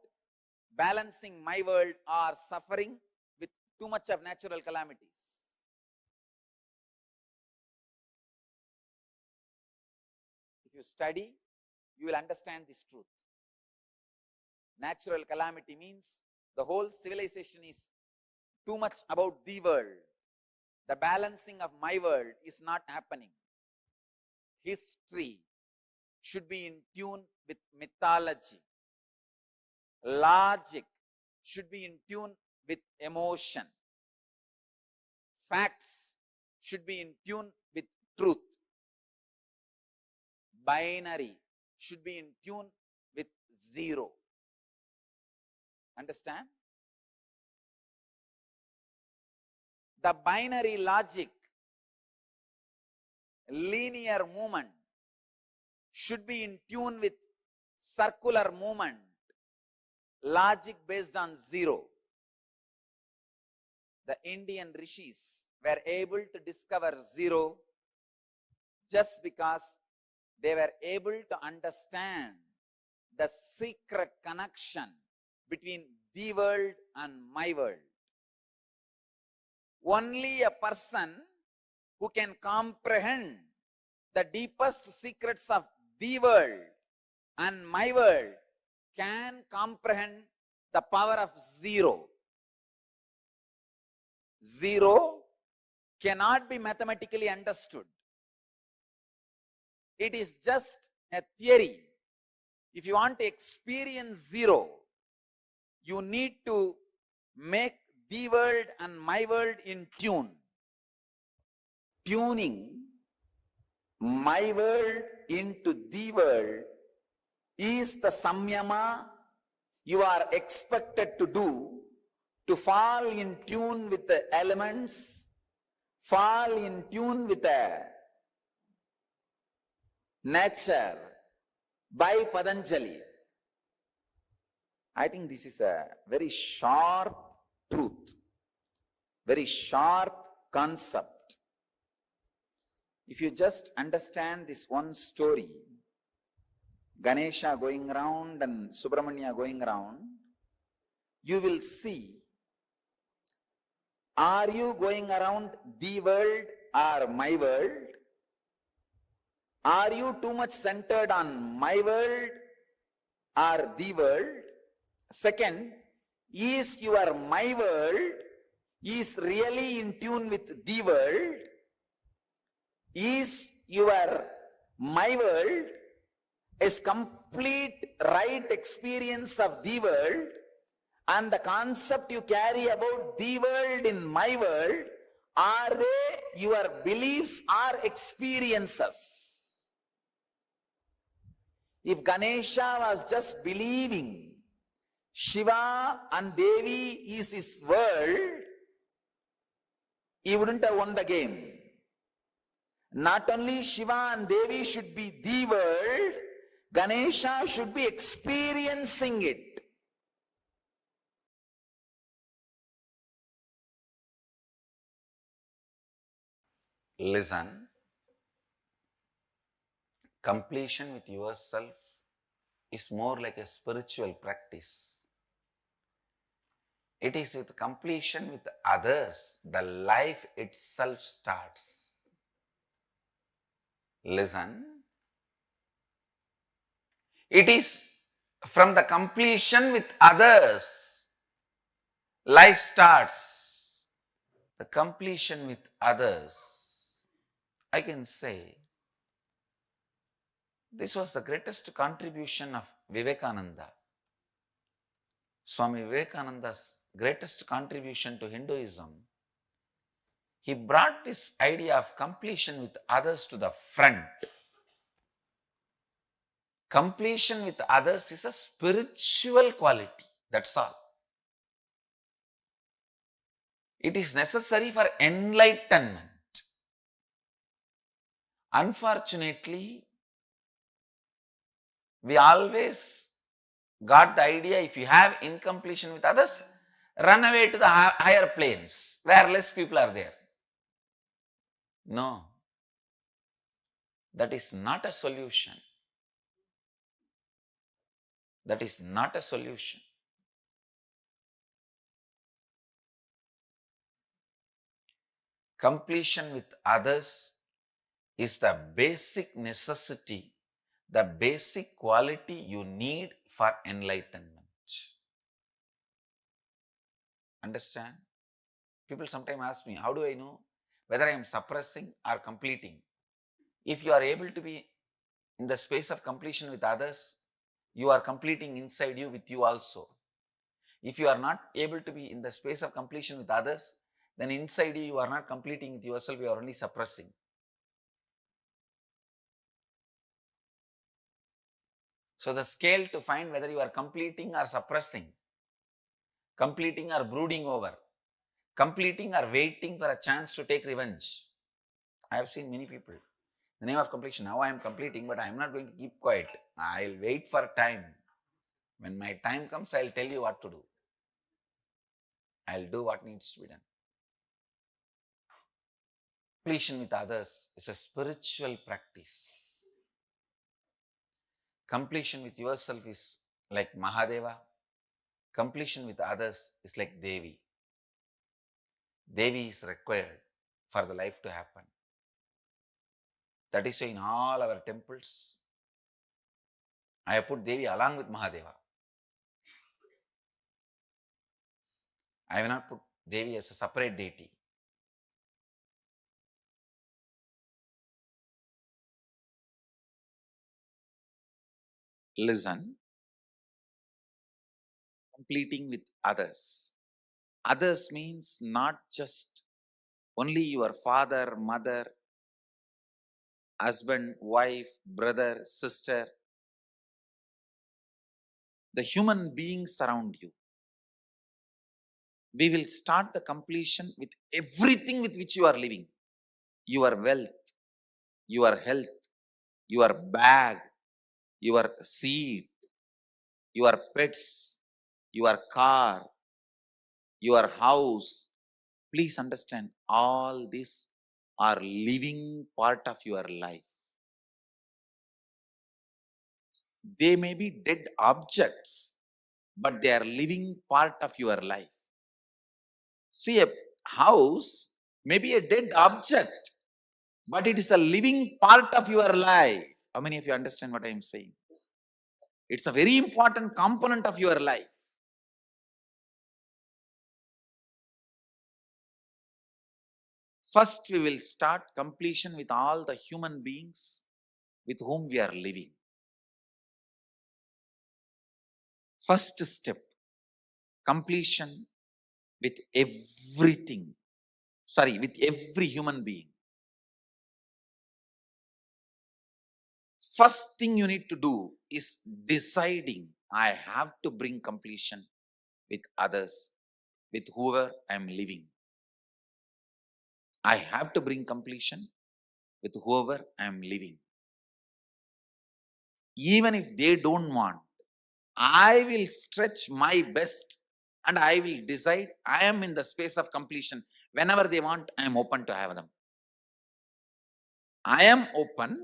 balancing my world are suffering with too much of natural calamities. If you study, you will understand this truth. Natural calamity means the whole civilization is too much about the world. The balancing of my world is not happening. History should be in tune with mythology. Logic should be in tune with emotion. Facts should be in tune with truth. Binary should be in tune with zero. Understand? The binary logic, linear movement should be in tune with circular movement, logic based on zero. The Indian rishis were able to discover zero just because they were able to understand the secret connection between the world and my world. Only a person who can comprehend the deepest secrets of the world and my world can comprehend the power of zero. Zero cannot be mathematically understood. It is just a theory. If you want to experience zero, you need to make the world and my world in tune. Tuning my world into the world is the samyama you are expected to do to fall in tune with the elements, fall in tune with the nature by Patanjali. I think this is a very sharp truth, very sharp concept. If you just understand this one story, Ganesha going around and Subramanya going around, you will see, are you going around the world or my world? Are you too much centered on my world or the world? Second, is your my world is really in tune with the world? Is your my world is complete right experience of the world, and the concept you carry about the world in my world, are they your beliefs or experiences? If Ganesha was just believing Shiva and Devi is his world, he wouldn't have won the game. Not only Shiva and Devi should be the world, Ganesha should be experiencing it. Listen, completion with yourself is more like a spiritual practice. It is with completion with others, the life itself starts. Listen, it is from the completion with others, life starts. The completion with others, I can say, this was the greatest contribution of Vivekananda. Swami Vivekananda's greatest contribution to Hinduism. He brought this idea of completion with others to the front. Completion with others is a spiritual quality, that's all. It is necessary for enlightenment. Unfortunately, we always got the idea if you have incompletion with others, run away to the higher planes where less people are there. No, that is not a solution. That is not a solution. Completion with others is the basic necessity, the basic quality you need for enlightenment. Understand? People sometimes ask me, how do I know whether I am suppressing or completing? If you are able to be in the space of completion with others, you are completing inside you with you also. If you are not able to be in the space of completion with others, then inside you, you are not completing with yourself, you are only suppressing. So the scale to find whether you are completing or suppressing, completing or brooding over, completing or waiting for a chance to take revenge. I have seen many people. The name of completion, now I am completing, but I am not going to keep quiet. I will wait for time. When my time comes, I will tell you what to do. I will do what needs to be done. Completion with others is a spiritual practice. Completion with yourself is like Mahadeva. Completion with others is like Devi. Devi is required for the life to happen. That is why in all our temples, I have put Devi along with Mahadeva. I have not put Devi as a separate deity. Listen. Completing with others. Others means not just only your father, mother, husband, wife, brother, sister. The human beings around you. We will start the completion with everything with which you are living. Your wealth, your health, your bag, your seat, your pets, your car, your house. Please understand, all these are living part of your life. They may be dead objects, but they are living part of your life. See, a house may be a dead object, but it is a living part of your life. How many of you understand what I am saying? It's a very important component of your life. First, we will start completion with all the human beings with whom we are living. First step, completion with everything. With every human being. First thing you need to do is deciding, I have to bring completion with others, with whoever I am living. I have to bring completion with whoever I am living. Even if they don't want, I will stretch my best and I will decide I am in the space of completion. Whenever they want, I am open to have them. I am open.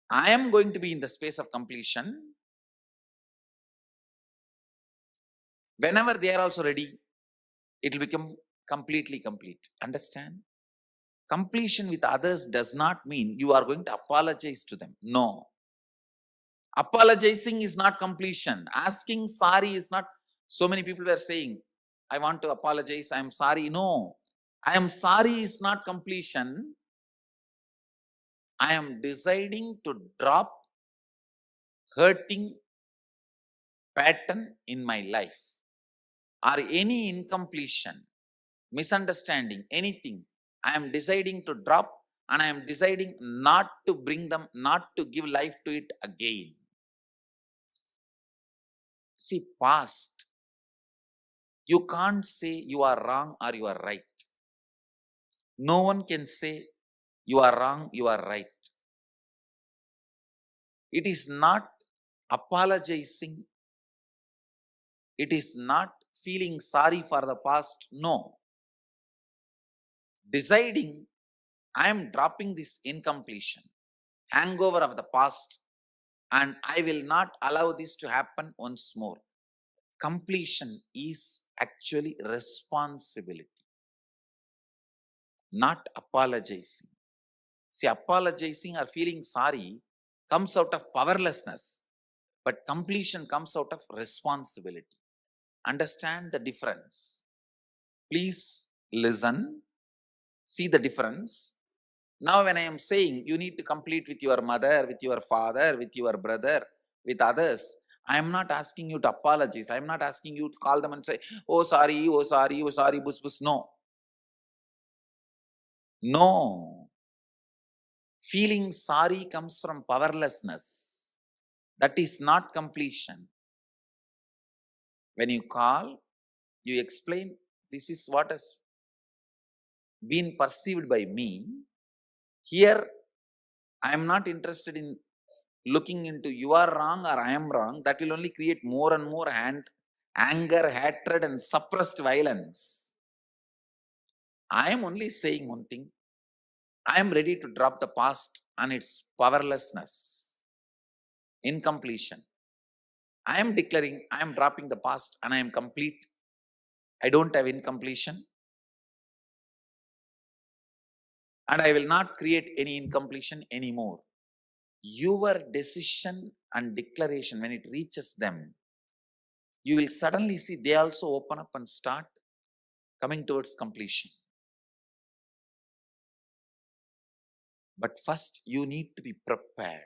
I am going to be in the space of completion. Whenever they are also ready, it will become completely complete. Understand? Completion with others does not mean you are going to apologize to them. No. Apologizing is not completion. Asking sorry is not. So many people were saying, I want to apologize, I am sorry. No. I am sorry is not completion. I am deciding to drop hurting pattern in my life or any incompletion, misunderstanding, anything. I am deciding to drop and I am deciding not to bring them, not to give life to it again. See, past, you can't say you are wrong or you are right. No one can say you are wrong, you are right. It is not apologizing. It is not feeling sorry for the past. No. Deciding, I am dropping this incompletion, hangover of the past, and I will not allow this to happen once more. Completion is actually responsibility, not apologizing. See, apologizing or feeling sorry comes out of powerlessness, but completion comes out of responsibility. Understand the difference. Please listen, see the difference. Now when I am saying you need to complete with your mother, with your father, with your brother, with others, I am not asking you to apologize. I am not asking you to call them and say, oh sorry, oh sorry, oh sorry, bus bus. No. No. Feeling sorry comes from powerlessness. That is not completion. When you call, you explain, this is what has been perceived by me. Here, I am not interested in looking into you are wrong or I am wrong. That will only create more and more anger, hatred, and suppressed violence. I am only saying one thing. I am ready to drop the past and its powerlessness, incompletion. I am declaring I am dropping the past and I am complete. I don't have incompletion. And I will not create any incompletion anymore. Your decision and declaration, when it reaches them, you will suddenly see they also open up and start coming towards completion. But first, you need to be prepared.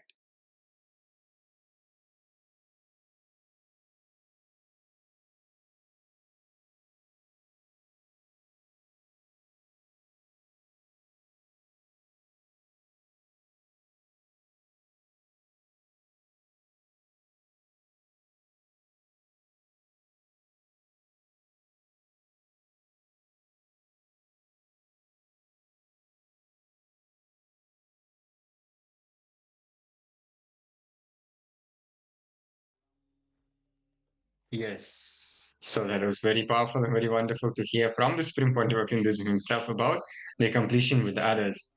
Yes. So that was very powerful and very wonderful to hear from the Supreme Pontiff of Hinduism himself about the completion with others.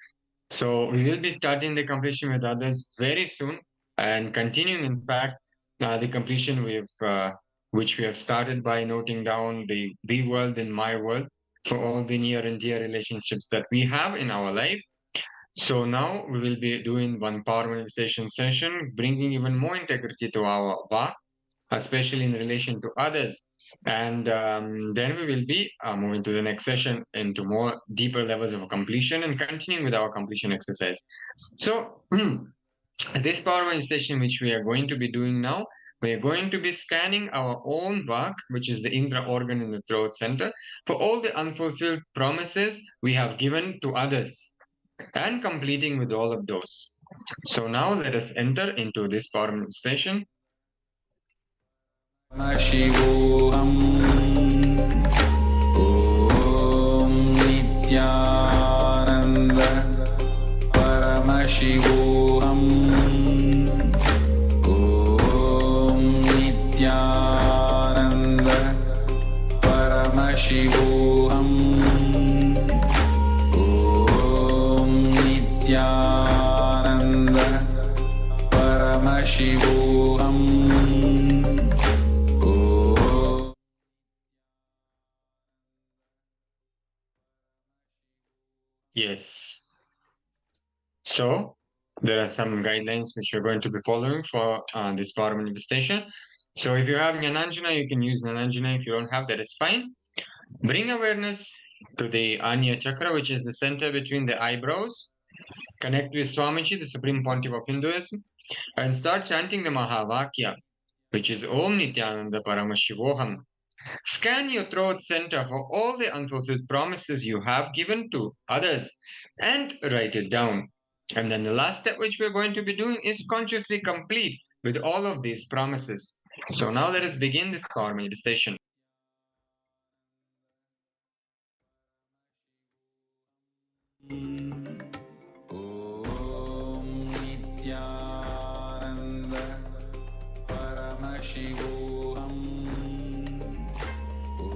So we will be starting the completion with others very soon and continuing, in fact, the completion which we have started by noting down the world and my world for all the near and dear relationships that we have in our life. So now we will be doing one power manifestation session, bringing even more integrity to our va, especially in relation to others. And then we will be moving to the next session into more deeper levels of completion and continuing with our completion exercise. So this power manifestation which we are going to be doing now, we are going to be scanning our own vak, which is the Indra organ in the throat center, for all the unfulfilled promises we have given to others and completing with all of those. So now let us enter into this power manifestation. Paramashivoham Om Nithyananda Paramashivoham Om Nithyananda Paramashivoham Om Nithyananda Paramashivoham. Yes. So there are some guidelines which we're going to be following for this power manifestation. So if you have Jnananjana, you can use Jnananjana. If you don't have that, it's fine. Bring awareness to the Anya Chakra, which is the center between the eyebrows. Connect with Swamiji, the Supreme Pontiff of Hinduism, and start chanting the Mahavakya, which is Om Nithyananda Paramashivoham. Scan your throat center for all the unfulfilled promises you have given to others and write it down. And then the last step which we're going to be doing is consciously complete with all of these promises. So now let us begin this power manifestation. Om Nithyananda Paramashivoham Om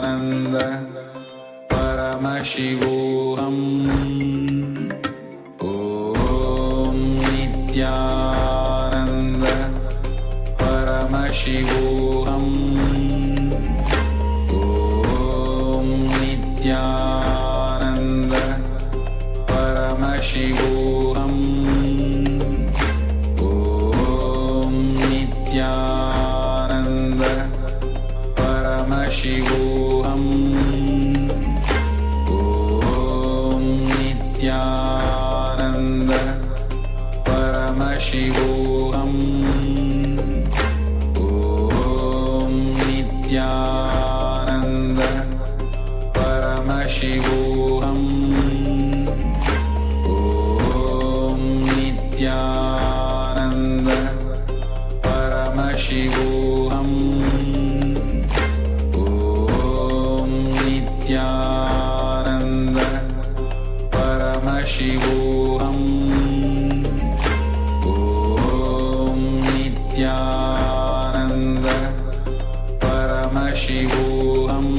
Paramashivoham. Om Nithyananda. Paramashivoham. Om Nithyananda. Paramashivoham. Om Nithyananda. Paramashivoham. Om Nithyananda. Paramashivoham. Om Nithyananda. Paramashivoham. Om Nithyananda. Paramashivoham. Om Nithyananda. Paramashivoham. Om Nithyananda. Paramashivoham.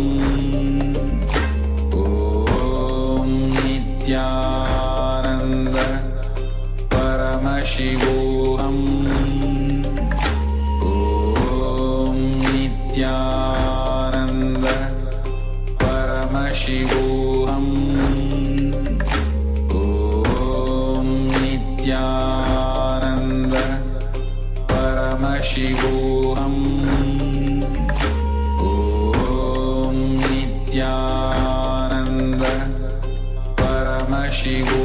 Om Nithyananda. Paramashivoham. Om Nithyananda. Paramashivoham. Om Nithyananda. Paramashivoham.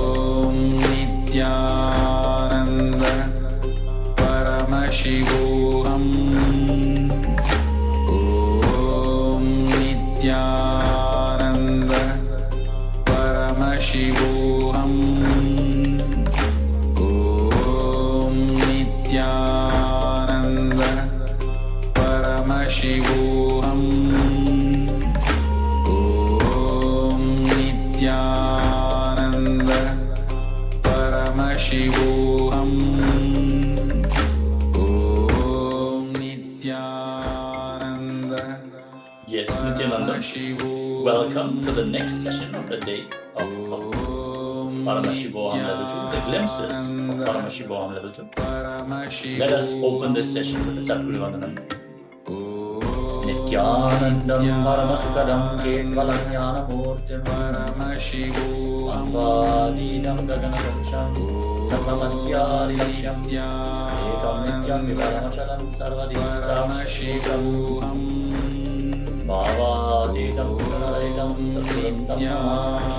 Om Nithyananda. Paramashivoham. Om Nithyananda. Paramashivoham. Om Nithyananda. Paramashivoham. Om Nithyananda. Paramashivoham. Om Nithyananda. Paramashivoham. Om Nithyananda. Yes, Nithyananda. Welcome to the next session of the day of Paramashivoham Level 2, the glimpses of Paramashivoham Level 2. Let us open this session with the Saprivandanam. Nithyanandam Paramasukadam Ketvalam Jnanamurtim Anvadidam Gaganadamsham Dhammamasya Laksham Ekam Nityam Vivaramachalam Sarvadim Samashikam Bhavadidam Gunaraidam Satudam Dhammamani.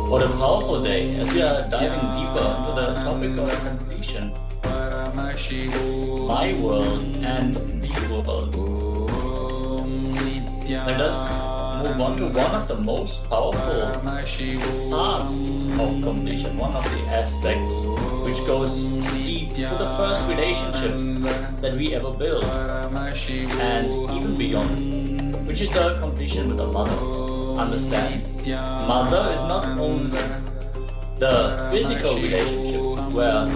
What a powerful day as we are diving deeper into the topic of completion, my world and the world. Let us move on to one of the most powerful parts of completion, one of the aspects which goes deep to the first relationships that we ever build and even beyond, which is the completion with the mother. Understand, mother is not only the physical relationship where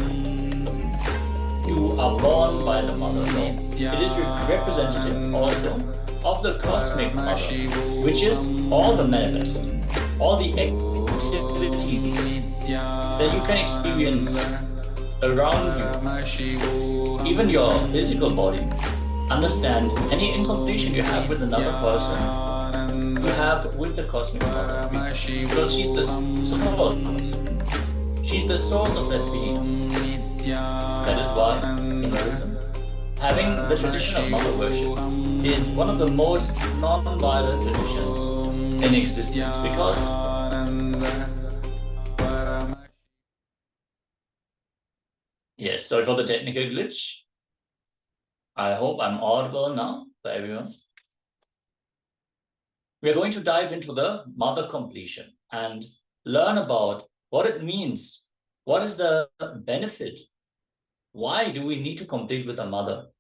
you are born by the mother, no. It is representative also of the cosmic mother, which is all the manifest, all the activity that you can experience around you, even your physical body. Understand, any incompletion you have with another person, you have with the cosmic mother, because she's the source. She's the source of that being. That is why in Hinduism, having the tradition of mother worship is one of the most non-violent traditions in existence, because yes, sorry for the technical glitch. I hope I'm audible now for everyone. We are going to dive into the mother completion and learn about what it means. What is the benefit? Why do we need to complete with a mother?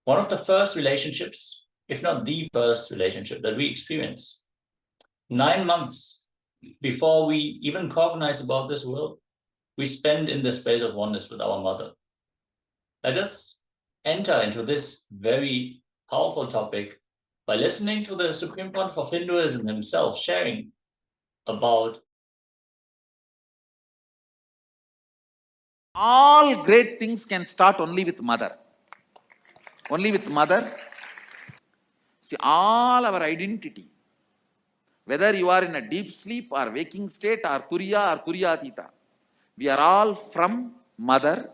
One of the first relationships, if not the first relationship that we experience, 9 months before we even cognize about this world, we spend in the space of oneness with our mother. Let us enter into this very powerful topic by listening to the Supreme Pontiff of Hinduism himself sharing about all great things can start only with mother. Only with mother. See, all our identity, whether you are in a deep sleep or waking state or Turiya or Turiyatita, we are all from mother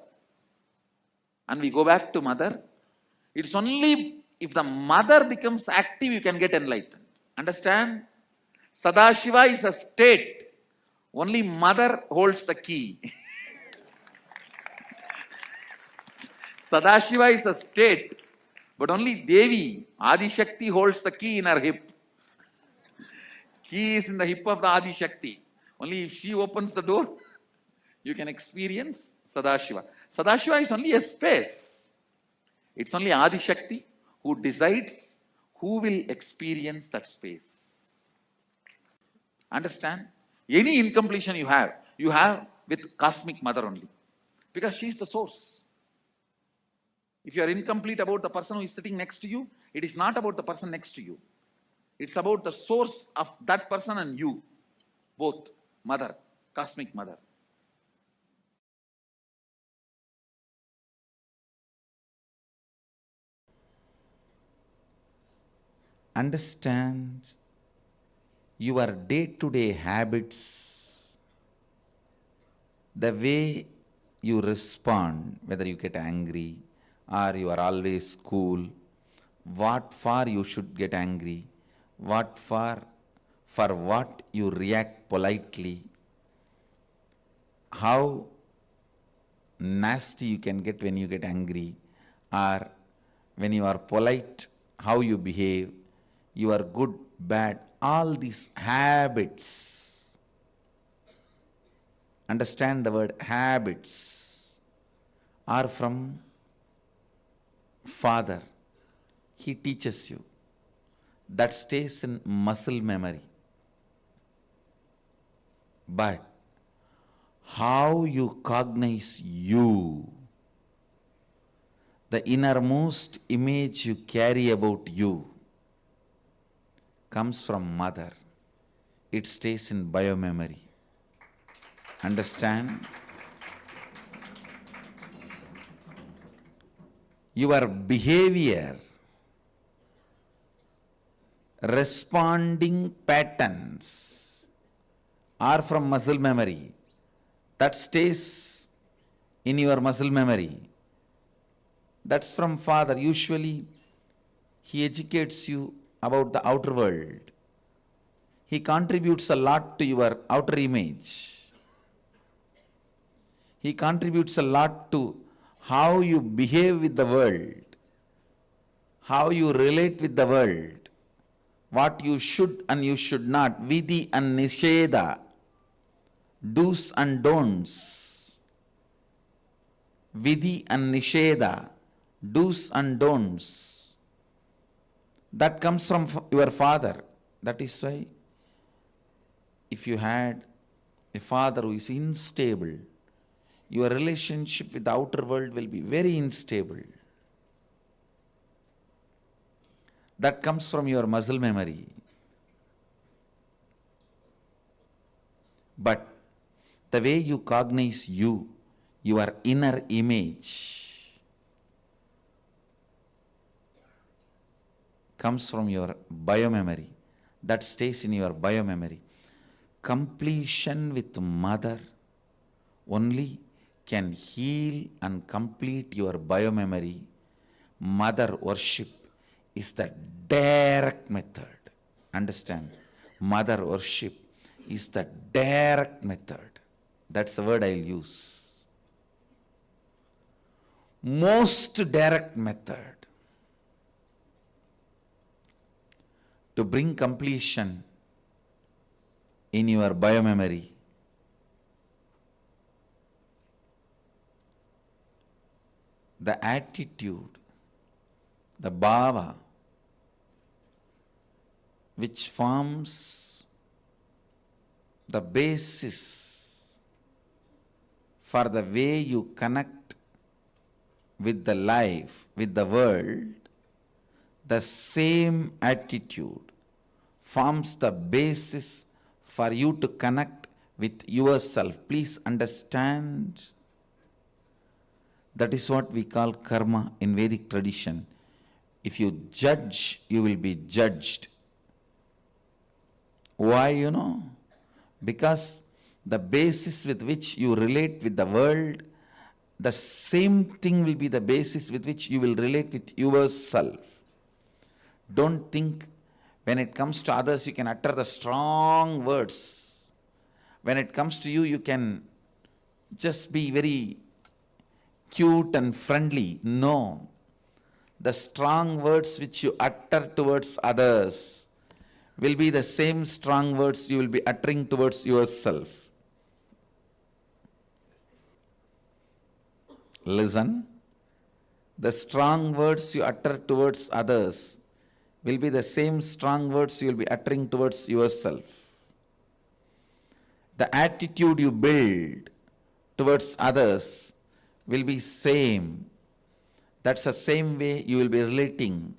and we go back to mother. It's only if the mother becomes active you can get enlightened. Understand? Sadashiva is a state. Only mother holds the key. Sadashiva is a state, but only Devi, Adi Shakti, holds the key in her hip. Key is in the hip of the Adi Shakti. Only if she opens the door, you can experience Sadashiva. Sadashiva is only a space. It's only Adi Shakti who decides who will experience that space. Understand? Any incompletion you have with cosmic mother only. Because she is the source. If you are incomplete about the person who is sitting next to you, it is not about the person next to you. It's about the source of that person and you. Both. Mother. Cosmic mother. Understand your day-to-day habits, the way you respond, whether you get angry or you are always cool, what for you should get angry, what for what you react politely, how nasty you can get when you get angry, or when you are polite, how you behave, you are good, bad, all these habits. Understand the word habits are from Father. He teaches you. That stays in muscle memory. But how you cognize you, the innermost image you carry about you, comes from mother. It stays in biomemory. Understand? Your behavior, responding patterns are from muscle memory. That stays in your muscle memory. That's from Father. Usually, he educates you about the outer world. He contributes a lot to your outer image. He contributes a lot to how you behave with the world, how you relate with the world, what you should and you should not, vidhi and nisheda, do's and don'ts. Vidhi and nisheda, do's and don'ts. That comes from your father. That is why if you had a father who is unstable, your relationship with the outer world will be very unstable. That comes from your muscle memory. But the way you cognize you, your inner image, comes from your biomemory. That stays in your biomemory. Completion with mother only can heal and complete your biomemory. Mother worship is the direct method. Understand? Mother worship is the direct method. That's the word I'll use. Most direct method to bring completion in your biomemory. The attitude, the bhava, which forms the basis for the way you connect with the life, with the world, the same attitude forms the basis for you to connect with yourself. Please understand, that is what we call karma in Vedic tradition. If you judge, you will be judged. Why, you know? Because the basis with which you relate with the world, the same thing will be the basis with which you will relate with yourself. Don't think when it comes to others you can utter the strong words. When it comes to you, you can just be very cute and friendly. No. The strong words which you utter towards others will be the same strong words you will be uttering towards yourself. Listen. The strong words you utter towards others will be the same strong words you will be uttering towards yourself. The attitude you build towards others will be same. That's the same way you will be relating.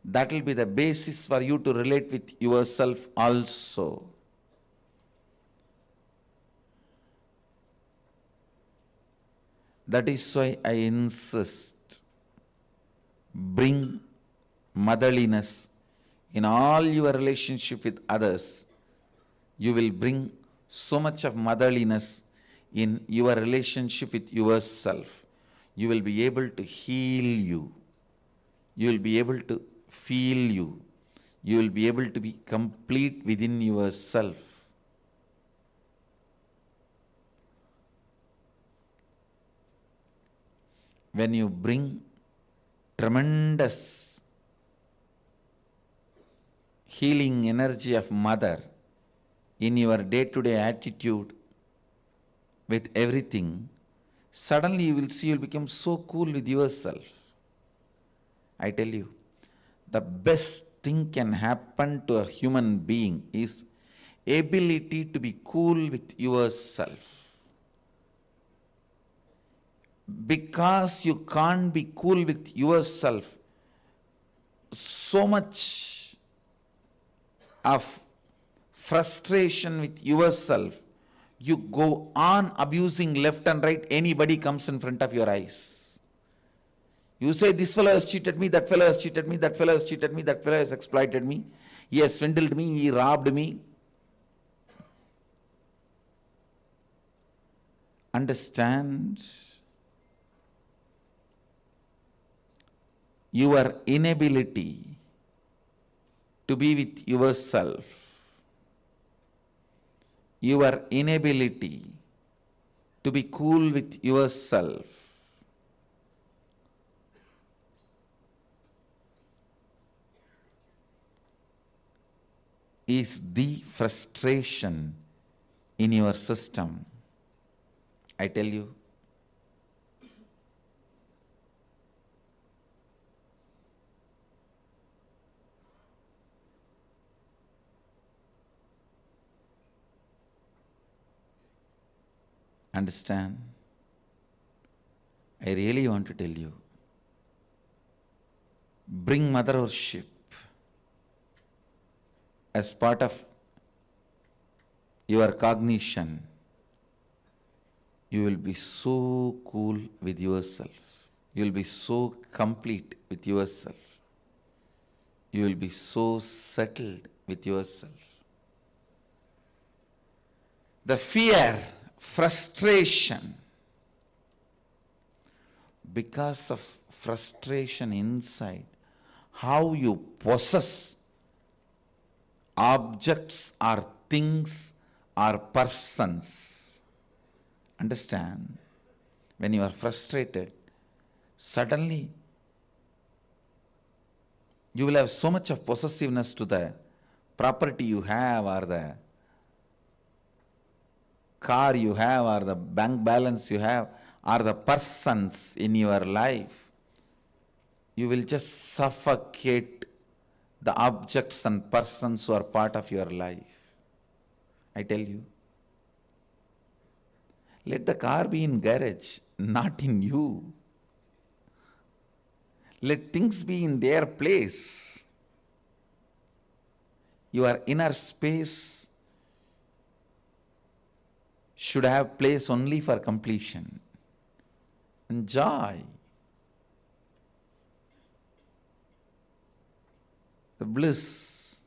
That will be the basis for you to relate with yourself also. That is why I insist, bring motherliness in all your relationship with others. You will bring so much of motherliness in your relationship with yourself. You will be able to heal you. You will be able to feel you. You will be able to be complete within yourself. When you bring tremendous healing energy of mother in your day-to-day attitude with everything, suddenly you will see you will become so cool with yourself. I tell you, the best thing can happen to a human being is ability to be cool with yourself. Because you can't be cool with yourself, so much of frustration with yourself, you go on abusing left and right. Anybody comes in front of your eyes. You say, this fellow has cheated me, that fellow has cheated me, that fellow has cheated me, that fellow has exploited me, he has swindled me, he robbed me. Understand? Your inability to be with yourself, your inability to be cool with yourself, is the frustration in your system. I tell you, understand? I really want to tell you, bring mother worship as part of your cognition. You will be so cool with yourself. You will be so complete with yourself. You will be so settled with yourself. The fear, frustration, because of frustration inside, how you possess objects or things or persons. Understand? When you are frustrated, suddenly you will have so much of possessiveness to the property you have, or the car you have, or the bank balance you have, or the persons in your life. You will just suffocate the objects and persons who are part of your life. I tell you. Let the car be in garage, not in you. Let things be in their place. Your inner space should have place only for completion and joy. The bliss.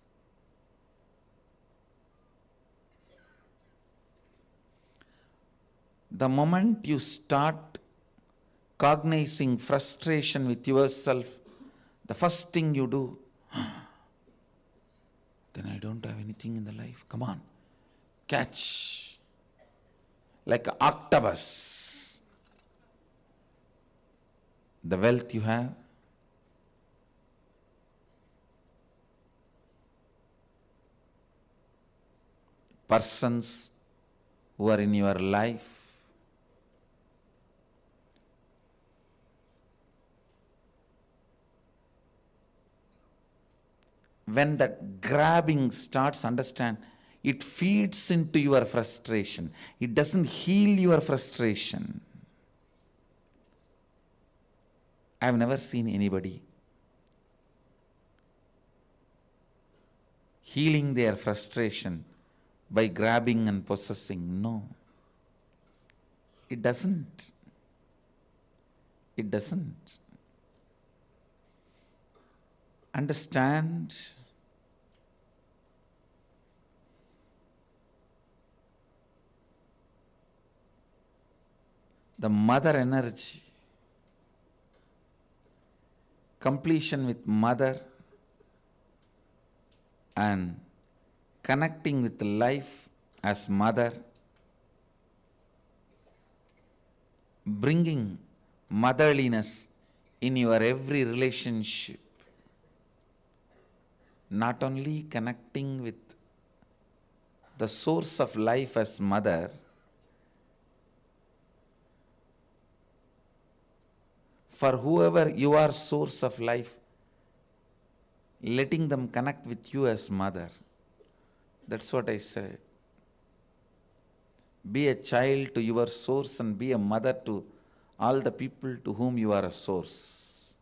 The moment you start cognizing frustration with yourself, the first thing you do, then I don't have anything in the life. Come on, catch. Like an octopus. The wealth you have, persons who are in your life, when that grabbing starts, understand, it feeds into your frustration. It doesn't heal your frustration. I've never seen anybody healing their frustration by grabbing and possessing. No. It doesn't. It doesn't. Understand the mother energy, completion with mother and connecting with life as mother, bringing motherliness in your every relationship, not only connecting with the source of life as mother, for whoever you are source of life, letting them connect with you as mother. That's what I said. Be a child to your source and be a mother to all the people to whom you are a source.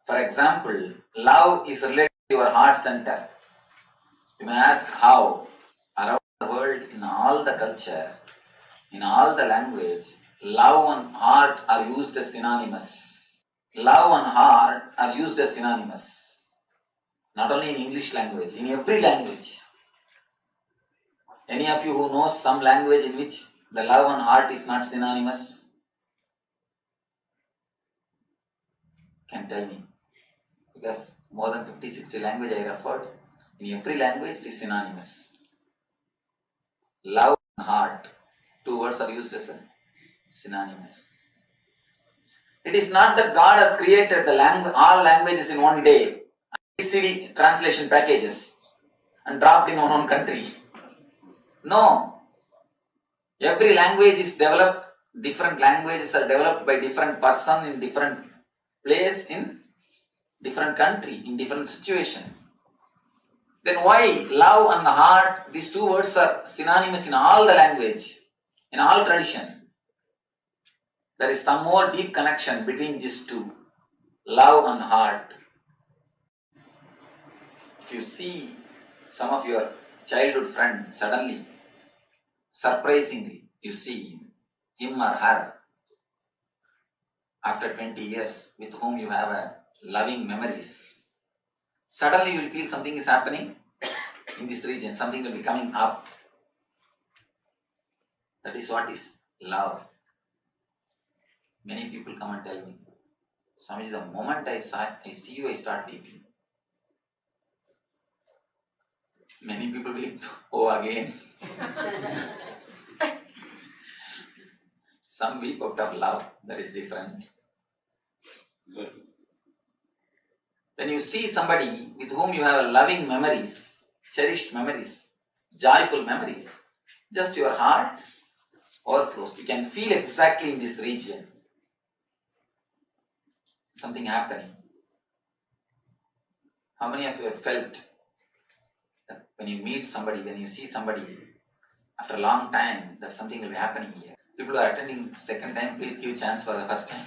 For example, love is related to your heart center. You may ask how. Around the world, in all the culture, in all the language, love and heart are used as synonymous. Love and heart are used as synonymous. Not only in English language, in every language. Any of you who knows some language in which the love and heart is not synonymous? Can tell me. Because more than 50-60 language I referred. In every language it is synonymous. Love and heart, two words are used as synonymous. It is not that God has created all languages in one day, CD translation packages, and dropped in one country. No. Every language is developed, different languages are developed by different person in different place, in different country, in different situation. Then why love and the heart, these two words are synonymous in all the language, in all tradition? There is some more deep connection between these two, love and heart. If you see some of your childhood friend, suddenly, surprisingly, you see him or her after 20 years with whom you have a loving memories. Suddenly you will feel something is happening in this region, something will be coming up. That is what is love. Many people come and tell me, Swamiji, the moment I see you, I start weeping. Many people will, oh again. Some weep out of love, that is different. When you see somebody with whom you have loving memories, cherished memories, joyful memories, just your heart overflows. You can feel exactly in this region something happening. How many of you have felt When you meet somebody, when you see somebody, after a long time, that something will be happening here. People who are attending second time, please give chance for the first time.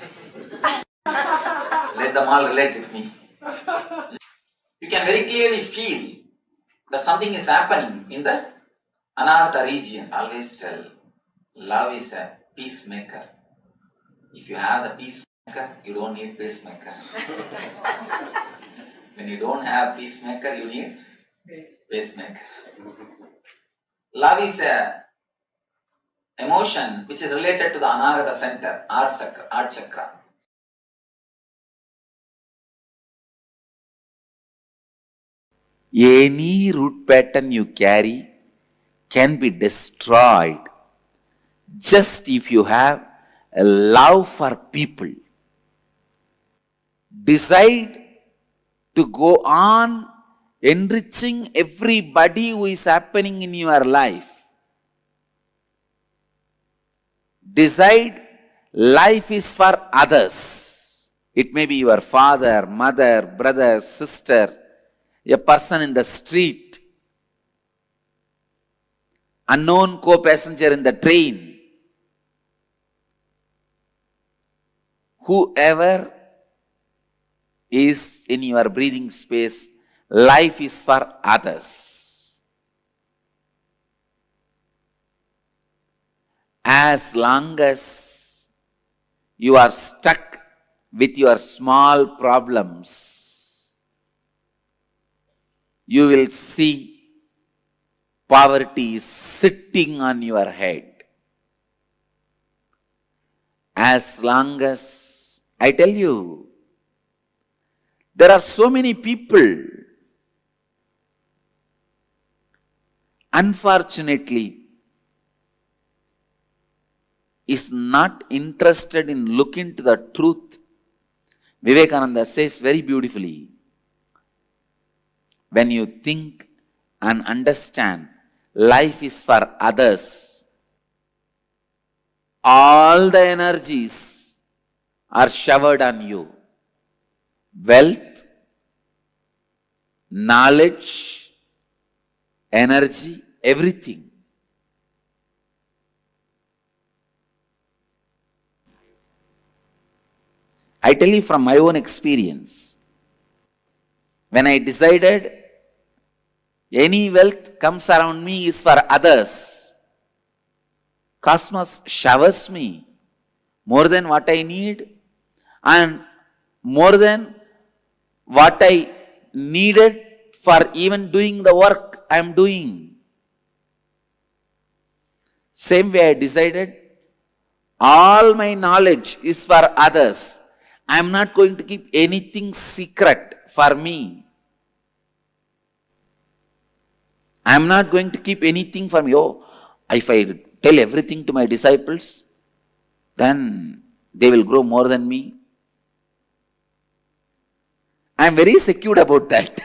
Let them all relate with me. You can very clearly feel that something is happening in the Anartha region. I always tell, love is a peacemaker. If you have the peacemaker, you don't need pacemaker. When you don't have peacemaker, you need pacemaker. Love is a emotion which is related to the Anagata center, Art chakra. Any root pattern you carry can be destroyed just if you have a love for people. Decide to go on enriching everybody who is happening in your life. Decide life is for others. It may be your father, mother, brother, sister, a person in the street, unknown co-passenger in the train, whoever is in your breathing space, life is for others. As long as you are stuck with your small problems, you will see poverty sitting on your head. As long as, I tell you, there are so many people, unfortunately, is not interested in looking to the truth. Vivekananda says very beautifully, when you think and understand life is for others, all the energies are showered on you. Wealth, knowledge, energy, everything. I tell you from my own experience, when I decided any wealth comes around me is for others, cosmos showers me more than what I need and more than what I needed for even doing the work I am doing. Same way I decided, all my knowledge is for others. I am not going to keep anything secret for me. I am not going to keep anything for me. Oh, if I tell everything to my disciples, then they will grow more than me. I am very secure about that.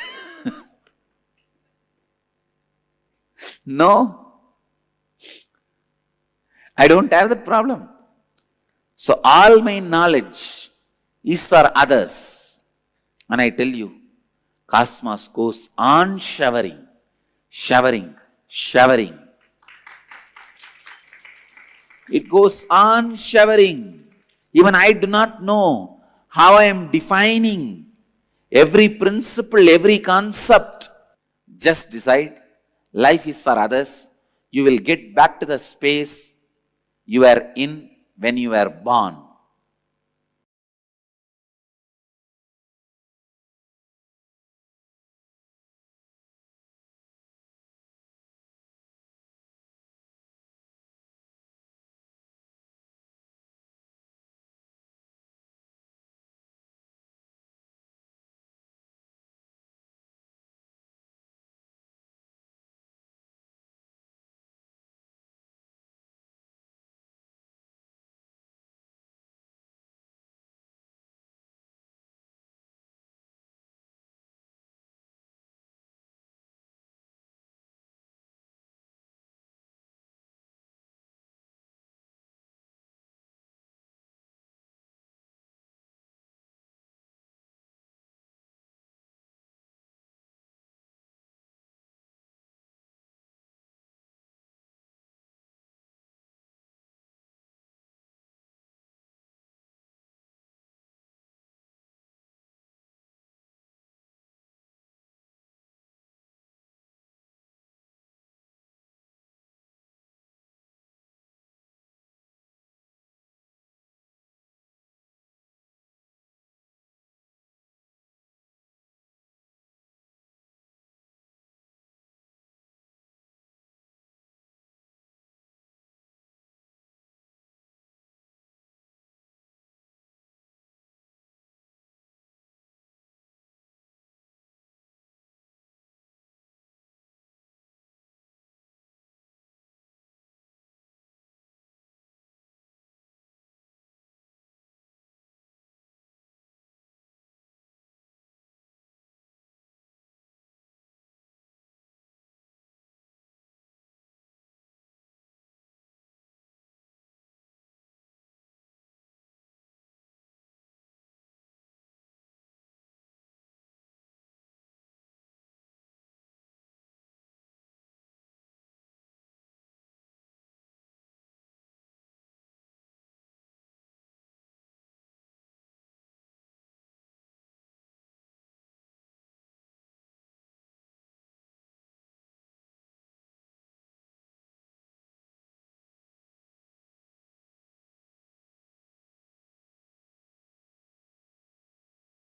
No, I don't have that problem. So all my knowledge is for others. And I tell you, cosmos goes on showering, showering, showering. It goes on showering. Even I do not know how I am defining every principle, every concept. Just decide, life is for others. You will get back to the space you were in when you were born.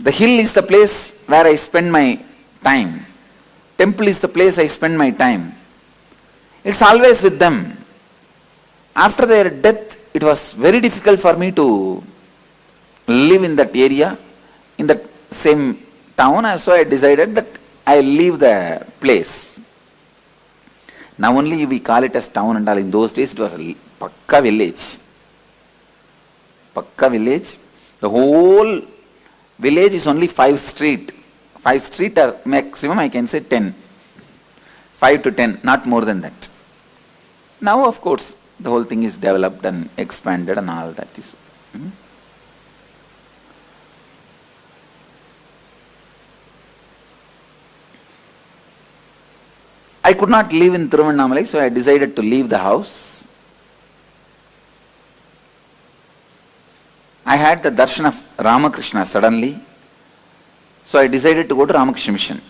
The hill is the place where I spend my time. Temple is the place I spend my time. It's always with them. After their death, it was very difficult for me to live in that area, in that same town, so I decided that I will leave the place. Now only we call it as town and all. In those days it was a Pakka village. Pakka village. The whole village is only 5 street. 5 street or maximum I can say 10. 5 to 10, not more than that. Now of course the whole thing is developed and expanded and all that is. I could not live in Tiruvannamalai, so I decided to leave the house. I had the darshan of Ramakrishna suddenly, so I decided to go to Ramakrishna Mission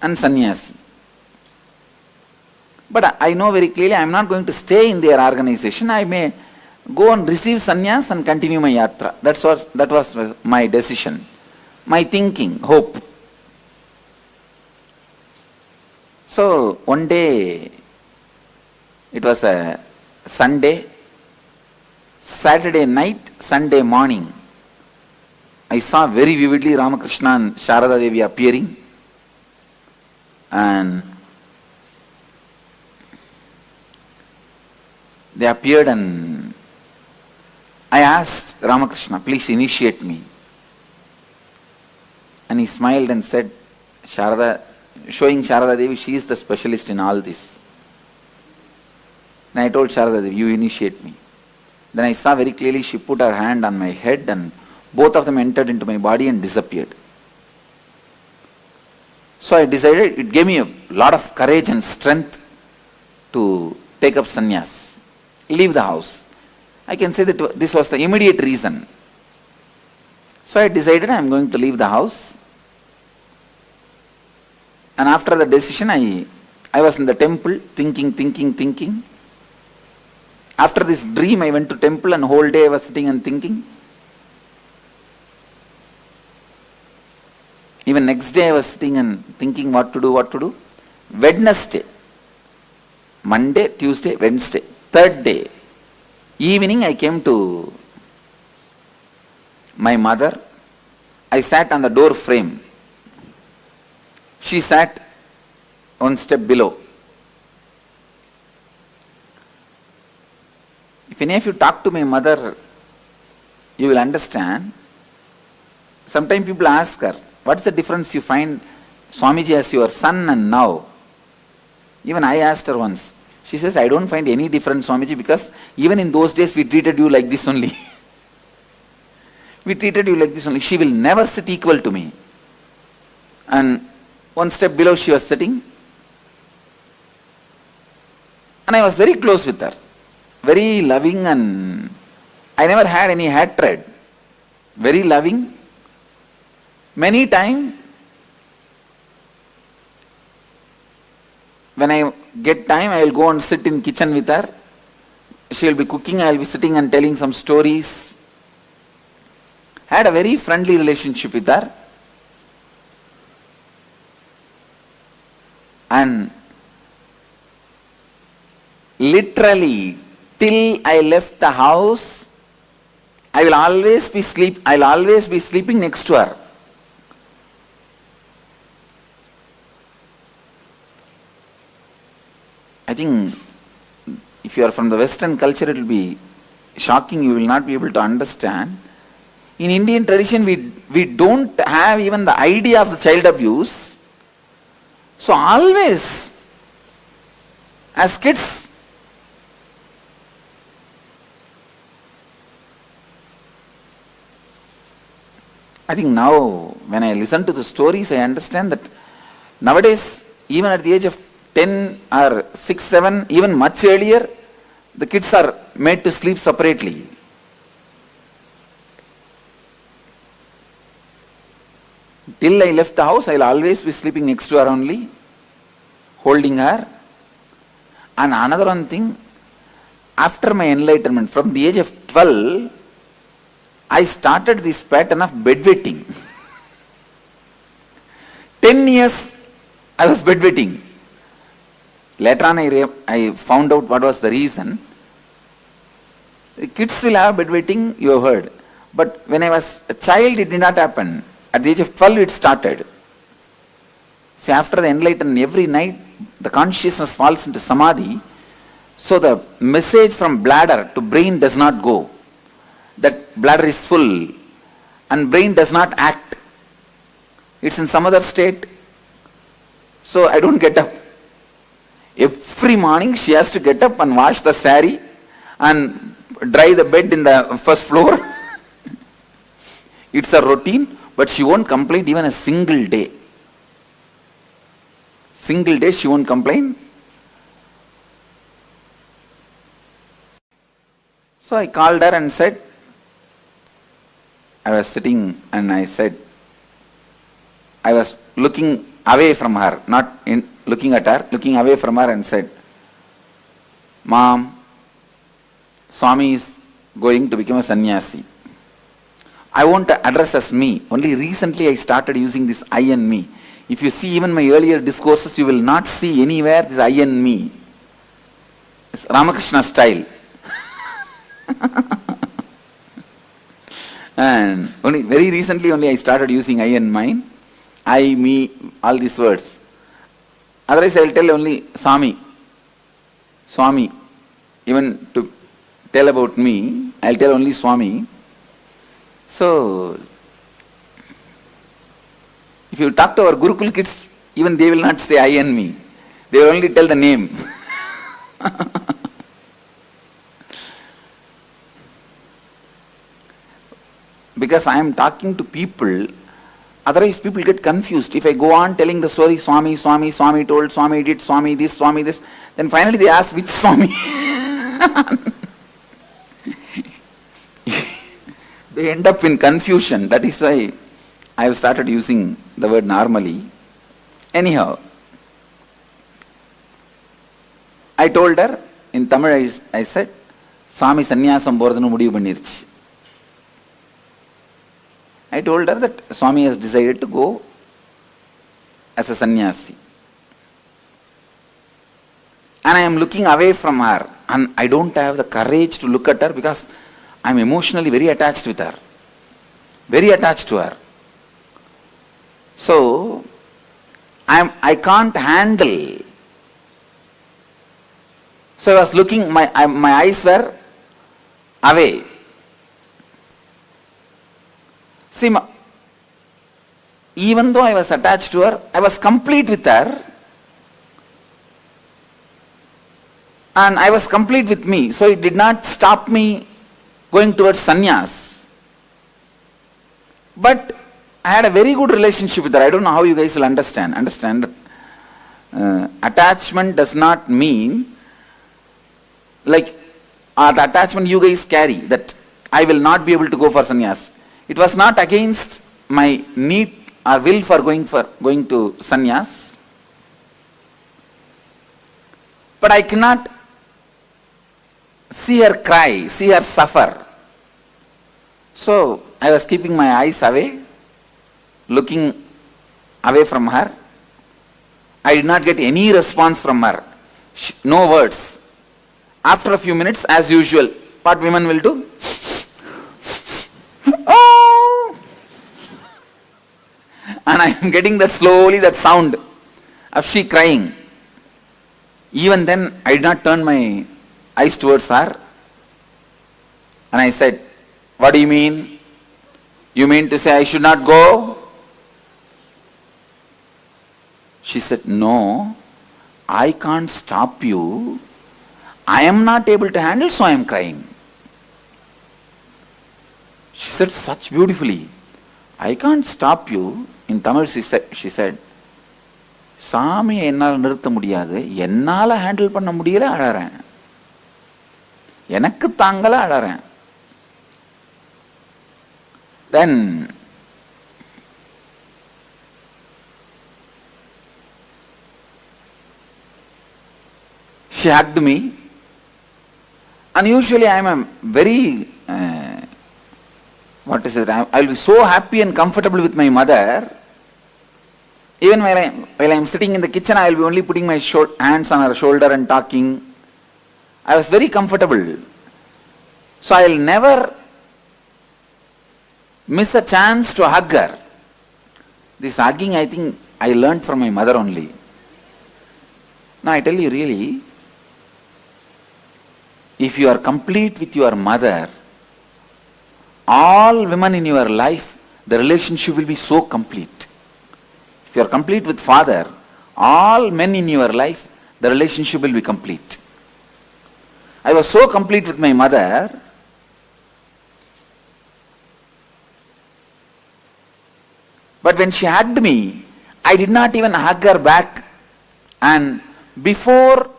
and sannyasi. But I know very clearly I am not going to stay in their organization. I may go and receive sannyas and continue my yatra. That was my decision, my thinking, hope. So one day, it was a Sunday, Saturday night, Sunday morning, I saw very vividly Ramakrishna and Sharada Devi appearing, and they appeared and I asked Ramakrishna, please initiate me. And he smiled and said, showing Sharada Devi, she is the specialist in all this. And I told Sharada Devi, you initiate me. Then I saw very clearly she put her hand on my head and both of them entered into my body and disappeared. So I decided, it gave me a lot of courage and strength to take up sannyas, leave the house. I can say that this was the immediate reason. So I decided I am going to leave the house. And after the decision, I was in the temple thinking. After this dream, I went to temple and whole day I was sitting and thinking. Even next day I was sitting and thinking what to do. Wednesday, Monday, Tuesday, Wednesday, third day, evening I came to my mother. I sat on the door frame. She sat one step below. If any of you talk to my mother, you will understand. Sometimes people ask her, what's the difference you find Swamiji as your son and now? Even I asked her once. She says, I don't find any difference, Swamiji, because even in those days we treated you like this only. We treated you like this only. She will never sit equal to me. And one step below she was sitting. And I was very close with her. Very loving, and I never had any hatred. Very loving. Many times, when I get time, I will go and sit in kitchen with her. She will be cooking, I will be sitting and telling some stories. Had a very friendly relationship with her. And literally, till I left the house, I'll always be sleeping next to her. I think if you are from the Western culture, it will be shocking, you will not be able to understand. In Indian tradition, we don't have even the idea of the child abuse. So always, as kids, I think now, when I listen to the stories, I understand that nowadays, even at the age of 10 or 6, 7, even much earlier, the kids are made to sleep separately. Till I left the house, I will always be sleeping next to her only, holding her. And another one thing, after my enlightenment, from the age of 12, I started this pattern of bedwetting. 10 years I was bedwetting. Later on I found out what was the reason. Kids will have bedwetting, you have heard. But when I was a child, it did not happen. At the age of 12, it started. See, after the enlightenment, every night, the consciousness falls into samadhi. So the message from bladder to brain does not go. That bladder is full. And brain does not act. It's in some other state. So I don't get up. Every morning she has to get up and wash the sari and dry the bed in the first floor. It's a routine, but she won't complain even a single day. Single day she won't complain. So I called her and said, I was sitting and I said, I was looking away from her, not looking at her, looking away from her and said, Mom, Swami is going to become a sannyasi. I won't address as me. Only recently I started using this I and me. If you see even my earlier discourses, you will not see anywhere this I and me. It's Ramakrishna style. And only very recently only I started using I and mine. I, me, all these words. Otherwise I will tell only Swami. Even to tell about me, I will tell only Swami. So, if you talk to our Gurukul kids, even they will not say I and me. They will only tell the name. Because I am talking to people, otherwise people get confused. If I go on telling the story, Swami told, Swami did, Swami this, then finally they ask which Swami. They end up in confusion. That is why I have started using the word normally. Anyhow, I told her, in Tamil I said, Swami sannyasam போறதுன்னு முடிவு பண்ணிருச்சு. I told her that Swami has decided to go as a sannyasi. And I am looking away from her. And I don't have the courage to look at her because I am emotionally very attached with her. Very attached to her. So, I can't handle. So I was looking, my eyes were away. See, even though I was attached to her, I was complete with her. And I was complete with me. So it did not stop me going towards sannyas. But I had a very good relationship with her. I don't know how you guys will understand. Attachment does not mean like the attachment you guys carry, that I will not be able to go for sannyas. It was not against my need or will for going to sannyas. But I cannot see her cry, see her suffer. So I was keeping my eyes away, looking away from her. I did not get any response from her. No words. After a few minutes, as usual, what women will do? Oh! And I am getting that slowly, that sound of she crying. Even then, I did not turn my eyes towards her. And I said, what do you mean? You mean to say I should not go? She said, no, I can't stop you. I am not able to handle, so I am crying. She said such beautifully, I can't stop you. In Tamil she said, சாமி என்னால் நிறுத்த முடியாது, என்னால் handle பண்ண முடியல, அழறேன். எனக்கு தாங்கல, அழறேன். Then she hugged me. And usually I am a very what is it? I will be so happy and comfortable with my mother. Even while I am sitting in the kitchen, I will be only putting my hands on her shoulder and talking. I was very comfortable. So I will never miss a chance to hug her. This hugging, I think, I learned from my mother only. Now I tell you really, if you are complete with your mother, all women in your life, the relationship will be so complete. If you are complete with father, all men in your life, the relationship will be complete. I was so complete with my mother, but when she hugged me, I did not even hug her back, and before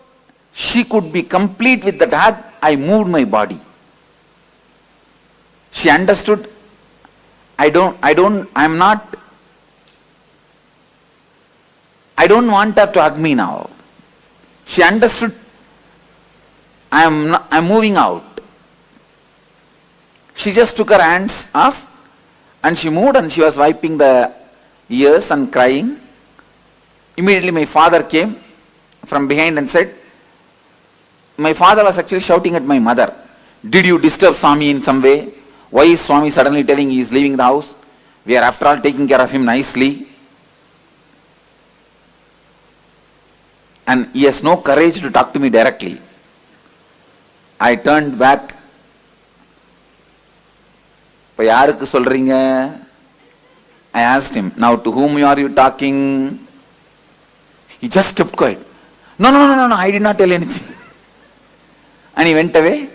she could be complete with that hug, I moved my body. She understood, I don't want her to hug me now. She understood, I'm moving out. She just took her hands off and she moved, and she was wiping the ears and crying. Immediately my father came from behind and said, my father was actually shouting at my mother, did you disturb Swami in some way? Why is Swami suddenly telling he is leaving the house? We are after all taking care of him nicely. And he has no courage to talk to me directly. I turned back. I asked him, now to whom are you talking? He just kept quiet. No, I did not tell anything. And he went away.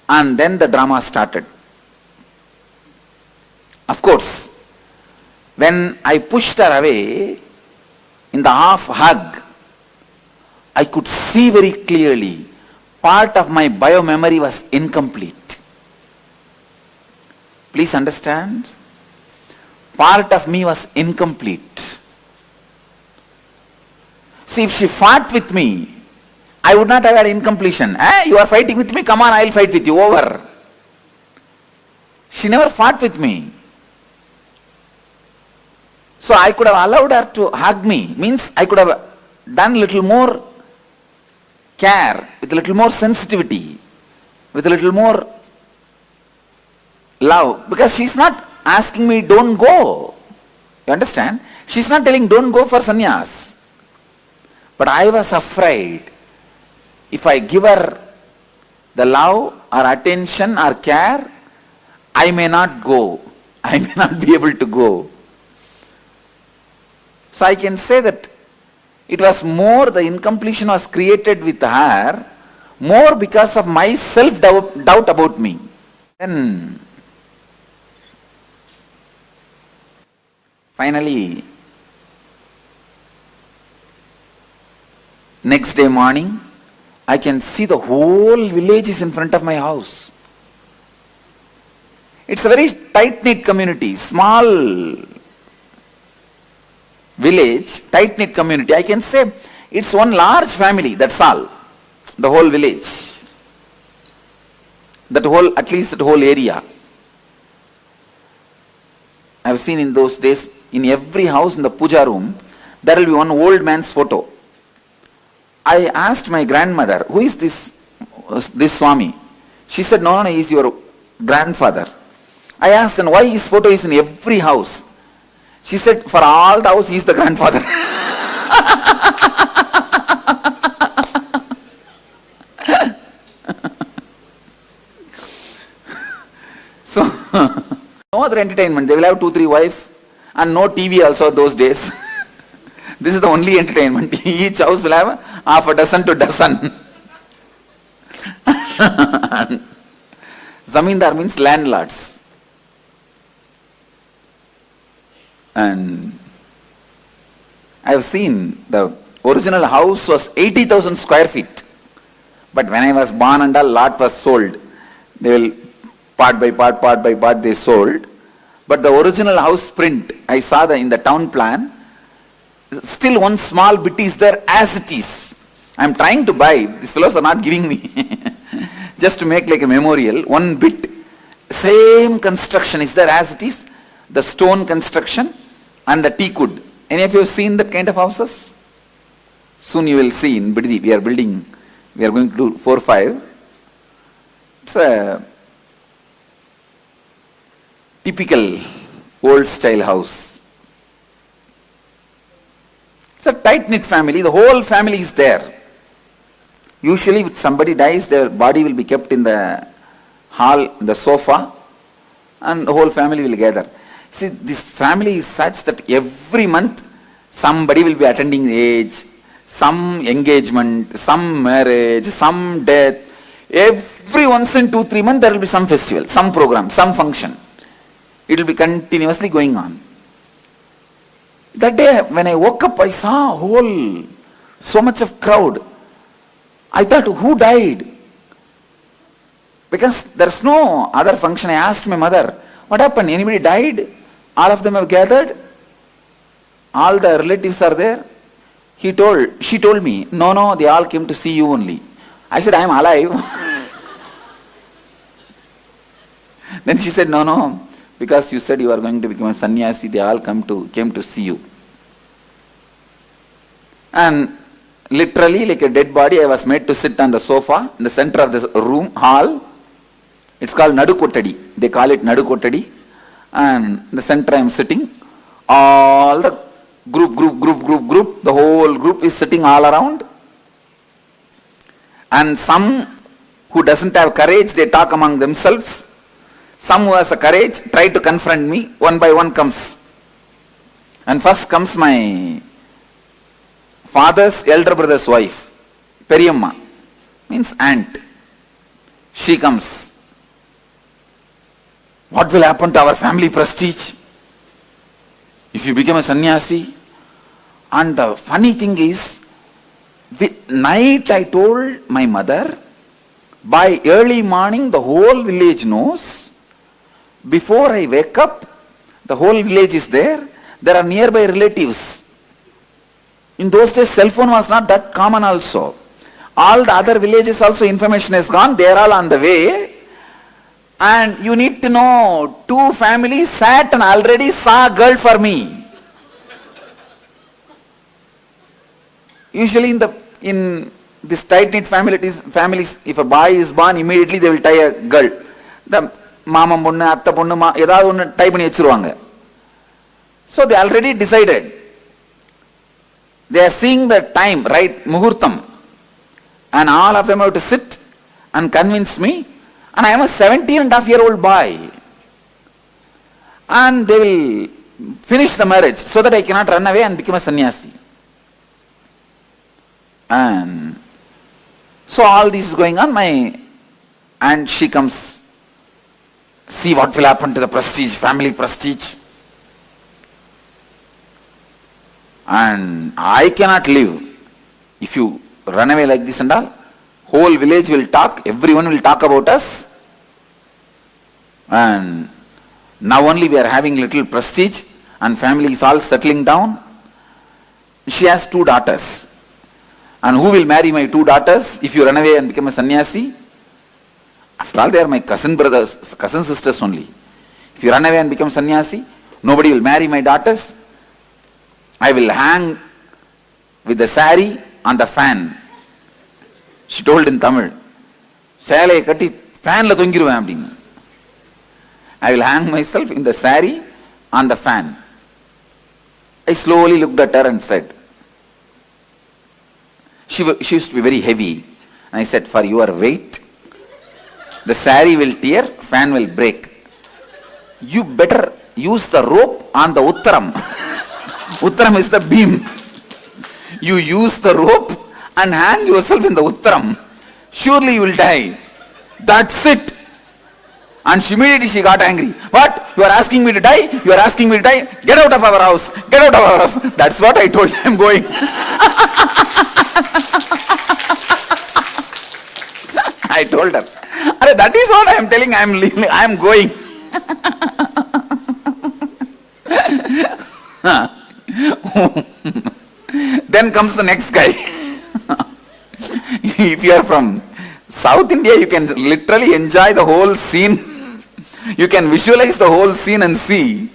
And then the drama started. Of course, when I pushed her away, in the half hug, I could see very clearly part of my bio-memory was incomplete. Please understand? Part of me was incomplete. See, if she fought with me, I would not have had incompletion. You are fighting with me? Come on, I will fight with you. Over. She never fought with me. So I could have allowed her to hug me. Means I could have done little more care, with a little more sensitivity, with a little more love. Because she's not asking me, don't go. You understand? She's not telling, don't go for sannyas. But I was afraid, if I give her the love or attention or care, I may not go. I may not be able to go. So I can say that it was more, the incompletion was created with her, more because of my self-doubt about me. Then finally, next day morning, I can see the whole village is in front of my house. It's a very tight-knit community, small village, tight-knit community. I can say it's one large family, that's all. The whole village. At least that whole area. I've seen in those days, in every house in the puja room, there will be one old man's photo. I asked my grandmother, who is this Swami? She said, no, he is your grandfather. I asked, then why his photo is in every house? She said, for all the house, he is the grandfather. So, no other entertainment. They will have 2-3 wives and no TV also those days. This is the only entertainment. Each house will have half a dozen to dozen. Zamindar means landlords. And I have seen the original house was 80,000 square feet. But when I was born and a lot was sold. They will part by part they sold. But the original house print, I saw in the town plan, still one small bit is there as it is. I am trying to buy, these fellows are not giving me, just to make like a memorial, one bit same construction is there as it is, the stone construction and the teak wood. Any of you have seen that kind of houses? Soon you will see in Biddi, we are going to do 4-5. It's a typical old style house. It's a tight-knit family, the whole family is there. Usually if somebody dies, their body will be kept in the hall, the sofa, and the whole family will gather. See, this family is such that every month somebody will be attending age, some engagement, some marriage, some death. Every once in 2-3 months there will be some festival, some program, some function. It will be continuously going on. That day when I woke up, I saw so much of crowd. I thought, who died? Because there's no other function. I asked my mother, what happened? Anybody died? All of them have gathered? All the relatives are there? She told me, no, they all came to see you only. I said, I am alive. Then she said, no, because you said you are going to become a sannyasi, they all came to see you. And literally, like a dead body, I was made to sit on the sofa in the center of this room, hall. It's called Nadu Kottadi. They call it Nadu Kottadi. And in the center I am sitting. All the group, the whole group is sitting all around. And some who doesn't have courage, they talk among themselves. Some who has a courage try to confront me. One by one comes. And first comes my father's elder brother's wife, Periyamma, means aunt. She comes. What will happen to our family prestige if you become a sannyasi? And the funny thing is, night I told my mother, by early morning the whole village knows. Before I wake up, the whole village is there. There are nearby relatives. In those days, cell phone was not that common also. All the other villages also information is gone. They are all on the way. And you need to know, 2 families sat and already saw a girl for me. Usually in this tight-knit families, if a boy is born, immediately they will tie a girl. The mama ponnu, atta ponnu, edavadhu onnu tie panni vechiruvaanga. So they already decided. They are seeing the time, right, muhurtam. And all of them have to sit and convince me. And I am a 17.5-year-old boy. And they will finish the marriage so that I cannot run away and become a sannyasi. And so all this is going on. And she comes. See what will happen to the prestige, family prestige. And I cannot live. If you run away like this and all, whole village will talk, everyone will talk about us. And now only we are having little prestige and family is all settling down. She has 2 daughters. And who will marry my 2 daughters if you run away and become a sannyasi? After all, they are my cousin sisters only. If you run away and become sannyasi, nobody will marry my daughters. I will hang with the sari on the fan. She told in Tamil, Shalai katti fan la thongiruven appadinu. I will hang myself in the sari on the fan. I slowly looked at her and said, she used to be very heavy. And I said, for your weight, the sari will tear, fan will break. You better use the rope on the uttaram. Uttaram is the beam. You use the rope and hang yourself in the uttaram. Surely you will die. That's it. And immediately she got angry. What? You are asking me to die? You are asking me to die? Get out of our house. Get out of our house. That's what I told you. I am going. I told her. That is what I am telling. I am leaving. I am going. Then comes the next guy. If you are from South India, you can literally enjoy the whole scene. You can visualize the whole scene and see.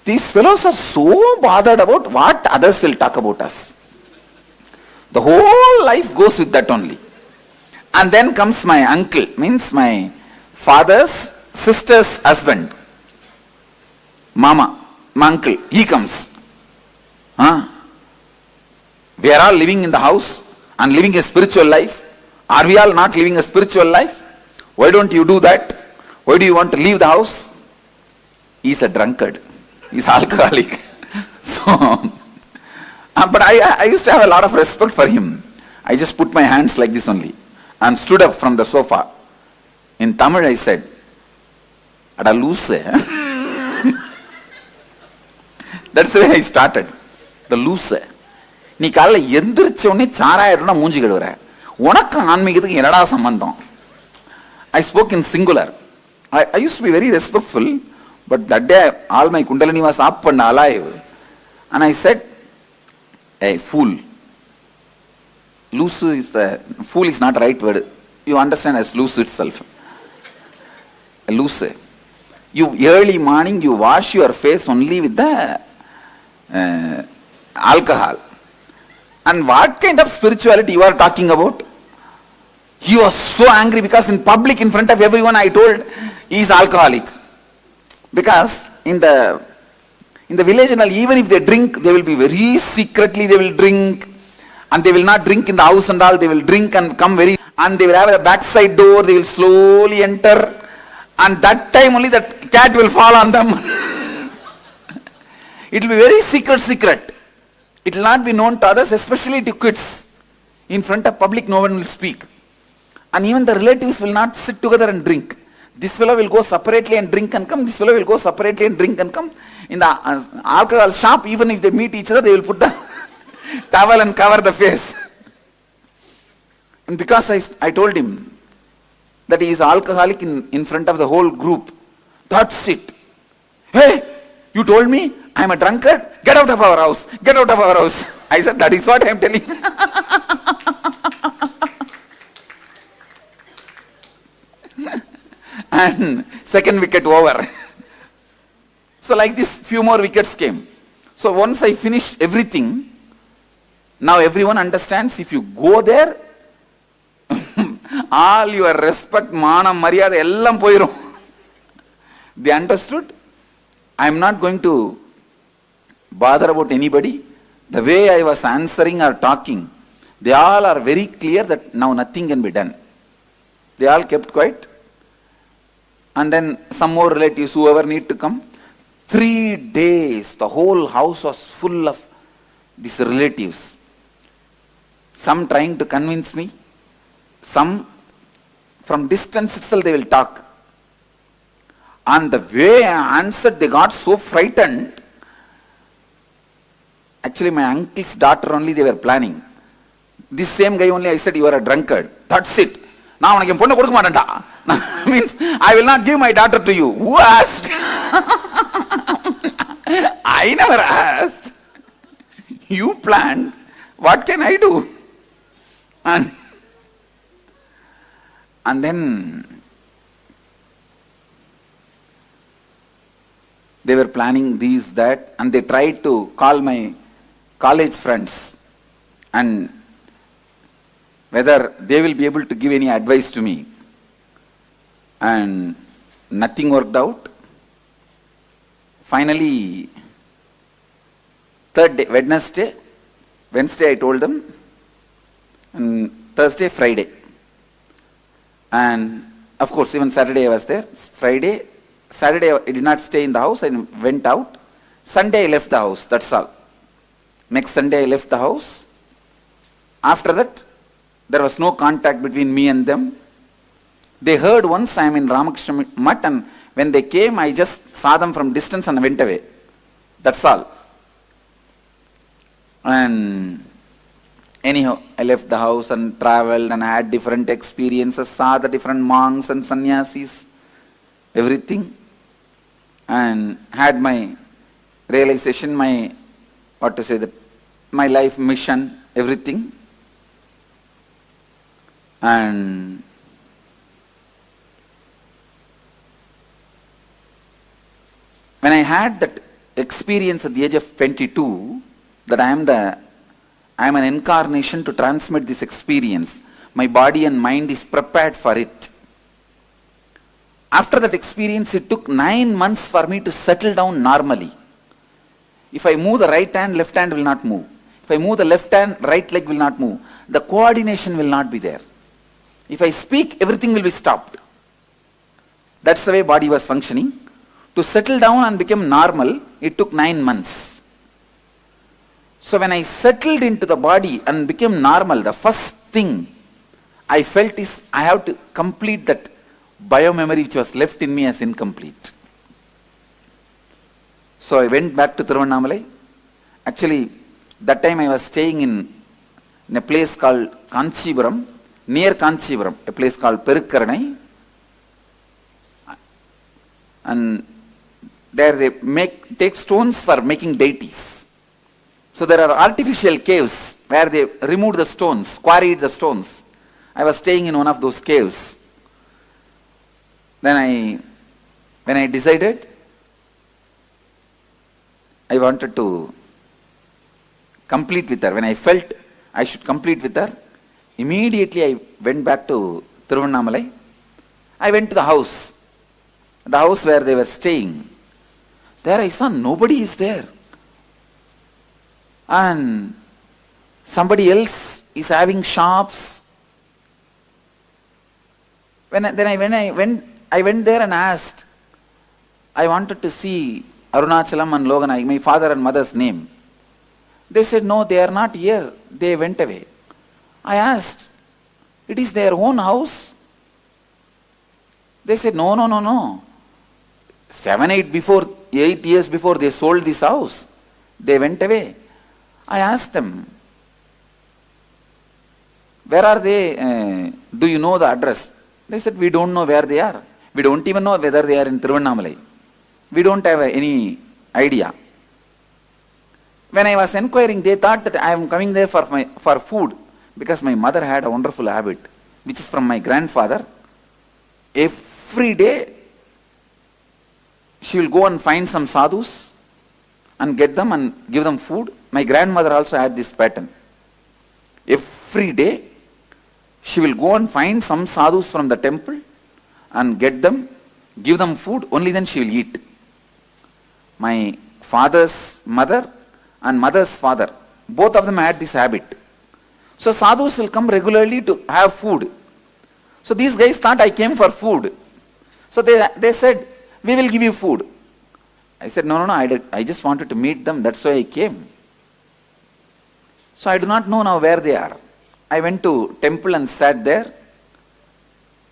These fellows are so bothered about what others will talk about us. The whole life goes with that only. And then comes my uncle, means my father's sister's husband. Mama, my uncle, he comes. We are all living in the house and living a spiritual life. Are we all not living a spiritual life? Why don't you do that? Why do you want to leave the house? He's a drunkard. He's alcoholic. So, but I used to have a lot of respect for him. I just put my hands like this only and stood up from the sofa. In Tamil I said, Ada loose. That's the way I started. The loose. நீ காலைல எந்திரிச்ச உடனே சாராயிரம்னா மூஞ்சி கழுவுற, உனக்கு ஆன்மீகத்துக்கு என்னடா சம்பந்தம்? I spoke in singular. I used to be very respectful, but that day all my kundalini was up and alive. And I said, hey, fool. Loose is fool is not right word. You understand as loose itself. Loose. You early morning you wash your face only with the alcohol. And what kind of spirituality you are talking about? He was so angry because in public, in front of everyone, I told he is alcoholic. Because in the village and all, even if they drink, they will be very secretly, they will drink. And they will not drink in the house and all, they will drink and come and they will have a backside door, they will slowly enter. And that time only that cat will fall on them. It will be very secret. It will not be known to others, especially to kids. In front of public, no one will speak. And even the relatives will not sit together and drink. This fellow will go separately and drink and come. This fellow will go separately and drink and come. In the alcohol shop, even if they meet each other, they will put the towel and cover the face. And because I told him that he is alcoholic in front of the whole group, that's it. Hey, you told me I am a drunkard? Get out of our house. Get out of our house. I said, that is what I am telling. And second wicket over. So like this, few more wickets came. So once I finished everything, now everyone understands if you go there, all your respect, manam, maryada, ellam poirum. They understood. I am not going to bother about anybody. The way I was answering or talking, they all are very clear that now nothing can be done. They all kept quiet. And then some more relatives, whoever need to come. 3 days, the whole house was full of these relatives. Some trying to convince me. Some from distance itself they will talk. And the way I answered, they got so frightened. Actually, my uncle's daughter only they were planning. This same guy only I said, you are a drunkard. That's it. Now I means I will not give my daughter to you. Who asked? I never asked. You planned. What can I do? And then they were planning these, that, and they tried to call my college friends and whether they will be able to give any advice to me. And nothing worked out. Finally, third day, Wednesday I told them, and Thursday, Friday. And of course, even Saturday I was there. Saturday I did not stay in the house, I went out. Sunday I left the house, that's all. Next Sunday I left the house. After that, there was no contact between me and them. They heard once I am in Ramakrishna Mutt, and when they came, I just saw them from distance and went away. That's all. And anyhow, I left the house and traveled and had different experiences, saw the different monks and sannyasis, everything, and had my realization, my life mission, everything. And When I had that experience at the age of 22, that I am an incarnation to transmit this experience, my body and mind is prepared for it. After that experience, it took 9 months for me to settle down normally. If I move the right hand, left hand will not move. If I move the left hand, right leg will not move. The coordination will not be there. If I speak, everything will be stopped. That's the way body was functioning. To settle down and become normal, it took 9 months. So when I settled into the body and became normal, the first thing I felt is I have to complete that biomemory which was left in me as incomplete. So I went back to Tiruvannamalai. Actually, that time I was staying in a place called Kanchipuram, near Kanchipuram, a place called Perukkaranai. And there they take stones for making deities. So there are artificial caves where they removed the stones, quarried the stones. I was staying in one of those caves. Then when I decided, I wanted to complete with her. When I felt I should complete with her, immediately I went back to Tiruvannamalai. I went to the house where they were staying. There I saw nobody is there. And somebody else is having shops. When I went there and asked, I wanted to see Arunachalam and Loganai, my father and mother's name. They said, no, they are not here. They went away. I asked, it is their own house? They said, no. 8 years before they sold this house. They went away. I asked them, where are they? Do you know the address? They said, we don't know where they are. We don't even know whether they are in Tiruvannamalai. We don't have any idea. When I was inquiring, they thought that I am coming there for food, because my mother had a wonderful habit, which is from my grandfather. Every day, she will go and find some sadhus and get them and give them food. My grandmother also had this pattern. Every day, she will go and find some sadhus from the temple and get them, give them food, only then she will eat. My father's mother and mother's father, both of them had this habit. So sadhus will come regularly to have food. So these guys thought I came for food. So they said, we will give you food. I said, no, I just wanted to meet them, that's why I came. So I do not know now where they are. I went to temple and sat there.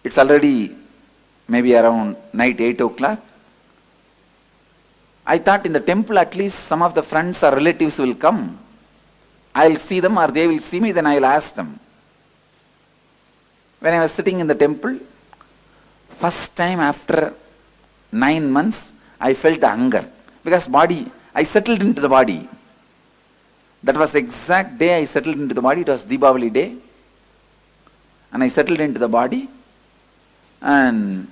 It's already maybe around night 8 o'clock. I thought in the temple at least some of the friends or relatives will come. I'll see them or they will see me, then I'll ask them. When I was sitting in the temple, first time after 9 months, I felt the hunger. Because I settled into the body. That was the exact day I settled into the body. It was Deepavali day. And I settled into the body. And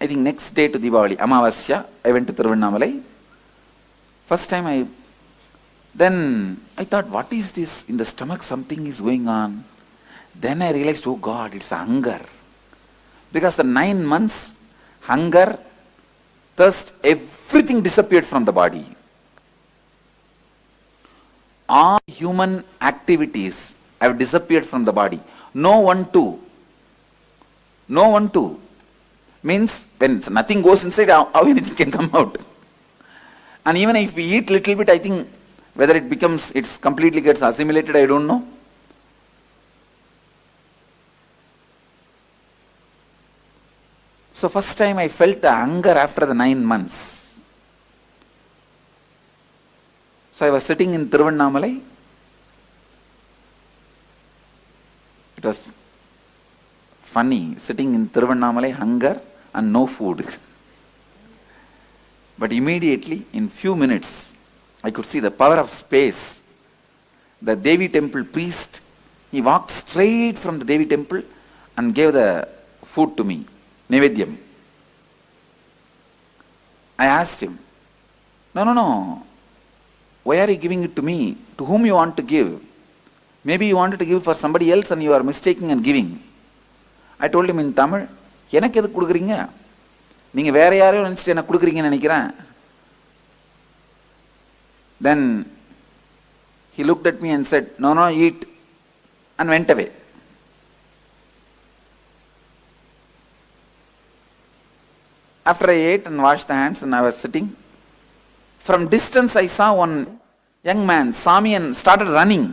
I think next day to Deepavali, Amavasya, I went to Tiruvannamalai. First time then I thought, what is this? In the stomach something is going on. Then I realized, oh God, it's hunger. Because the 9 months, hunger, thirst, everything disappeared from the body. All human activities have disappeared from the body. No one too. Means when nothing goes inside, how anything can come out. And even if we eat little bit, I think whether it's completely gets assimilated, I don't know. So first time I felt the hunger after the 9 months. So I was sitting in Tiruvannamalai. It was funny, sitting in Tiruvannamalai, hunger and no food. But immediately, in few minutes, I could see the power of space. The Devi temple priest, he walked straight from the Devi temple and gave the food to me, Nivedyam. I asked him, No, no, no. Why are you giving it to me? To whom you want to give? Maybe you wanted to give for somebody else and you are mistaking and giving. I told him in Tamil, எனக்கு எது கொடுக்குறீங்க? நீங்க வேற யாரையும் நினைச்சிட்டு என்ன கொடுக்குறீங்கன்னு நினைக்கிறேன். Then he looked at me and said, no, no, eat, and went away. After I ate and washed the hands and I was sitting, from distance I saw one young man, saw me and started running.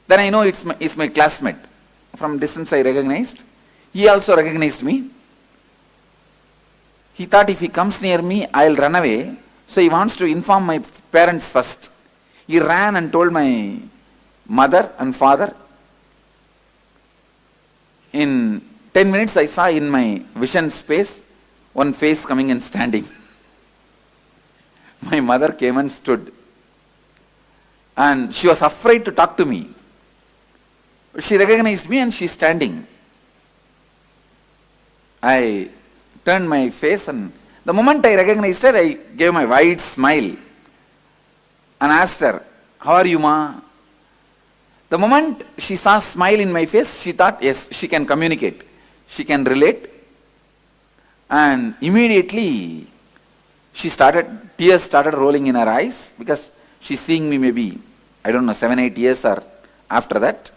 Then I know it's my classmate. From distance I recognized. He also recognized me. He thought if he comes near me, I'll run away. So he wants to inform my parents first. He ran and told my mother and father. In 10 minutes I saw in my vision space one face coming and standing. My mother came and stood. And she was afraid to talk to me. She recognized me and she's standing. I turned my face and the moment I recognized her, I gave my wide smile and asked her, how are you, ma? The moment she saw a smile in my face, she thought, yes, she can communicate. She can relate. And immediately tears started rolling in her eyes because she's seeing me maybe, 7-8 years or after that.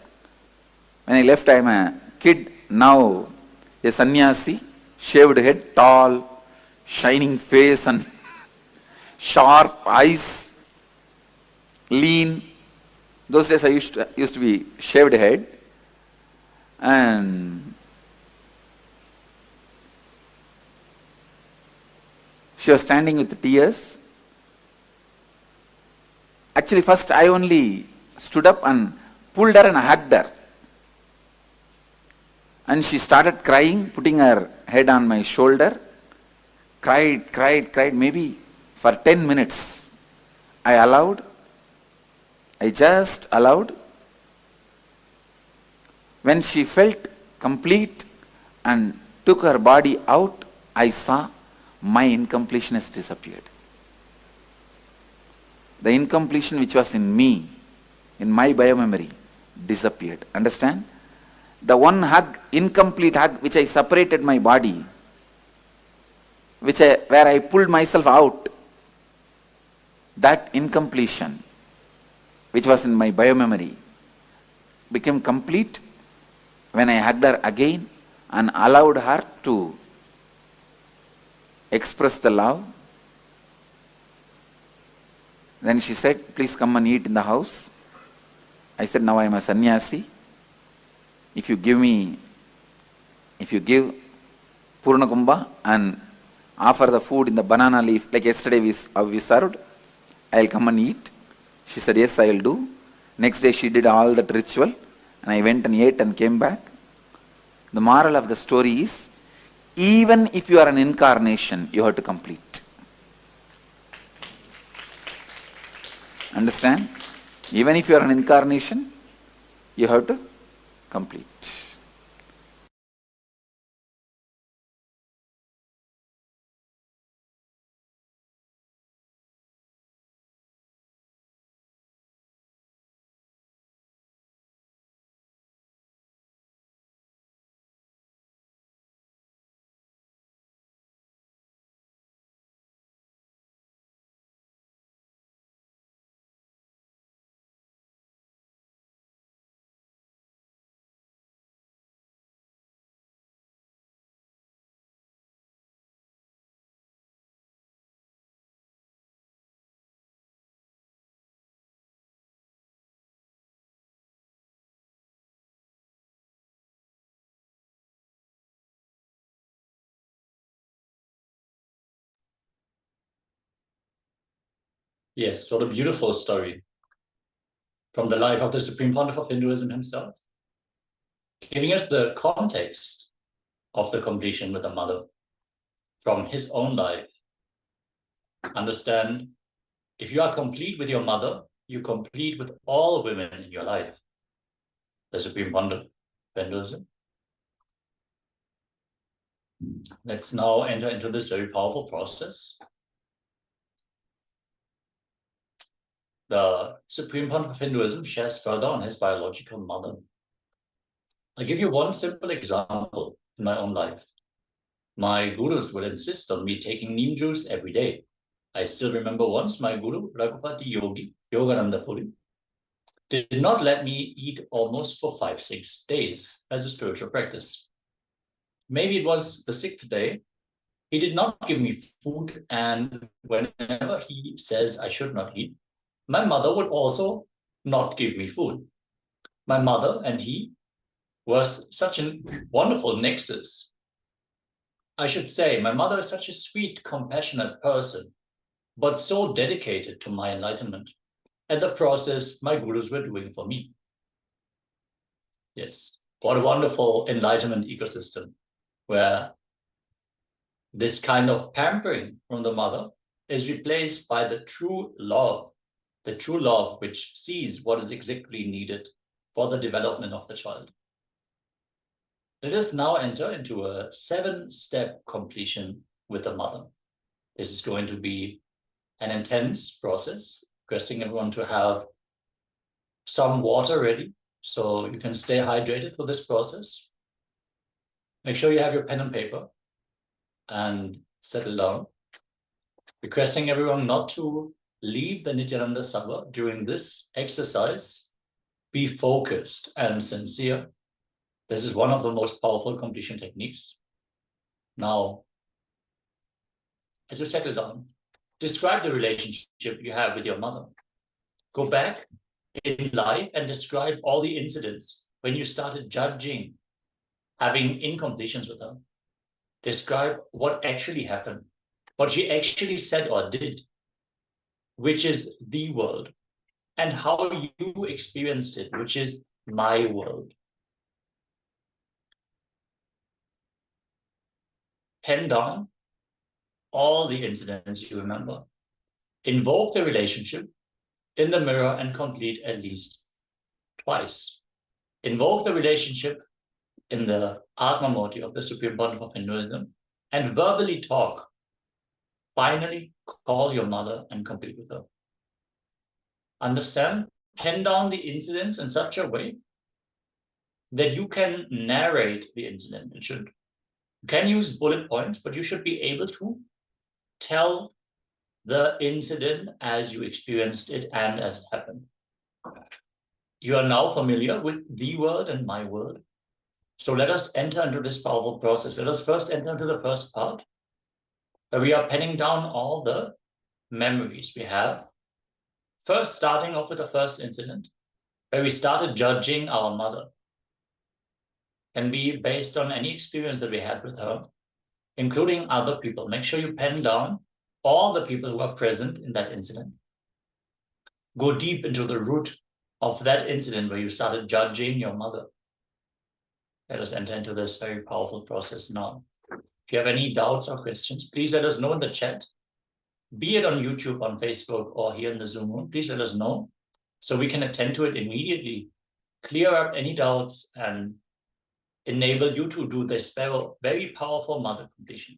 When I left, I'm a kid, now a sannyasi, shaved head, tall, shining face and sharp eyes, lean. Those days I used to be shaved head. And she was standing with tears. Actually, first I only stood up and pulled her and hugged her. And she started crying, putting her head on my shoulder. Cried, maybe for 10 minutes. I just allowed. When she felt complete and took her body out, I saw my incompletion has disappeared. The incompletion which was in me, in my biomemory, disappeared. Understand? The one hug, incomplete hug, which I separated my body, where I pulled myself out, that incompletion, which was in my biomemory, became complete when I hugged her again and allowed her to express the love. Then she said, please come and eat in the house. I said, now I am a sannyasi. If you give Purna Kumbha and offer the food in the banana leaf, like yesterday we served, I'll come and eat. She said, yes, I'll do. Next day she did all that ritual and I went and ate and came back. The moral of the story is, even if you are an incarnation, you have to complete. Understand? Even if you are an incarnation, you have to complete. Yes, what a beautiful story from the life of the Supreme Pontiff of Hinduism himself, giving us the context of the completion with the mother from his own life. Understand, if you are complete with your mother, you complete with all women in your life. The Supreme Pontiff of Hinduism. Let's now enter into this very powerful process the Supreme Pontiff of Hinduism shares further on his biological mother. I'll give you one simple example in my own life. My gurus would insist on me taking neem juice every day. I still remember once my guru, Raghupati Yogi, Yogananda Puri, did not let me eat almost for 5-6 days as a spiritual practice. Maybe it was the 6th day, he did not give me food, and whenever he says I should not eat, my mother would also not give me food. My mother and he was such a wonderful nexus. I should say, my mother is such a sweet, compassionate person, but so dedicated to my enlightenment and the process my gurus were doing for me. Yes, what a wonderful enlightenment ecosystem where this kind of pampering from the mother is replaced by the true love which sees what is exactly needed for the development of the child. Let us now enter into a 7-step completion with the mother. This is going to be an intense process, requesting everyone to have some water ready so you can stay hydrated for this process. Make sure you have your pen and paper and settle down. Requesting everyone not to leave the Nithyananda Sabha during this exercise. Be focused and sincere. This is one of the most powerful completion techniques. Now, as you settle down, describe the relationship you have with your mother. Go back in life and describe all the incidents when you started judging, having incompletions with her. Describe what actually happened, what she actually said or did, which is the world, and how you experienced it, which is my world. Pen down all the incidents you remember. Invoke the relationship in the mirror and complete at least twice. Invoke the relationship in the Atma Murti of the Supreme Pontiff of Hinduism and verbally talk. Finally, call your mother and complete with her. Understand? Pen down the incidents in such a way that you can narrate the incident. You can use bullet points, but you should be able to tell the incident as you experienced it and as it happened. You are now familiar with the world and my world. So let us enter into this powerful process. Let us first enter into the first part, where we are penning down all the memories we have. First, starting off with the first incident, where we started judging our mother. Can be based on any experience that we had with her, including other people. Make sure you pen down all the people who are present in that incident. Go deep into the root of that incident where you started judging your mother. Let us enter into this very powerful process now. If you have any doubts or questions, please let us know in the chat, be it on YouTube, on Facebook, or here in the Zoom room. Please let us know so we can attend to it immediately, clear up any doubts, and enable you to do this very, very powerful mother completion.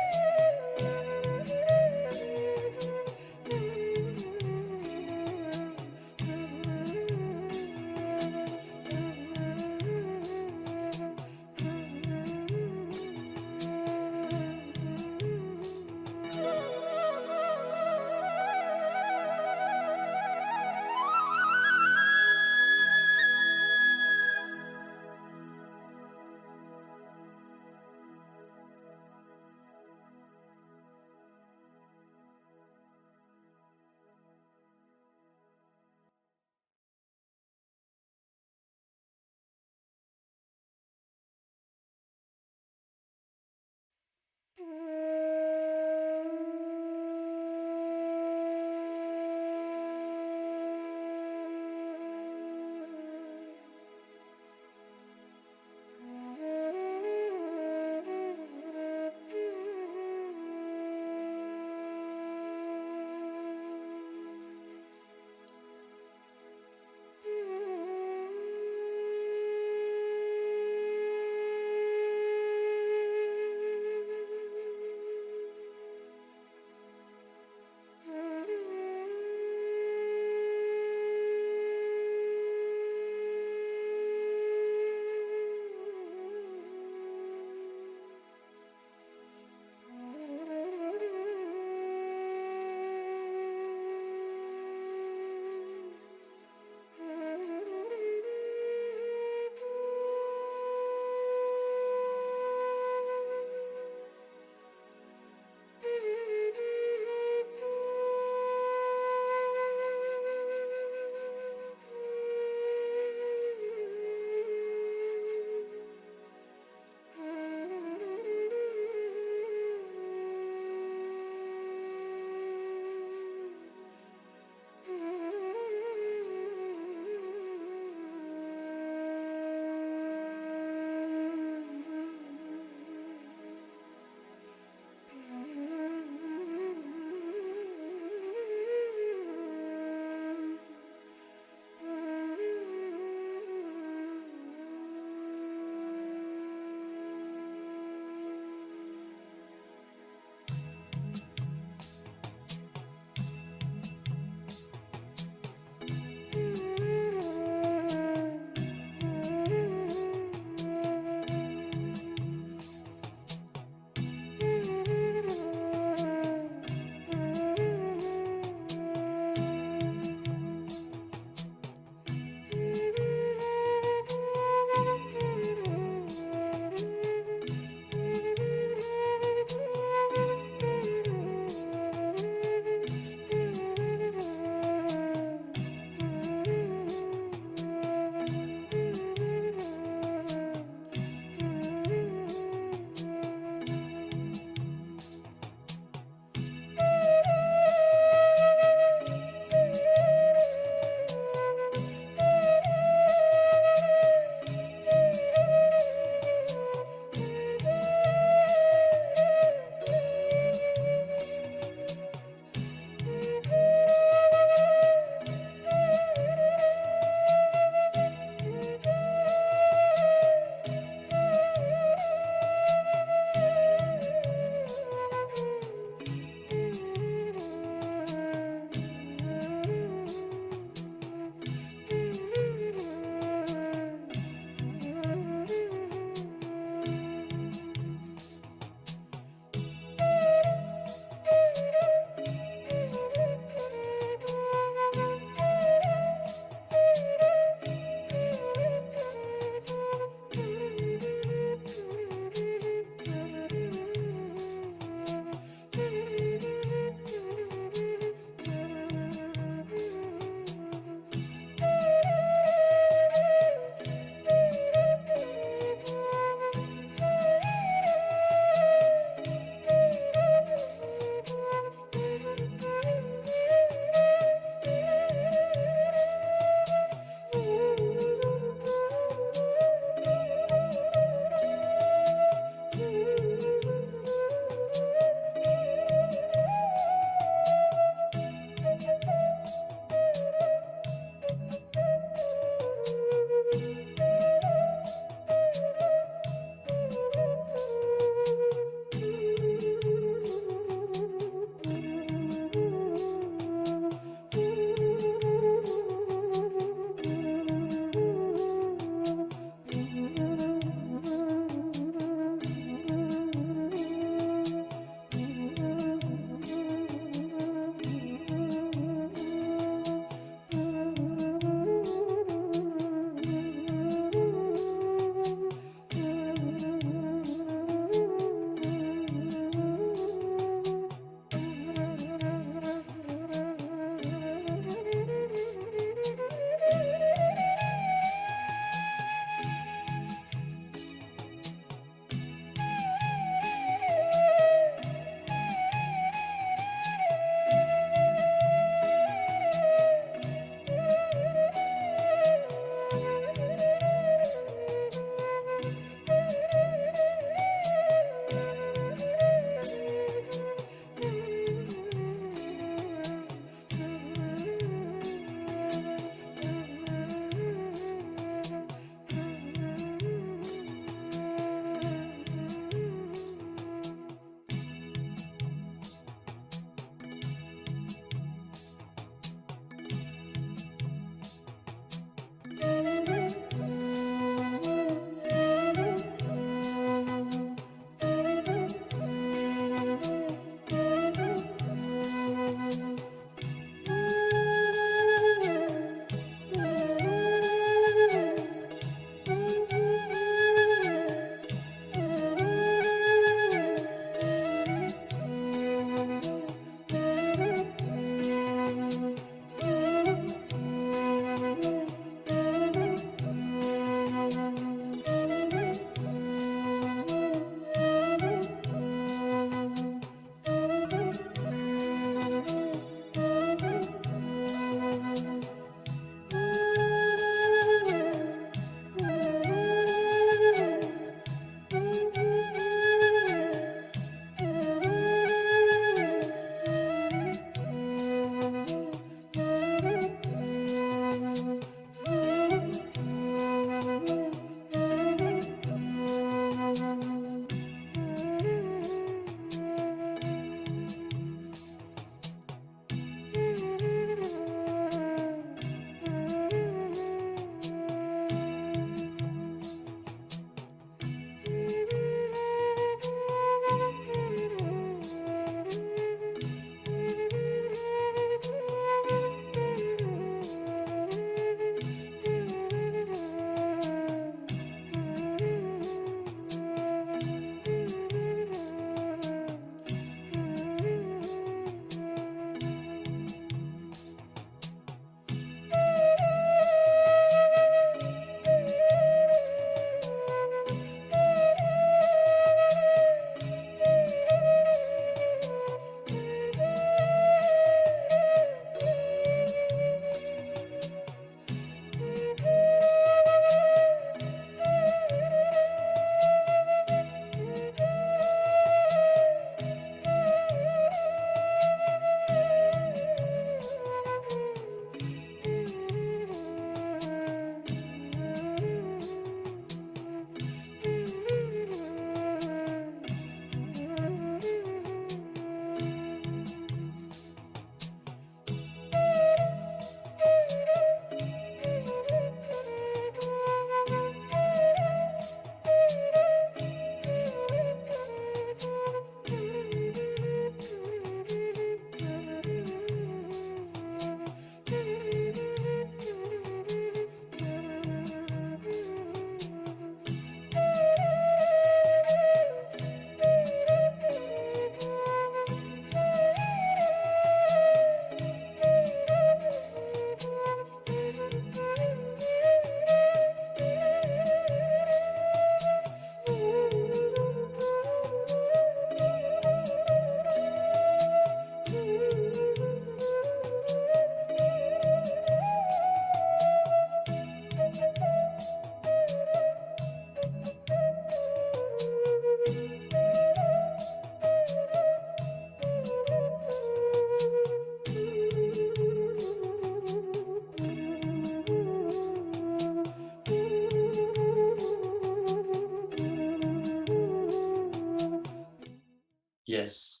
Yes.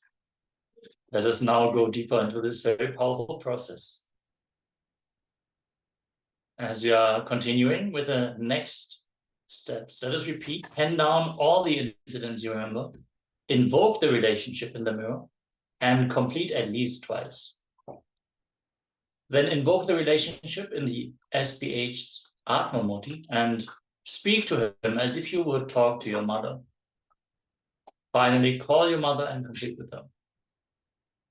Let us now go deeper into this very powerful process. As we are continuing with the next steps, let us repeat, pen down all the incidents you remember, invoke the relationship in the mirror, and complete at least twice. Then invoke the relationship in the SPH's Atma Murti and speak to him as if you would talk to your mother. Finally, call your mother and complete with her.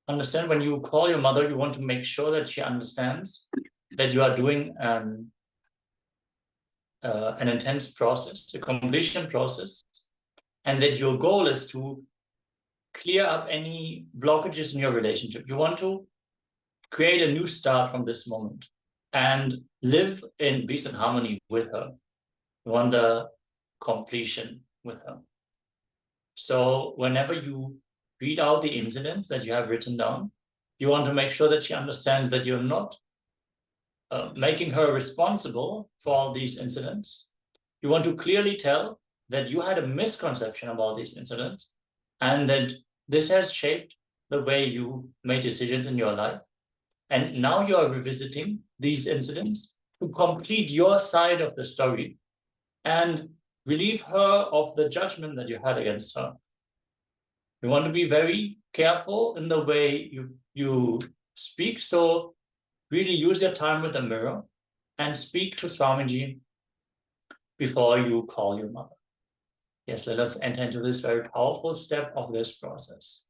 Understand, when you call your mother, you want to make sure that she understands that you are doing an intense process, a completion process, and that your goal is to clear up any blockages in your relationship. You want to create a new start from this moment and live in peace and harmony with her. You want the completion with her. So whenever you read out the incidents that you have written down, you want to make sure that she understands that you're not making her responsible for all these incidents. You want to clearly tell that you had a misconception about these incidents and that this has shaped the way you made decisions in your life. And now you are revisiting these incidents to complete your side of the story and relieve her of the judgment that you had against her. You want to be very careful in the way you speak. So really use your time with the mirror and speak to Swamiji before you call your mother. Yes, let us enter into this very powerful step of this process.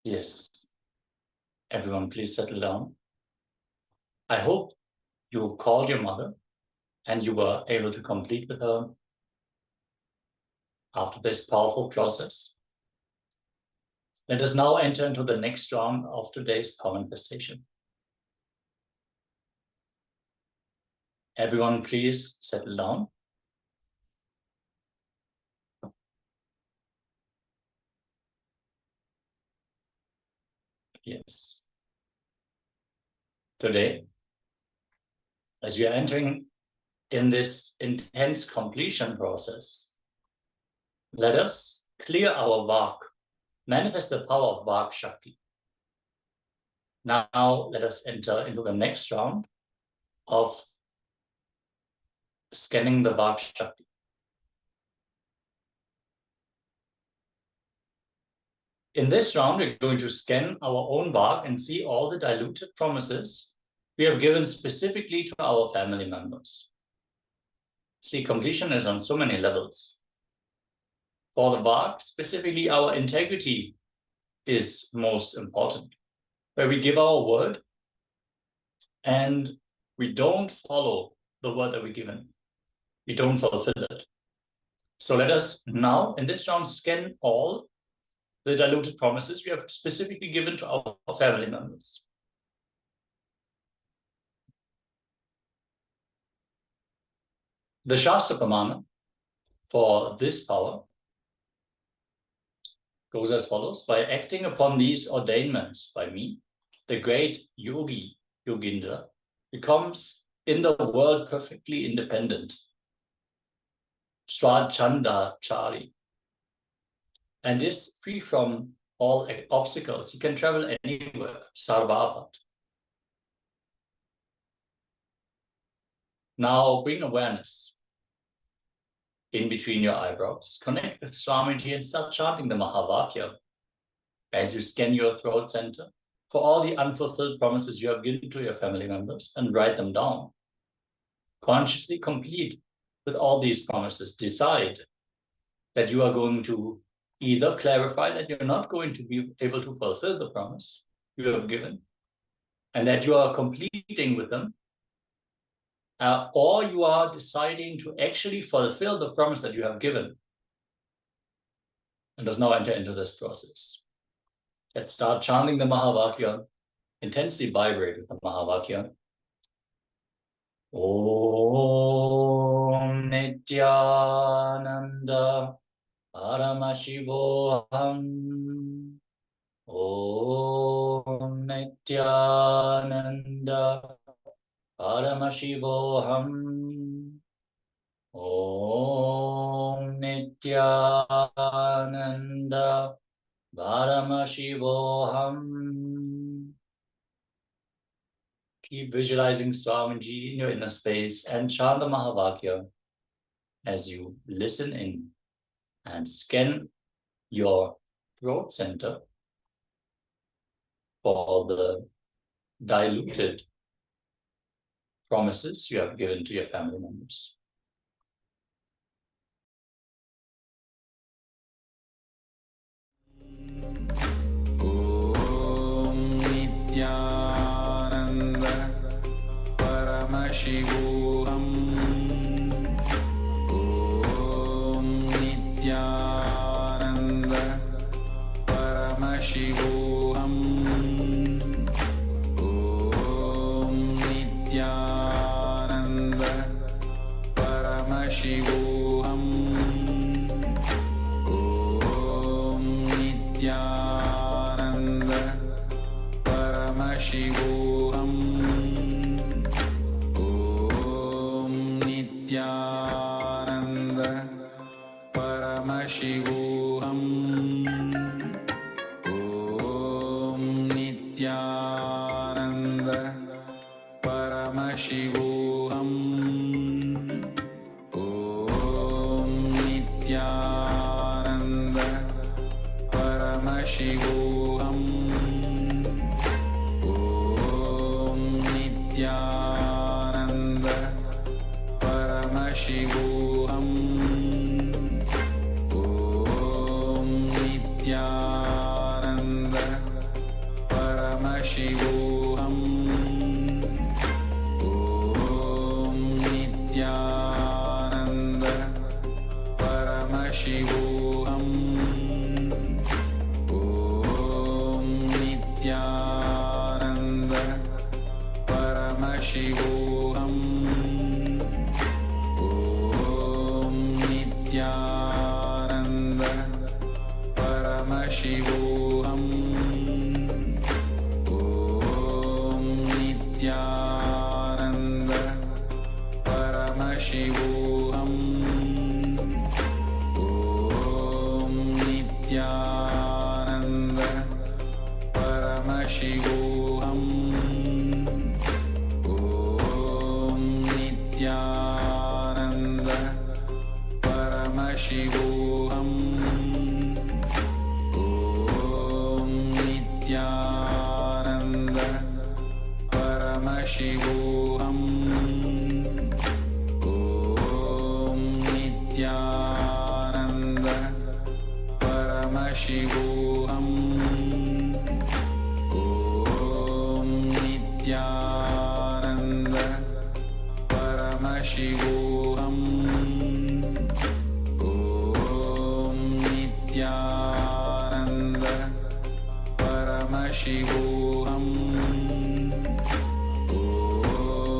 Yes. Everyone, please settle down. I hope you called your mother and you were able to complete with her after this powerful process. Let us now enter into the next round of today's power manifestation. Everyone, please settle down. Yes. Today, as we are entering in this intense completion process, let us clear our Vak, manifest the power of Vak Shakti. Now, let us enter into the next round of scanning the Vak Shakti. In this round, we're going to scan our own Vak and see all the diluted promises we have given specifically to our family members. See, completion is on so many levels. For the Vak, specifically our integrity is most important, where we give our word and we don't follow the word that we're given. We don't fulfill it. So let us now, in this round, scan all the diluted promises we have specifically given to our family members. The Shastra Pramana for this power goes as follows: by acting upon these ordainments by me, the great yogi, Yogindra, becomes in the world perfectly independent, Swachandachari, and is free from all obstacles. He can travel anywhere, Sarvapat. Now bring awareness in between your eyebrows. Connect with Swamiji and start chanting the Mahavakya as you scan your throat center for all the unfulfilled promises you have given to your family members and write them down. Consciously complete with all these promises. Decide that you are going to either clarify that you're not going to be able to fulfill the promise you have given and that you are completing with them, or you are deciding to actually fulfill the promise that you have given. And does now enter into this process. Let's start chanting the Mahavakya, intensely vibrate with the Mahavakya. Om Nithyananda Paramashivoham. Om Nithyananda Paramashivoham. Om Nithyananda Paramashivoham. Keep visualizing Swamiji in your inner space and chant the Mahavakya as you listen in and scan your throat center for the diluted promises you have given to your family members. Om Nithyananda Paramashivoham. Om Nithyananda Paramashivoham. Om Nithyananda Paramashivoham. Om Nithyananda Paramashivoham. Om Nithyananda Paramashivoham. Om Nithyananda Paramashivoham. Om Nithyananda Paramashivoham. Om Nithyananda Paramashivoham. Om Nithyananda Paramashivoham. Om Nithyananda. Paramashivoham. Om Nithyananda. Paramashivoham. Om Nithyananda. Paramashivoham. Om Nithyananda. Paramashivoham. Om Nithyananda. Paramashivoham. Om Nithyananda. Paramashivoham. Om Nithyananda. Paramashivoham.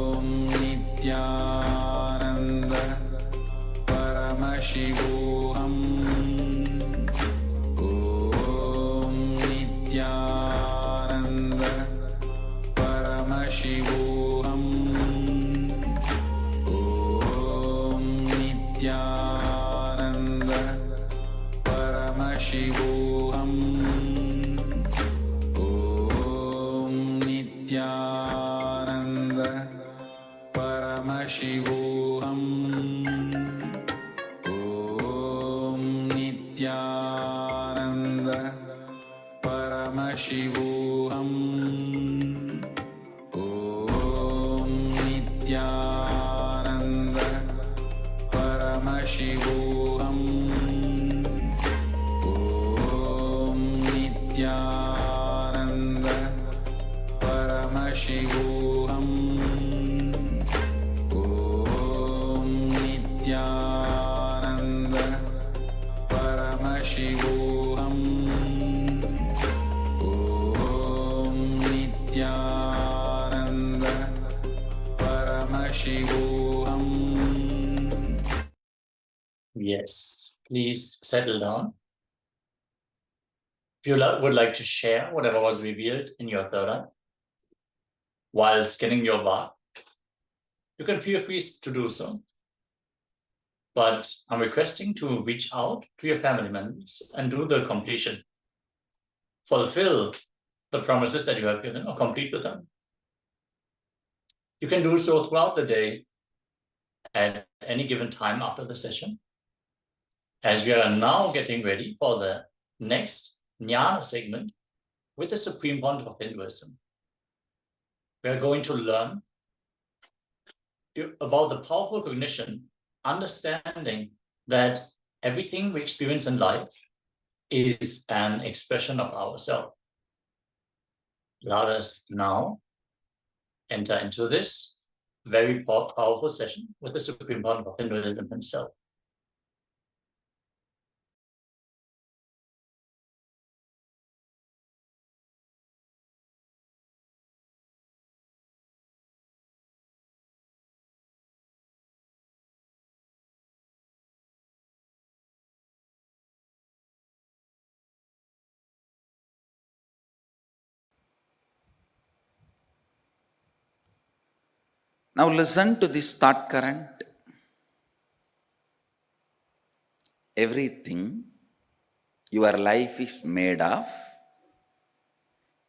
Om Nithyananda. Paramashivoham. Om Nithyananda. Paramashivoham. Om Nithyananda. Paramashivoham. Om Nithyananda. Paramashivoham. Om Nithyananda. Paramashivoham. Om Nithyananda. Paramashivoham. Om Nithyananda. Paramashivoham. Om Nithyananda. Paramashivoham. Om Nithyananda. Paramashivoham. Yes, please settle down. If you would like to share whatever was revealed in your third eye while scanning your bar, you can feel free to do so. But I'm requesting to reach out to your family members and do the completion. Fulfill the promises that you have given or complete with them. You can do so throughout the day at any given time after the session. As we are now getting ready for the next Jnana segment with the Supreme Pontiff of Hinduism, we are going to learn about the powerful cognition, understanding that everything we experience in life is an expression of ourselves. Let us now enter into this very powerful session with the Supreme Pontiff of Hinduism himself. Now listen to this thought current. Everything your life is made of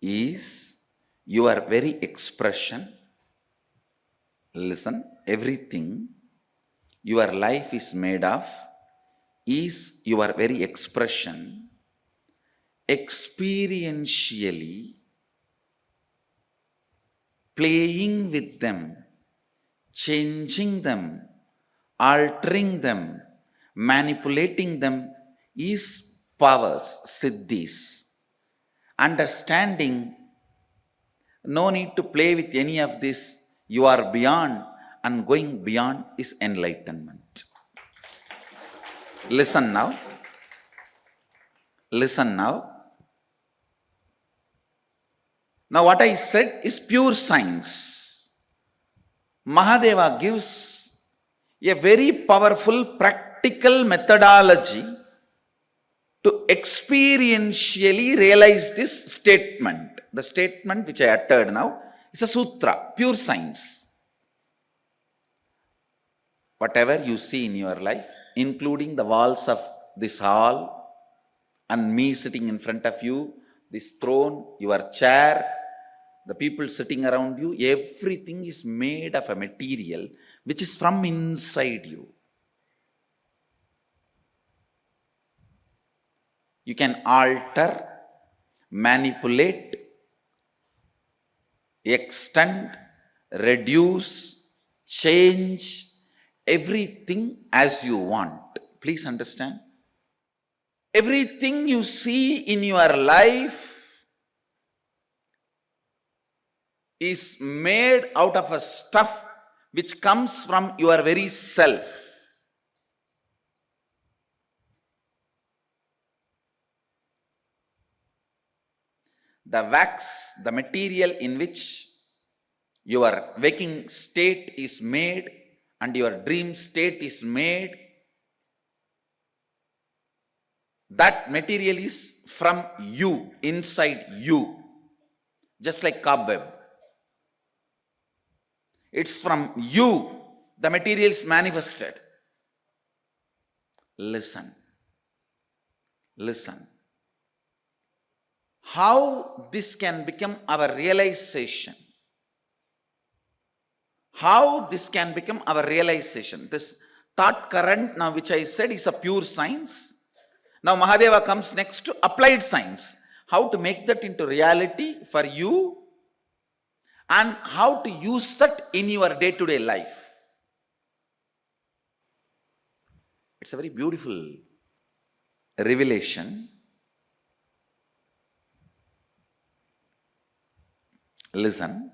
is your very expression. Listen, everything your life is made of is your very expression. Experientially playing with them, changing them, altering them, manipulating them is powers, siddhis. Understanding, no need to play with any of this, you are beyond, and going beyond is enlightenment. Listen now. Listen now. Now what I said is pure science. Mahadeva gives a very powerful practical methodology to experientially realize this statement. The statement which I uttered now is a sutra, pure science. Whatever you see in your life, including the walls of this hall and me sitting in front of you, this throne, your chair, the people sitting around you, everything is made of a material which is from inside you. You can alter, manipulate, extend, reduce, change everything as you want. Please understand. Everything you see in your life is made out of a stuff which comes from your very self. The wax, the material in which your waking state is made and your dream state is made, that material is from you, inside you, just like cobweb. It's from you, the material is manifested. Listen. Listen. How this can become our realization? How this can become our realization? This thought current now which I said is a pure science. Now Mahadeva comes next to applied science. How to make that into reality for you and how to use that in your day-to-day life. It's a very beautiful revelation. Listen.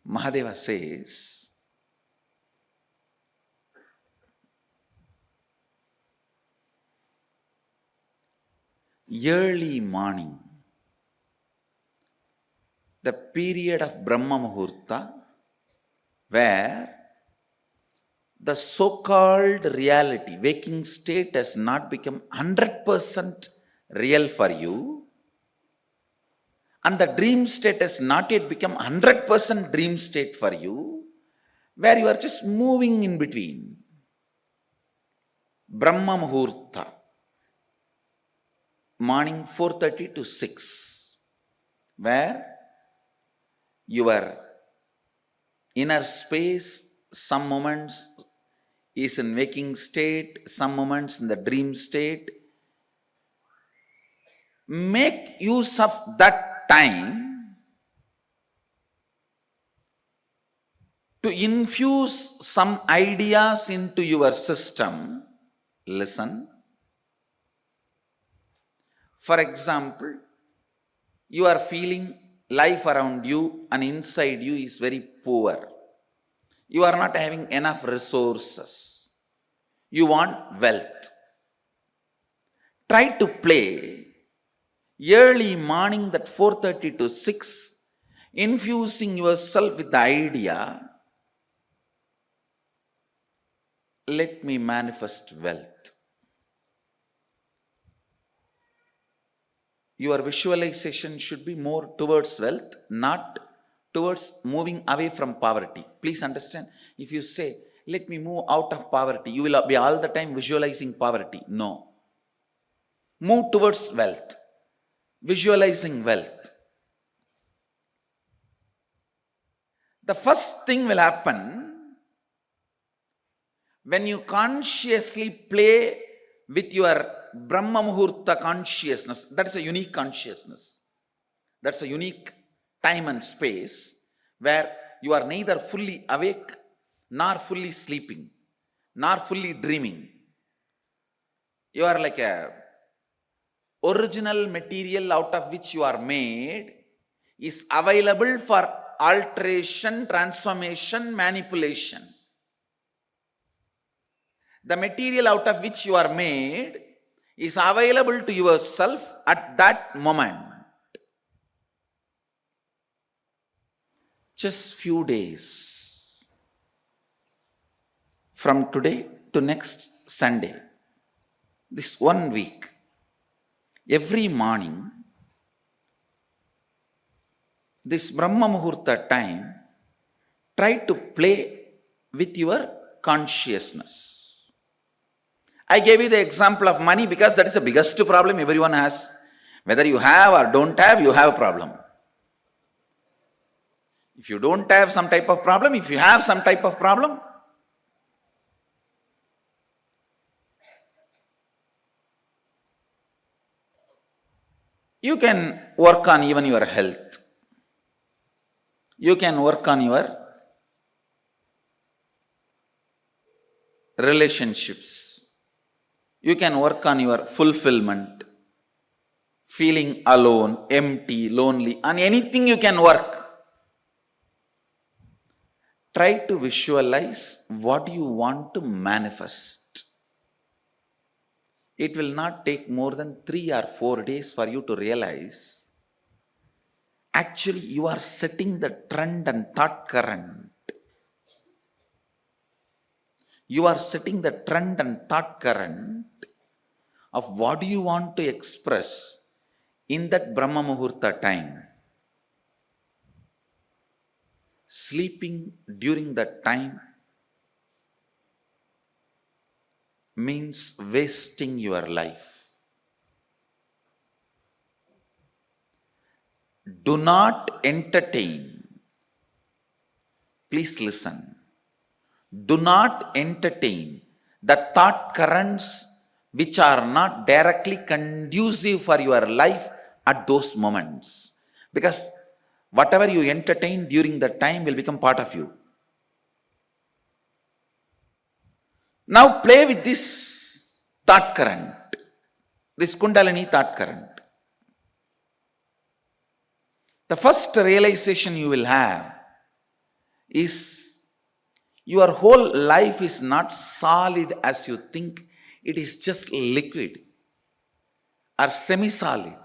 Mahadeva says, early morning, the period of Brahma Muhurta, where the so-called reality, waking state has not become 100% real for you, and the dream state has not yet become 100% dream state for you, where you are just moving in between. Brahma Muhurta, morning 4:30 to 6, where your inner space, some moments is in waking state, some moments in the dream state. Make use of that time to infuse some ideas into your system. Listen. For example, you are feeling life around you and inside you is very poor. You are not having enough resources. You want wealth. Try to play early morning, that 4:30 to 6, infusing yourself with the idea, let me manifest wealth. Your visualization should be more towards wealth, not towards moving away from poverty. Please understand. If you say, let me move out of poverty, you will be all the time visualizing poverty. No. Move towards wealth. Visualizing wealth. The first thing will happen when you consciously play with your Brahma Muhurta consciousness. That is a unique consciousness. That's a unique time and space where you are neither fully awake, nor fully sleeping, nor fully dreaming. You are like a original material out of which you are made is available for alteration, transformation, manipulation. The material out of which you are made is available to yourself at that moment. Just few days from today to next Sunday, this 1 week, every morning, this Brahma Muhurta time, try to play with your consciousness. I gave you the example of money because that is the biggest problem everyone has. Whether you have or don't have, you have a problem. If you don't have some type of problem, if you have some type of problem, you can work on even your health. You can work on your relationships. You can work on your fulfillment, feeling alone, empty, lonely, on anything you can work. Try to visualize what you want to manifest. It will not take more than 3 or 4 days for you to realize actually you are setting the trend and thought current. You are setting the trend and thought current of what you want to express in that Brahma Muhurta time. Sleeping during that time means wasting your life. Do not entertain. Please listen. Do not entertain the thought currents which are not directly conducive for your life at those moments. Because whatever you entertain during that time will become part of you. Now play with this thought current, this Kundalini thought current. The first realization you will have is your whole life is not solid as you think. It is just liquid or semi-solid.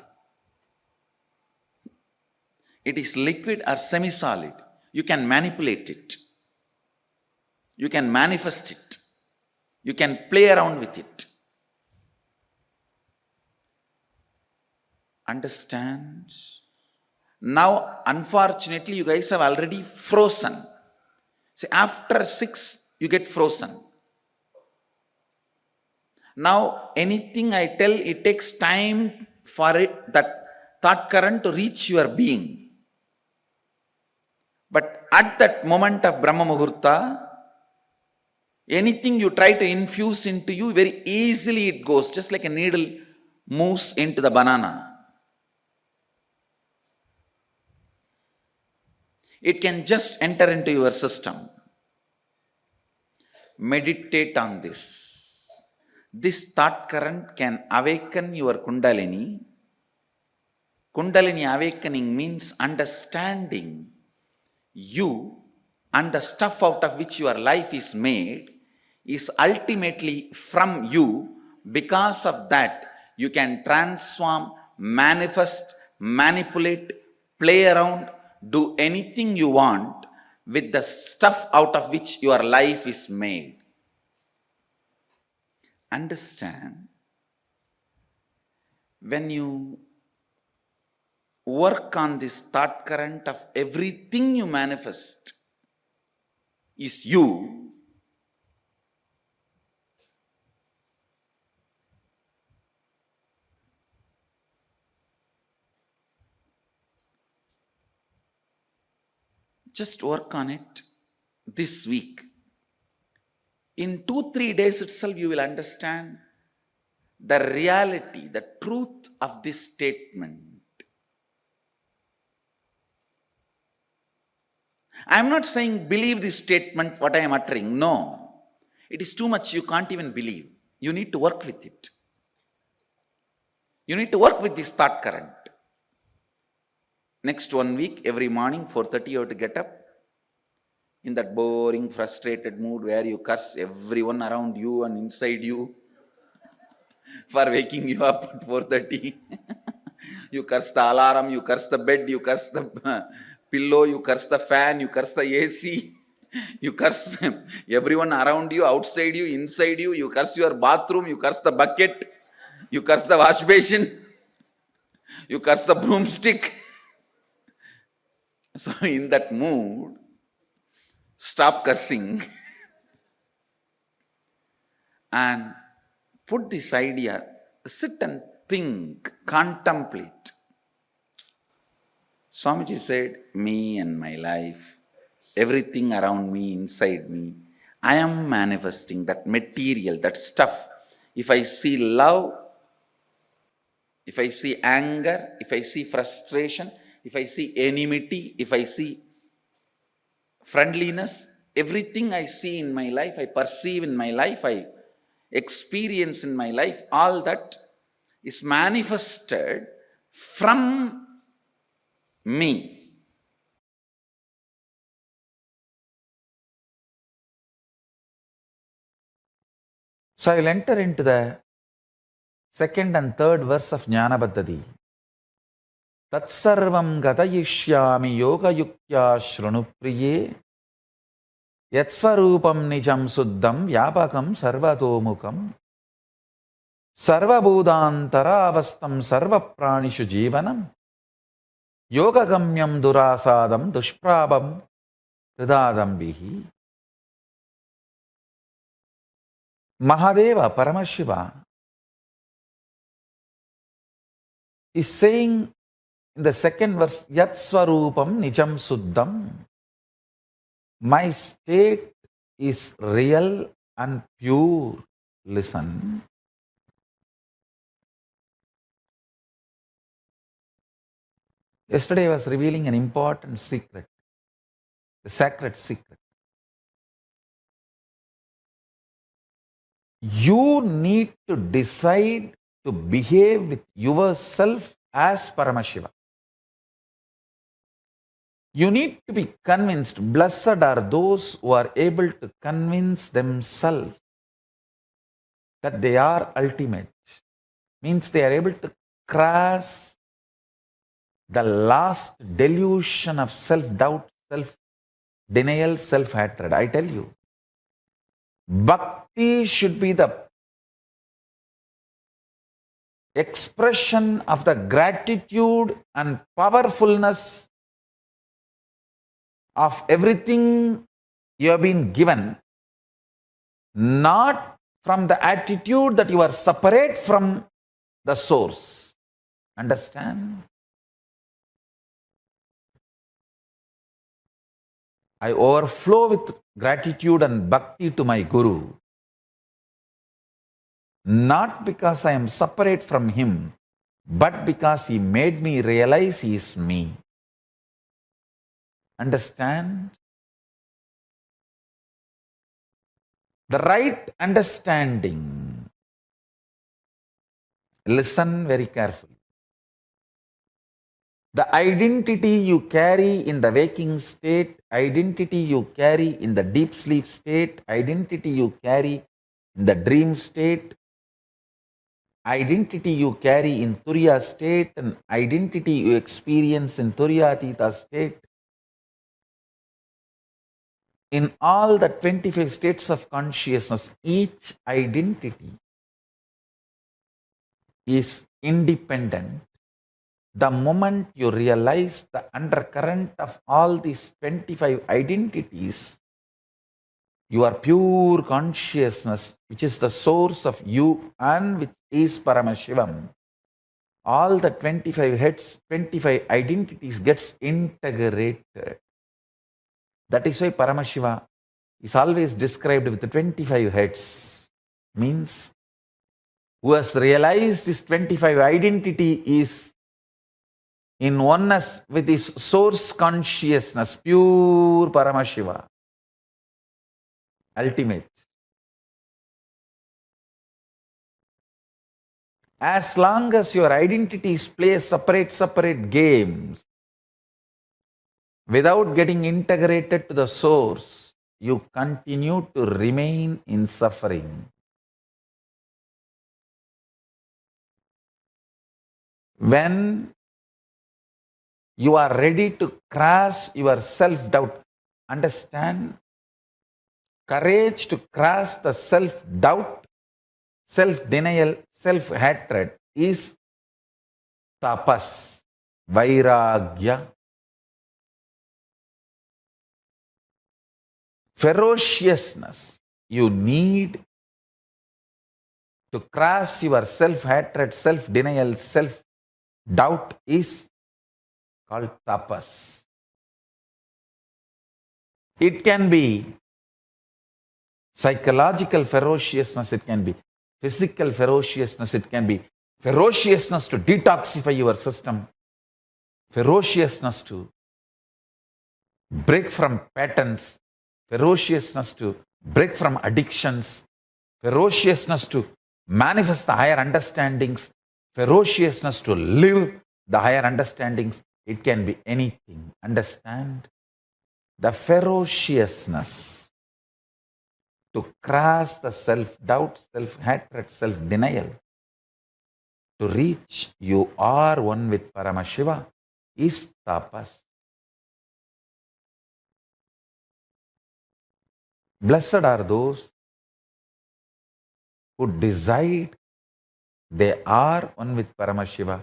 It is liquid or semi-solid. You can manipulate it. You can manifest it. You can play around with it. Understand? Now, unfortunately, you guys have already frozen. See, after 6, you get frozen. Now, anything I tell, it takes time for it, that thought current to reach your being. But at that moment of Brahma Muhurta, anything you try to infuse into you, very easily it goes, just like a needle moves into the banana. It can just enter into your system. Meditate on this. This thought current can awaken your Kundalini. Kundalini awakening means understanding you and the stuff out of which your life is made is ultimately from you. Because of that, you can transform, manifest, manipulate, play around, do anything you want with the stuff out of which your life is made. Understand? When you work on this thought current of everything you manifest is you, just work on it this week. In 2-3 days itself, you will understand the reality, the truth of this statement. I am not saying believe this statement, what I am uttering. No. It is too much, you can't even believe. You need to work with it. You need to work with this thought current. Next 1 week, every morning, 4:30, you have to get up in that boring, frustrated mood where you curse everyone around you and inside you for waking you up at 4:30. You curse the alarm, you curse the bed, you curse the pillow, you curse the fan, you curse the AC, you curse everyone around you, outside you, inside you, you curse your bathroom, you curse the bucket. You curse the wash basin, you curse the broomstick. So in that mood, stop cursing and put this idea, sit and think, contemplate. Swamiji said, me and my life, everything around me, inside me, I am manifesting that material, that stuff. If I see love, if I see anger, if I see frustration, if I see enmity, if I see friendliness, everything I see in my life, I perceive in my life, I experience in my life, all that is manifested from me. So I will enter into the second and third verse of Jnana Paddhati. Tatsarvam gatayishyami yoga yuktya shrunupriye yatsvarupam nijam suddham vyapakam sarvatomukam sarvabhudantaravastam sarvapranishu jivanam yogagamyam durasadam dushprabam hridadambihi. Mahadeva, Paramashiva, is saying in the second verse, Yat Swarupam Nijam Suddham. My state is real and pure. Listen. Yesterday I was revealing an important secret, the sacred secret. You need to decide to behave with yourself as Paramashiva. You need to be convinced. Blessed are those who are able to convince themselves that they are ultimate. Means they are able to cross the last delusion of self-doubt, self-denial, self-hatred. I tell you, bhakti should be the expression of the gratitude and powerfulness of everything you have been given, not from the attitude that you are separate from the source. Understand? I overflow with gratitude and bhakti to my Guru, not because I am separate from him, but because he made me realize he is me. Understand? The right understanding. Listen very carefully. The identity you carry in the waking state, identity you carry in the deep sleep state, identity you carry in the dream state, identity you carry in Turiya state, and identity you experience in Turiyatita state, in all the 25 states of consciousness, each identity is independent. The moment you realize the undercurrent of all these 25 identities, your pure consciousness, which is the source of you and which is Paramashivam, all the 25 heads, 25 identities gets integrated. That is why Paramashiva is always described with the 25 heads. Means, who has realized his 25 identity is in oneness with his source consciousness, pure Paramashiva, ultimate. As long as your identities play separate games, without getting integrated to the source, you continue to remain in suffering. When you are ready to cross your self-doubt, understand, courage to cross the self-doubt, self-denial, self-hatred is tapas, vairagya. Ferociousness you need to cross your self-hatred, self-denial, self-doubt is called tapas. It can be psychological ferociousness, it can be physical ferociousness, it can be ferociousness to detoxify your system, ferociousness to break from patterns, ferociousness to break from addictions, ferociousness to manifest the higher understandings, ferociousness to live the higher understandings. It can be anything. Understand? The ferociousness to cross the self-doubt, self-hatred, self-denial, to reach you are one with Paramashiva is tapas. Blessed are those who decide they are one with Paramashiva,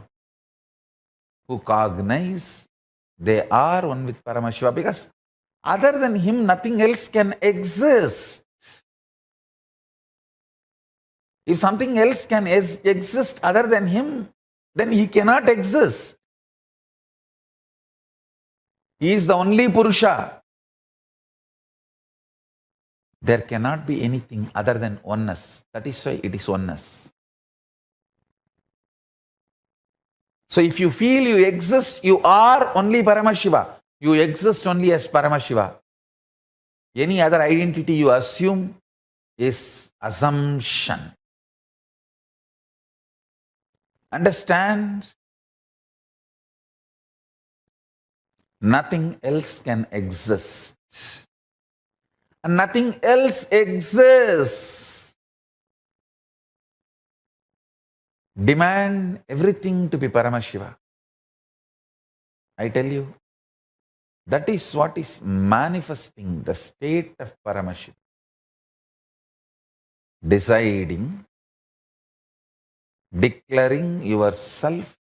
who cognize they are one with Paramashiva, because other than him nothing else can exist. If something else can exist other than him, then he cannot exist. He is the only Purusha. There cannot be anything other than oneness. That is why it is oneness. So if you feel you exist, you are only Paramashiva. You exist only as Paramashiva. Any other identity you assume is assumption. Understand? Nothing else can exist. And nothing else exists. Demand everything to be Paramashiva. I tell you, that is what is manifesting the state of Paramashiva. Deciding, declaring yourself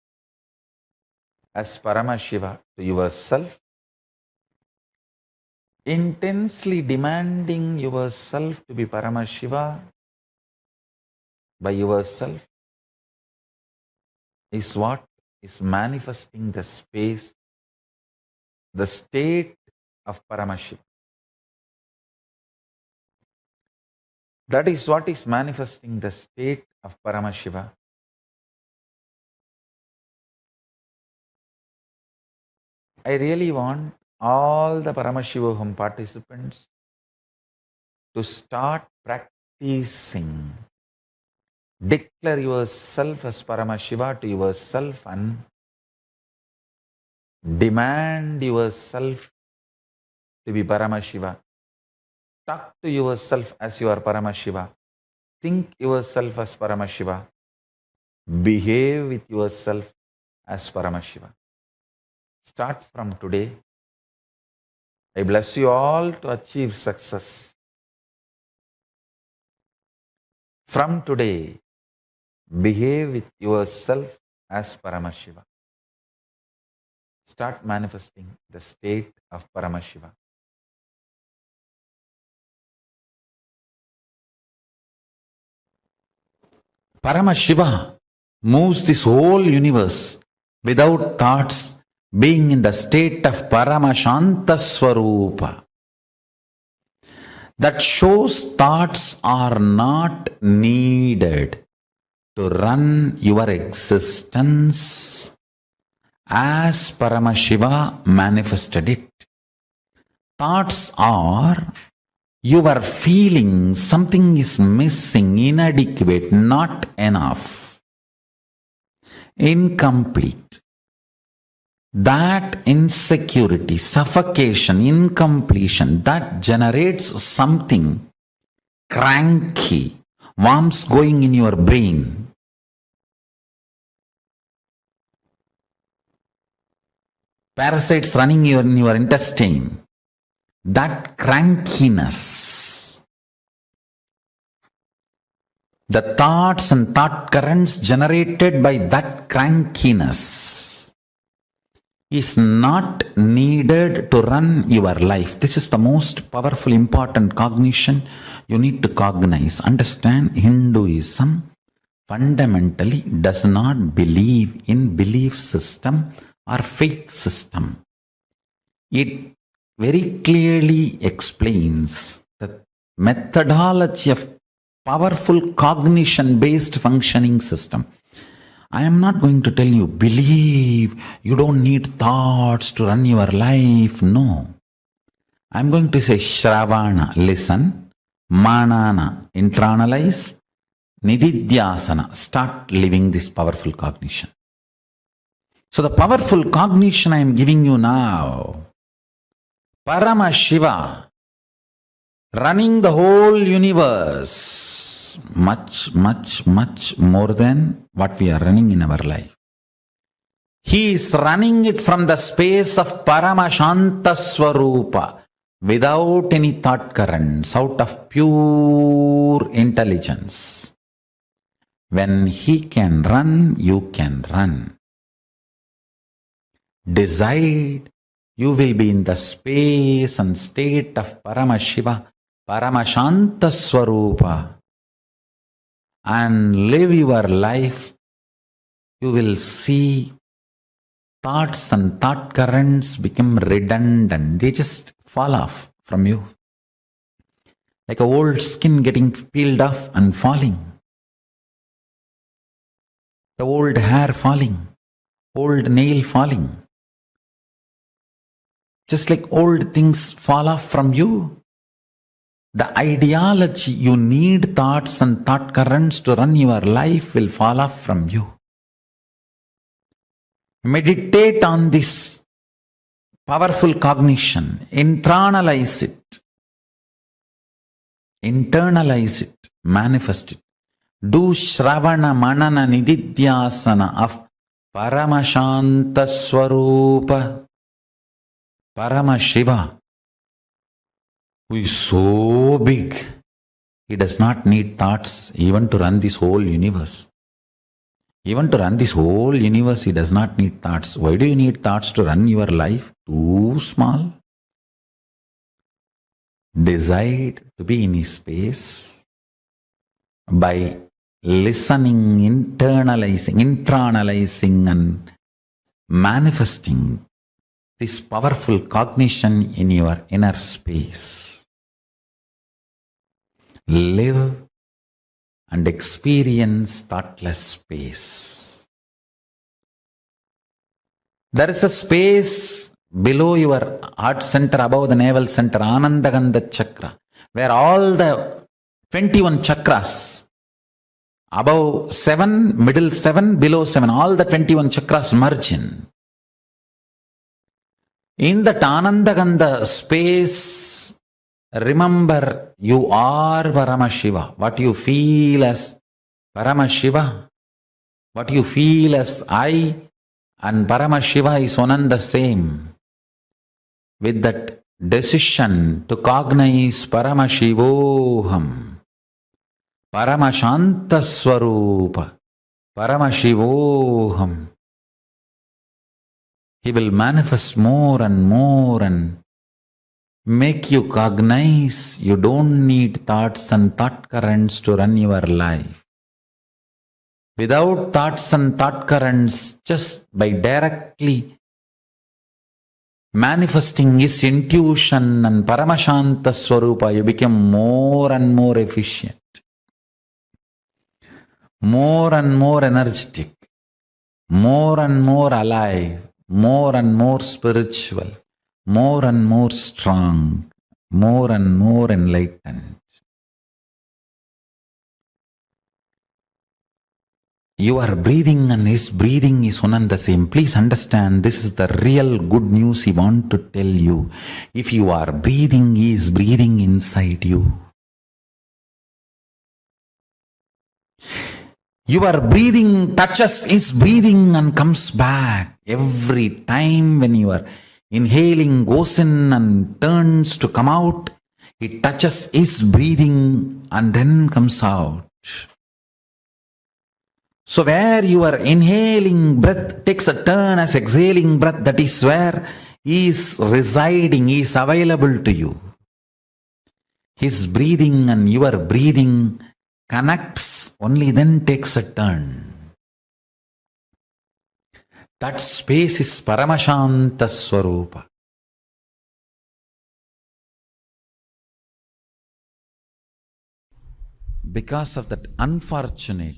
as Paramashiva to yourself, intensely demanding yourself to be Paramashiva by yourself is what is manifesting the space, the state of Paramashiva. That is what is manifesting the state of Paramashiva. I really want all the Paramashivoham participants to start practicing. Declare yourself as Paramashiva to yourself and demand yourself to be Paramashiva. Talk to yourself as you are Paramashiva. Think yourself as Paramashiva. Behave with yourself as Paramashiva. Start from today. I bless you all to achieve success. From today, behave with yourself as Paramashiva. Start manifesting the state of Paramashiva. Paramashiva moves this whole universe without thoughts, being in the state of Paramashanta Swarupa. That shows thoughts are not needed to run your existence as Paramashiva manifested it. Thoughts are your feeling something is missing, inadequate, not enough, incomplete. That insecurity, suffocation, incompletion, that generates something cranky, worms going in your brain. Parasites running in your intestine. That crankiness The thoughts and thought currents generated by that crankiness is not needed to run your life. This is the most powerful, important cognition you need to cognize. Understand, Hinduism fundamentally does not believe in belief system or faith system. It very clearly explains the methodology of powerful cognition-based functioning system. I am not going to tell you, believe, you don't need thoughts to run your life. No. I am going to say, Shravana, listen, Manana, internalize, Nithyananda, start living this powerful cognition. So the powerful cognition I am giving you now, Paramashiva, running the whole universe, much more than what we are running in our life. He is running it from the space of Paramashanta Swarupa, without any thought currents, out of pure intelligence. When he can run, you can run. Decide, you will be in the space and state of Paramashiva, Paramashanta Swarupa, and live your life. You will see thoughts and thought currents become redundant. They just fall off from you. Like an old skin getting peeled off and falling. The old hair falling. Old nail falling. Just like old things fall off from you. The ideology you need thoughts and thought currents to run your life will fall off from you. Meditate on this powerful cognition. Internalize it. Internalize it. Manifest it. Do Shravana Manana Nididhyasana of Paramashanta Swarupa. Paramashiva, who is so big, he does not need thoughts even to run this whole universe. Even to run this whole universe, he does not need thoughts. Why do you need thoughts to run your life? Too small. Decide to be in his space by listening, internalizing and manifesting this powerful cognition in your inner space. Live and experience thoughtless space. There is a space below your heart center, above the navel center, Anandagandha chakra, where all the 21 chakras, above 7, middle 7, below 7, all the 21 chakras merge in. In that Anandagandha space, remember you are Paramashiva. What you feel as Paramashiva, what you feel as I and Paramashiva is one and the same. With that decision to cognize Paramashivoham, Paramashanta Swarupa, Paramashivoham, he will manifest more and make you cognize you don't need thoughts and thought currents to run your life. Without thoughts and thought currents, just by directly manifesting his intuition and Paramashanta Swarupa, you become more and more efficient, more and more energetic, more and more alive, more and more spiritual, more and more strong, more and more enlightened. Your breathing and his breathing is one and the same. Please understand, this is the real good news he wants to tell you. If you are breathing, he is breathing inside you. Your breathing touches his breathing and comes back. Every time when you are inhaling, goes in and turns to come out, it touches his breathing and then comes out. So where your inhaling breath takes a turn as exhaling breath, that is where He is residing, He is available to you. His breathing and your breathing connects, only then takes a turn. That space is Paramashanta Swarupa. Because of that unfortunate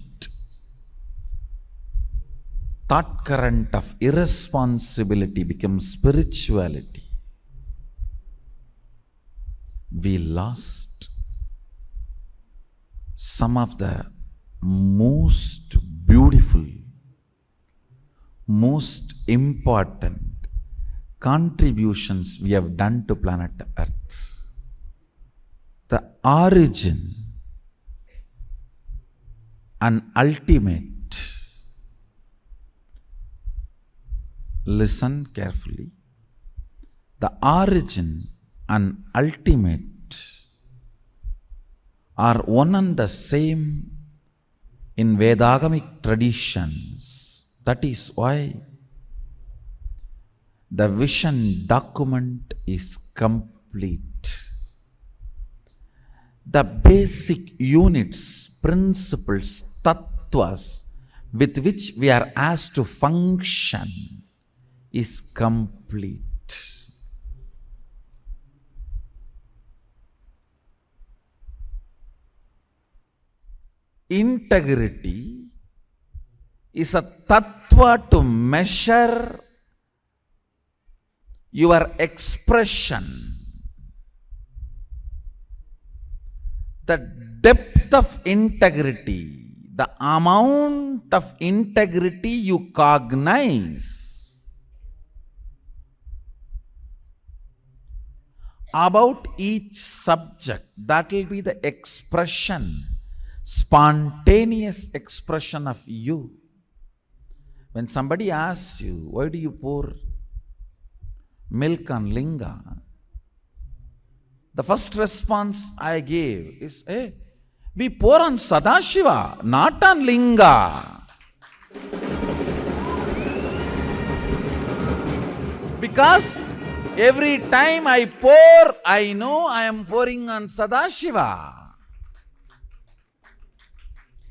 thought current of irresponsibility becomes spirituality. We lost some of the most beautiful, most important contributions we have done to planet Earth. The origin and ultimate, listen carefully, the origin and ultimate are one and the same in Vedagamic traditions. That is why the vision document is complete. The basic units, principles, tattvas with which we are asked to function is complete. Integrity is a tattva to measure your expression. The depth of integrity, the amount of integrity you cognize about each subject, that will be the expression, spontaneous expression of you. When somebody asks you, why do you pour milk on linga? The first response I gave is, hey, we pour on Sadashiva, not on linga. Because every time I pour, I know I am pouring on Sadashiva.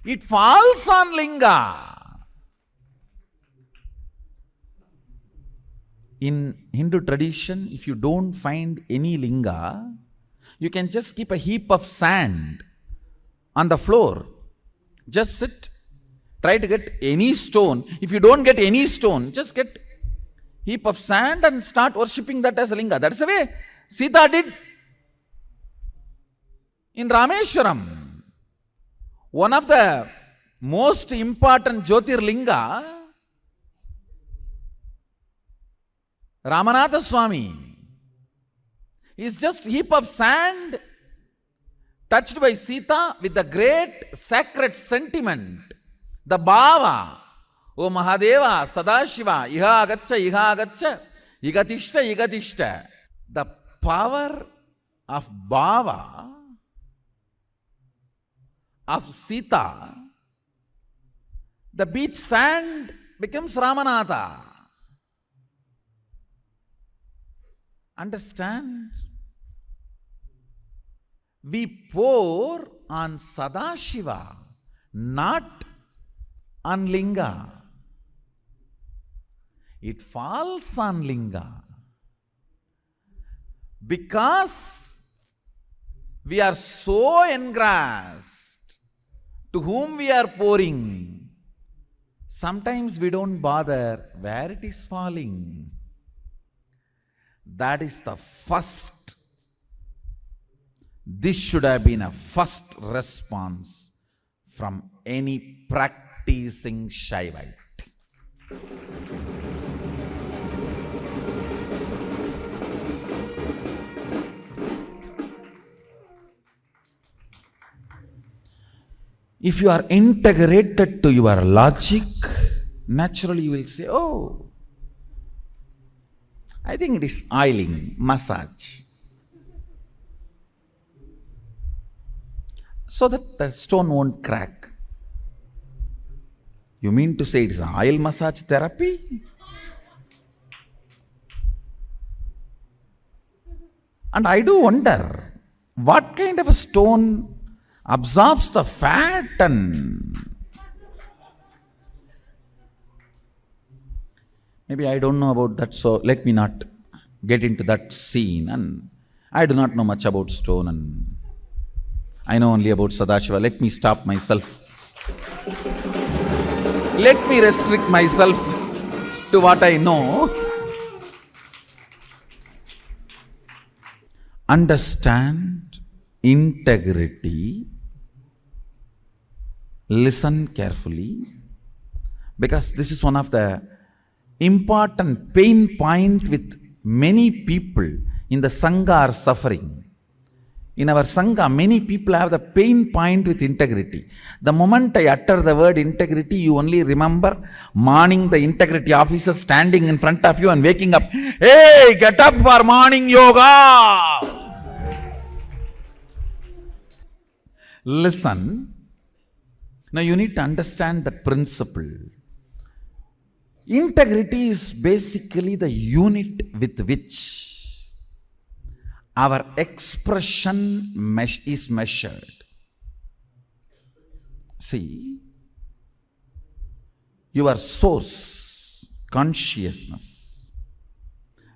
It falls on linga. In Hindu tradition, if you don't find any linga, you can just keep a heap of sand on the floor. Just sit, try to get any stone. If you don't get any stone, just get heap of sand and start worshipping that as a linga. That's the way Sita did in Rameshwaram. One of the most important Jyotirlinga, Ramanatha Swami, is just a heap of sand touched by Sita with the great sacred sentiment, the bhava. O Mahadeva, Sadashiva, Iha Agaccha, Igatishta. The power of bhava of Sita, the beach sand becomes Ramanatha. Understand? We pour on Sadashiva, not on linga. It falls on linga. Because we are so engrossed to whom we are pouring, sometimes we don't bother where it is falling. That is the first. This should have been a first response from any practicing Shaivite. If you are integrated to your logic, naturally you will say, oh, I think it is oiling, massage. So that the stone won't crack. You mean to say it's oil massage therapy? And I do wonder, what kind of a stone absorbs the fat and maybe I don't know about that, so let me not get into that scene. And I do not know much about stone, and I know only about Sadashiva. Let me stop myself. Let me restrict myself to what I know. Understand integrity. Listen carefully, because this is one of the important pain point with many people in the Sangha are suffering. In our Sangha, many people have the pain point with integrity. The moment I utter the word integrity, you only remember morning the integrity officer standing in front of you and waking up. Hey, get up for morning yoga! Listen. Now you need to understand that principle. Integrity is basically the unit with which our expression is measured. See, your source, consciousness,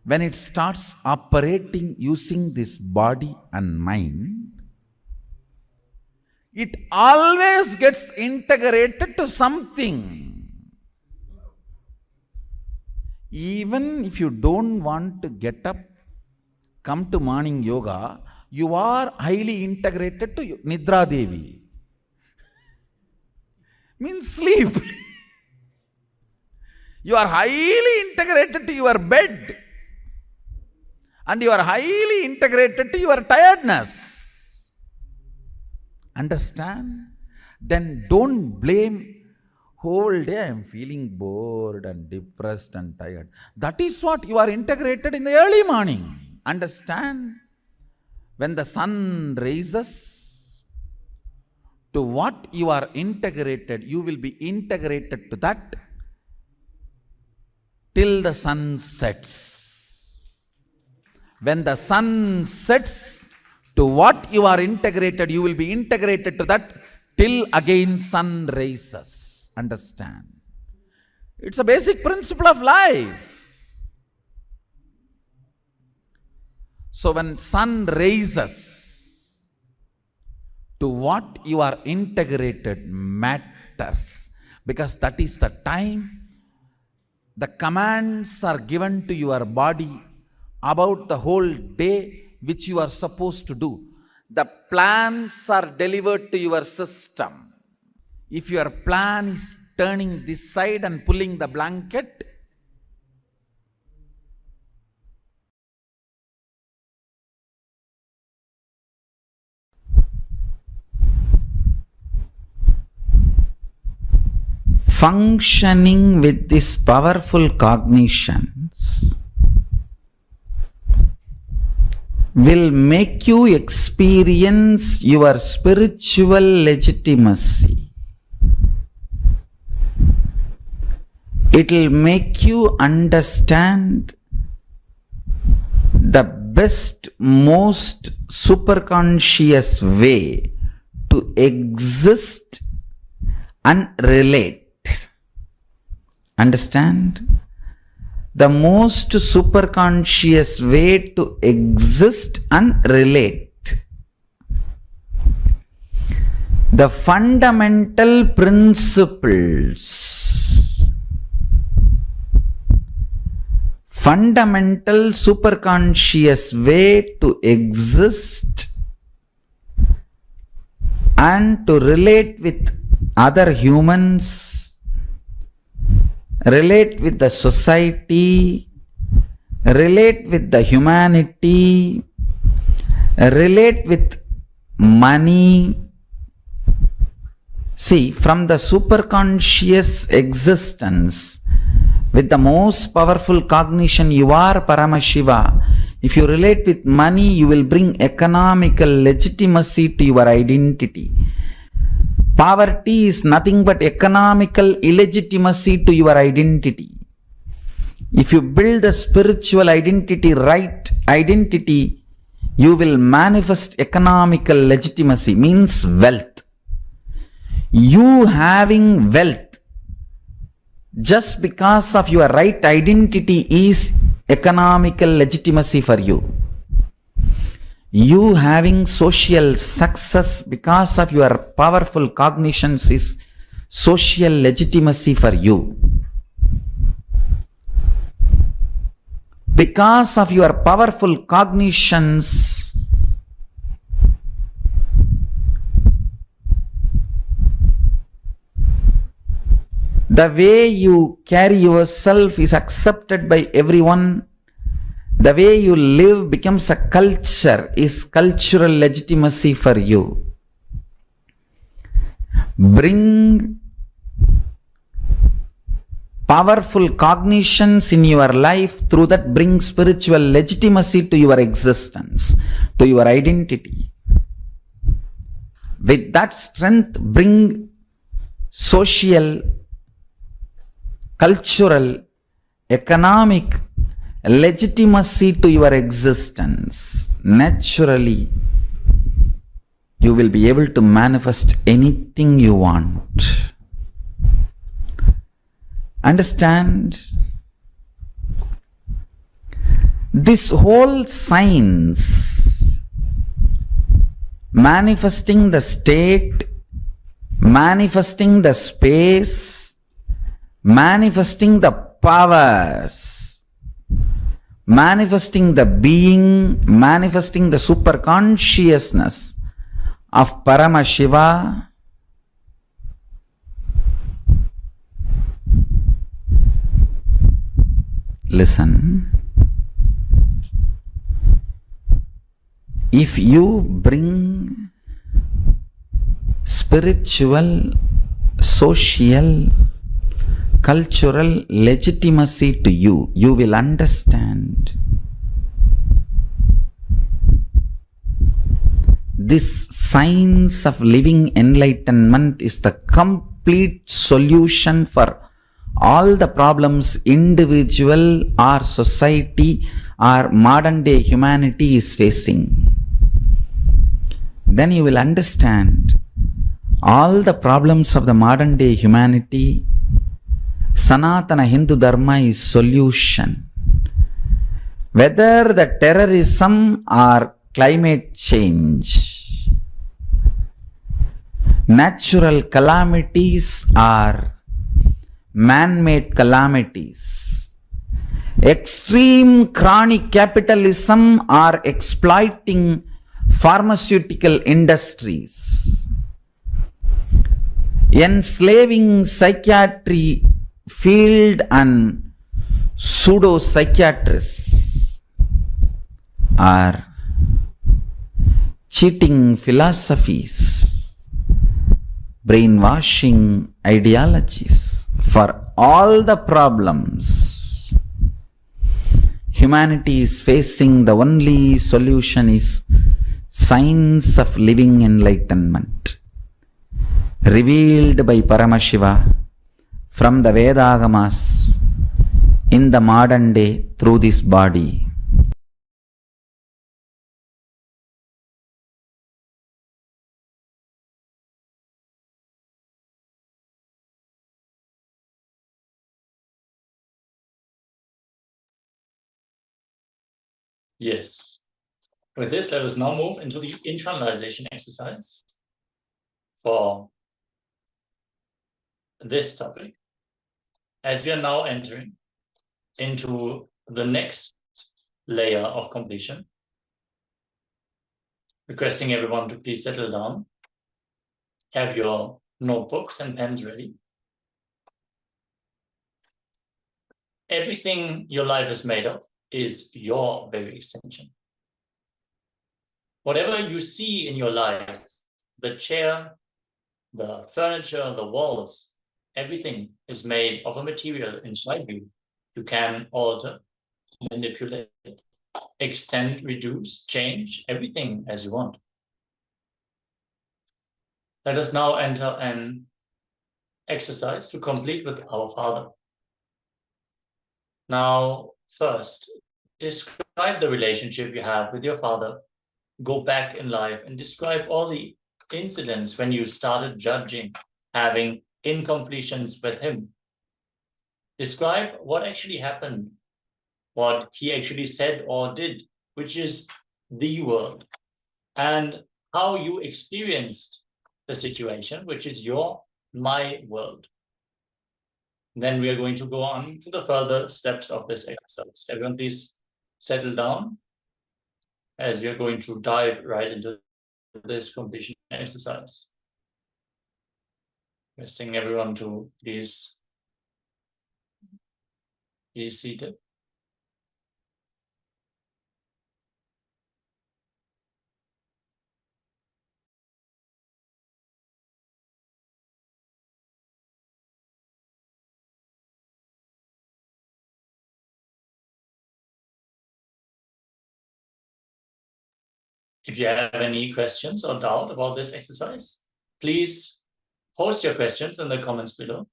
when it starts operating using this body and mind, it always gets integrated to something. Even if you don't want to get up, come to morning yoga, you are highly integrated to Nidra Devi. Means sleep. You are highly integrated to your bed. And you are highly integrated to your tiredness. Understand? Then don't blame. Whole day I am feeling bored and depressed and tired. That is what you are integrated in the early morning. Understand? When the sun rises, to what you are integrated, you will be integrated to that till the sun sets. When the sun sets, to what you are integrated, you will be integrated to that till again sun rises. Understand? It's a basic principle of life. So when sun rises, to what you are integrated matters, because that is the time the commands are given to your body about the whole day which you are supposed to do. The plans are delivered to your system. If your plan is turning this side and pulling the blanket, functioning with these powerful cognitions will make you experience your spiritual legitimacy. It will make you understand the best, most superconscious way to exist and relate. Understand? The most superconscious way to exist and relate. The fundamental principles, fundamental superconscious way to exist and to relate with other humans, relate with the society, relate with the humanity, relate with money. See, from the superconscious existence, with the most powerful cognition, you are Paramashiva. If you relate with money, you will bring economical legitimacy to your identity. Poverty is nothing but economical illegitimacy to your identity. If you build the spiritual identity, right identity, you will manifest economical legitimacy, means wealth. You having wealth just because of your right identity is economical legitimacy for you. You having social success because of your powerful cognitions is social legitimacy for you. Because of your powerful cognitions, the way you carry yourself is accepted by everyone. The way you live becomes a culture, is cultural legitimacy for you. Bring powerful cognitions in your life, through that bring spiritual legitimacy to your existence, to your identity. With that strength, bring social, cultural, economic legitimacy to your existence. Naturally, you will be able to manifest anything you want. Understand? This whole science, manifesting the state, manifesting the space, manifesting the powers, manifesting the being, manifesting the superconsciousness of Paramashiva, listen. If you bring spiritual, social, cultural legitimacy to you, you will understand this science of living enlightenment is the complete solution for all the problems individual or society or modern day humanity is facing. Then you will understand all the problems of the modern day humanity. Sanatana Hindu Dharma is solution. Whether the terrorism or climate change, natural calamities or man-made calamities, extreme chronic capitalism or exploiting pharmaceutical industries, enslaving psychiatry field and pseudo-psychiatrists, or cheating philosophies, brainwashing ideologies, for all the problems humanity is facing, the only solution is science of living enlightenment, revealed by Paramashiva from the Vedagamas in the modern day through this body. Yes. With this, let us now move into the internalization exercise for this topic, as we are now entering into the next layer of completion. Requesting everyone to please settle down, have your notebooks and pens ready. Everything your life is made of is your very extension. Whatever you see in your life, the chair, the furniture, the walls, everything is made of a material inside you. You can alter, manipulate, extend, reduce, change, everything as you want. Let us now enter an exercise to complete with our Father. Now, first, describe the relationship you have with your Father. Go back in life and describe all the incidents when you started judging, having incompletions with Him. Describe what actually happened, what He actually said or did, which is the world, and how you experienced the situation, which is my world. Then we are going to go on to the further steps of this exercise. Everyone, please settle down as we are going to dive right into this completion exercise. Requesting everyone to please be seated. If you have any questions or doubt about this exercise, please post your questions in the comments below.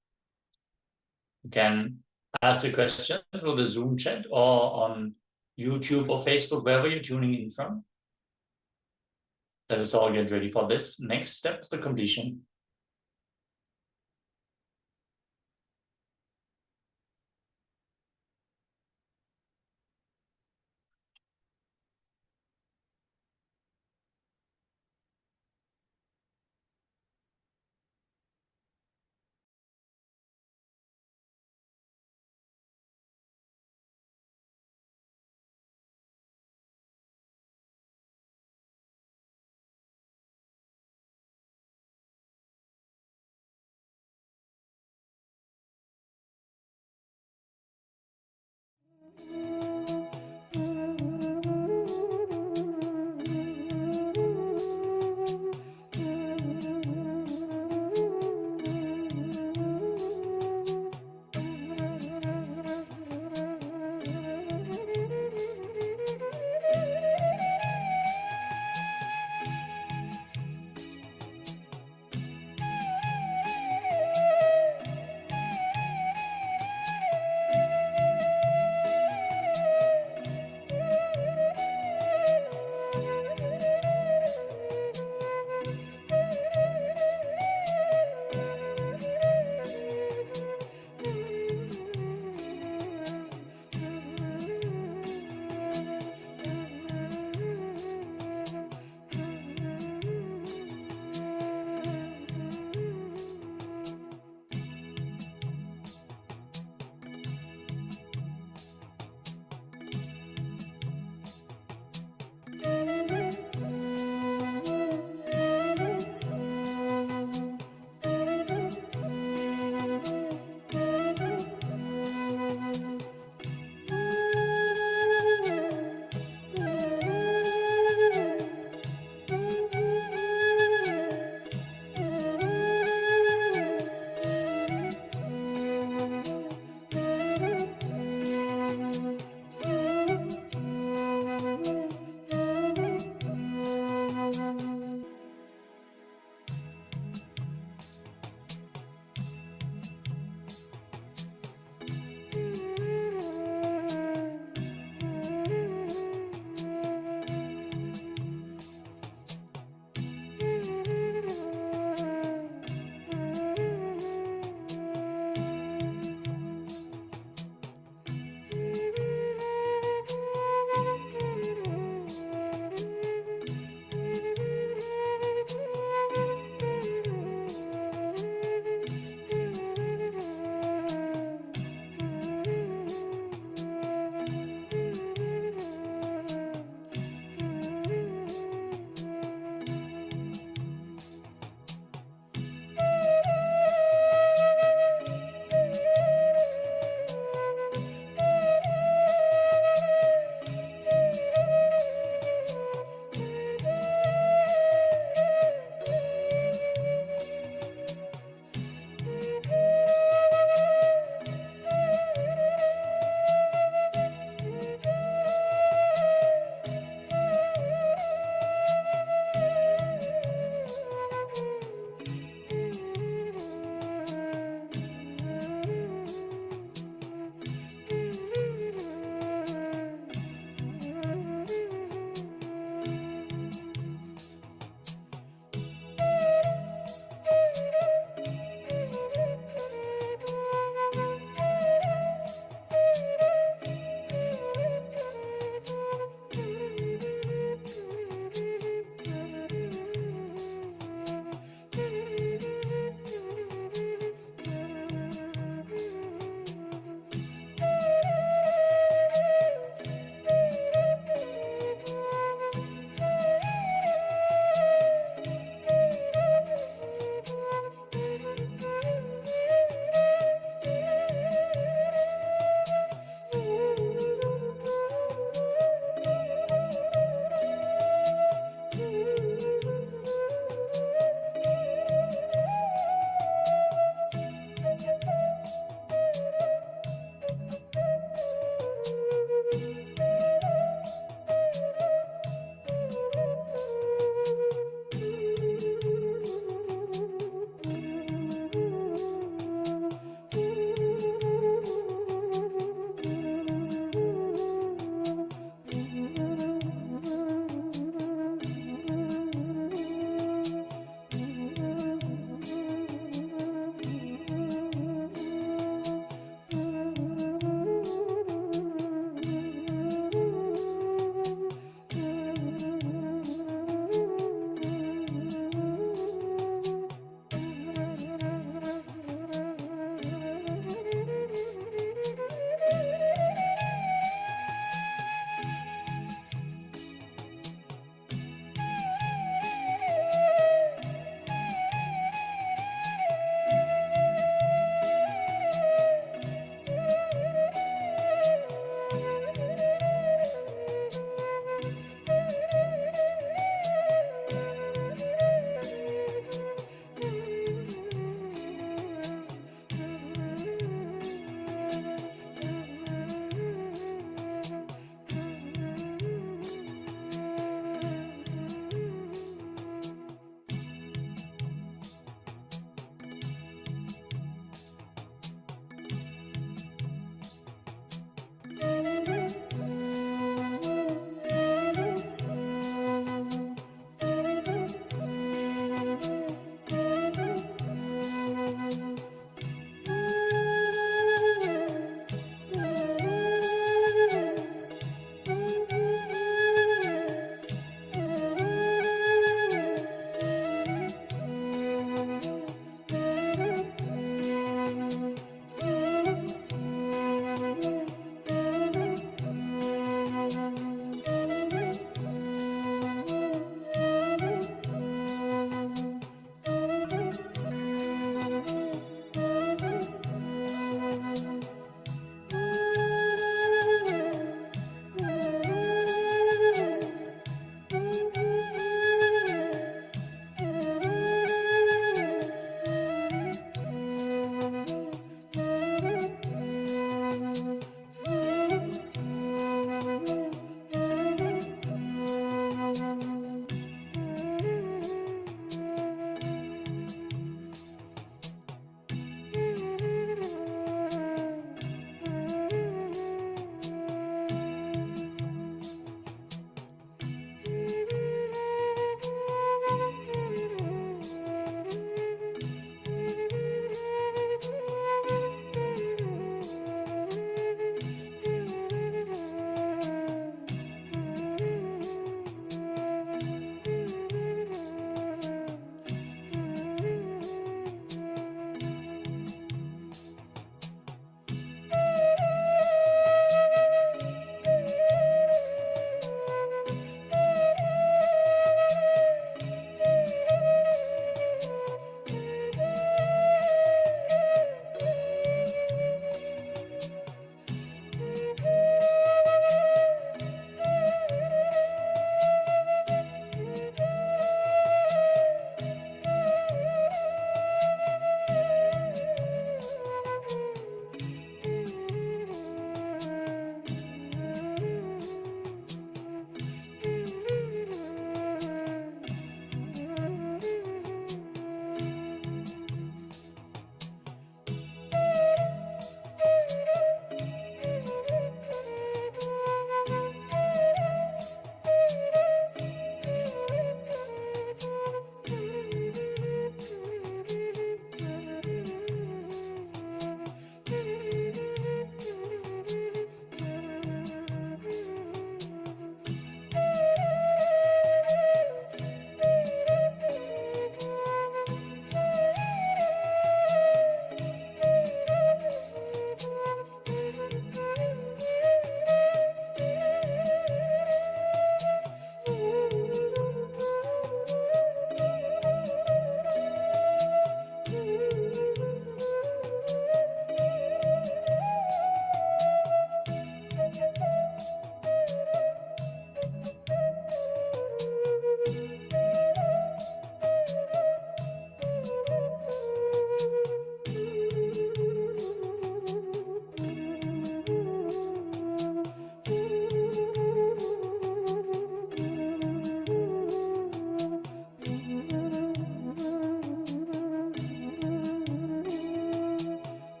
You can ask a question through the Zoom chat or on YouTube or Facebook, wherever you're tuning in from. Let us all get ready for this next step, the completion.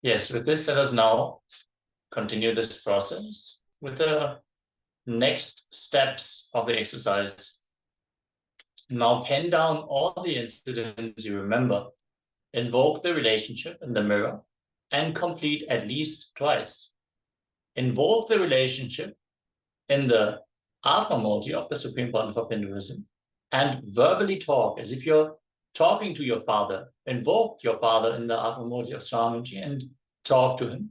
Yes, with this, let us now continue this process with the next steps of the exercise. Now pen down all the incidents you remember, invoke the relationship in the mirror, and complete at least twice. Invoke the relationship in the Atma modi of the Supreme Pontiff of Hinduism, and verbally talk as if you're talking to your father, invoke your father in the Atmamurti of Swamiji and talk to him.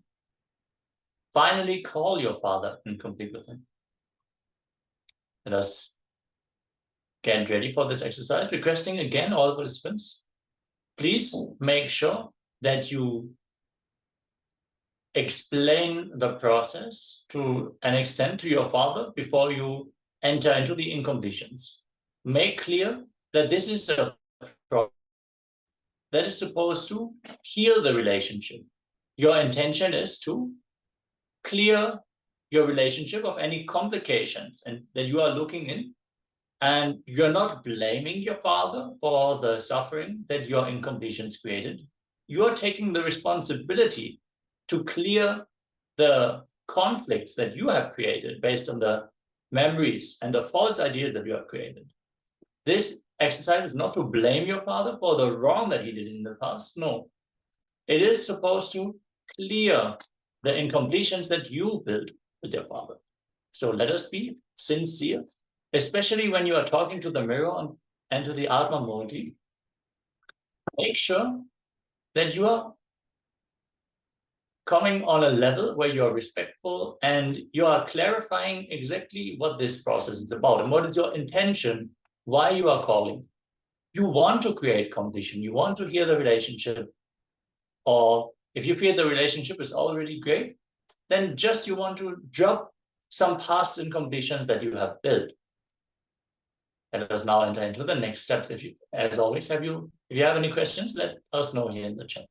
Finally, call your father and complete with him. Let us get ready for this exercise, requesting again all participants, please make sure that you explain the process to an extent to your father before you enter into the incompletions. Make clear that this is a process that is supposed to heal the relationship. Your intention is to clear your relationship of any complications and that you are looking in, and you're not blaming your father for the suffering that your incompletions created. You are taking the responsibility to clear the conflicts that you have created based on the memories and the false ideas that you have created. This exercise is not to blame your father for the wrong that he did in the past. No, it is supposed to clear the incompletions that you built with your father. So let us be sincere, especially when you are talking to the mirror and to the Atma Murti. Make sure that you are coming on a level where you are respectful and you are clarifying exactly what this process is about and what is your intention, why you are calling. You want to create completion, you want to heal the relationship, or if you feel the relationship is already great, then just you want to drop some past incompletions that you have built. Let us now enter into the next steps. If you, as always, if you have any questions, let us know here in the chat.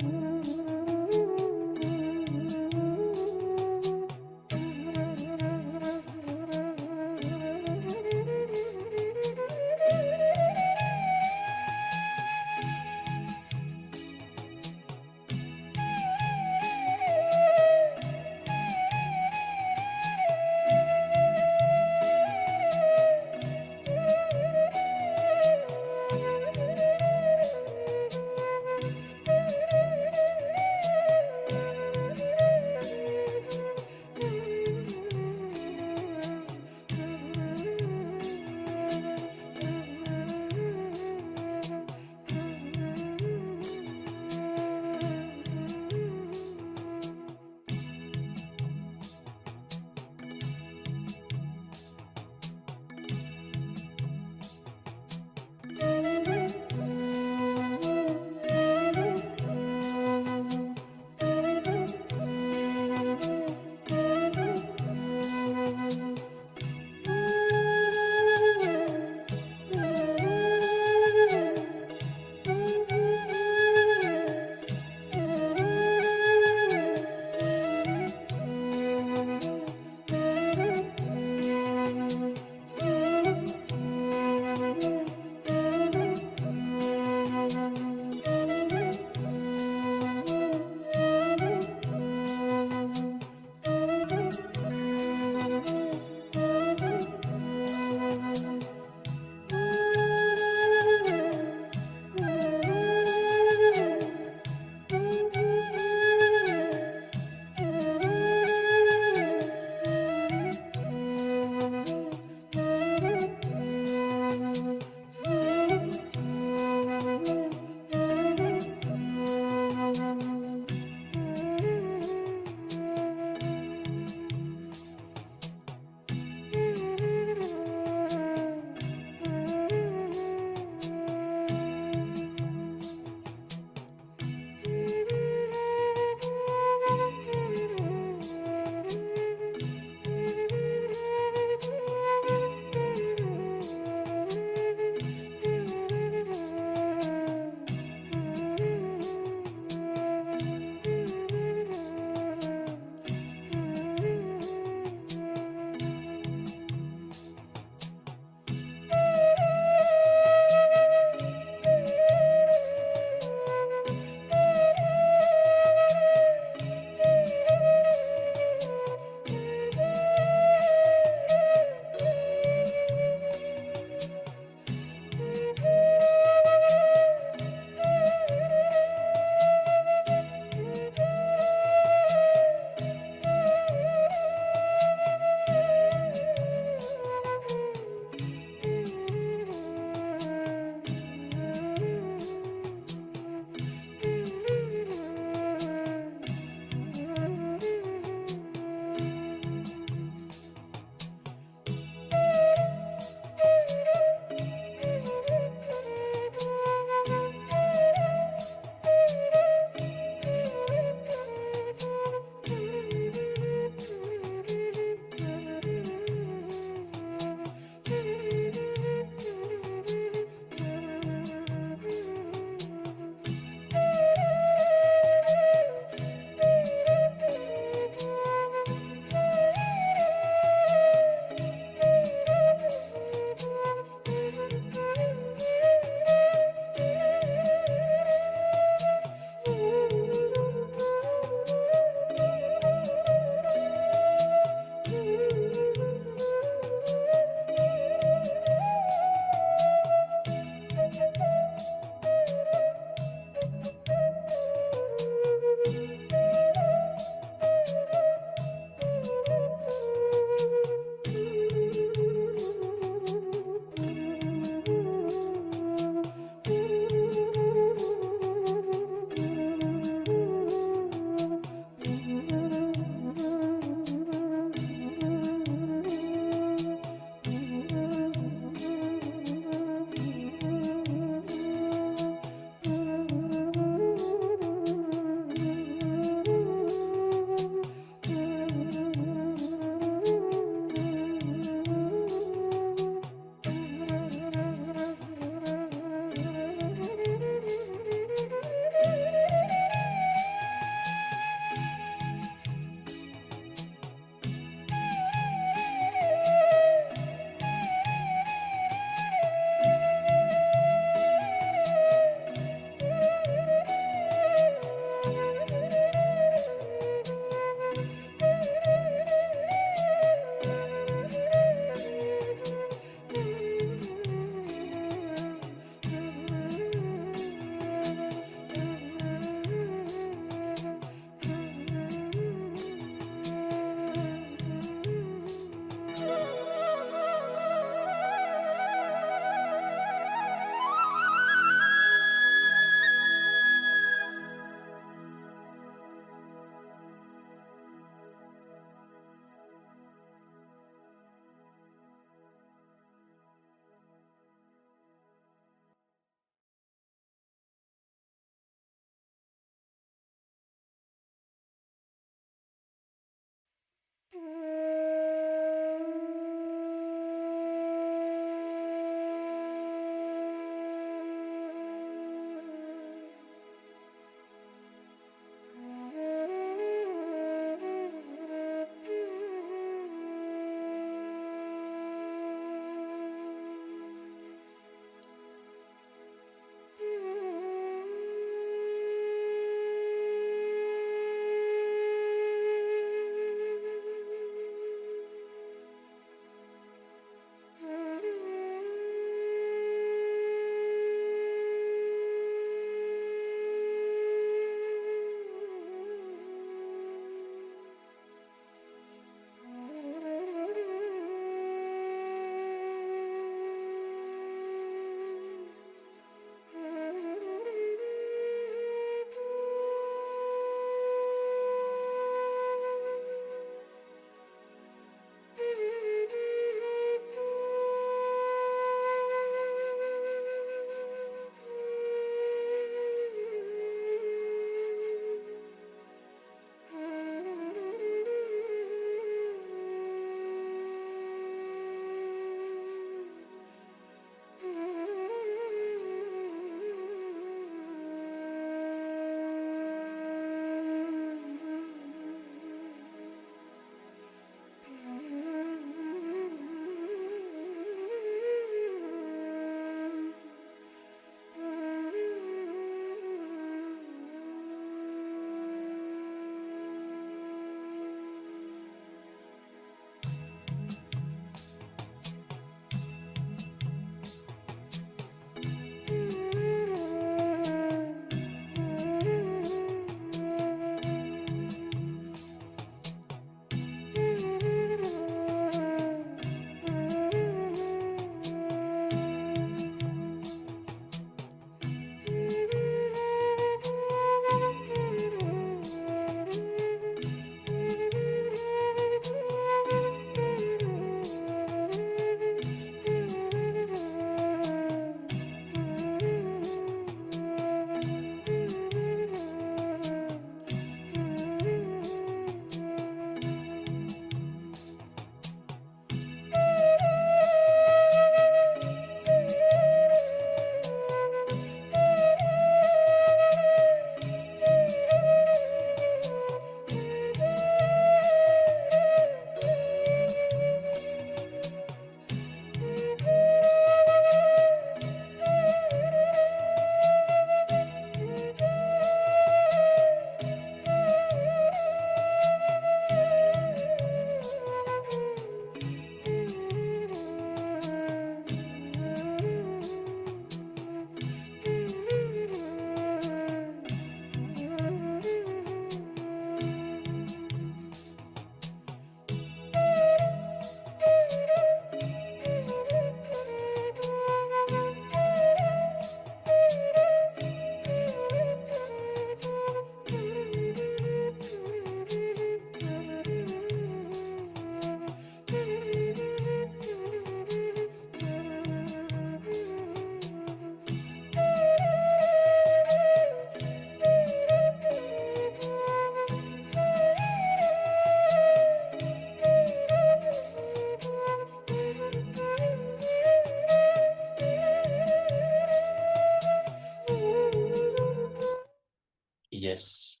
Yes.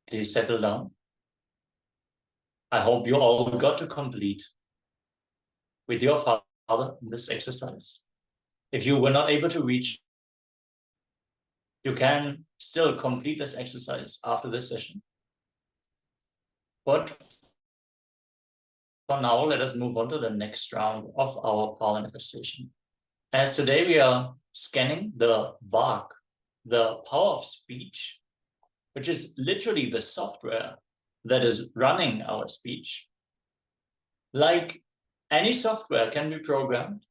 Please settle down. I hope you all got to complete with your father this exercise. If you were not able to reach, you can still complete this exercise after this session. But for now, let us move on to the next round of our power manifestation. As today we are scanning the Vak, the power of speech, which is literally the software that is running our speech. Like any software can be programmed,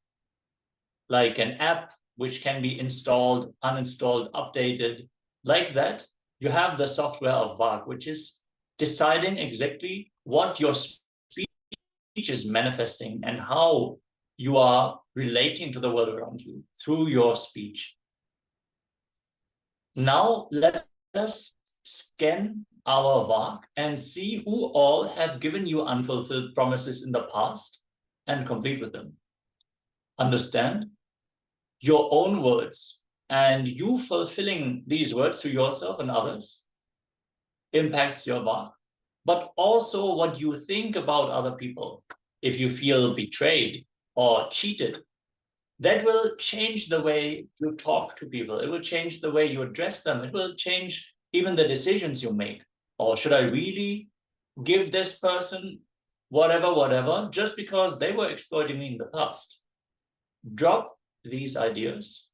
like an app which can be installed, uninstalled, updated. Like that, you have the software of Vak, which is deciding exactly what your speech is manifesting and how you are relating to the world around you through your speech. Now let us scan our Vak and see who all have given you unfulfilled promises in the past and complete with them. Understand your own words and you fulfilling these words to yourself and others impacts your Vak, but also what you think about other people. If you feel betrayed or cheated, that will change the way you talk to people. It will change the way you address them. It will change even the decisions you make. Or should I really give this person whatever, just because they were exploiting me in the past? Drop these ideas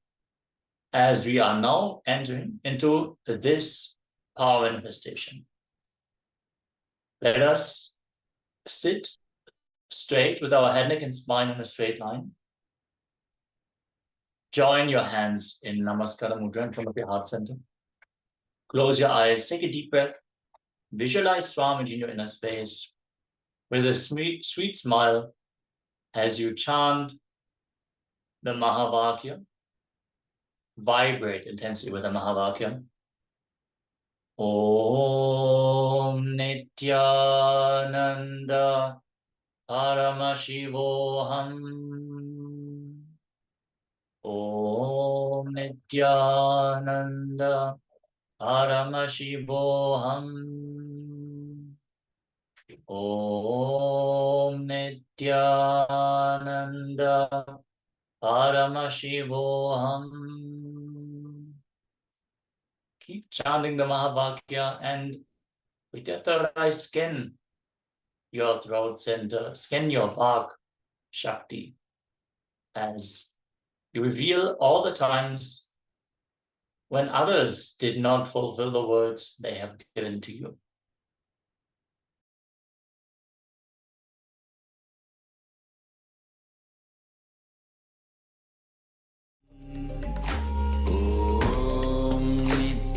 as we are now entering into this power manifestation. Let us sit straight with our head, neck, and spine in a straight line. Join your hands in Namaskara Mudra in front of your heart center. Close your eyes, take a deep breath. Visualize Swamiji in your inner space with a sweet smile as you chant the Mahavakya. Vibrate intensely with the Mahavakya. Om Nithyananda Paramashivoham. Om Nithyananda Paramashivoham. Om Nithyananda Paramashivoham. Keep chanting the Mahavakya, and with your third eye, scan your throat center, scan your Vak Shakti as you reveal all the times when others did not fulfill the words they have given to you.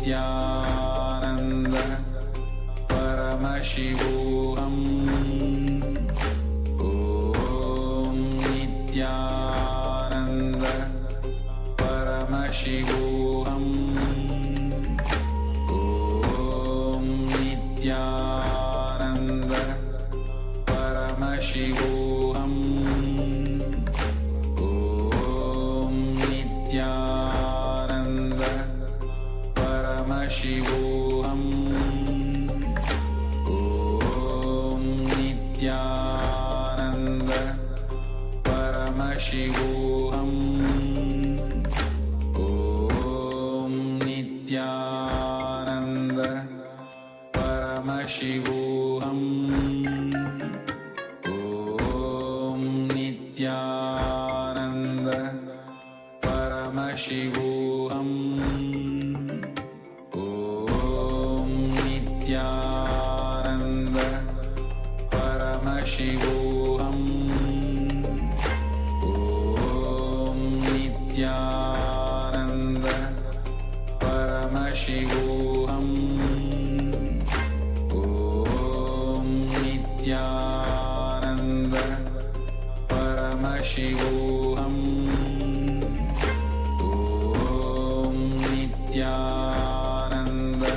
Nithyananda Paramashivoham. Om Nithyananda Paramashivoham. Om Nithyananda Paramashivoham. Om Nithyananda Paramashivoham. Om Nithyananda Paramashivoham. Om Nithyananda Paramashivoham. Om Nithyananda Paramashivoham. Om Nithyananda Paramashivoham. Om Nithyananda Paramashivoham. Om Nithyananda Paramashivoham. Om Nithyananda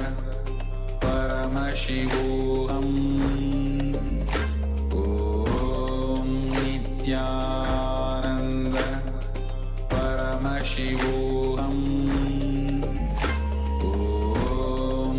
Paramashivoham. Om Nithyananda Paramashivoham. Om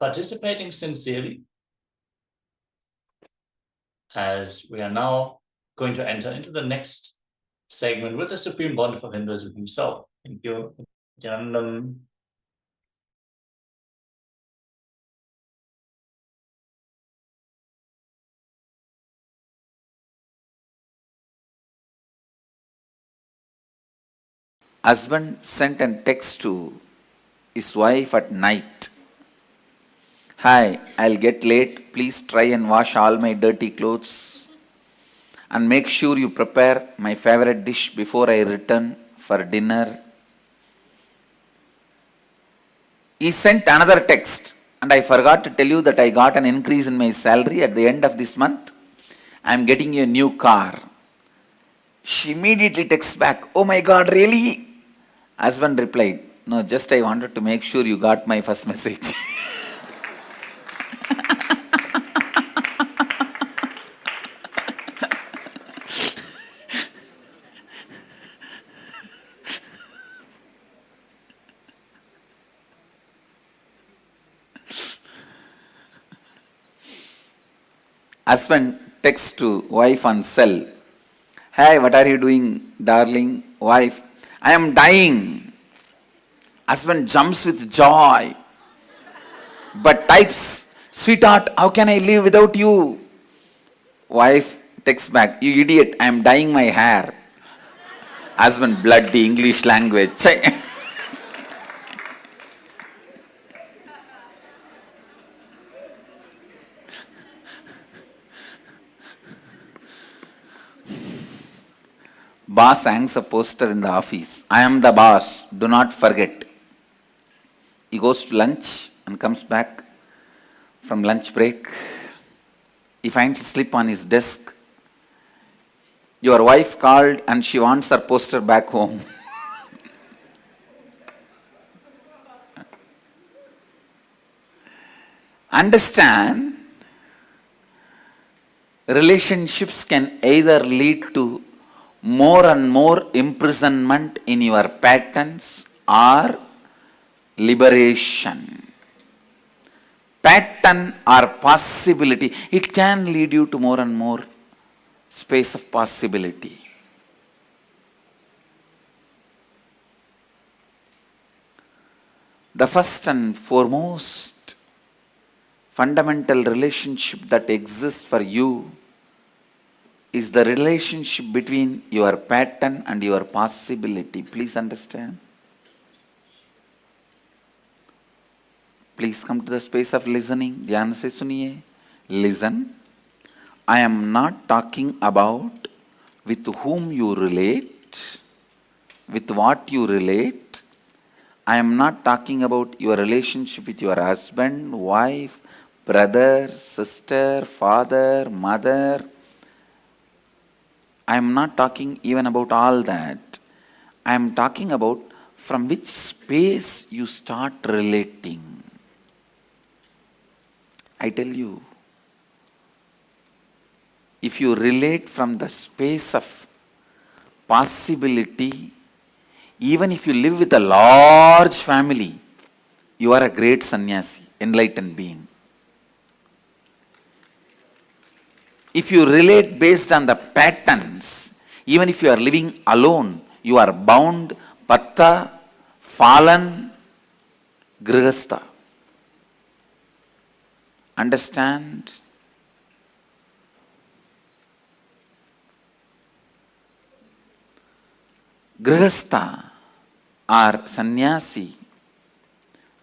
participating sincerely, as we are now going to enter into the next segment with the Supreme Pontiff of Hinduism himself. Thank you, Nithyananda. Husband sent a text to his wife at night. Hi, I'll get late. Please try and wash all my dirty clothes. And make sure you prepare my favorite dish before I return for dinner. He sent another text. And I forgot to tell you that I got an increase in my salary at the end of this month. I'm getting you a new car. She immediately texts back, oh my God, really? Husband replied, no, just I wanted to make sure you got my first message. Husband texts to wife on cell. Hi, what are you doing, darling? Wife, I am dying. Husband jumps with joy, but types, sweetheart, how can I live without you? Wife texts back, you idiot, I am dyeing my hair. Husband, bloody English language. Boss hangs a poster in the office. I am the boss. Do not forget. He goes to lunch and comes back from lunch break. He finds a slip on his desk. Your wife called and she wants her poster back home. Understand, relationships can either lead to more and more imprisonment in your patterns or liberation. Pattern or possibility, it can lead you to more and more space of possibility. The first and foremost fundamental relationship that exists for you is the relationship between your pattern and your possibility. Please understand. Please come to the space of listening. Dhyan se suniye. Listen. I am not talking about with whom you relate, with what you relate. I am not talking about your relationship with your husband, wife, brother, sister, father, mother. I am not talking even about all that. I am talking about from which space you start relating. I tell you, if you relate from the space of possibility, even if you live with a large family, you are a great sannyasi, enlightened being. If you relate based on the patterns, even if you are living alone, you are bound, patta, fallen, grihastha. Understand? Grihastha or sannyasi,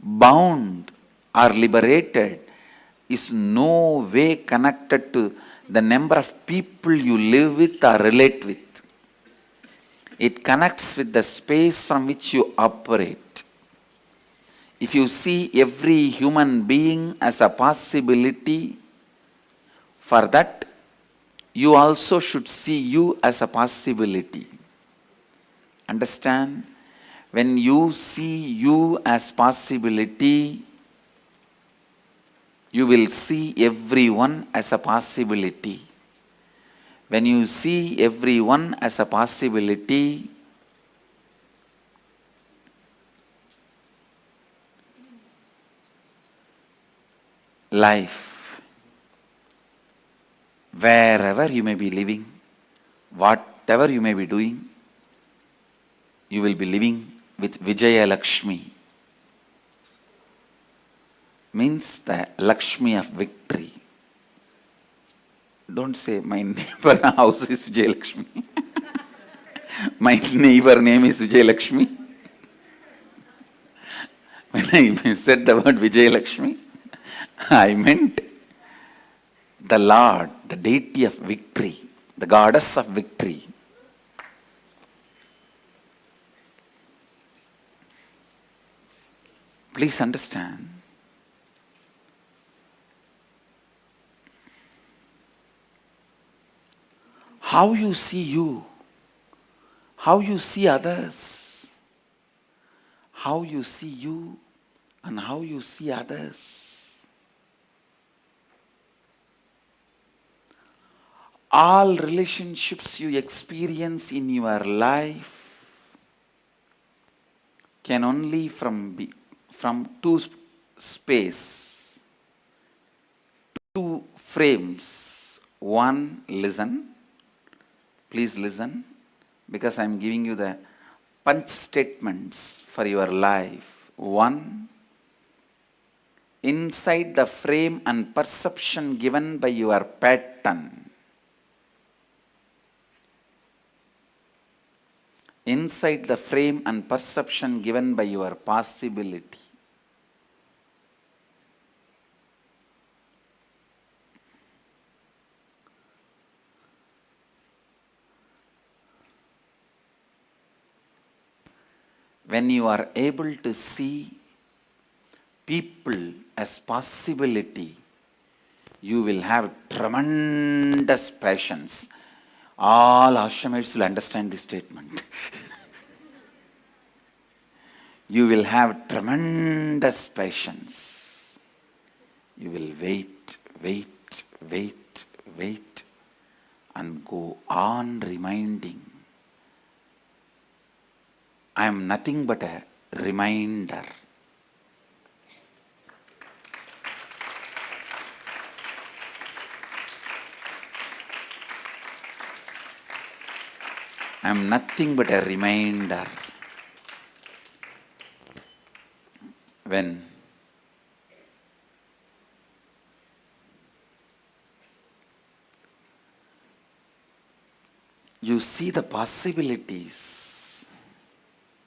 bound or liberated, is no way connected to the number of people you live with or relate with. It connects with the space from which you operate. If you see every human being as a possibility, for that you also should see you as a possibility. Understand? When you see you as possibility, you will see everyone as a possibility. When you see everyone as a possibility, life, wherever you may be living, whatever you may be doing, you will be living with Vijaya Lakshmi. Means the Lakshmi of victory. Don't say my neighbor house is Vijay Lakshmi. My neighbor name is Vijay Lakshmi. When I said the word Vijay Lakshmi, I meant the Lord, the deity of victory, the goddess of victory. Please understand. How you see you, how you see others, how you see you and how you see others. All relationships you experience in your life can only from two space, two frames. One, listen. Please listen, because I am giving you the punch statements for your life. One, inside the frame and perception given by your pattern. Inside the frame and perception given by your possibility. When you are able to see people as possibility, you will have tremendous patience. All ashramites will understand this statement. You will have tremendous patience. You will wait, and go on reminding. I am nothing but a reminder. I am nothing but a reminder. When you see the possibilities,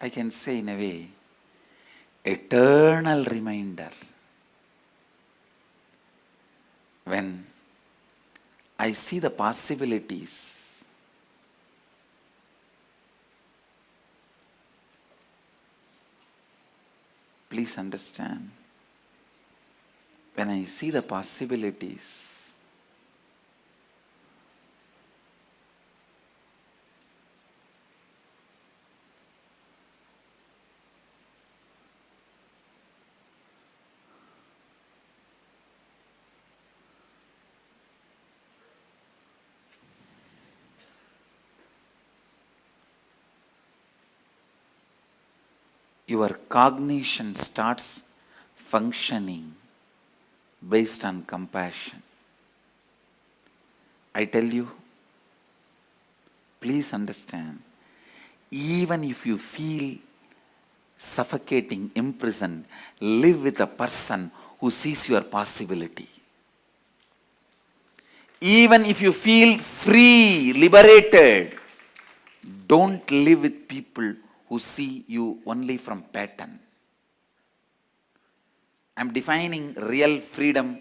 I can say in a way, eternal reminder. When I see the possibilities, please understand, when I see the possibilities, your cognition starts functioning based on compassion. I tell you, please understand, even if you feel suffocating, imprisoned, live with a person who sees your possibility. Even if you feel free, liberated, don't live with people who see you only from pattern. I am defining real freedom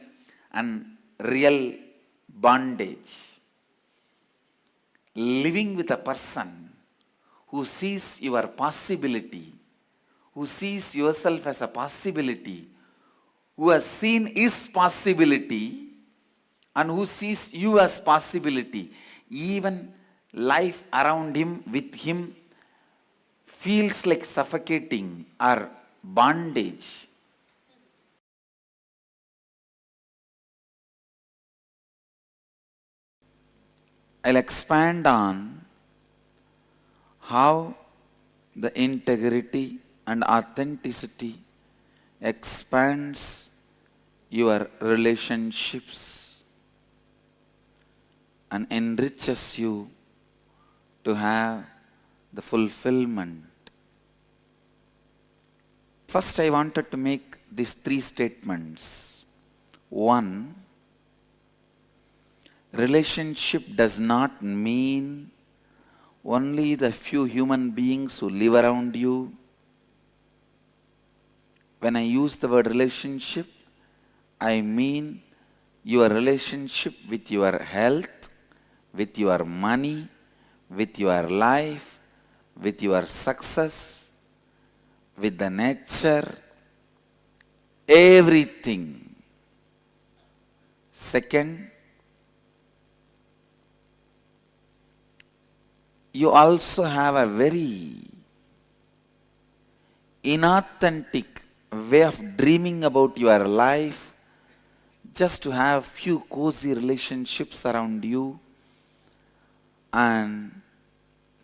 and real bondage. Living with a person who sees your possibility, who sees yourself as a possibility, who has seen his possibility and who sees you as possibility, even life around him, with him, feels like suffocating or bondage. I'll expand on how the integrity and authenticity expands your relationships and enriches you to have the fulfillment. First, I wanted to make these three statements. One, relationship does not mean only the few human beings who live around you. When I use the word relationship, I mean your relationship with your health, with your money, with your life, with your success, with the nature, everything. Second, you also have a very inauthentic way of dreaming about your life, just to have few cozy relationships around you, and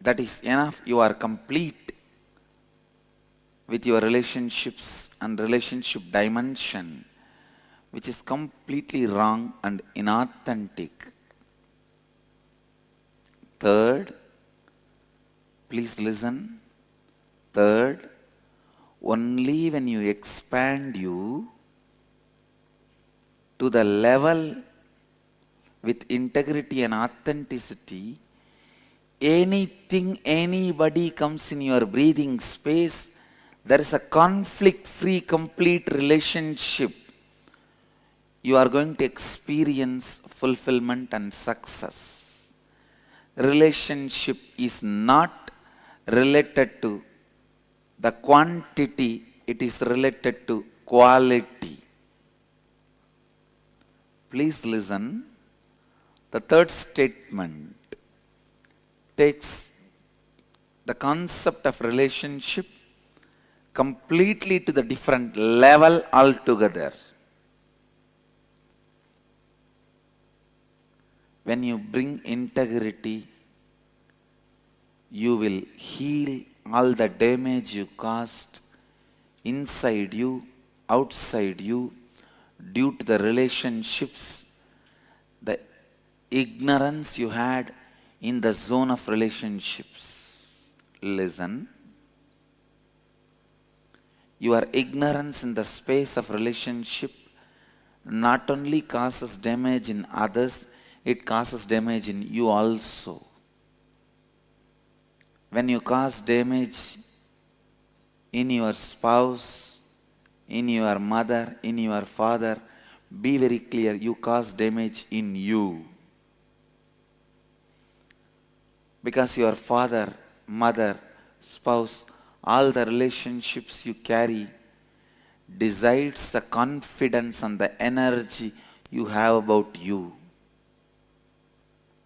that is enough. You are complete with your relationships and relationship dimension, which is completely wrong and inauthentic. Third, please listen. Third, only when you expand you to the level with integrity and authenticity, anything, anybody comes in your breathing space, there is a conflict-free, complete relationship. You are going to experience fulfillment and success. Relationship is not related to the quantity, it is related to quality. Please listen. The third statement takes the concept of relationship completely to the different level altogether. When you bring integrity, you will heal all the damage you caused inside you, outside you, due to the relationships, the ignorance you had in the zone of relationships. Listen. Your ignorance in the space of relationship not only causes damage in others, it causes damage in you also. When you cause damage in your spouse, in your mother, in your father, be very clear, you cause damage in you. Because your father, mother, spouse, all the relationships you carry decides the confidence and the energy you have about you.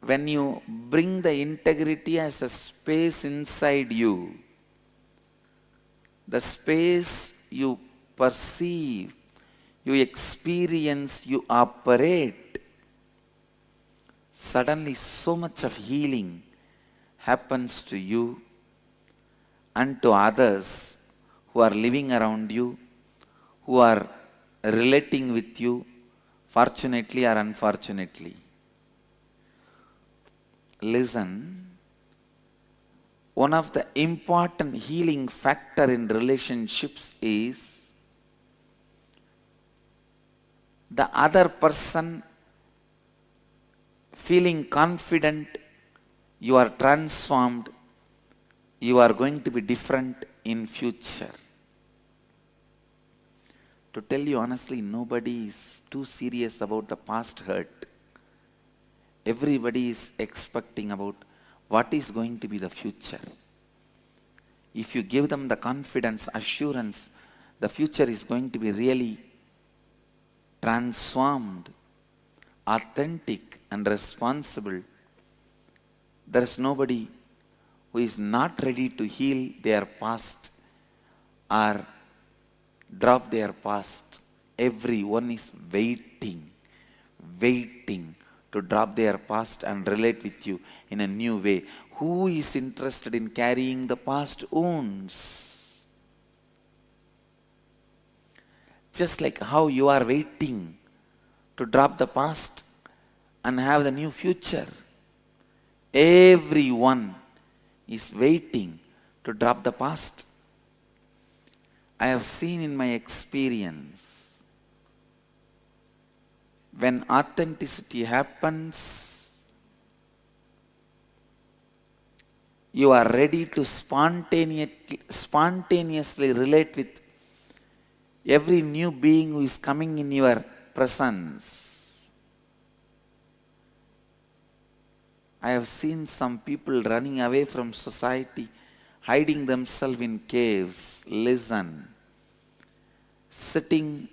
When you bring the integrity as a space inside you, the space you perceive, you experience, you operate, suddenly so much of healing happens to you and to others who are living around you, who are relating with you, fortunately or unfortunately. Listen, one of the important healing factor in relationships is the other person feeling confident, you are transformed, you are going to be different in future. To tell you honestly, nobody is too serious about the past hurt. Everybody is expecting about what is going to be the future. If you give them the confidence, assurance, the future is going to be really transformed, authentic and responsible. There is nobody who is not ready to heal their past or drop their past. Everyone is waiting to drop their past and relate with you in a new way. Who is interested in carrying the past wounds? just like how you are waiting to drop the past and have the new future. Everyone is waiting to drop the past. I have seen in my experience, when authenticity happens, you are ready to spontaneously relate with every new being who is coming in your presence. I have seen some people running away from society, hiding themselves in caves. Listen, sitting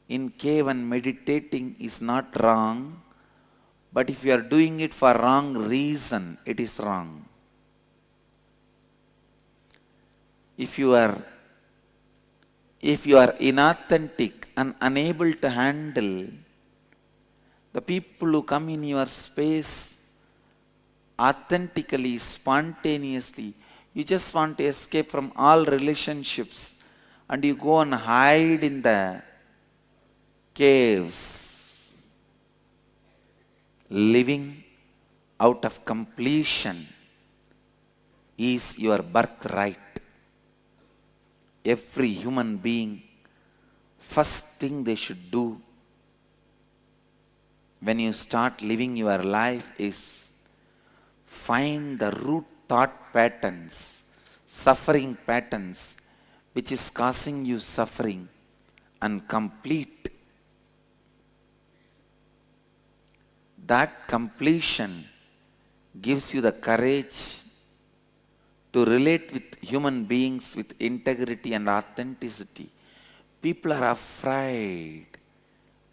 in cave and meditating is not wrong, but if you are doing it for wrong reason, it is wrong. If you are inauthentic and unable to handle the people who come in your space authentically, spontaneously, you just want to escape from all relationships and you go and hide in the caves, living out of completion is your birthright. Every human being, first thing they should do when you start living your life is find the root thought patterns, suffering patterns, which is causing you suffering, and complete. That completion gives you the courage to relate with human beings with integrity and authenticity. People are afraid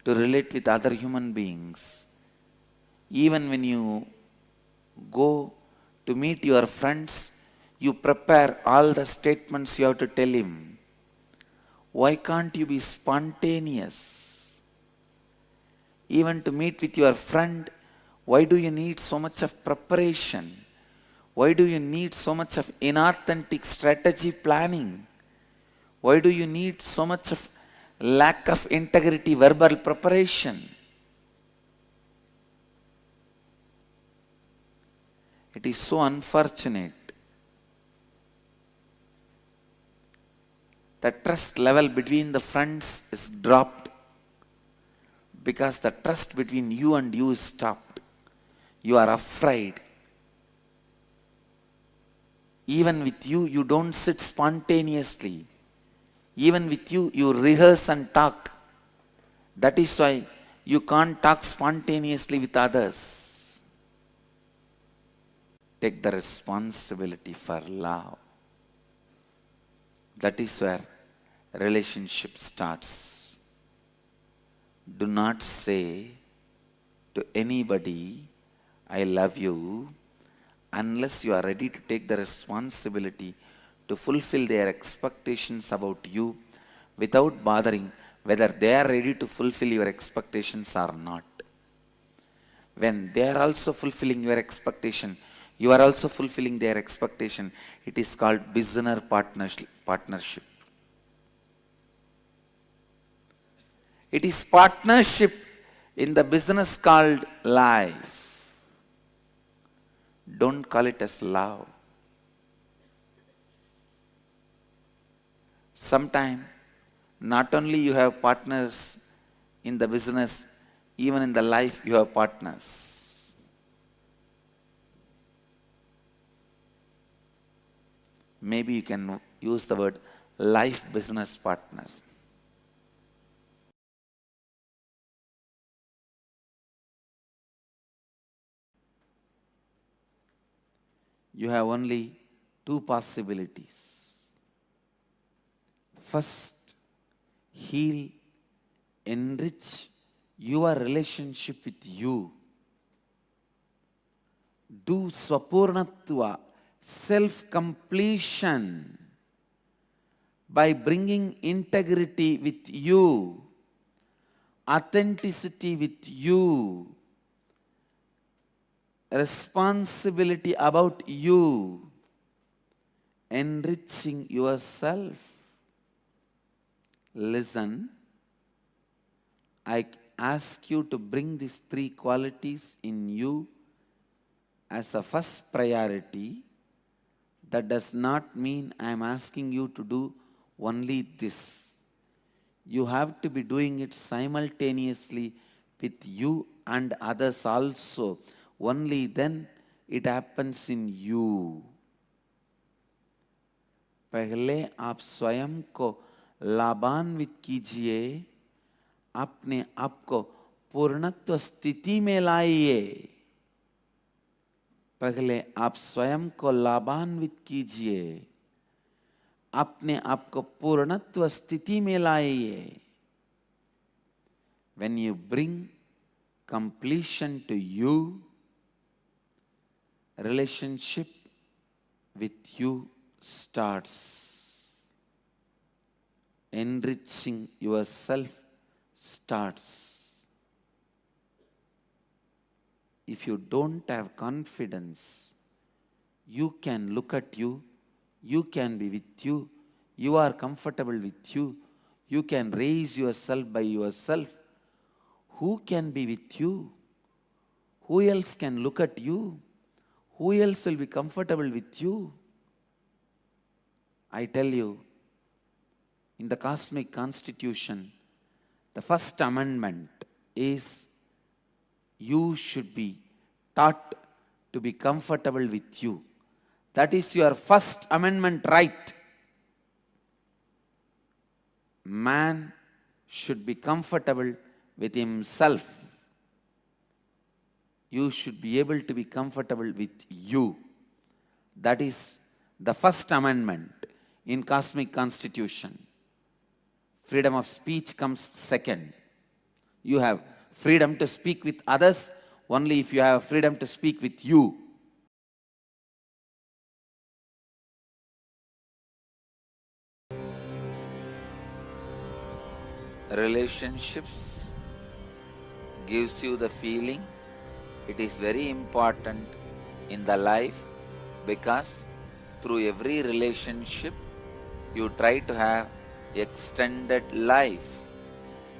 to relate with other human beings. Even when you go to meet your friends, you prepare all the statements you have to tell him. Why can't you be spontaneous? Even to meet with your friend, why do you need so much of preparation? Why do you need so much of inauthentic strategy planning? Why do you need so much of lack of integrity verbal preparation? It is so unfortunate. The trust level between the friends is dropped because the trust between you and you is stopped. You are afraid. Even with you, you don't sit spontaneously. Even with you, you rehearse and talk. That is why you can't talk spontaneously with others. Take the responsibility for love. That is where relationship starts. Do not say to anybody, I love you, unless you are ready to take the responsibility to fulfill their expectations about you without bothering whether they are ready to fulfill your expectations or not. When they are also fulfilling your expectation, you are also fulfilling their expectation. It is called business partnership. It is partnership in the business called life. Don't call it as love. Sometimes, not only you have partners in the business, even in the life you have partners. Maybe you can use the word life business partners. You have only two possibilities. First, heal, enrich your relationship with you. Do swapurnatva, self-completion, by bringing integrity with you, authenticity with you, responsibility about you, enriching yourself. Listen, I ask you to bring these three qualities in you as a first priority. That does not mean I am asking you to do only this. You have to be doing it simultaneously with you and others also. Only then it happens in you. पहले आप स्वयं को लाभान्वित कीजिए, अपने आप को पूर्णत्व स्थिति में लाइए. पहले आप स्वयं को लाभान्वित कीजिए, अपने आप को पूर्णत्व स्थिति में लाइए. When you bring completion to you, relationship with you starts. Enriching yourself starts. If you don't have confidence, you can look at you, you can be with you, you are comfortable with you, you can raise yourself by yourself. Who can be with you? Who else can look at you? Who else will be comfortable with you? I tell you, in the cosmic constitution, the first amendment is you should be taught to be comfortable with you. That is your first amendment right. Man should be comfortable with himself. You should be able to be comfortable with you. That is the first amendment in cosmic constitution. Freedom of speech comes second. You have freedom to speak with others only if you have freedom to speak with you. Relationships gives you the feeling it is very important in the life, because through every relationship you try to have extended life.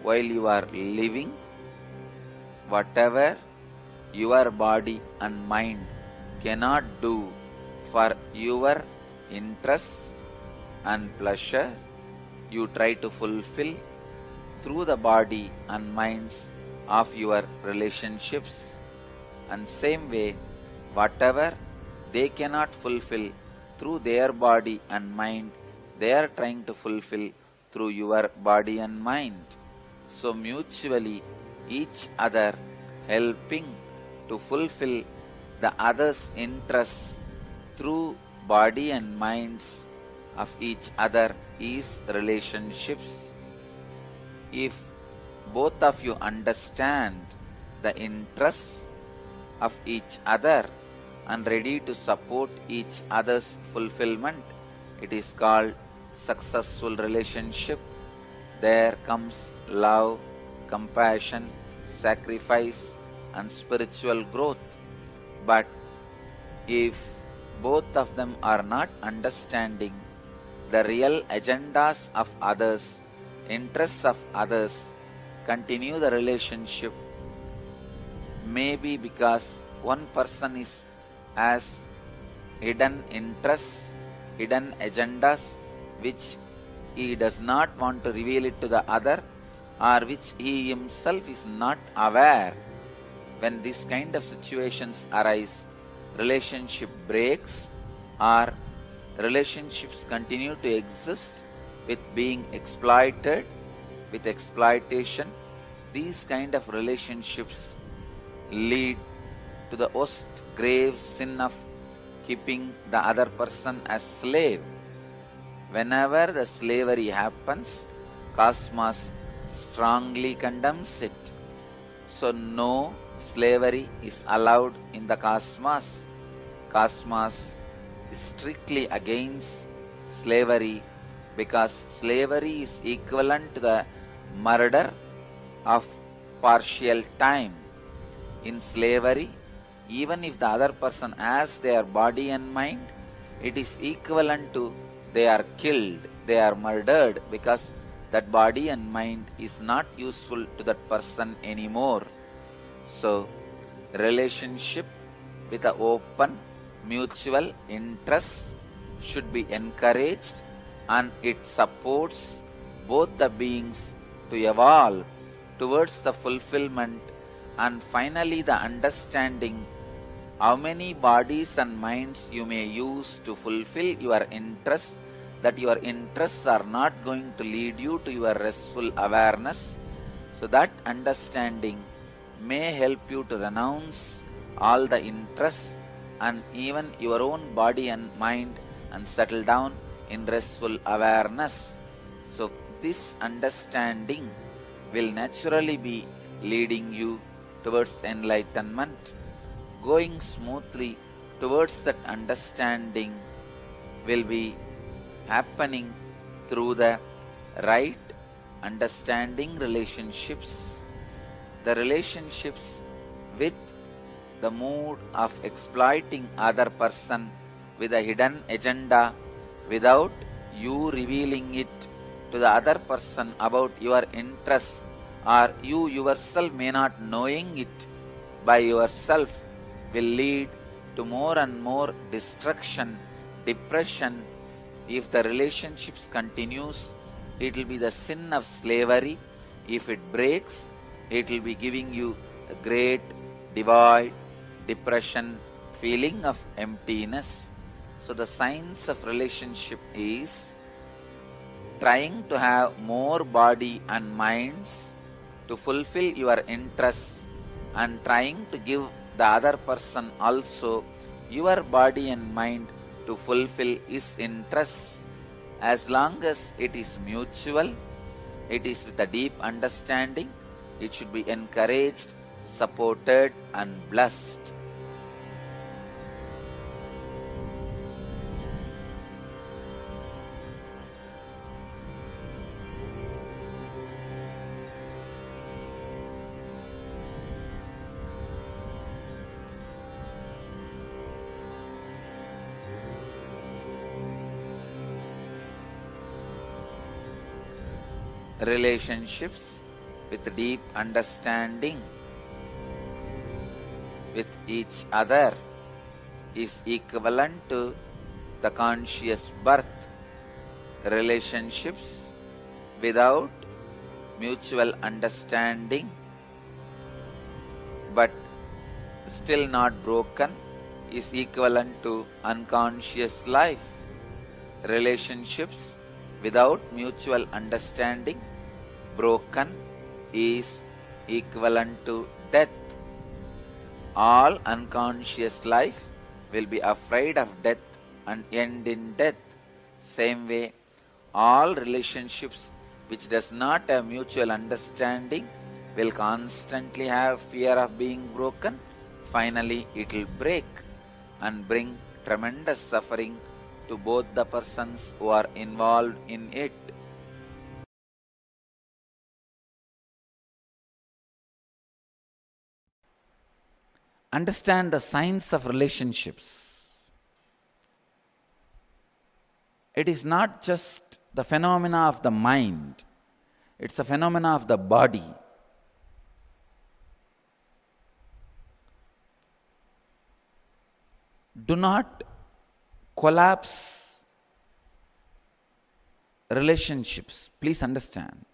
While you are living, whatever your body and mind cannot do for your interests and pleasure, you try to fulfill through the body and minds of your relationships. And same way, whatever they cannot fulfill through their body and mind, they are trying to fulfill through your body and mind. So mutually, each other helping to fulfill the other's interests through body and minds of each other is relationships. If both of you understand the interests of each other and ready to support each other's fulfillment, it is called successful relationship. There comes love, compassion, sacrifice, and spiritual growth. But if both of them are not understanding the real agendas of others, interests of others, continue the relationship, maybe because one person has hidden interests, hidden agendas, which he does not want to reveal it to the other, or which he himself is not aware. When this kind of situations arise, relationship breaks, or relationships continue to exist with being exploited, with exploitation. These kind of relationships lead to the most grave sin of keeping the other person as slave. Whenever the slavery happens, cosmos strongly condemns it. So no slavery is allowed in the cosmos. Cosmos is strictly against slavery, because slavery is equivalent to the murder of partial time. In slavery, even if the other person has their body and mind, it is equivalent to they are killed, they are murdered, because that body and mind is not useful to that person anymore. So, relationship with an open, mutual interest should be encouraged, and it supports both the beings to evolve towards the fulfillment and finally the understanding how many bodies and minds you may use to fulfill your interests, that your interests are not going to lead you to your restful awareness. So that understanding may help you to renounce all the interests and even your own body and mind and settle down in restful awareness. So this understanding will naturally be leading you towards enlightenment. Going smoothly towards that understanding will be happening through the right understanding relationships. The relationships with the mood of exploiting other person with a hidden agenda without you revealing it to the other person about your interests, or you yourself may not knowing it by yourself, will lead to more and more destruction, depression. If the relationships continues, it will be the sin of slavery. If it breaks, it will be giving you a great divide, depression, feeling of emptiness. So the science of relationship is trying to have more body and minds to fulfill your interests, and trying to give the other person also your body and mind to fulfill his interests. As long as it is mutual, it is with a deep understanding, it should be encouraged, supported and blessed. Relationships with deep understanding with each other is equivalent to the conscious birth. Relationships without mutual understanding but still not broken is equivalent to unconscious life. Relationships without mutual understanding broken is equivalent to death. All unconscious life will be afraid of death and end in death. Same way, all relationships which does not have mutual understanding will constantly have fear of being broken. Finally, it will break and bring tremendous suffering to both the persons who are involved in it. Understand the science of relationships. It is not just the phenomena of the mind, it's a phenomena of the body. Do not collapse relationships. Please understand.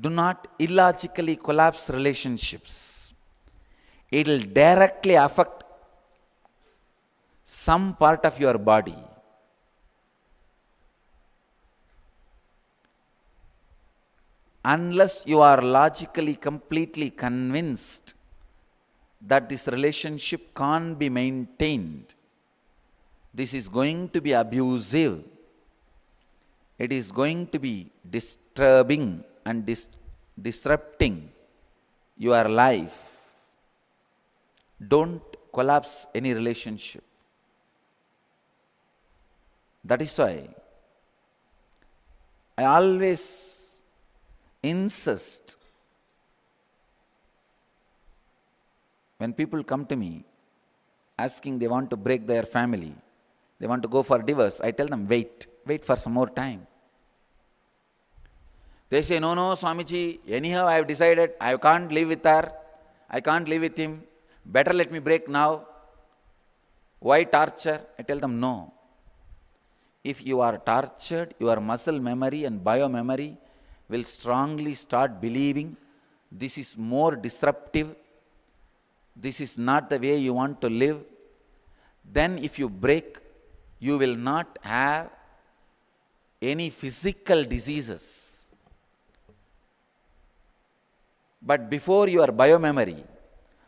Do not illogically collapse relationships. It will directly affect some part of your body. Unless you are logically completely convinced that this relationship can't be maintained, this is going to be abusive, it is going to be disturbing and disrupting your life, don't collapse any relationship. That is why I always insist when people come to me asking they want to break their family, they want to go for divorce, I tell them wait for some more time. They say, no, no, Swamiji, anyhow I have decided, I can't live with her, I can't live with him, better let me break now. Why torture? I tell them, no. If you are tortured, your muscle memory and biomemory will strongly start believing this is more disruptive, this is not the way you want to live. Then if you break, you will not have any physical diseases. But before your biomemory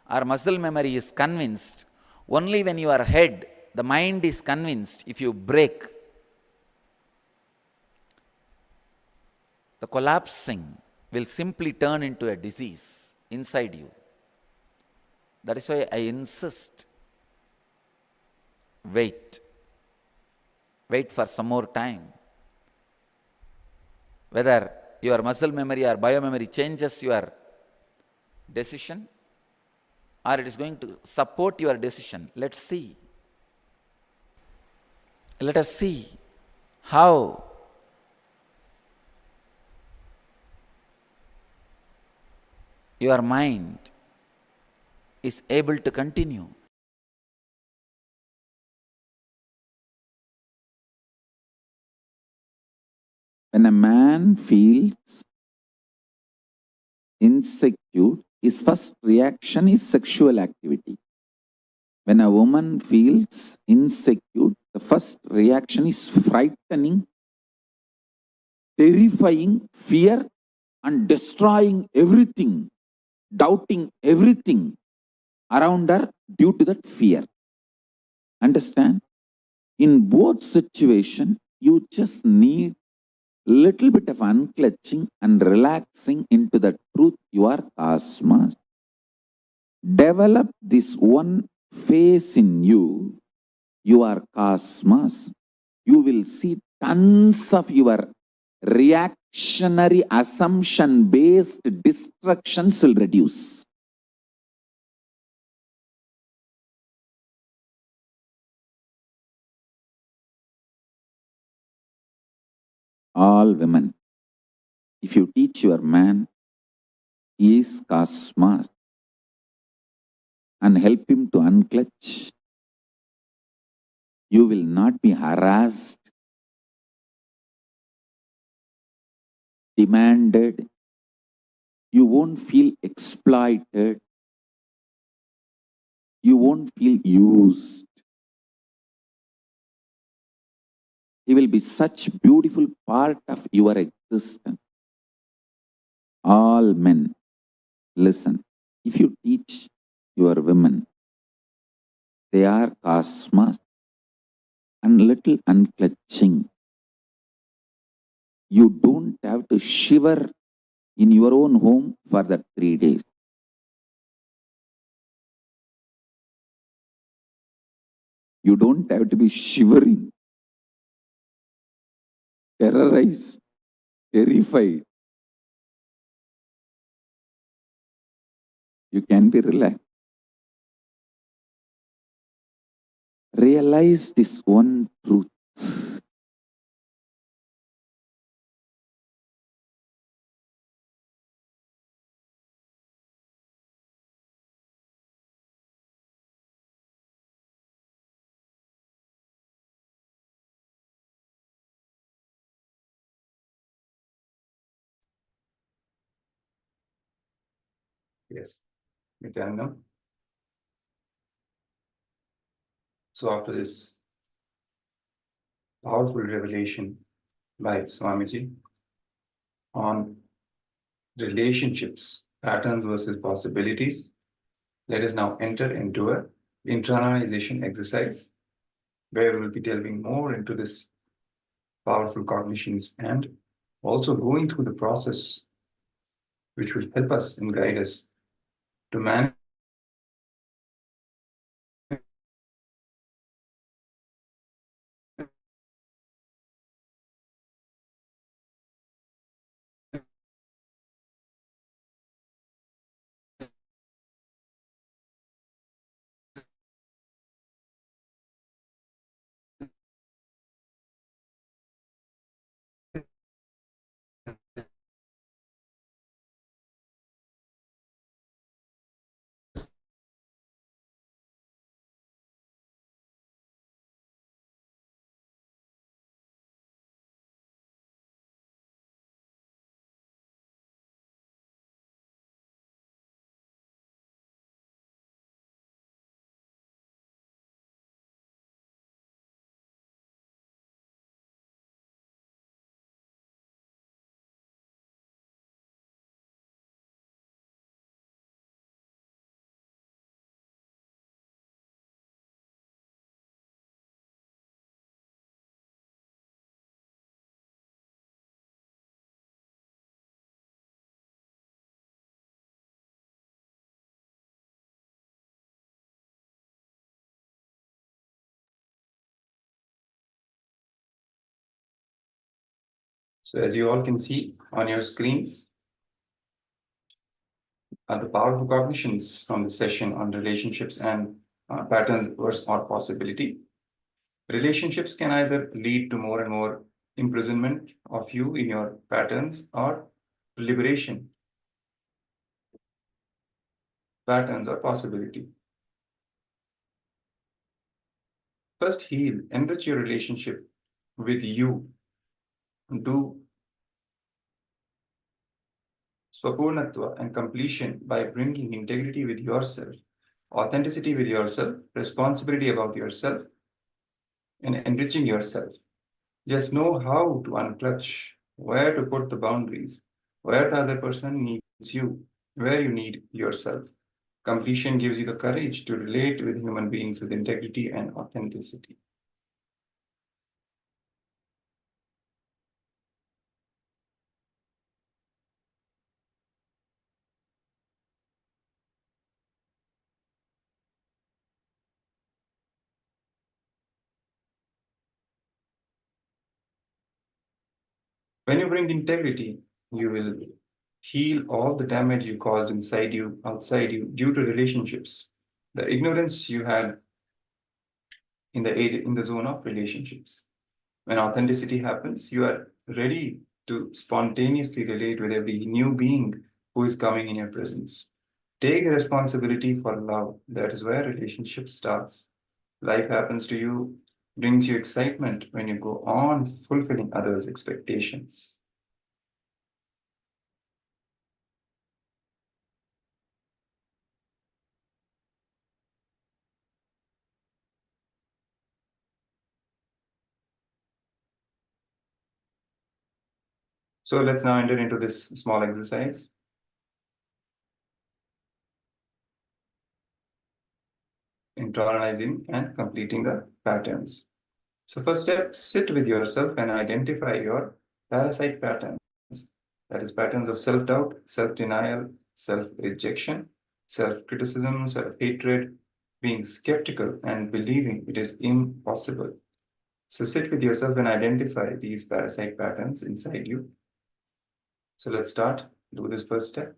or muscle memory is convinced, only when your head, the mind is convinced, if you break, the collapsing will simply turn into a disease inside you. That is why I insist, wait for some more time. Whether your muscle memory or biomemory changes your decision or it is going to support your decision. Let's see. Let us see how your mind is able to continue. When a man feels insecure, his first reaction is sexual activity. When a woman feels insecure, the first reaction is frightening, terrifying, fear, and destroying everything, doubting everything around her due to that fear. Understand? In both situations, you just need little bit of unclutching and relaxing into the truth you are cosmos. Develop this one phase in you, you are cosmos. You will see tons of your reactionary assumption based destructions will reduce. All women, if you teach your man, he is cosmos, and help him to unclutch, you will not be harassed, demanded, you won't feel exploited, you won't feel used. He will be such beautiful part of your existence. All men, listen, if you teach your women, they are cosmos and little unclutching. You don't have to shiver in your own home for that 3 days. You don't have to be shivering, terrorized, terrified. You can be relaxed. Realize this one truth. Yes, Nithyananda. So after this powerful revelation by Swamiji on relationships, patterns versus possibilities, let us now enter into a internalization exercise where we will be delving more into this powerful cognitions and also going through the process which will help us and guide us to manage So as you all can see on your screens are the powerful cognitions from the session on relationships and patterns or possibility. Relationships can either lead to more and more imprisonment of you in your patterns or liberation, patterns or possibility. First, heal, enrich your relationship with you. Do swapurnatva and completion by bringing integrity with yourself, authenticity with yourself, responsibility about yourself, and enriching yourself. Just know how to unclutch, where to put the boundaries, where the other person needs you, where you need yourself. Completion gives you the courage to relate with human beings with integrity and authenticity. When you bring integrity, you will heal all the damage you caused inside you, outside you, due to relationships. The ignorance you had in the zone of relationships. When authenticity happens, you are ready to spontaneously relate with every new being who is coming in your presence. Take the responsibility for love. That is where relationship starts. Life happens to you, brings you excitement when you go on fulfilling others' expectations. So let's now enter into this small exercise. Internalizing and completing the patterns. So first step, sit with yourself and identify your parasite patterns. That is patterns of self-doubt, self-denial, self-rejection, self-criticism, self-hatred, being skeptical and believing it is impossible. So sit with yourself and identify these parasite patterns inside you. So let's start. Do this first step.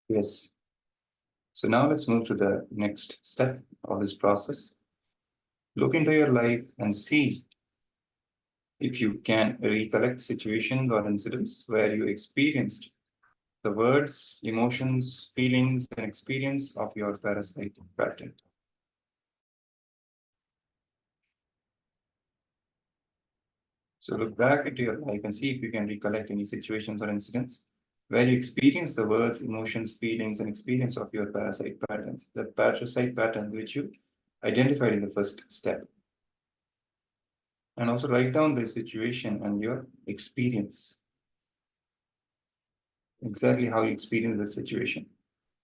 Yes. So now let's move to the next step of this process. Look into your life and see if you can recollect situations or incidents where you experienced the words, emotions, feelings, and experience of your parasite pattern. So look back into your life and see if you can recollect any situations or incidents where you experience the words, emotions, feelings, and experience of your parasite patterns, the parasite patterns which you identified in the first step. And also write down the situation and your experience. Exactly how you experience the situation.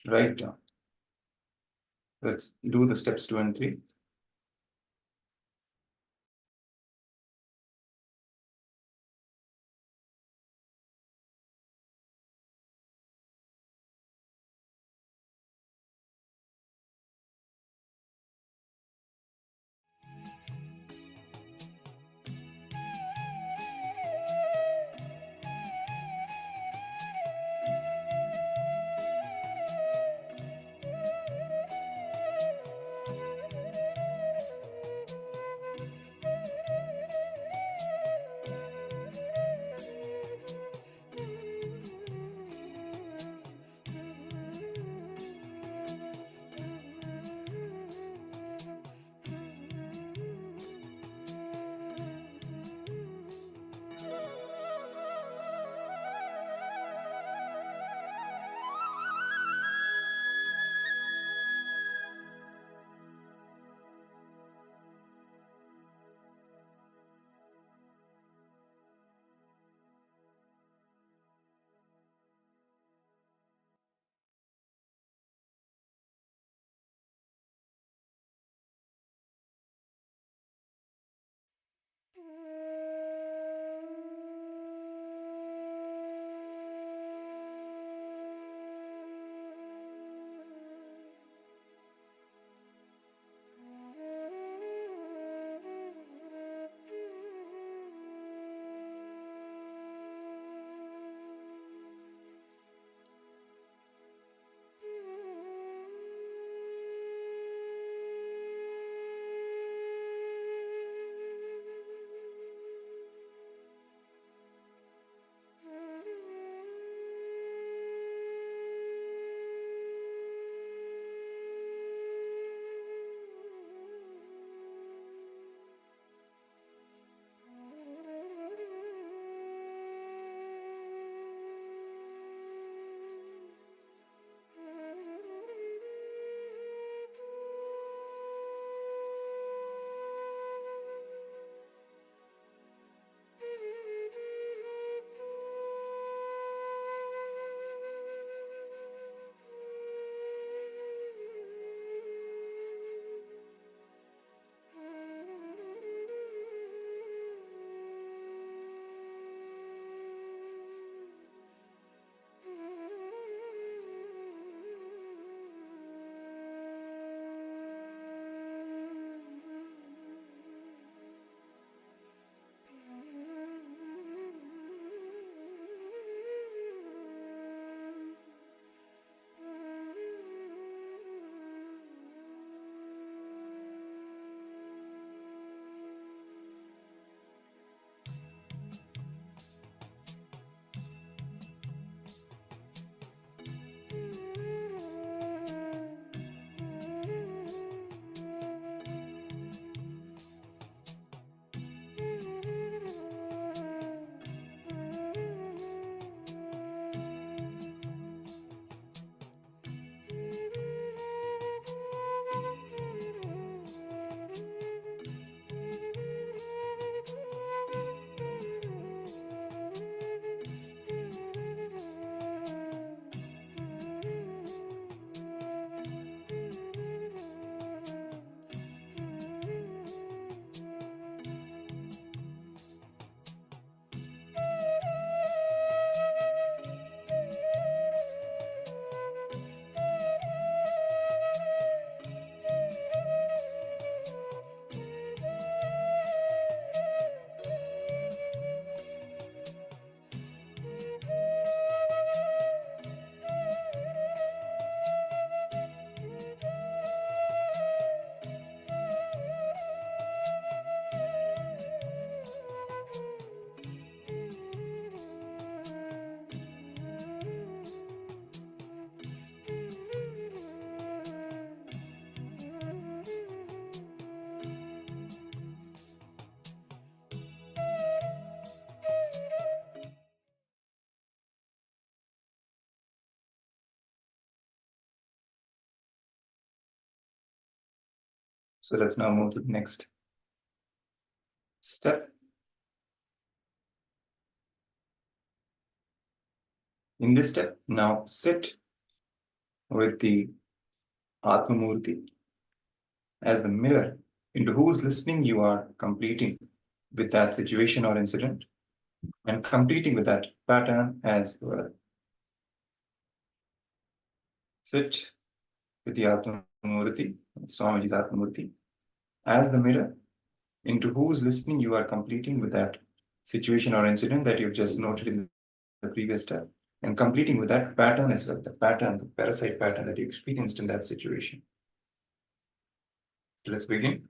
Write down. Let's do the steps 2 and 3. So let's now move to the next step. In this step, now sit with the Atmamurti as the mirror into whose listening you are completing with that situation or incident and completing with that pattern as well. Sit with the Atmamurti, Swamiji's Atmamurti, as the mirror into whose listening you are completing with that situation or incident that you've just noted in the previous step, and completing with that pattern as well, the pattern, the parasite pattern that you experienced in that situation. Let's begin.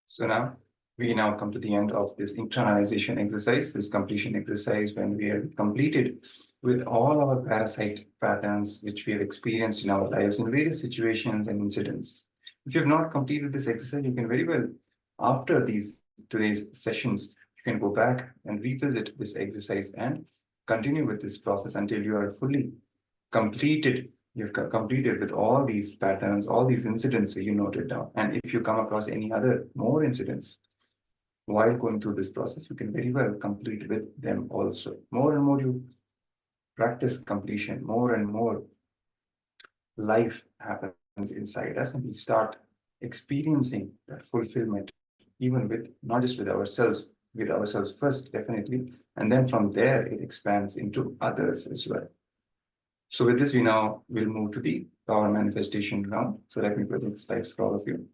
So now we now come to the end of this internalization exercise, this completion exercise, when we have completed with all our parasite patterns which we have experienced in our lives in various situations and incidents. If you have not completed this exercise, you can very well, after today's sessions, you can go back and revisit this exercise and continue with this process until you are fully completed. You've completed with all these patterns, all these incidents you noted down. And if you come across any other more incidents while going through this process, you can very well complete with them also. More and more you practice completion, more and more life happens inside us, and we start experiencing that fulfillment, even with not just with ourselves first, definitely, and then from there it expands into others as well. So with this, we now will move to the power manifestation round. So let me present slides for all of you.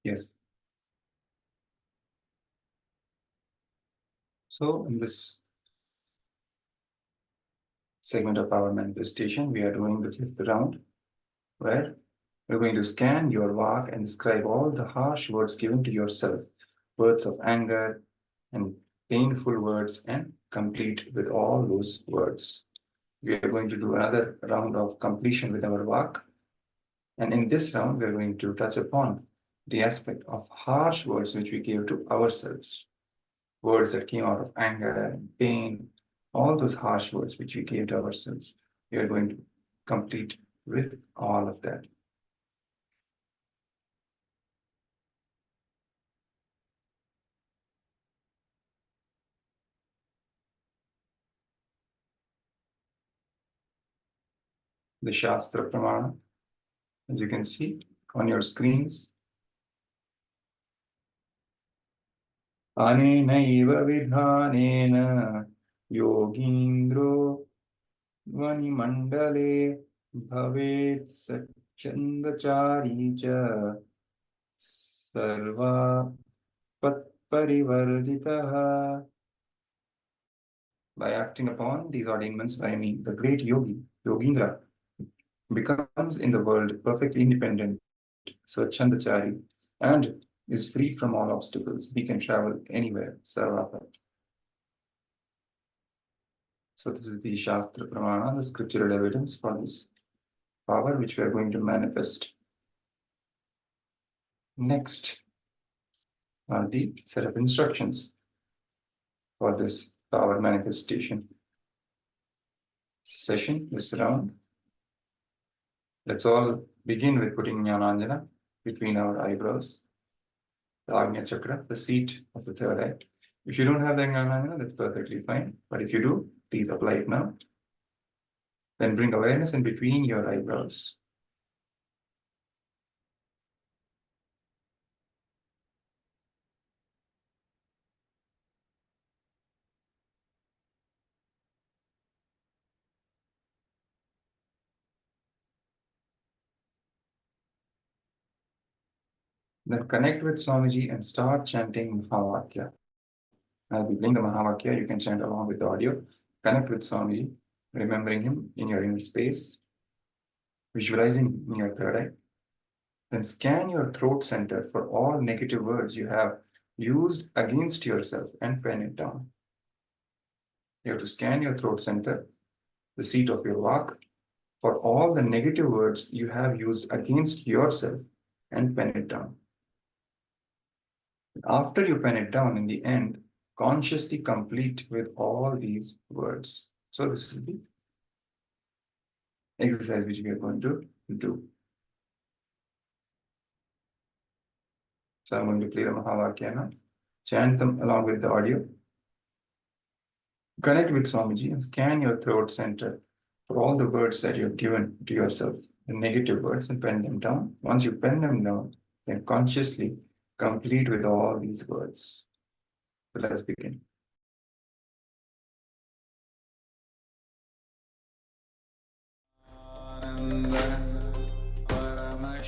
Yes. So in this segment of power manifestation, we are doing the fifth round, where we're going to scan your vak and describe all the harsh words given to yourself, words of anger and painful words, and complete with all those words. We are going to do another round of completion with our vak. And in this round, we're going to touch upon the aspect of harsh words which we gave to ourselves. Words that came out of anger and pain, all those harsh words which we gave to ourselves. We are going to complete with all of that. The Shastra Pramana, as you can see on your screens. Anenaiva vidhanena yogindro vanimandale bhavet satchandachari cha sarva patparivarjitaha. By acting upon these ordainments by me, the great yogi, Yogindra, becomes in the world perfectly independent, Swachandachari, and is free from all obstacles. He can travel anywhere, Sarvapat. So this is the Shastra Pramana, the scriptural evidence for this power which we are going to manifest. Next are the set of instructions for this power manifestation session, this round. Let's all begin with putting Jnananjana between our eyebrows, the Agnya Chakra, the seat of the third eye. If you don't have the Jnananjana, that's perfectly fine. But if you do, please apply it now. Then bring awareness in between your eyebrows. Then connect with Swamiji and start chanting Mahavakya. I'll be playing the Mahavakya. You can chant along with the audio. Connect with Swamiji, remembering him in your inner space, visualizing in your third eye. Then scan your throat center for all negative words you have used against yourself and pen it down. You have to scan your throat center, the seat of your vak, for all the negative words you have used against yourself and pen it down. After you pen it down, in the end, consciously complete with all these words. So this is the exercise which we are going to do. So I'm going to play the Mahavakya now. Chant them along with the audio. Connect with Swamiji and scan your throat center for all the words that you've given to yourself, the negative words, and pen them down. Once you pen them down, then consciously complete with all these words. So let us begin. Ananda Paramashivoham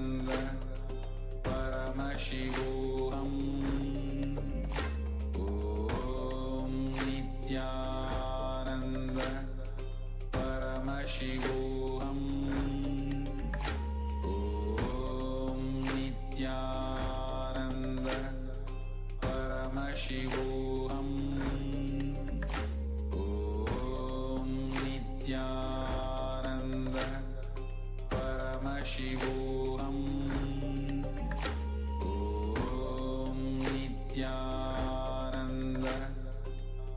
Paramashivoham. Om Nithyananda.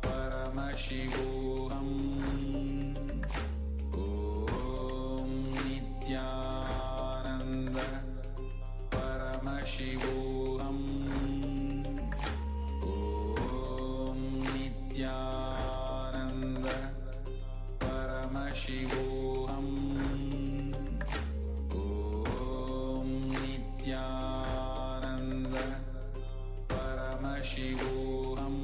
Paramashivoham. Om Nithyananda. Paramashivoham. Om Nithyananda. Paramashivoham. Om Nithyananda. Paramashivoham.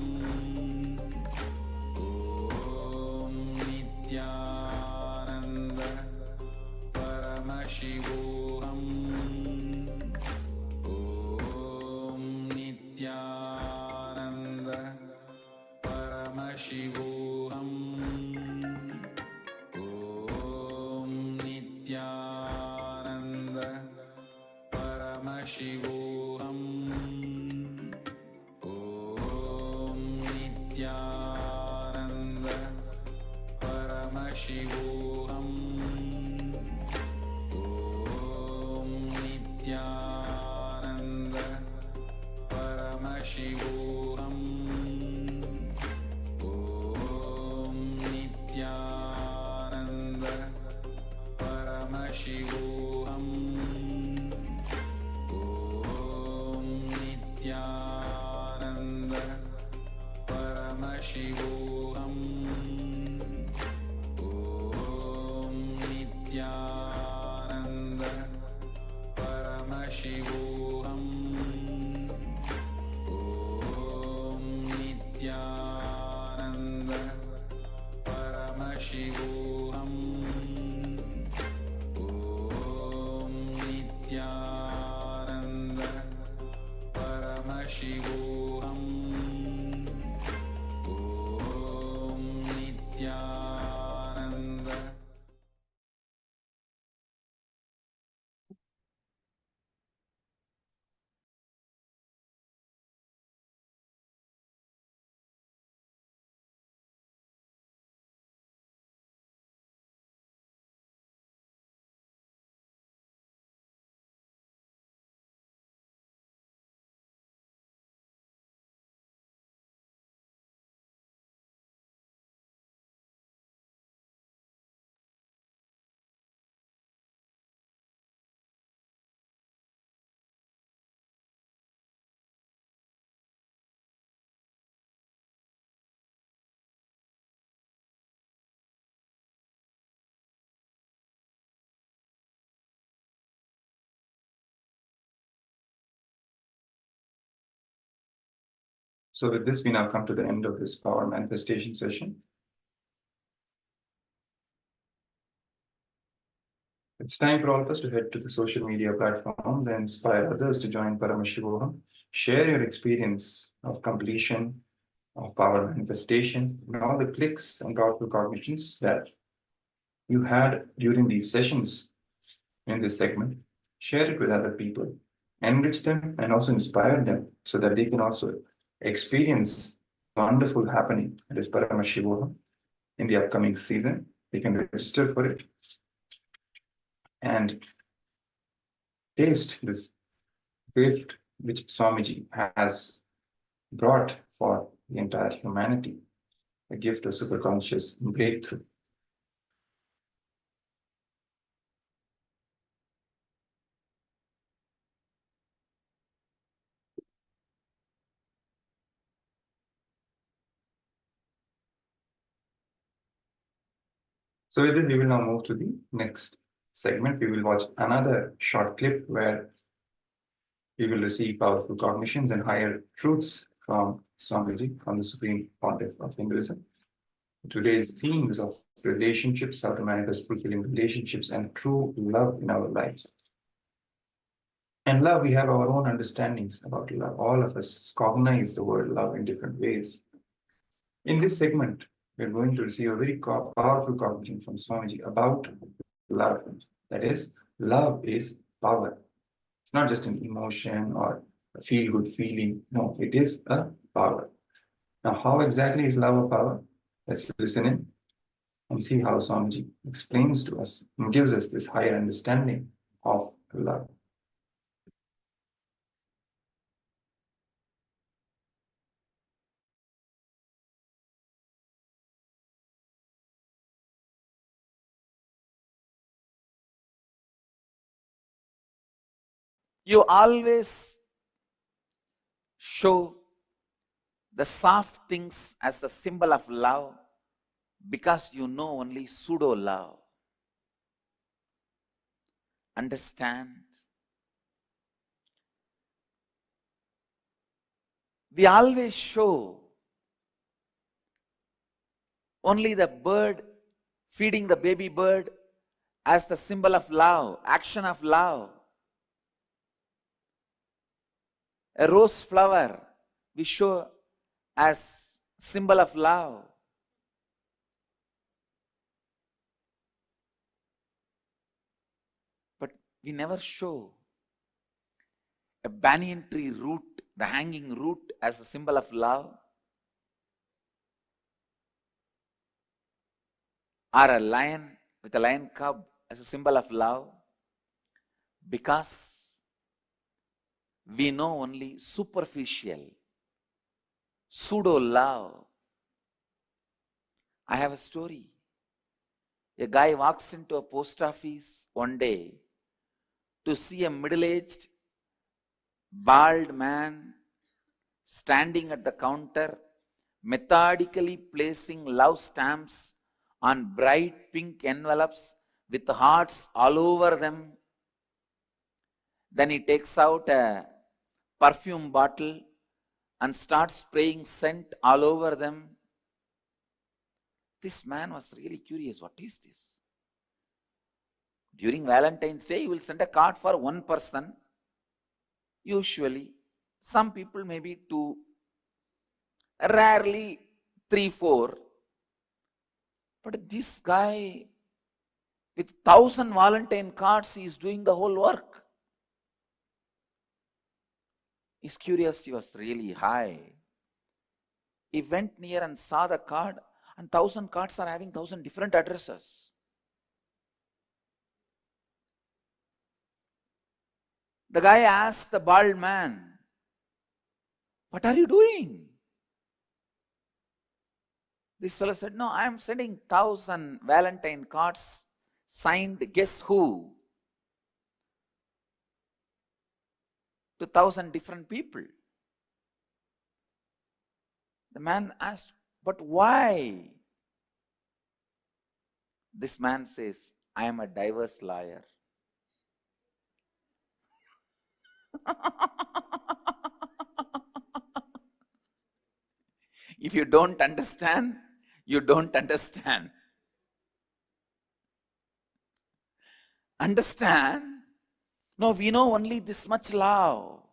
Om Nithyananda. Paramashivoham. Om Nithyananda. Paramashivoham. Om Nithyananda. Paramashivoham. Om Nithyananda. Paramashivoham. Om Nithyananda. Paramashivoham. Om Nithyananda. Paramashivoham. Om Nithyananda. Paramashivoham. Om Nithyananda. Paramashivoham. Om Nithyananda. Paramashivoham. Om Nithyananda. Paramashivoham. Om Nithyananda. So with this, we now come to the end of this power manifestation session. It's time for all of us to head to the social media platforms and inspire others to join Paramashivoham. Share your experience of completion, of power manifestation, and all the clicks and powerful cognitions that you had during these sessions in this segment. Share it with other people, enrich them, and also inspire them so that they can also experience wonderful happening that is Paramashivoham in the upcoming season. They can register for it and taste this gift which Swamiji has brought for the entire humanity, a gift of superconscious breakthrough. So with this, we will now move to the next segment. We will watch another short clip where we will receive powerful cognitions and higher truths from Swamiji, from the Supreme Pontiff of Hinduism. Today's theme is of relationships, how to manifest fulfilling relationships and true love in our lives. And love, we have our own understandings about love. All of us cognize the word love in different ways. In this segment, we're going to receive a very powerful cognition from Swamiji about love. That is, love is power. It's not just an emotion or a feel-good feeling. No, it is a power. Now, how exactly is love a power? Let's listen in and see how Swamiji explains to us and gives us this higher understanding of love. You always show the soft things as the symbol of love because you know only pseudo love. Understand? We always show only the bird feeding the baby bird as the symbol of love, action of love. A rose flower we show as symbol of love. But we never show a banyan tree root, the hanging root, as a symbol of love, or a lion with a lion cub as a symbol of love, because we know only superficial, pseudo love. I have a story. A guy walks into a post office one day to see a middle-aged, bald man standing at the counter, methodically placing love stamps on bright pink envelopes with hearts all over them. Then he takes out a perfume bottle and starts spraying scent all over them. This man was really curious. What is this? During Valentine's Day, you will send a card for one person. Usually, some people maybe two, rarely 3, 4. But this guy, with 1,000 Valentine cards, he is doing the whole work. His curiosity was really high. He went near and saw the card, and 1,000 cards are having 1,000 different addresses. The guy asked the bald man, "What are you doing?" This fellow said, "No, I am sending 1,000 Valentine cards signed guess who to 1,000 different people." The man asked, "But why?" This man says, "I am a divorce lawyer." If you don't understand, you don't understand. Understand? No, we know only this much love.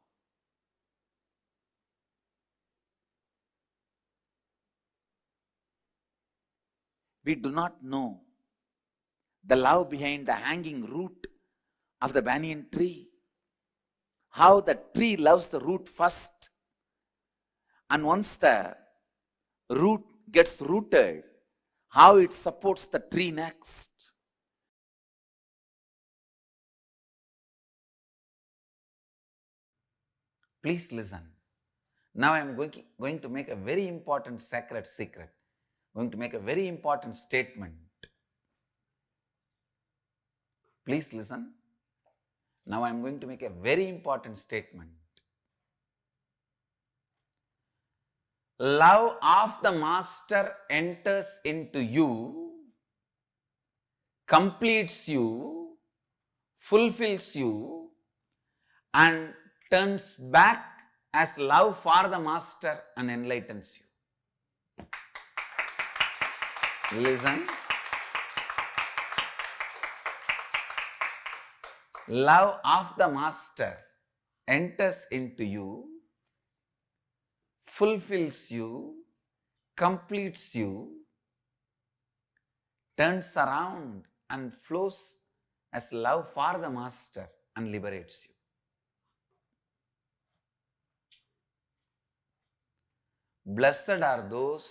We do not know the love behind the hanging root of the banyan tree. How the tree loves the root first. And once the root gets rooted, how it supports the tree next. Please listen. Now I am going to make a very important sacred secret. Going to make a very important statement. Please listen. Now I am going to make a very important statement. Love of the master enters into you, completes you, fulfills you, and turns back as love for the master and enlightens you. Listen. Love of the master enters into you, fulfills you, completes you, turns around and flows as love for the master and liberates you. Blessed are those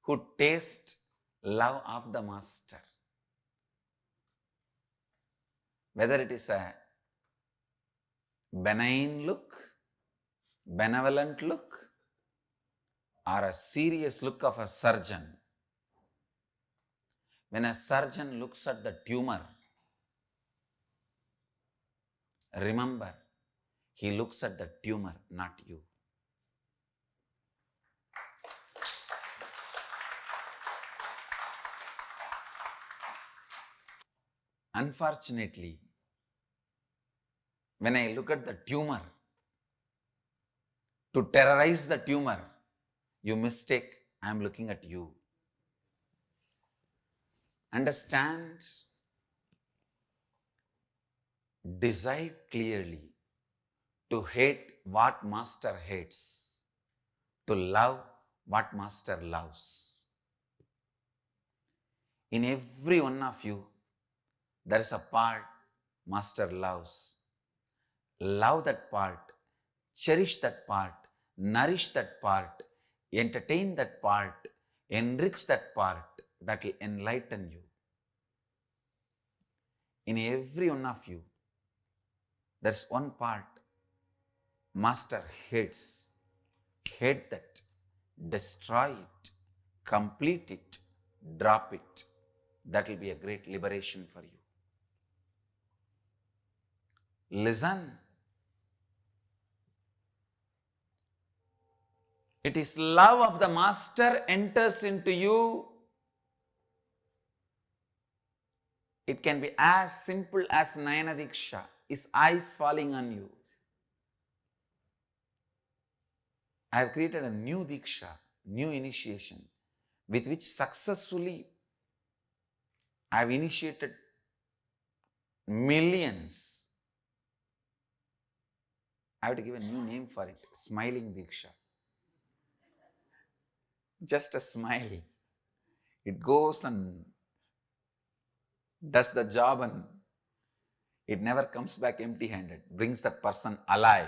who taste love of the master. whether it is a benign look, benevolent look, or a serious look of a surgeon. When a surgeon looks at the tumor, remember, he looks at the tumor, not you. Unfortunately, when I look at the tumor, to terrorize the tumor, you mistake I am looking at you. Understand, decide clearly to hate what master hates, to love what master loves. In every one of you, there is a part master loves. Love that part, cherish that part, nourish that part, entertain that part, enrich that part, that will enlighten you. In every one of you, there's one part master hates. Hate that, destroy it, complete it, drop it. That will be a great liberation for you. Listen. It is love of the master enters into you. It can be as simple as Nayana Diksha, his eyes falling on you. I have created a new Diksha, new initiation, with which successfully I have initiated millions. I have to give a new name for it, Smiling Diksha. Just a smile. It goes and does the job and it never comes back empty-handed, brings the person alive.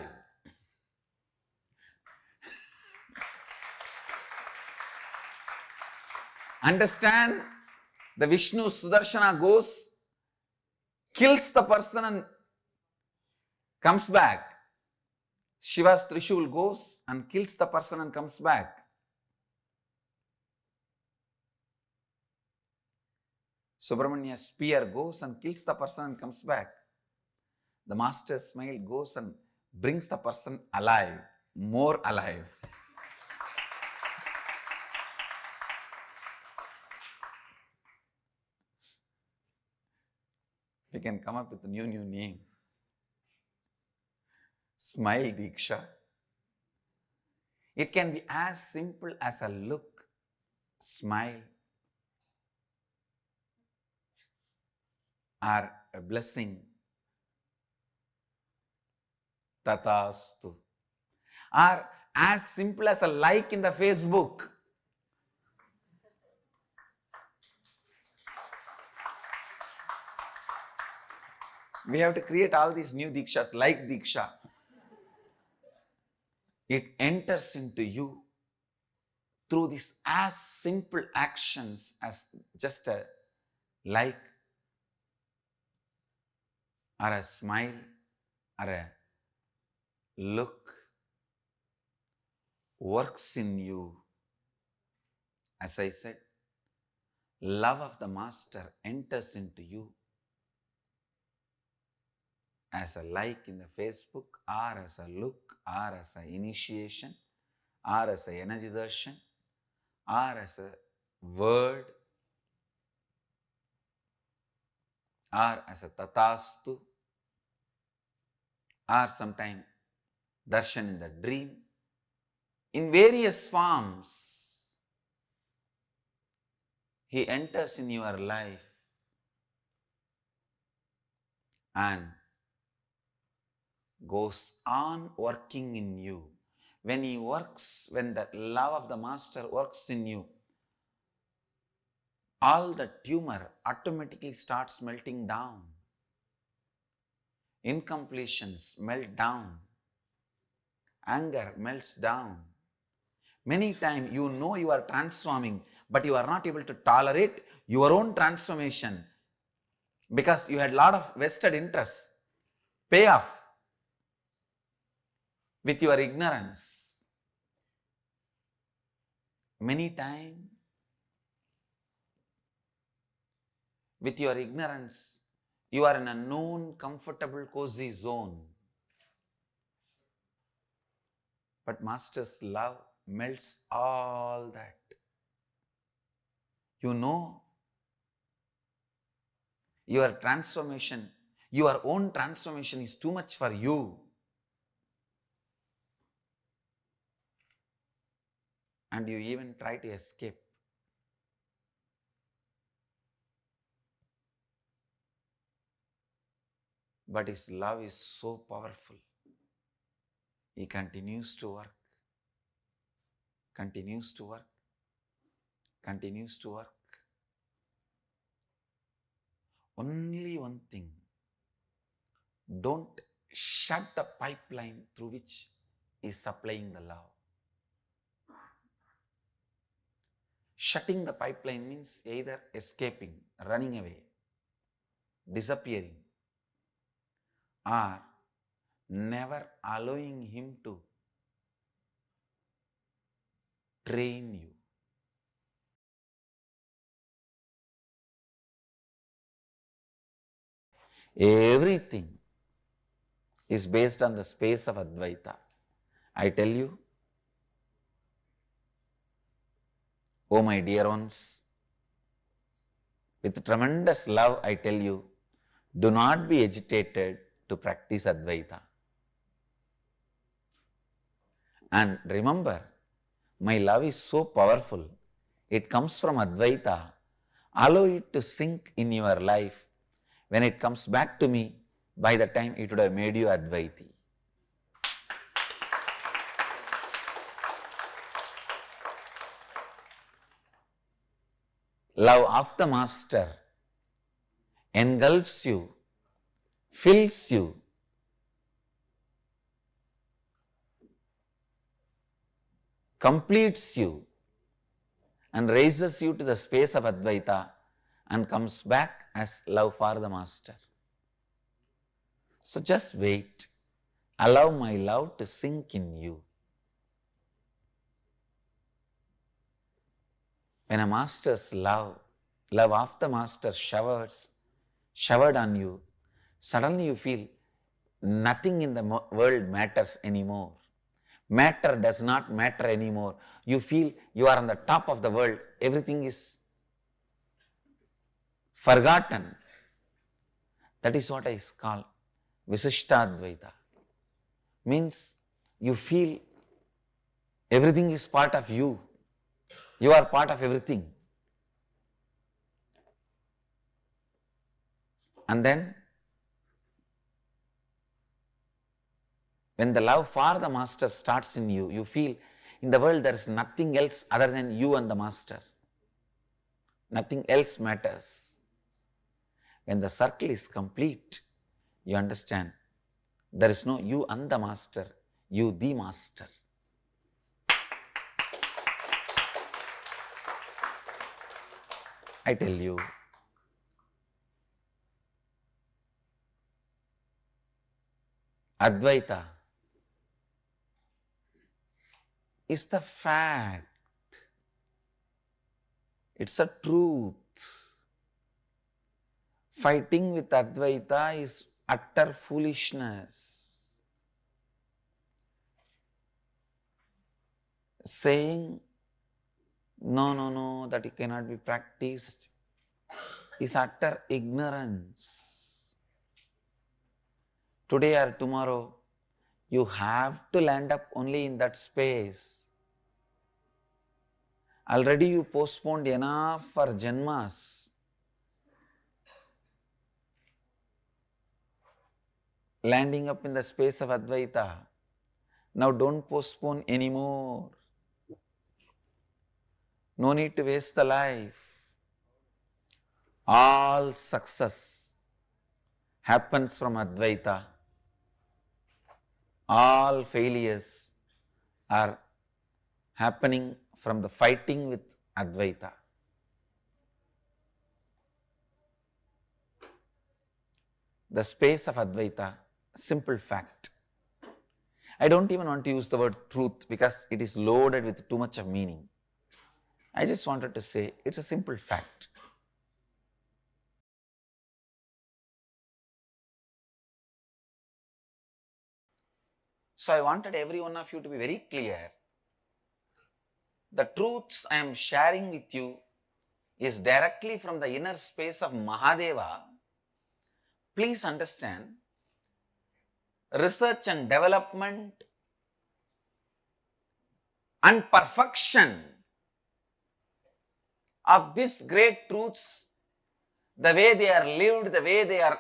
Understand, the Vishnu Sudarshana goes, kills the person and comes back. Shiva's Trishul goes and kills the person and comes back. Subramania's spear goes and kills the person and comes back. The master's smile goes and brings the person alive, more alive. We can come up with a new name. Smile Diksha. It can be as simple as a look, smile, or a blessing. Tatastu. Or as simple as a like in the Facebook. We have to create all these new Dikshas, like Diksha. It enters into you through these as simple actions as just a like, or a smile, or a look, works in you. As I said, love of the master enters into you as a like in the Facebook, or as a look, or as an initiation, or as an energy darshan, or as a word, or as a tatastu, or sometime darshan in the dream, in various forms. He enters in your life and goes on working in you. When he works, when the love of the master works in you, all the tumor automatically starts melting down. Incompletions melt down. Anger melts down. Many times you know you are transforming, but you are not able to tolerate your own transformation. because you had lot of vested interests pay off with your ignorance. Many times, with your ignorance, you are in a known, comfortable, cozy zone. But Master's love melts all that. You know, your transformation, your own transformation is too much for you. And you even try to escape. But His love is so powerful. He continues to work, continues to work, continues to work. Only one thing, don't shut the pipeline through which He is supplying the love. Shutting the pipeline means either escaping, running away, disappearing, or never allowing Him to train you. Everything is based on the space of Advaita. I tell you, oh my dear ones, with tremendous love I tell you, do not be agitated to practice Advaita. And remember, my love is so powerful. It comes from Advaita. Allow it to sink in your life. When it comes back to me, by the time it would have made you Advaiti. Love of the Master engulfs you, fills you, completes you, and raises you to the space of Advaita and comes back as love for the Master. So just wait. Allow my love to sink in you. When a Master's love of the Master showered on you, suddenly you feel nothing in the world matters anymore. Matter does not matter anymore. You feel you are on the top of the world. Everything is forgotten. That is what I call Visishtadvaita. Means you feel everything is part of you. You are part of everything. And then, when the love for the Master starts in you, you feel in the world there is nothing else other than you and the Master. Nothing else matters. When the circle is complete, you understand there is no you and the Master, you the Master. I tell you, Advaita is the fact. It's a truth. Fighting with Advaita is utter foolishness. Saying, no, that it cannot be practiced is utter ignorance. Today or tomorrow, you have to land up only in that space. Already you postponed enough for janmas. Landing up in the space of Advaita. Now don't postpone anymore. No need to waste the life. All success happens from Advaita. All failures are happening from the fighting with Advaita. the space of Advaita, simple fact. I don't even want to use the word truth because it is loaded with too much of meaning. I just wanted to say it's a simple fact. So I wanted every one of you to be very clear. The truths I am sharing with you is directly from the inner space of Mahadeva. Please understand, research and development and perfection of these great truths, the way they are lived, the way they are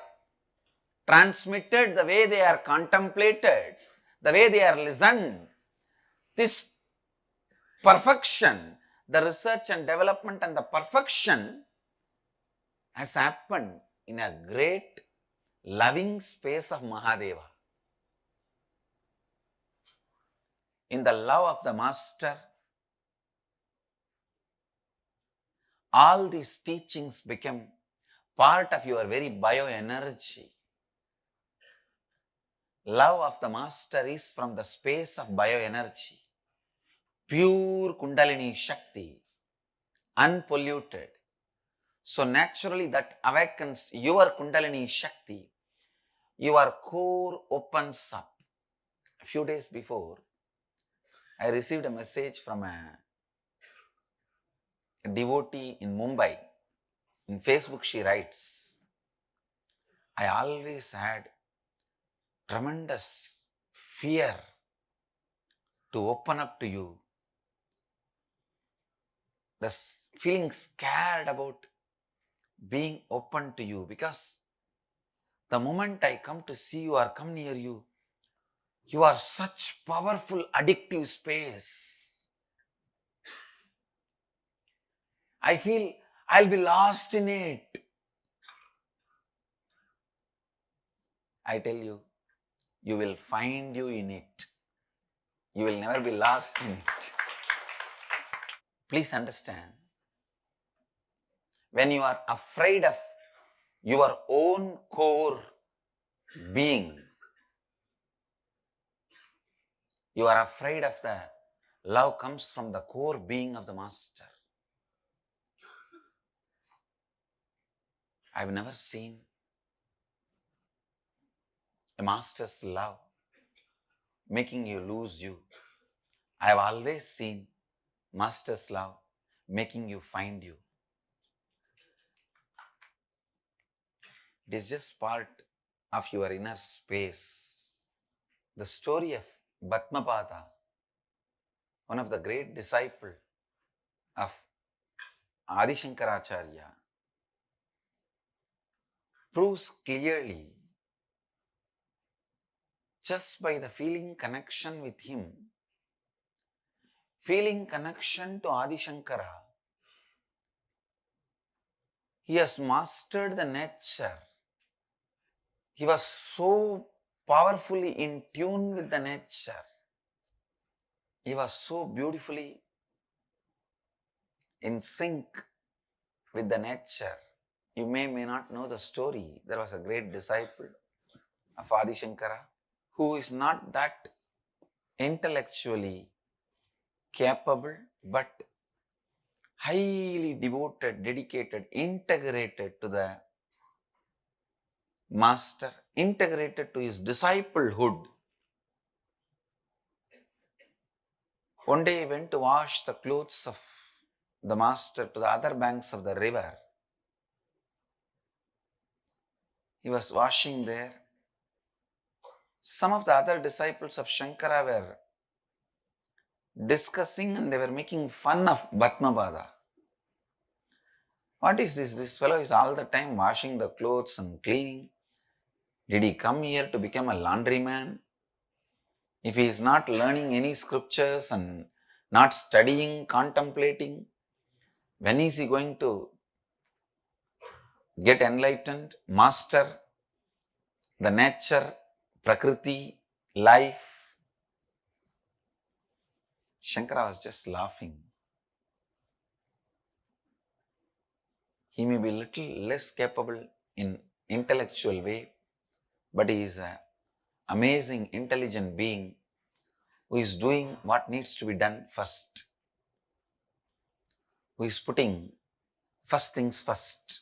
transmitted, the way they are contemplated, the way they are listened, this perfection, the research and development and the perfection has happened in a great loving space of Mahadeva. In the love of the Master, all these teachings become part of your very bioenergy. Love of the Master is from the space of bioenergy, pure Kundalini Shakti, unpolluted. So naturally that awakens your Kundalini Shakti, your core opens up. A few days before, I received a message from a devotee in Mumbai. In Facebook she writes, I always had tremendous fear to open up to you. The feeling scared about being open to you because the moment I come to see you or come near you, you are such powerful addictive space. I feel I'll be lost in it. I tell you, you will find you in it. You will never be lost in it. Please understand, when you are afraid of your own core being, you are afraid of the love comes from the core being of the Master. I've never seen a Master's love making you lose you. I have always seen Master's love making you find you. It is just part of your inner space. The story of Bhatmapada, one of the great disciples of Adi Shankaracharya, proves clearly just by the feeling connection with him, feeling connection to Adi Shankara, he has mastered the nature. He was so powerfully in tune with the nature. He was so beautifully in sync with the nature. You may not know the story. There was a great disciple of Adi Shankara who is not that intellectually capable, but highly devoted, dedicated, integrated to the Master, integrated to his disciplehood. One day he went to wash the clothes of the Master to the other banks of the river. He was washing there. Some of the other disciples of Shankara were discussing and they were making fun of Bhatmapada. What is this? This fellow is all the time washing the clothes and cleaning. Did he come here to become a laundryman? If he is not learning any scriptures and not studying, contemplating, when is he going to get enlightened, master the nature, prakriti, life? Shankara was just laughing. He may be little less capable in intellectual way, but he is an amazing, intelligent being who is doing what needs to be done first, who is putting first things first.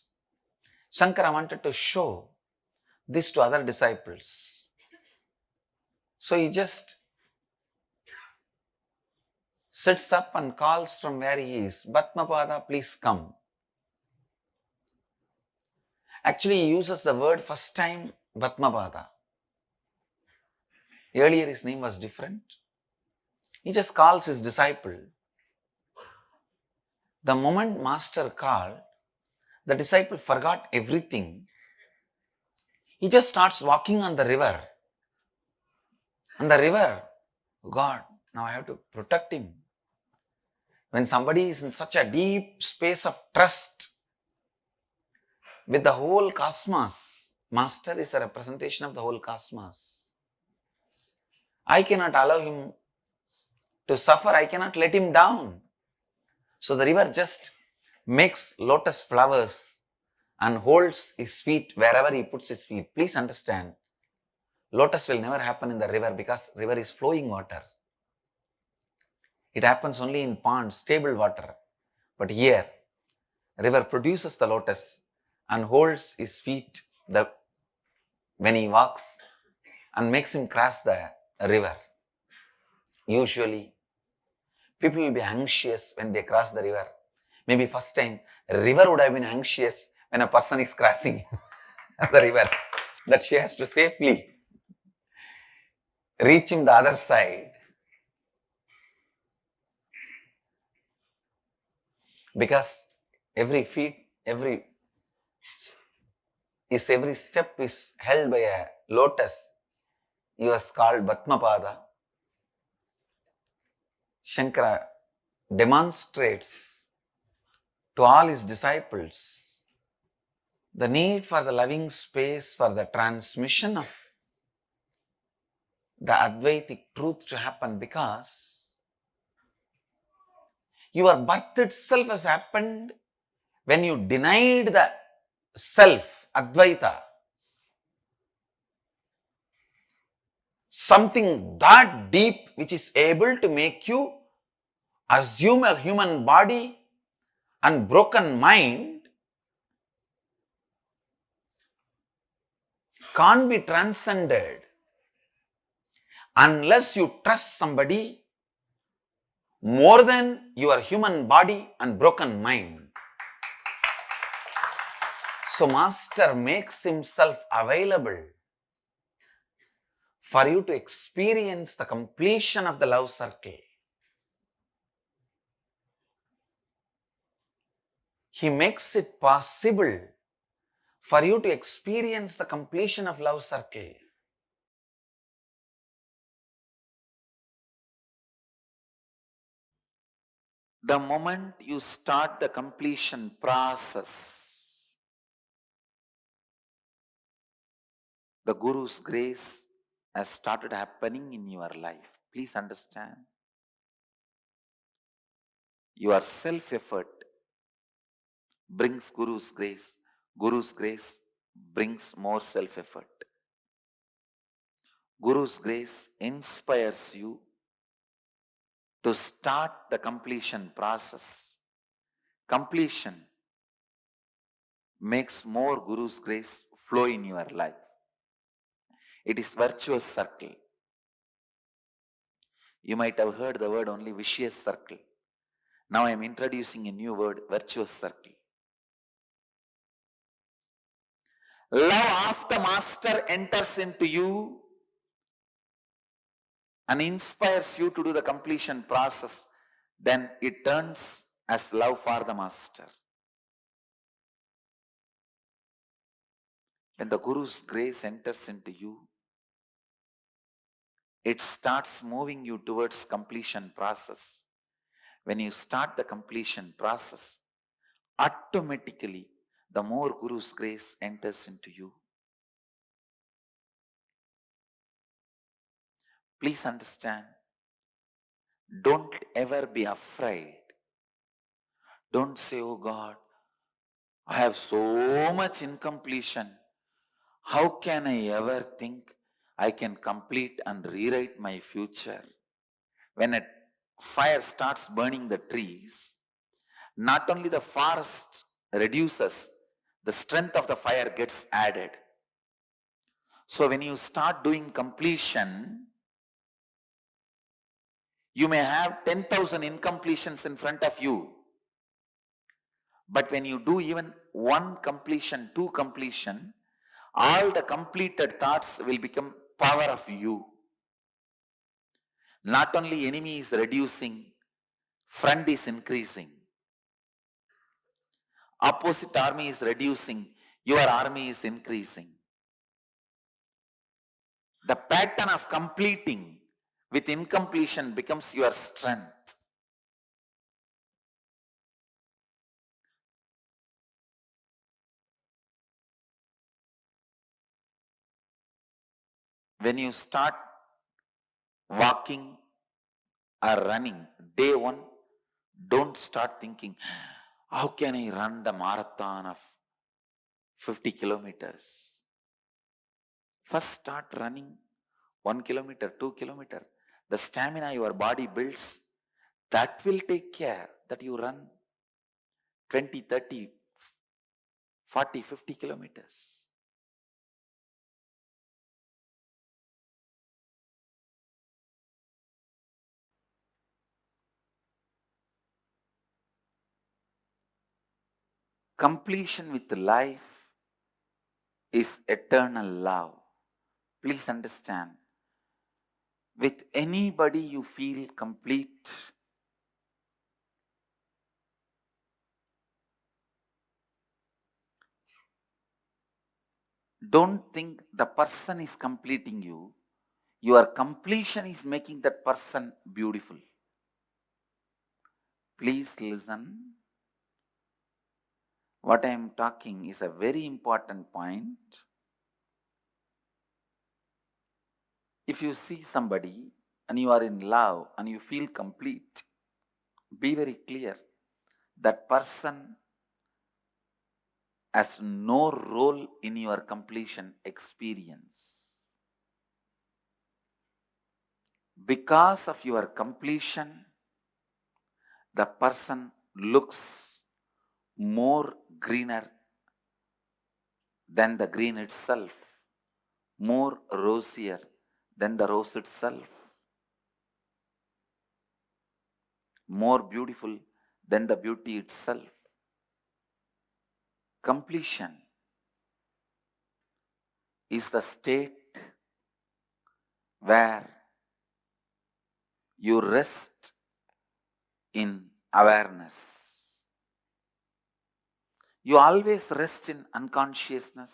Shankara wanted to show this to other disciples. So he just sits up and calls from where he is, Batmapada, please come. Actually, he uses the word first time, Batmapada. Earlier his name was different. He just calls his disciple. The moment master called, the disciple forgot everything. He just starts walking on the river. And the river, God, now I have to protect him. When somebody is in such a deep space of trust with the whole cosmos, master is a representation of the whole cosmos. I cannot allow him to suffer, I cannot let him down. So the river just makes lotus flowers and holds his feet wherever he puts his feet. Please understand, lotus will never happen in the river because river is flowing water. It happens only in ponds, stable water. But here, river produces the lotus and holds his feet when he walks and makes him cross the river. Usually, people will be anxious when they cross the river. Maybe first time, river would have been anxious when a person is crossing the river, that she has to safely reach him the other side. Because every step is held by a lotus. He was called Batmapada. Shankara demonstrates to all his disciples the need for the loving space for the transmission of the Advaitic truth to happen, because your birth itself has happened when you denied the self, Advaita. Something that deep which is able to make you assume a human body and broken mind can't be transcended unless you trust somebody more than your human body and broken mind. So Master makes himself available for you to experience the completion of the love circle. He makes it possible for you to experience the completion of love circle. The moment you start the completion process, the Guru's grace has started happening in your life. Please understand. Your self-effort brings Guru's grace. Guru's grace brings more self-effort. Guru's grace inspires you to start the completion process. Completion makes more Guru's grace flow in your life. It is virtuous circle. You might have heard the word only vicious circle. Now I am introducing a new word, virtuous circle. Love of the Master enters into you and inspires you to do the completion process. Then it turns as love for the Master. When the Guru's grace enters into you, it starts moving you towards completion process. When you start the completion process, automatically the more Guru's grace enters into you. Please understand, don't ever be afraid. Don't say, oh God, I have so much incompletion. How can I ever think I can complete and rewrite my future? When a fire starts burning the trees, not only the forest reduces, the strength of the fire gets added. So when you start doing completion, you may have 10,000 incompletions in front of you. But when you do even one completion, two completion, all the completed thoughts will become power of you. Not only enemy is reducing, friend is increasing. Opposite army is reducing, your army is increasing. The pattern of completing with incompletion becomes your strength. When you start walking or running, day one, don't start thinking, how can I run the marathon of 50 kilometers? First start running 1 kilometer, 2 kilometer. The stamina your body builds, that will take care that you run 20, 30, 40, 50 kilometers. Completion with life is eternal love. Please understand. With anybody you feel complete. Don't think the person is completing you. Your completion is making that person beautiful. Please listen. What I am talking is a very important point. If you see somebody and you are in love and you feel complete, be very clear. That person has no role in your completion experience. Because of your completion, the person looks more greener than the green itself, more rosier than the rose itself, more beautiful than the beauty itself. Completion is the state where you rest in awareness. You always rest in unconsciousness.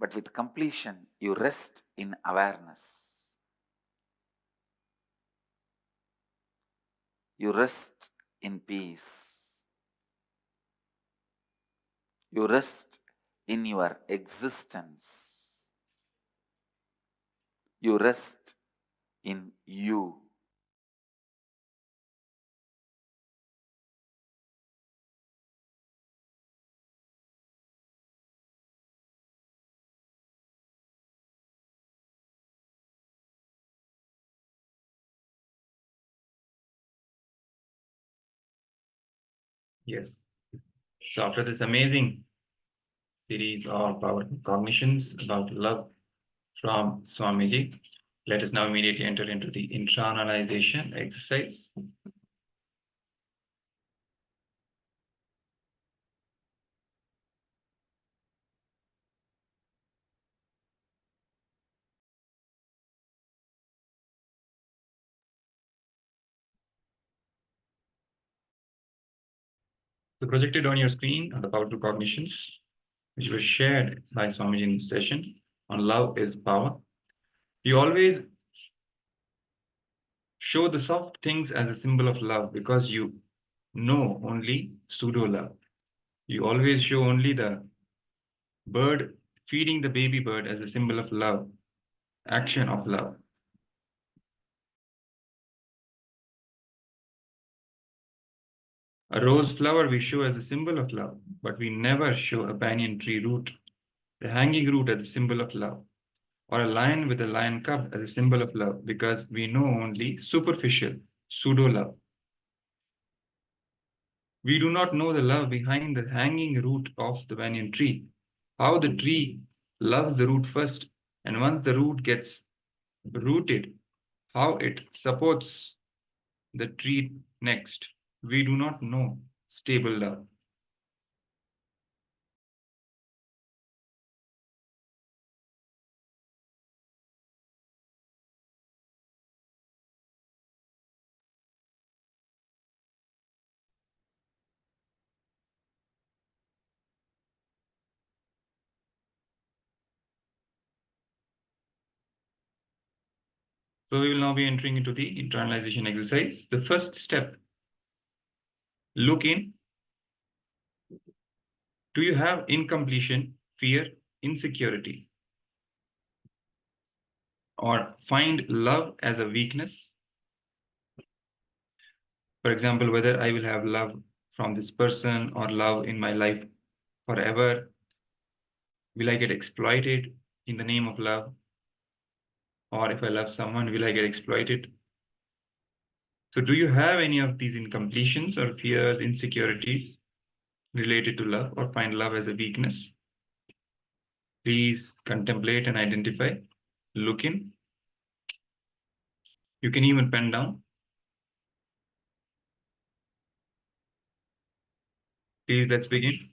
But with completion, you rest in awareness. You rest in peace. You rest in your existence. You rest in you. Yes. So after this amazing series of powerful cognitions about love from Swamiji, let us now immediately enter into the internalization exercise. So projected on your screen are the powerful cognitions which were shared by Swamiji in this session on love is power. You always show the soft things as a symbol of love because you know only pseudo love. You always show only the bird feeding the baby bird as a symbol of love, action of love. A rose flower we show as a symbol of love, but we never show a banyan tree root, the hanging root, as a symbol of love, or a lion with a lion cub as a symbol of love, because we know only superficial, pseudo love. We do not know the love behind the hanging root of the banyan tree, how the tree loves the root first, and once the root gets rooted, how it supports the tree next. We do not know stable love. So we will now be entering into the internalization exercise. The first step, look in. Do you have incompletion, fear, insecurity? Or find love as a weakness? For example, whether I will have love from this person or love in my life forever. Will I get exploited in the name of love? Or if I love someone, will I get exploited? So do you have any of these incompletions or fears, insecurities related to love, or find love as a weakness? Please contemplate and identify. Look in. You can even pen down. Please, let's begin.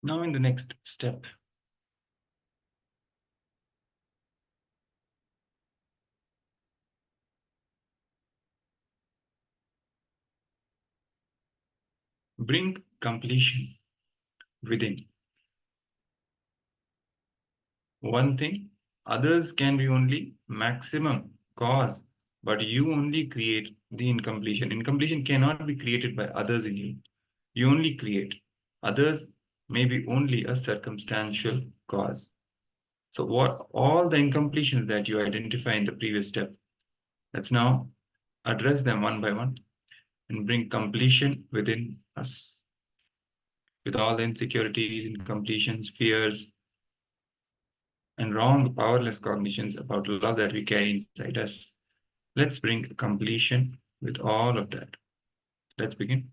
Now in the next step, bring completion within. One thing, others can be only maximum cause, but you only create the incompletion. Incompletion cannot be created by others in you. You only create. Others may be only a circumstantial cause. So what all the incompletions that you identify in the previous step, let's now address them one by one and bring completion within us. With all the insecurities, incompletions, fears, and wrong, powerless cognitions about love that we carry inside us. Let's bring completion with all of that. Let's begin.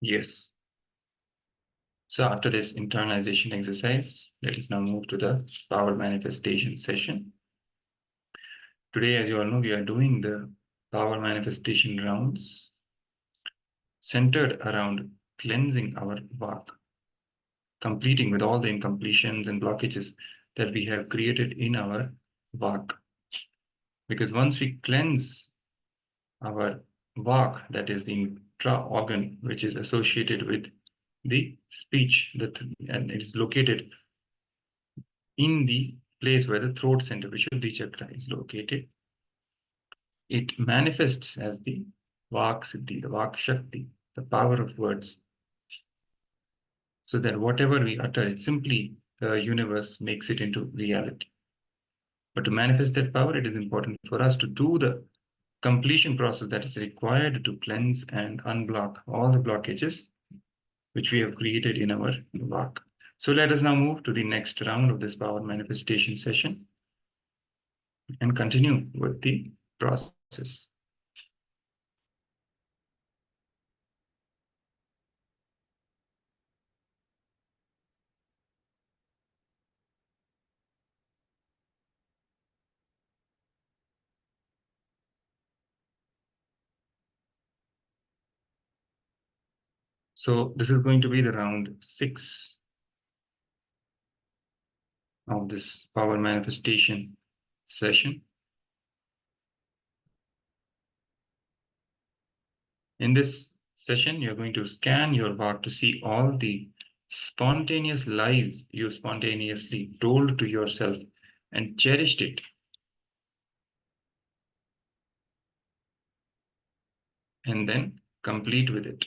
Yes. So after this internalization exercise, let us now move to the power manifestation session. Today, as you all know, we are doing the power manifestation rounds centered around cleansing our vak, completing with all the incompletions and blockages that we have created in our vak. Because once we cleanse our vak, that is the intra organ which is associated with the speech, and it is located in the place where the throat center, Vishuddhi chakra, is located. It manifests as the Vak Siddhi, the Vak Shakti, the power of words. So that whatever we utter, it simply the universe makes it into reality. But to manifest that power, it is important for us to do the completion process that is required to cleanse and unblock all the blockages which we have created in our Vak. So let us now move to the next round of this power manifestation session and continue with the process. So this is going to be the round 6 of this power manifestation session. In this session, you're going to scan your Vak to see all the spontaneous lies you spontaneously told to yourself and cherished it. And then complete with it.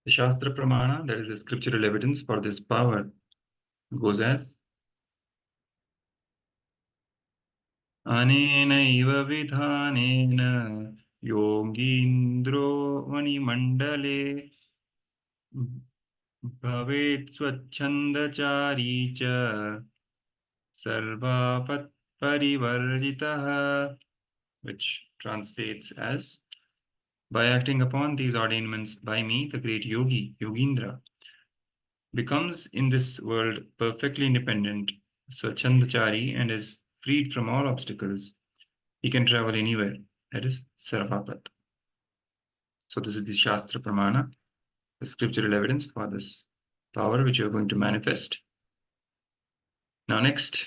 The Shastra Pramana, that is the scriptural evidence for this power, goes as Anenaiva vidhanena yogindro manimandale bhavet swachandachari cha sarvapat parivarjitaha, which translates as, by acting upon these ordainments by me, the great yogi, Yogindra, becomes in this world perfectly independent, Swachandachari, and is freed from all obstacles. He can travel anywhere. That is Sarvapat. So this is the Shastra Pramana, the scriptural evidence for this power which you are going to manifest. Now next,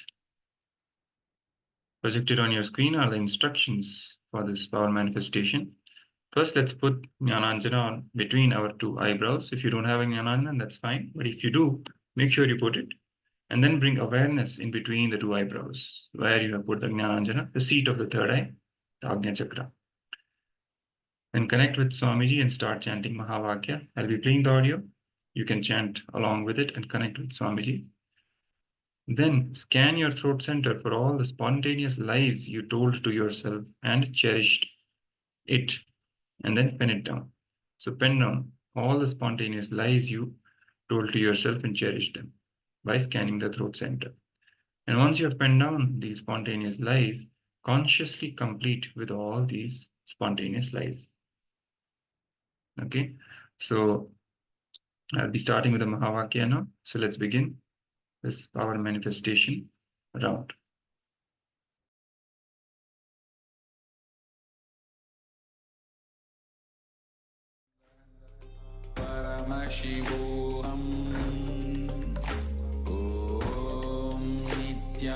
projected on your screen are the instructions for this power manifestation. First, let's put Jnananjana on between our two eyebrows. If you don't have a Jnananjana, that's fine. But if you do, make sure you put it. And then bring awareness in between the two eyebrows, where you have put the Jnananjana, the seat of the third eye, the Agnya Chakra. Then connect with Swamiji and start chanting Mahavakya. I'll be playing the audio. You can chant along with it and connect with Swamiji. Then scan your throat center for all the spontaneous lies you told to yourself and cherished it. And then pen it down. So pen down all the spontaneous lies you told to yourself and cherished them by scanning the throat center. And once you have penned down these spontaneous lies, consciously complete with all these spontaneous lies. Okay, so I'll be starting with the Mahavakya now. So let's begin this power manifestation round. Paramashivoham Om Nithyananda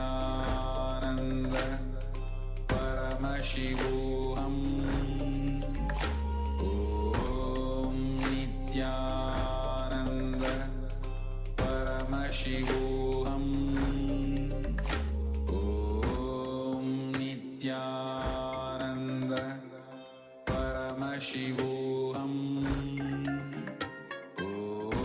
Paramashivoham Om Nithyananda Paramashivoham Om Nithyananda Paramashivoham Om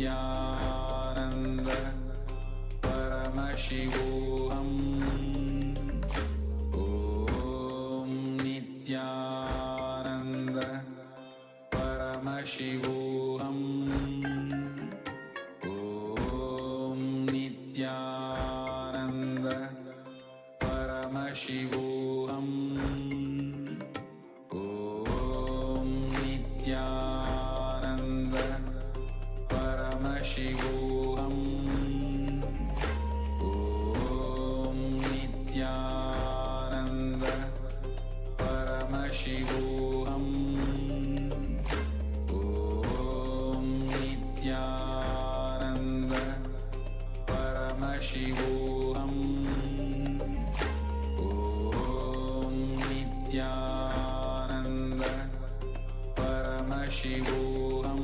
Nithyananda Paramashivoham Om Nithyananda Paramashivoham Om Nithyananda Paramashivoham Om Nithyananda Paramashivoham Om Nithyananda Paramashivoham Om Nithyananda Paramashivoham Om Nithyananda Paramashivoham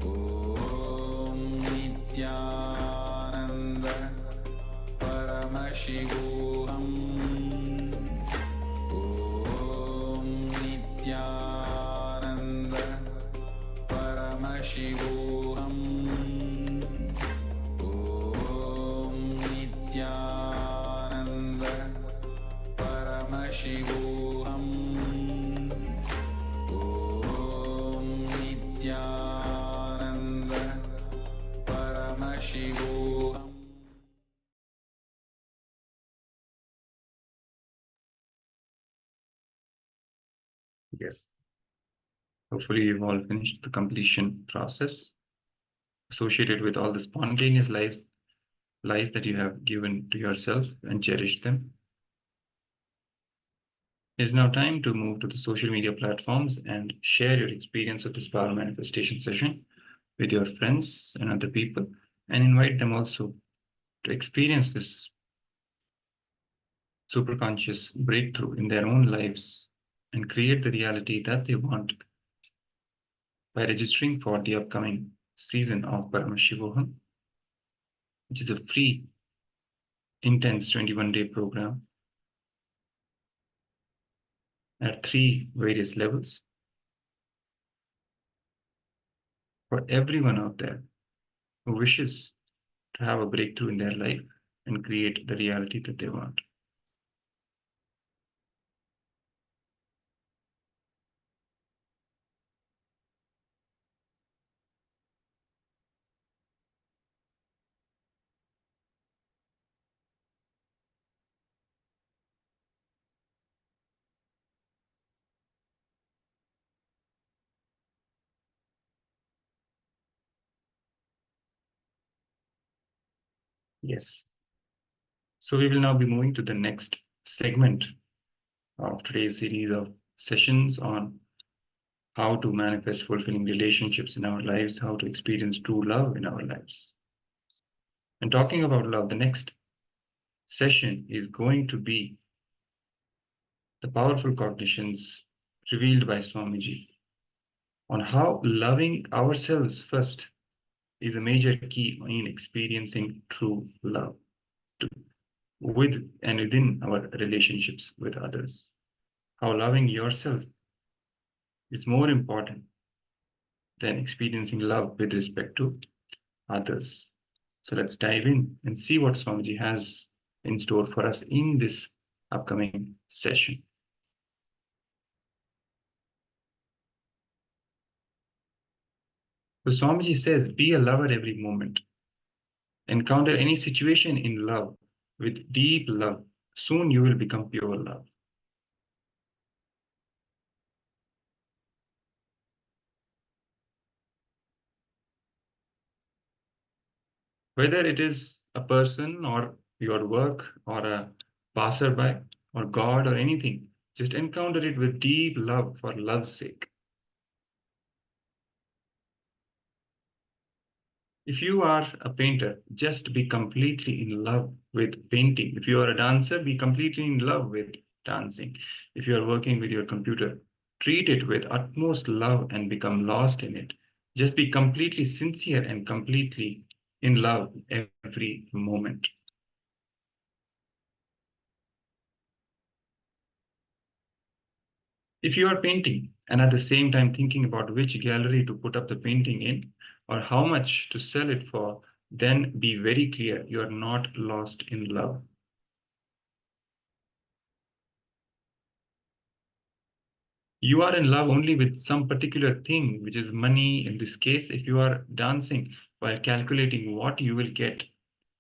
Om Nithyananda Paramashivoham Om Nithyananda Paramashivoham Om Nithyananda Paramashivoham Om Nithyananda Paramashivoham. Yes. Hopefully, you've all finished the completion process associated with all the spontaneous lies that you have given to yourself and cherished them. It is now time to move to the social media platforms and share your experience of this power manifestation session with your friends and other people, and invite them also to experience this superconscious breakthrough in their own lives and create the reality that they want by registering for the upcoming season of Paramashivoham, which is a free, intense 21-day program at 3 various levels for everyone out there who wishes to have a breakthrough in their life and create the reality that they want. Yes. So we will now be moving to the next segment of today's series of sessions on how to manifest fulfilling relationships in our lives, how to experience true love in our lives. And talking about love, the next session is going to be the powerful cognitions revealed by Swamiji on how loving ourselves first is a major key in experiencing true love with and within our relationships with others. How loving yourself is more important than experiencing love with respect to others. So let's dive in and see what Swamiji has in store for us in this upcoming session. So Swamiji says, be a lover every moment. Encounter any situation in love with deep love. Soon you will become pure love. Whether it is a person or your work or a passerby or God or anything, just encounter it with deep love for love's sake. If you are a painter, just be completely in love with painting. If you are a dancer, be completely in love with dancing. If you are working with your computer, treat it with utmost love and become lost in it. Just be completely sincere and completely in love every moment. If you are painting and at the same time thinking about which gallery to put up the painting in or how much to sell it for, then be very clear, you are not lost in love. You are in love only with some particular thing, which is money. In this case, if you are dancing while calculating what you will get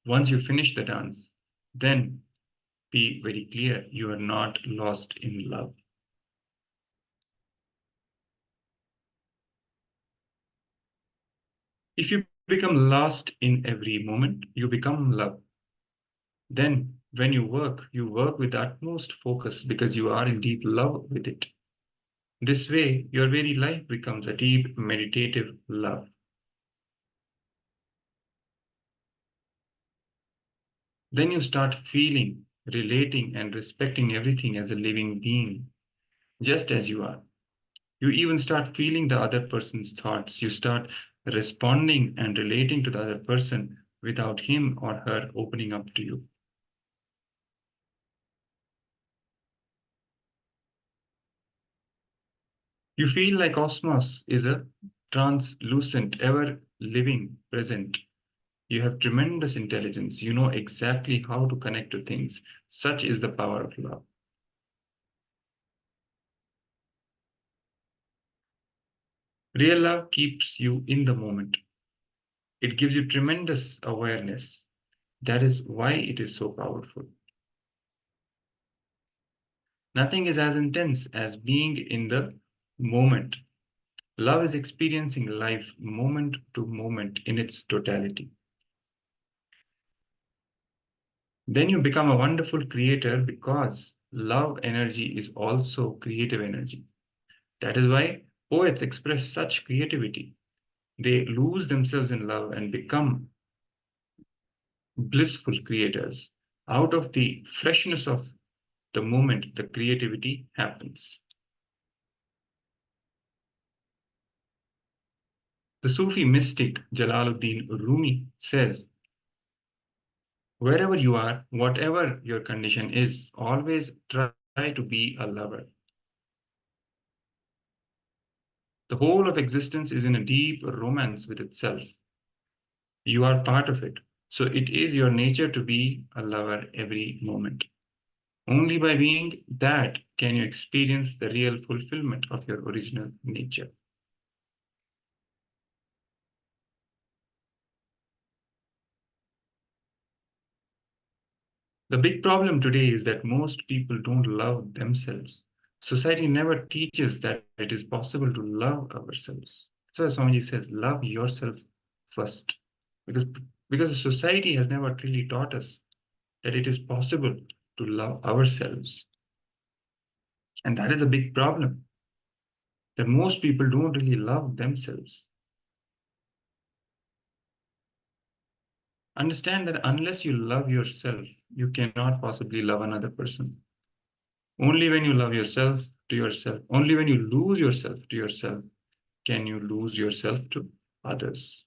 once you finish the dance, then be very clear, you are not lost in love. If you become lost in every moment, you become love. Then when you work with the utmost focus because you are in deep love with it. This way, your very life becomes a deep meditative love. Then you start feeling, relating, and respecting everything as a living being, just as you are. You even start feeling the other person's thoughts. You start responding and relating to the other person without him or her opening up to you. You feel like cosmos is a translucent, ever-living present. You have tremendous intelligence. You know exactly how to connect to things. Such is the power of love. Real love keeps you in the moment. It gives you tremendous awareness. That is why it is so powerful. Nothing is as intense as being in the moment. Love is experiencing life moment to moment in its totality. Then you become a wonderful creator because love energy is also creative energy. That is why poets express such creativity. They lose themselves in love and become blissful creators. Out of the freshness of the moment, the creativity happens. The Sufi mystic Jalaluddin Rumi says, wherever you are, whatever your condition is, always try to be a lover. The whole of existence is in a deep romance with itself. You are part of it. So it is your nature to be a lover every moment. Only by being that can you experience the real fulfillment of your original nature. The big problem today is that most people don't love themselves. Society never teaches that it is possible to love ourselves. So Swamiji says, love yourself first. Because the society has never really taught us that it is possible to love ourselves. And that is a big problem, that most people don't really love themselves. Understand that unless you love yourself, you cannot possibly love another person. Only when you love yourself to yourself, only when you lose yourself to yourself, can you lose yourself to others.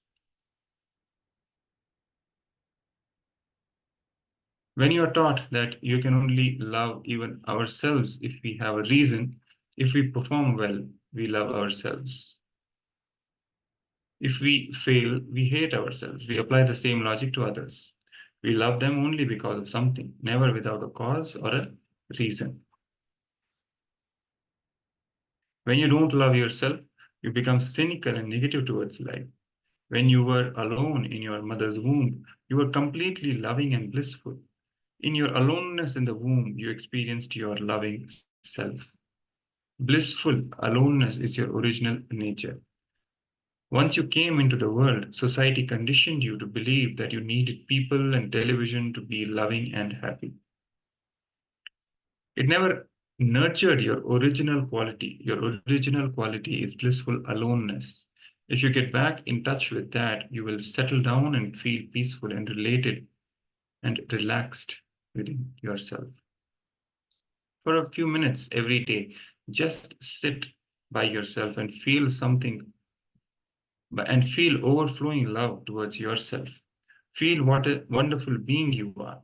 When you are taught that you can only love even ourselves if we have a reason, if we perform well, we love ourselves. If we fail, we hate ourselves. We apply the same logic to others. We love them only because of something, never without a cause or a reason. When you don't love yourself, you become cynical and negative towards life. When you were alone in your mother's womb, you were completely loving and blissful. In your aloneness in the womb, you experienced your loving self. Blissful aloneness is your original nature. Once you came into the world, society conditioned you to believe that you needed people and television to be loving and happy. It never nurtured your original quality. Your original quality is blissful aloneness. If you get back in touch with that, you will settle down and feel peaceful and related and relaxed within yourself. For a few minutes every day, just sit by yourself and feel something and feel overflowing love towards yourself. Feel what a wonderful being you are.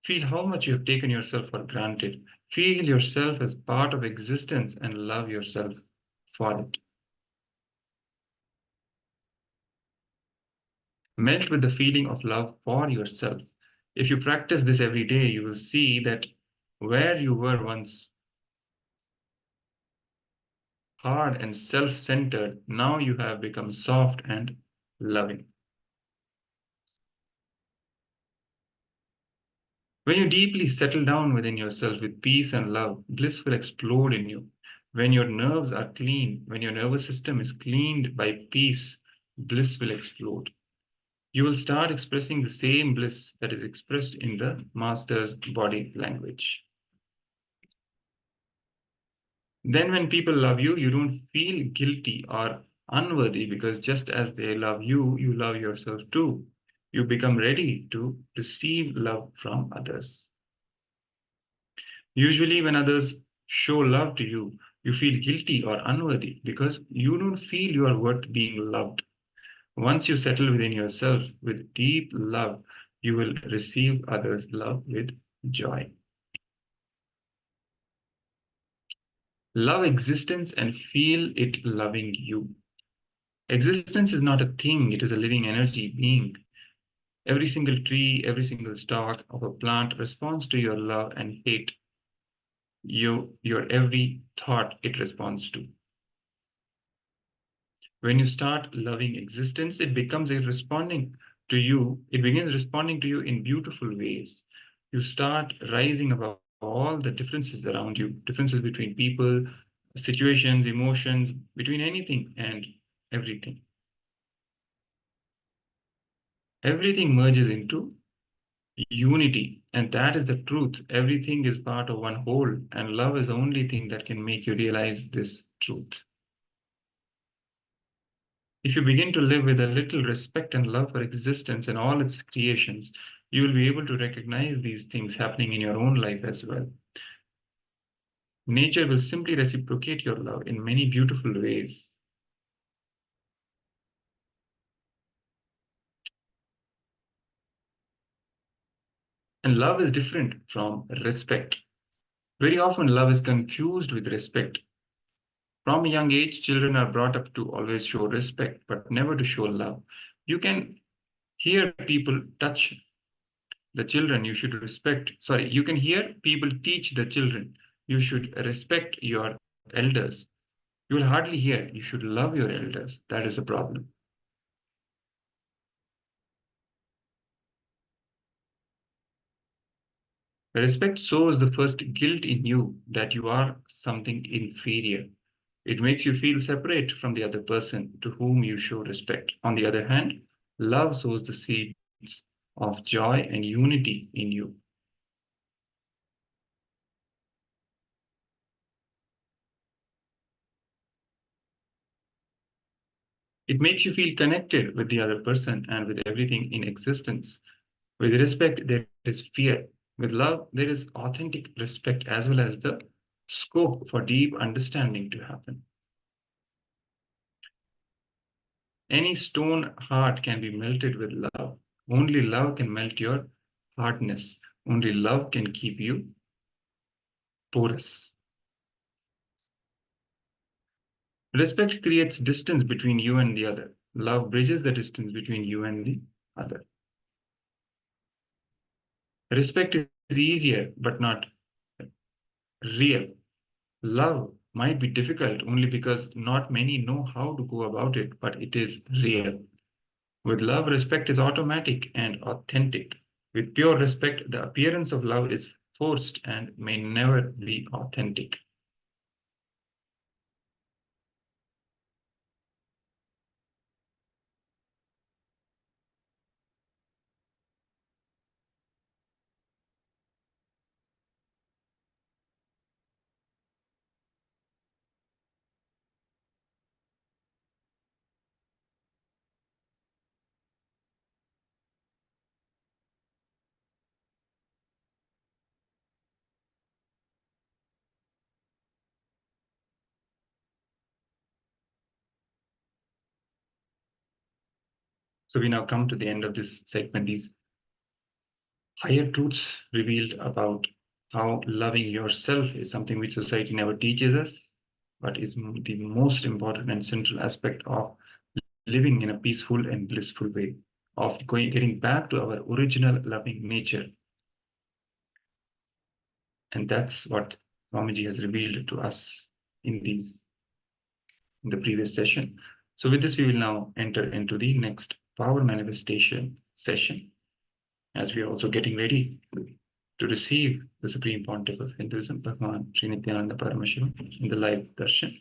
Feel how much you have taken yourself for granted. Feel yourself as part of existence and love yourself for it. Melt with the feeling of love for yourself. If you practice this every day, you will see that where you were once hard and self-centered, now you have become soft and loving. When you deeply settle down within yourself with peace and love, bliss will explode in you. When your nerves are clean, when your nervous system is cleaned by peace, bliss will explode. You will start expressing the same bliss that is expressed in the master's body language. Then when people love you, you don't feel guilty or unworthy, because just as they love you, you love yourself too. You become ready to receive love from others. Usually when others show love to you, you feel guilty or unworthy because you don't feel you are worth being loved. Once you settle within yourself with deep love, you will receive others' love with joy. Love existence and feel it loving you. Existence is not a thing, it is a living energy being. Every single tree, every single stalk of a plant responds to your love and hate. Your every thought it responds to. When you start loving existence, it becomes responding to you. It begins responding to you in beautiful ways. You start rising above all the differences around you, differences between people, situations, emotions, between anything and everything. Everything merges into unity, and that is the truth. Everything is part of one whole, and love is the only thing that can make you realize this truth. If you begin to live with a little respect and love for existence and all its creations, you will be able to recognize these things happening in your own life as well. Nature will simply reciprocate your love in many beautiful ways. And love is different from respect. Very often, love is confused with respect. From a young age, children are brought up to always show respect, but never to show love. You can hear people touch the children, you should respect. Sorry, you can hear people teach the children, you should respect your elders. You will hardly hear, you should love your elders. That is a problem. Respect sows the first guilt in you that you are something inferior. It makes you feel separate from the other person to whom you show respect. On the other hand, love sows the seeds of joy and unity in you. It makes you feel connected with the other person and with everything in existence. With respect, there is fear. With love, there is authentic respect as well as the scope for deep understanding to happen. Any stone heart can be melted with love. Only love can melt your hardness. Only love can keep you porous. Respect creates distance between you and the other. Love bridges the distance between you and the other. Respect is easier, but not real. Love might be difficult only because not many know how to go about it, but it is real. With love, respect is automatic and authentic. With pure respect, the appearance of love is forced and may never be authentic. So we now come to the end of this segment. These higher truths revealed about how loving yourself is something which society never teaches us, but is the most important and central aspect of living in a peaceful and blissful way, of getting back to our original loving nature. And that's what Swamiji has revealed to us in the previous session. So with this, we will now enter into the next power manifestation session, as we are also getting ready to receive the Supreme Pontiff of Hinduism, Bhagavan Sri Nithyananda Paramashivoham, in the live darshan.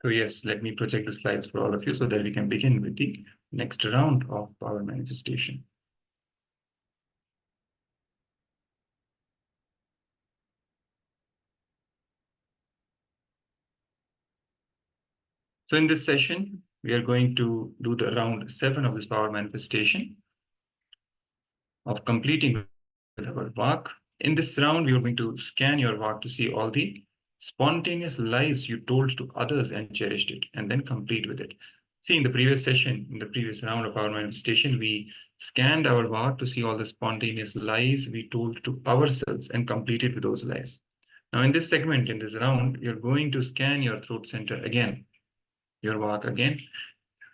So yes, let me project the slides for all of you so that we can begin with the next round of power manifestation. So in this session, we are going to do the round 7 of this power manifestation of completing with our Vak. In this round, we are going to scan your Vak to see all the spontaneous lies you told to others and cherished it, and then complete with it. See, in the previous session, in the previous round of power manifestation, we scanned our Vak to see all the spontaneous lies we told to ourselves and completed with those lies. Now, in this segment, in this round, you're going to scan your throat center again, your Vak again,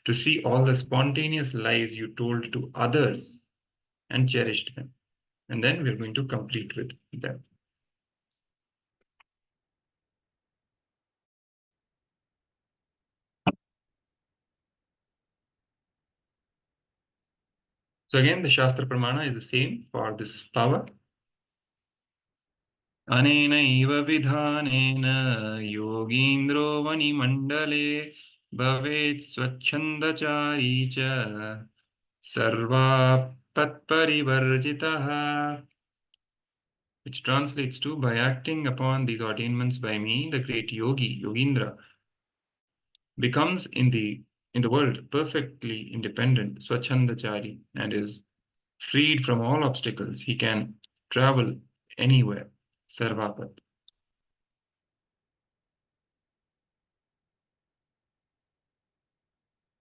to see all the spontaneous lies you told to others and cherished them. And then we're going to complete with them. So again, the Shastra Pramana is the same for this power. Anenaiva vidhanena yogindro vani mandale bhavet swachandachari cha sarva patparivarjitaha, which translates to, by acting upon these ordainments by me, the great yogi, Yogindra, becomes in the world perfectly independent, swachandachari, and is freed from all obstacles. He can travel anywhere, sarvapat.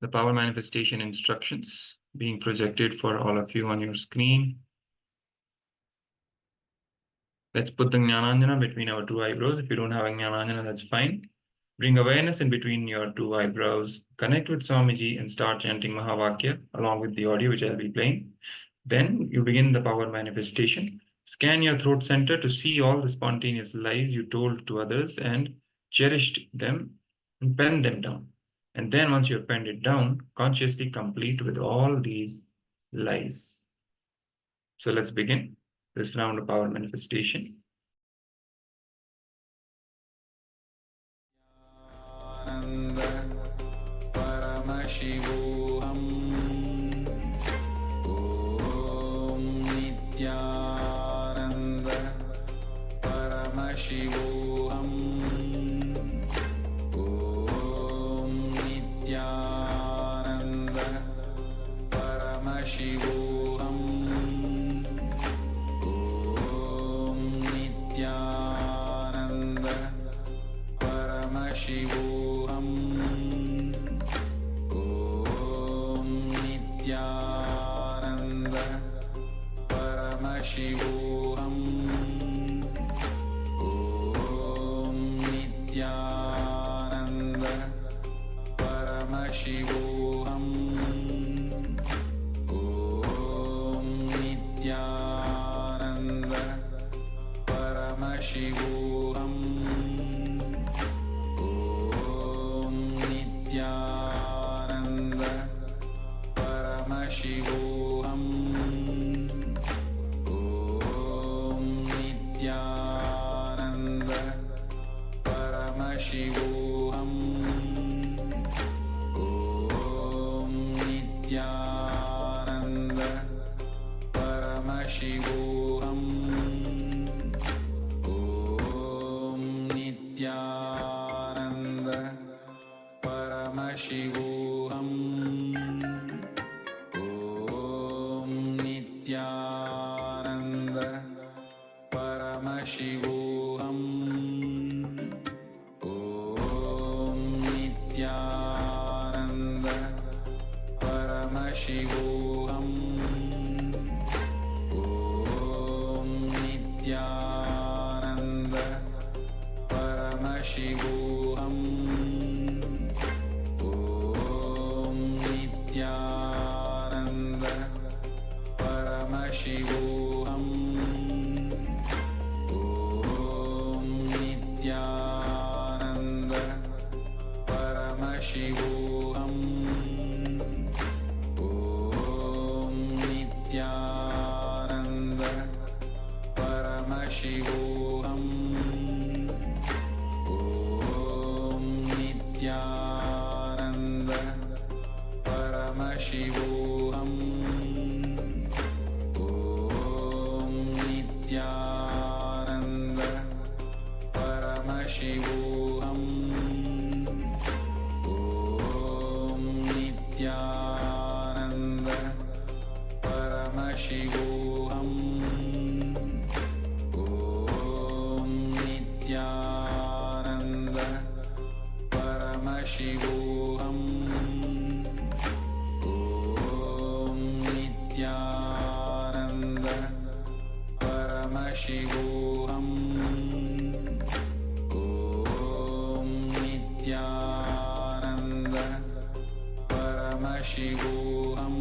The power manifestation instructions being projected for all of you on your screen. Let's put the Jnananjana between our two eyebrows. If you don't have a Jnananjana, that's fine. Bring awareness in between your two eyebrows. Connect with Swamiji and start chanting Mahavakya along with the audio which I'll be playing. Then you begin the power manifestation. Scan your throat center to see all the spontaneous lies you told to others and cherished them, and pen them down. And then once you've penned it down, consciously complete with all these lies. So let's begin this round of power manifestation. Paramashivoham Om Nithyananda Paramashivoham Om Nithyananda Paramashivoham Om Nithyananda Paramashivoham Nithyananda Paramashivoham Om Nithyananda Paramashivoham Om Nithyananda Paramashivoham Om Nithyananda Paramashivoham Om Paramashivoham. Om Nithyananda. Paramashivoham. Om Nithyananda. Paramashivoham. Om Nithyananda. Paramashivoham. Om Nithyananda. Paramashivoham. Om Nithyananda. Paramashivoham. Om Nithyananda. Paramashivoham. Om Nithyananda. Paramashivoham. Om Nithyananda. Paramashivoham. Om Nithyananda. Paramashivoham. Om Nithyananda. Paramashivoham.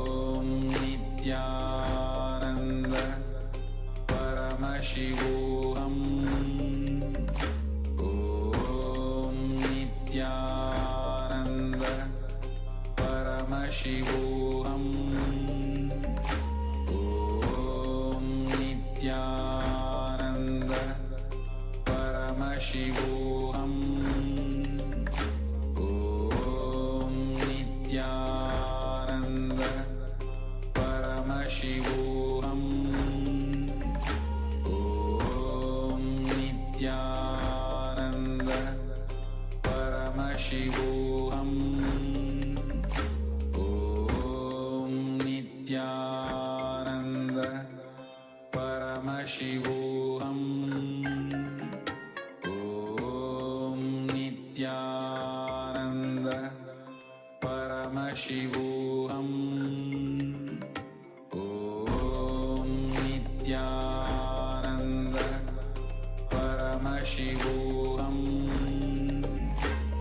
Om Nithyananda. Paramashivoham. Om Nithyananda. Paramashivoham. Om Nithyananda. Paramashivoham. Om Nithyananda. Paramashivoham. Om Nithyananda. Paramashivoham. Om Nithyananda. Paramashivoham. Om Nithyananda. Paramashivoham.